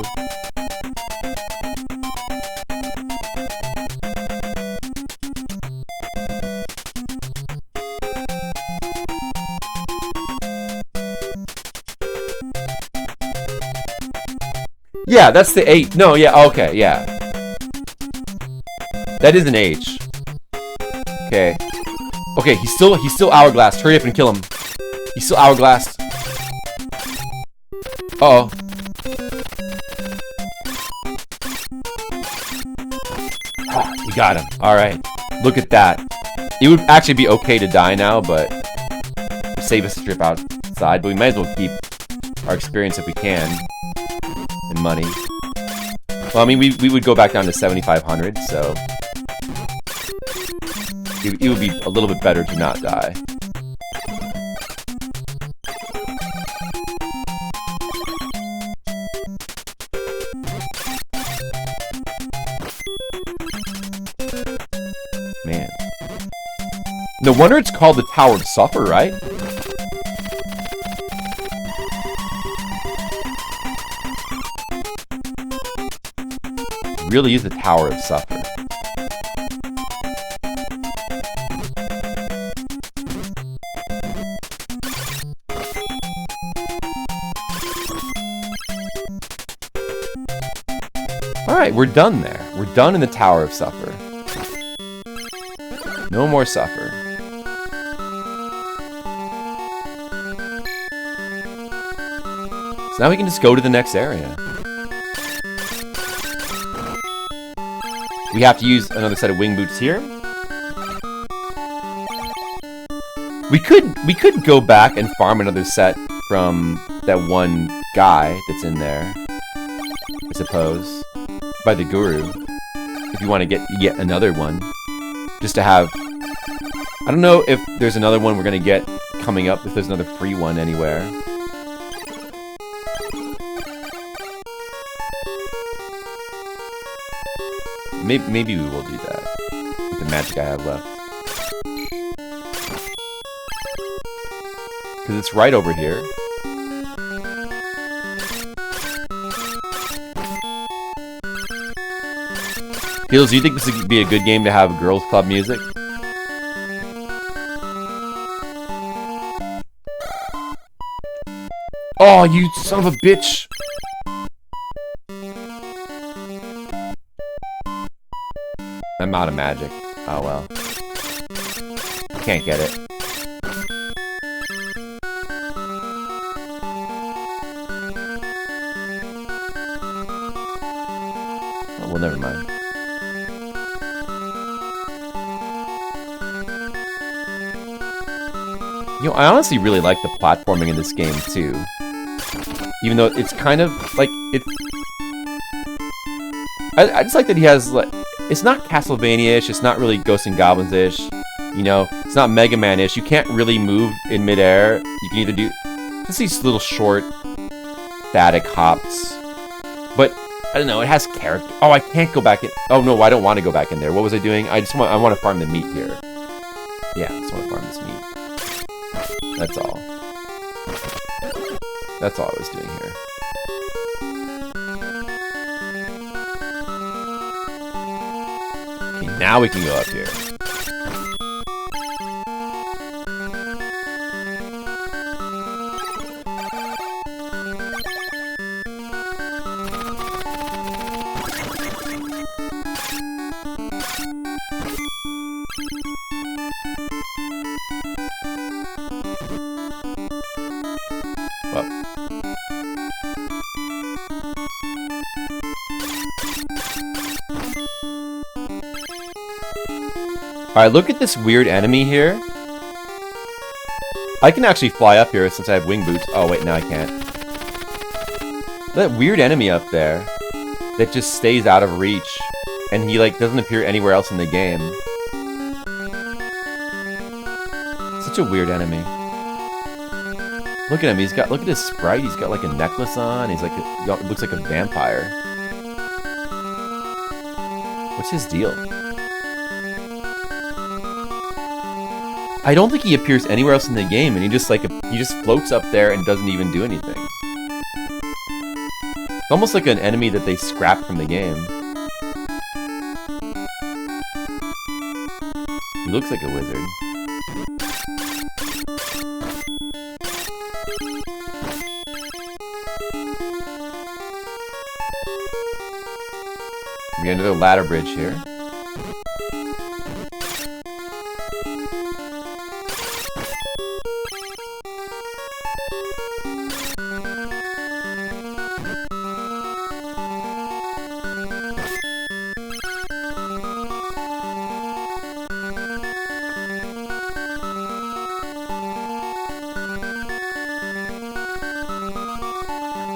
Yeah, that's the 8. No, yeah, okay, yeah. That is an H. Okay. Okay, he's still hourglass. Hurry up and kill him. He's still hourglass. Uh-oh. We got him. Alright. Look at that. It would actually be okay to die now, but save us a trip outside. But we might as well keep our experience if we can. And money. Well, I mean, we would go back down to 7,500, so... It would be a little bit better to not die. Man. No wonder it's called the Tower of Suffer, right? Really is the Tower of Suffer. Alright, we're done there. We're done in the Tower of Suffer. No more Suffer. So now we can just go to the next area. We have to use another set of wing boots here. We could go back and farm another set from that one guy that's in there, I suppose, by the guru. If you want to get yet another one, just to have. I don't know if there's another one we're gonna get coming up. If there's another free one anywhere. Maybe we will do that with the magic I have left. Because it's right over here. Heels, do you think this would be a good game to have girls club music? Oh, you son of a bitch! I'm out of magic. Oh well. Can't get it. Oh, well, never mind. You know, I honestly really like the platforming in this game, too. Even though it's kind of, like, it's... I just like that he has, like... It's not Castlevania-ish, it's not really Ghosts and Goblins-ish. You know, it's not Mega Man-ish. You can't really move in midair. You can either do... Just these little short, static hops. But, I don't know, it has character. Oh, I can't go back in... Oh, no, I don't want to go back in there. What was I doing? I want to farm the meat here. Yeah, I just want to farm this meat. That's all. That's all I was doing here. Okay, now we can go up here. Alright, look at this weird enemy here. I can actually fly up here since I have wing boots. Oh, wait, now I can't. That weird enemy up there that just stays out of reach. And he, like, doesn't appear anywhere else in the game. Such a weird enemy. Look at him. Look at his sprite. He's got, like, a necklace on. He's like, looks like a vampire. What's his deal? I don't think he appears anywhere else in the game, and he just floats up there and doesn't even do anything. It's almost like an enemy that they scrapped from the game. He looks like a wizard. We get another ladder bridge here.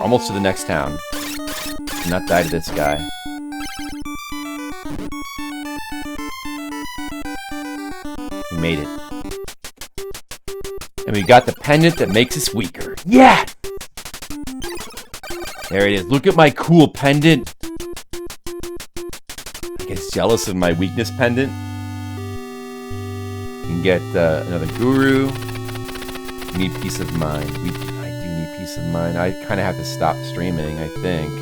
Almost to the next town. Do not die to this guy. We made it. And we got the pendant that makes us weaker. Yeah! There it is. Look at my cool pendant. I get jealous of my weakness pendant. You can get another guru. You need peace of mind. Peace of mind. I kind of have to stop streaming, I think.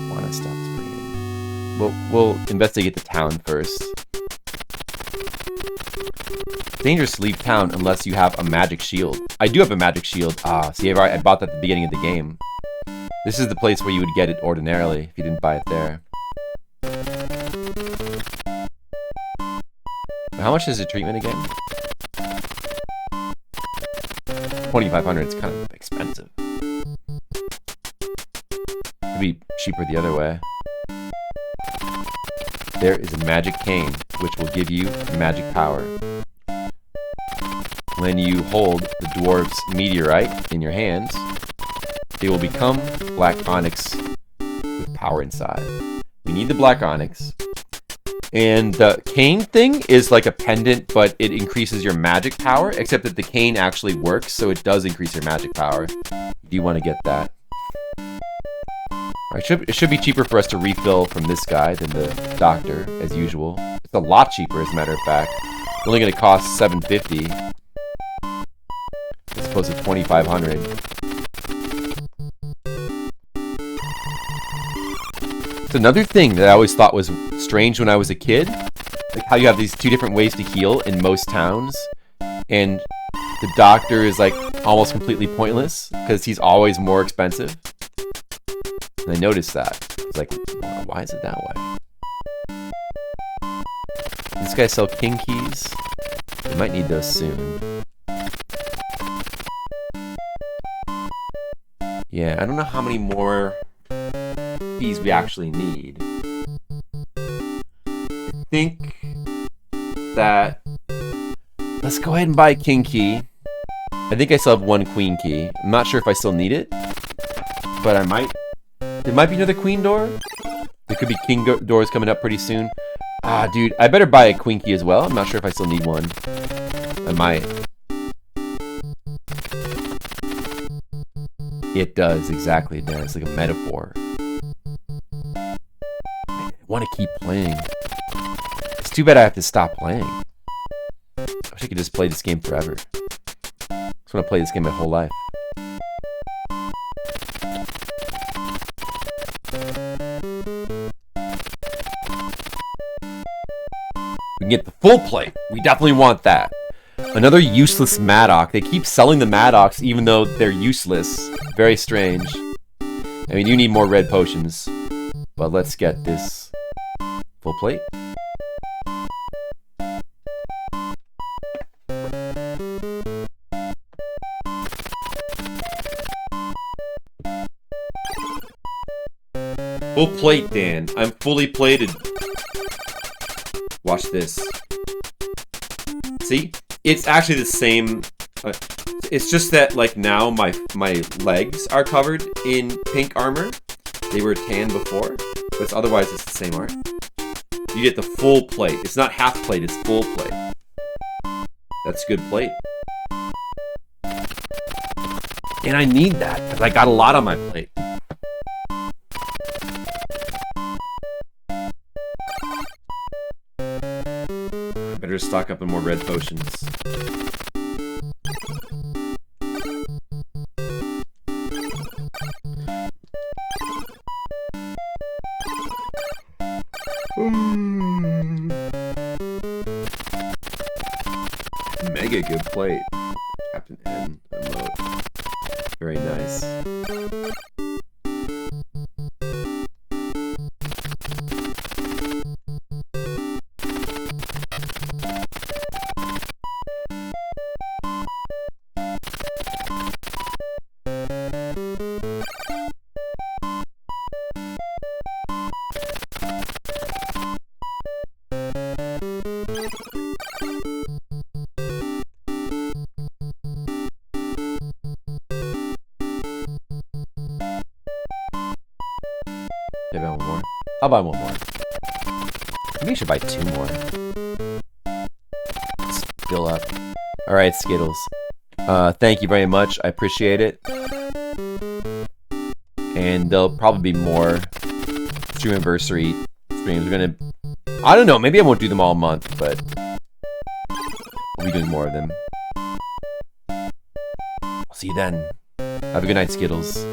I want to stop streaming. We'll investigate the town first. Dangerous to leave town unless you have a magic shield. I do have a magic shield. Ah, see, I bought that at the beginning of the game. This is the place where you would get it ordinarily if you didn't buy it there. How much is the treatment again? 2,500 is kind of expensive. It'd be cheaper the other way. There is a magic cane, which will give you magic power. When you hold the dwarf's meteorite in your hands, it will become black onyx with power inside. You need the black onyx. And the cane thing is like a pendant, but it increases your magic power, except that the cane actually works, so it does increase your magic power. Do you want to get that? Alright, it should be cheaper for us to refill from this guy than the doctor, as usual. It's a lot cheaper, as a matter of fact. It's only going to cost $750 as opposed to $2,500. It's another thing that I always thought was strange when I was a kid. Like how you have these two different ways to heal in most towns. And the doctor is like, almost completely pointless because he's always more expensive. And I noticed that. It's like, why is it that way? This guy sell king keys. We might need those soon. Yeah, I don't know how many more keys we actually need. I think that... Let's go ahead and buy a king key. I think I still have one queen key. I'm not sure if I still need it, but I might. There might be another queen door. There could be king doors coming up pretty soon. Ah, dude, I better buy a queen key as well. I'm not sure if I still need one. I might. It does, exactly, Dan. It's like a metaphor. Man, I want to keep playing. It's too bad I have to stop playing. I wish I could just play this game forever. I just want to play this game my whole life. We can get the full plate. We definitely want that. Another useless Maddock. They keep selling the Maddocks even though they're useless. Very strange. I mean, you need more red potions. But let's get this full plate. Full plate, Dan. I'm fully plated. Watch this. See? It's actually the same. It's just that, like, now my legs are covered in pink armor. They were tan before, but otherwise it's the same art. You get the full plate. It's not half plate, it's full plate. That's good plate. And I need that, because I got a lot on my plate. Better stock up on more red potions. Mega good plate. Captain N emote. Very nice. Maybe I want more. I'll buy one more. Maybe I should buy 2 more. Let's fill up. Alright, Skittles. Thank you very much. I appreciate it. And there'll probably be more Streamiversary streams. We're gonna... I don't know, maybe I won't do them all month, but... I'll be doing more of them. I'll see you then. Have a good night, Skittles.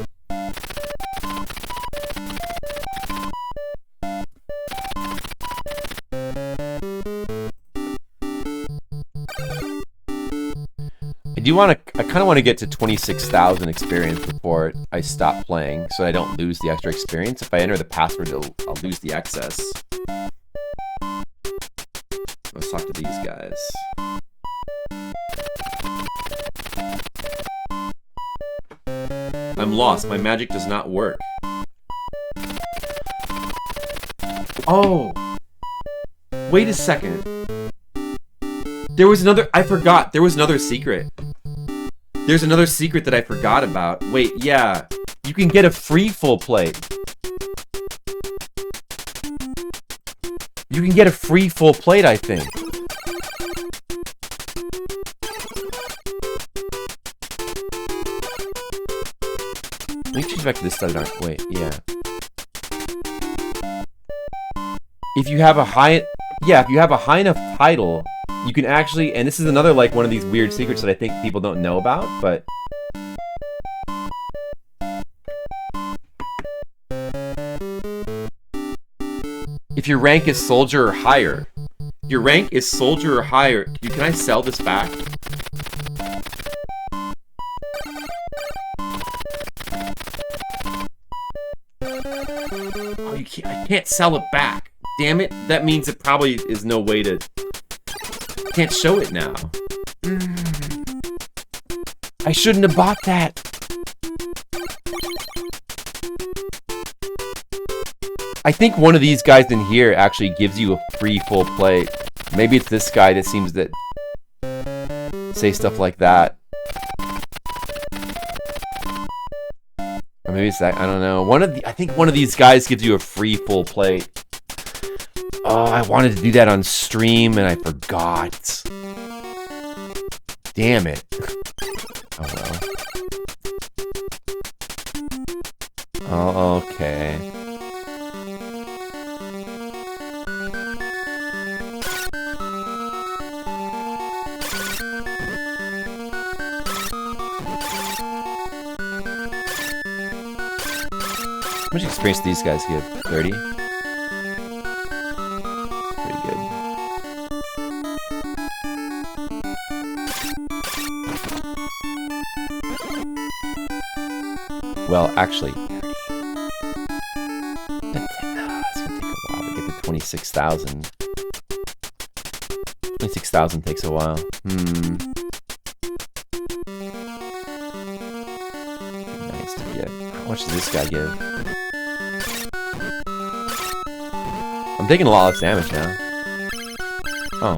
I kind of want to get to 26,000 experience before I stop playing, so I don't lose the extra experience. If I enter the password, I'll lose the excess. Let's talk to these guys. I'm lost. My magic does not work. Oh! Wait a second. There was another... I forgot. There was another secret. There's another secret that I forgot about. Wait, yeah. You can get a free full plate. You can get a free full plate, I think. Let me change back to this study art. Wait, yeah. If you have a high... Yeah, if you have a high enough title... You can actually, and this is another, like, one of these weird secrets that I think people don't know about, but... If your rank is soldier or higher. Your rank is soldier or higher. Can I sell this back? can't sell it back. Damn it. That means it probably is no way to... Can't show it now. I shouldn't have bought that. I think one of these guys in here actually gives you a free full plate. Maybe it's this guy that seems to say stuff like that. Or maybe it's that, I don't know. I think one of these guys gives you a free full plate. Oh, I wanted to do that on stream and I forgot. Damn it. Oh well. Oh, okay. How much experience do these guys give? 30? Pretty good. Well, actually, 30. It's gonna take a while to get to 26,000. 26,000 takes a while. Nice to get. How much does this guy give? I'm taking a lot less damage now. Oh.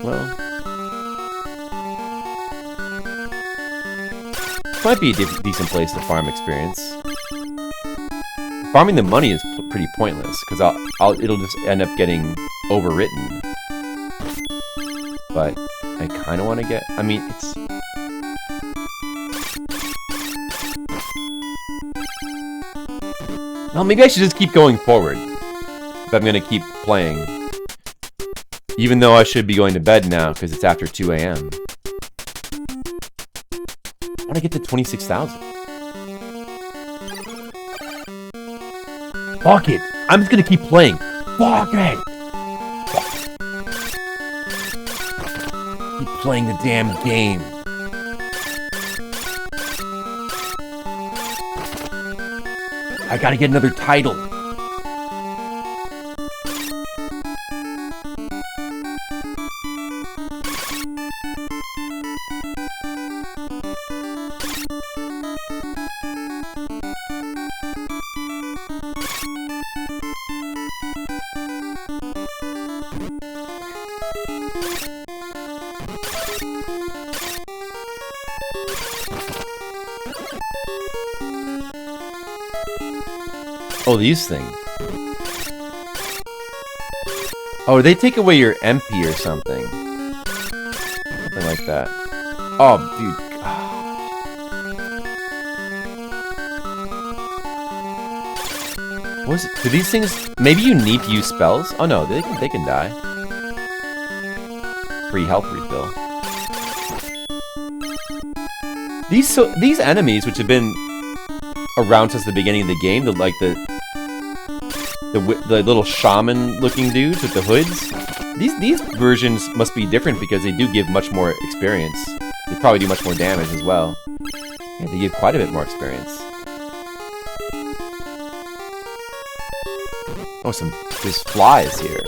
Well. This might be a decent place to farm experience. Farming the money is pretty pointless, because it'll just end up getting overwritten. But I kind of want to get... I mean, it's... Well, maybe I should just keep going forward. If I'm going to keep playing. Even though I should be going to bed now, because it's after 2 a.m. I want to get to 26,000. Fuck it! I'm just going to keep playing. Fuck it! Keep playing the damn game. I gotta get another title. Oh, these things. Oh, they take away your MP or something. Something like that. Oh, dude. What was it? Do these things... Maybe you need to use spells? Oh no, they can die. Free health refill. These enemies, which have been around since the beginning of the game, the little shaman-looking dudes with the hoods. These versions must be different because they do give much more experience. They probably do much more damage as well. Yeah, they give quite a bit more experience. Oh, there's flies here.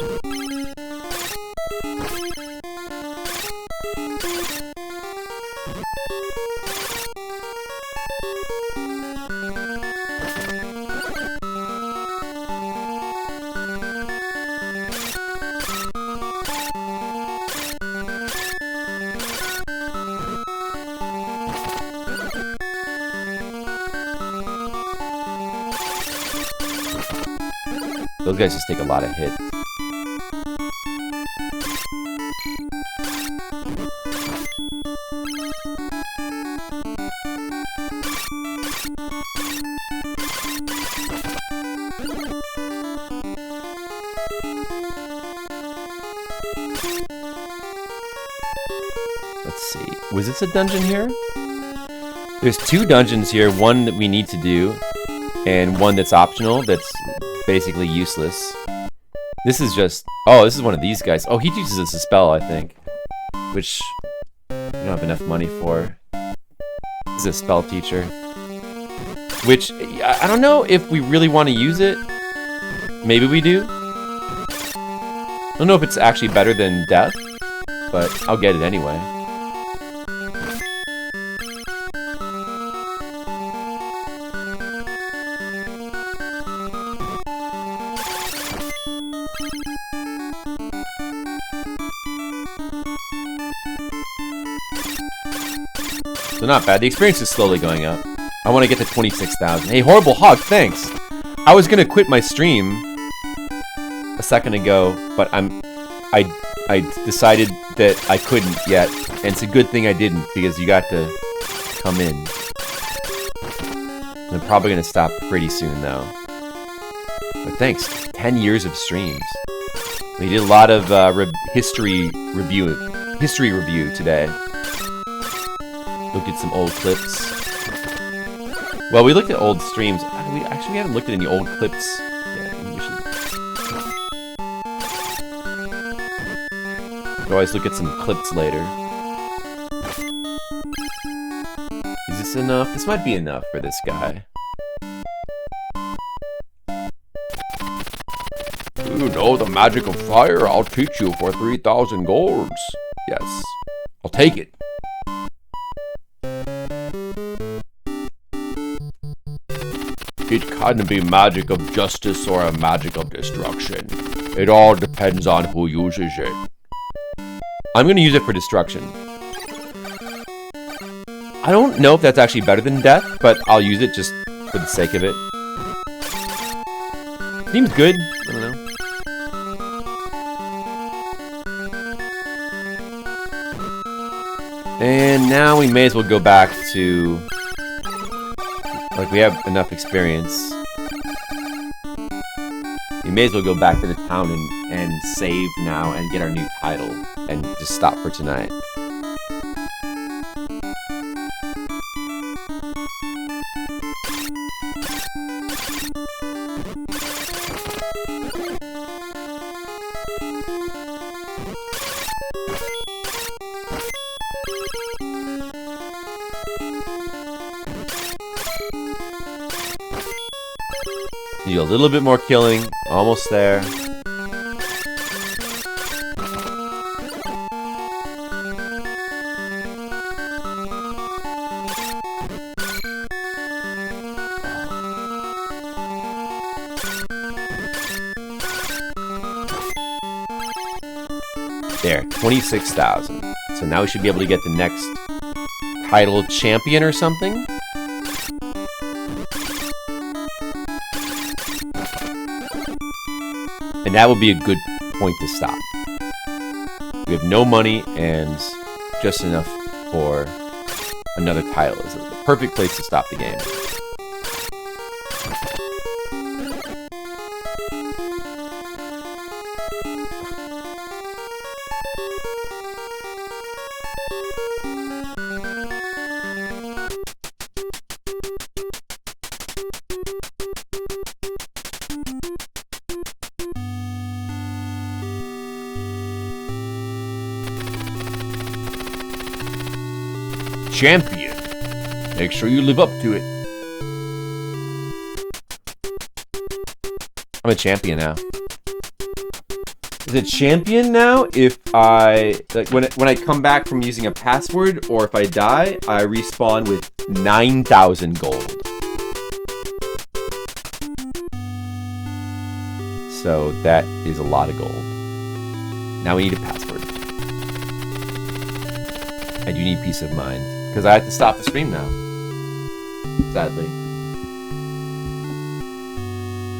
Those guys just take a lot of hits. Let's see. Was this a dungeon here? There's 2 dungeons here. One that we need to do, and one that's optional. That's basically useless. This is just... Oh, this is one of these guys. Oh, he teaches us a spell, I think. Which we don't have enough money for. This is a spell teacher. which I don't know if we really want to use it. Maybe we do. I don't know if it's actually better than death, but I'll get it anyway. So not bad. The experience is slowly going up. I want to get to 26,000. Hey, Horrible Hog, thanks. I was gonna quit my stream a second ago, but I decided that I couldn't yet, and it's a good thing I didn't because you got to come in. I'm probably gonna stop pretty soon though. But thanks, 10 years of streams. We did a lot of history review today. Looked at some old clips. Well, we looked at old streams. We haven't looked at any old clips yet. We should always look at some clips later. Is this enough? This might be enough for this guy. You know the magic of fire? I'll teach you for 3,000 golds. Yes, I'll take it. It can be magic of justice or a magic of destruction. It all depends on who uses it. I'm gonna use it for destruction. I don't know if that's actually better than death, but I'll use it just for the sake of it. Seems good. I don't know. And now we may as well go back to... Like, we have enough experience. We may as well go back to the town and save now and get our new title. And just stop for tonight. Do a little bit more killing. Almost there. There, 26,000. So now we should be able to get the next title champion or something. And that would be a good point to stop. We have no money and just enough for another title. It's the perfect place to stop the game. Champion. Make sure you live up to it. I'm a champion now. Is it champion now if I like when I come back from using a password, or if I die, I respawn with 9,000 gold. So that is a lot of gold. Now we need a password. I do need peace of mind. Because I have to stop the stream now. Sadly.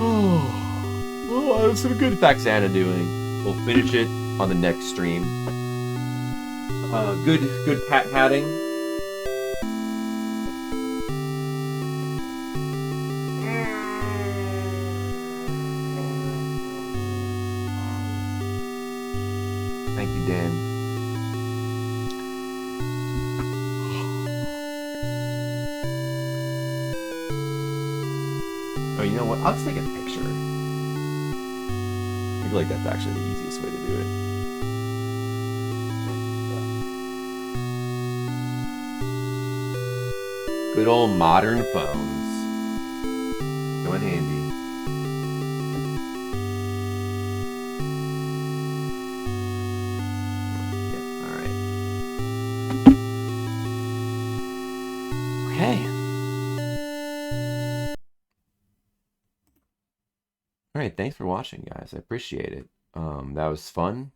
Oh, that's some good Faxanadu doing. We'll finish it on the next stream. Good pat-hatting. Thank you, Dan. Oh, you know what? I'll just take a picture. I feel like that's actually the easiest way to do it. Good old modern phones. Okay. All right, thanks for watching, guys. I appreciate it. That was fun.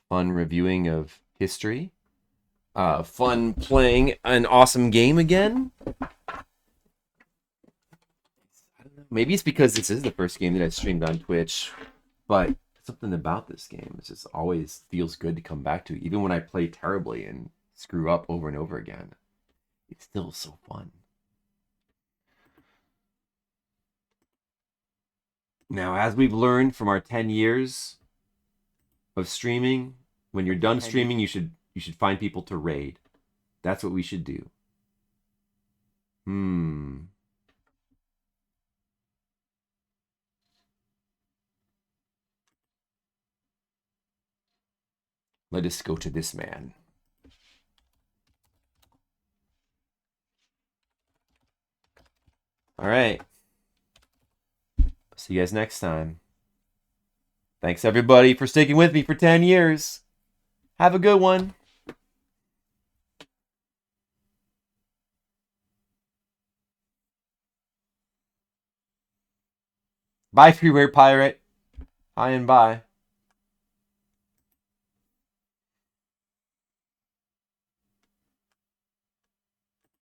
Fun reviewing of history. Fun playing an awesome game again. I don't know. Maybe it's because this is the first game that I streamed on Twitch, but something about this game is just always feels good to come back to, even when I play terribly and screw up over and over again. It's still so fun. Now, as we've learned from our 10 years of streaming, when you're done streaming, you should find people to raid. That's what we should do. Let us go to this man. All right. See you guys next time. Thanks, everybody, for sticking with me for 10 years. Have a good one. Bye, Freeware Pirate. Hi and bye.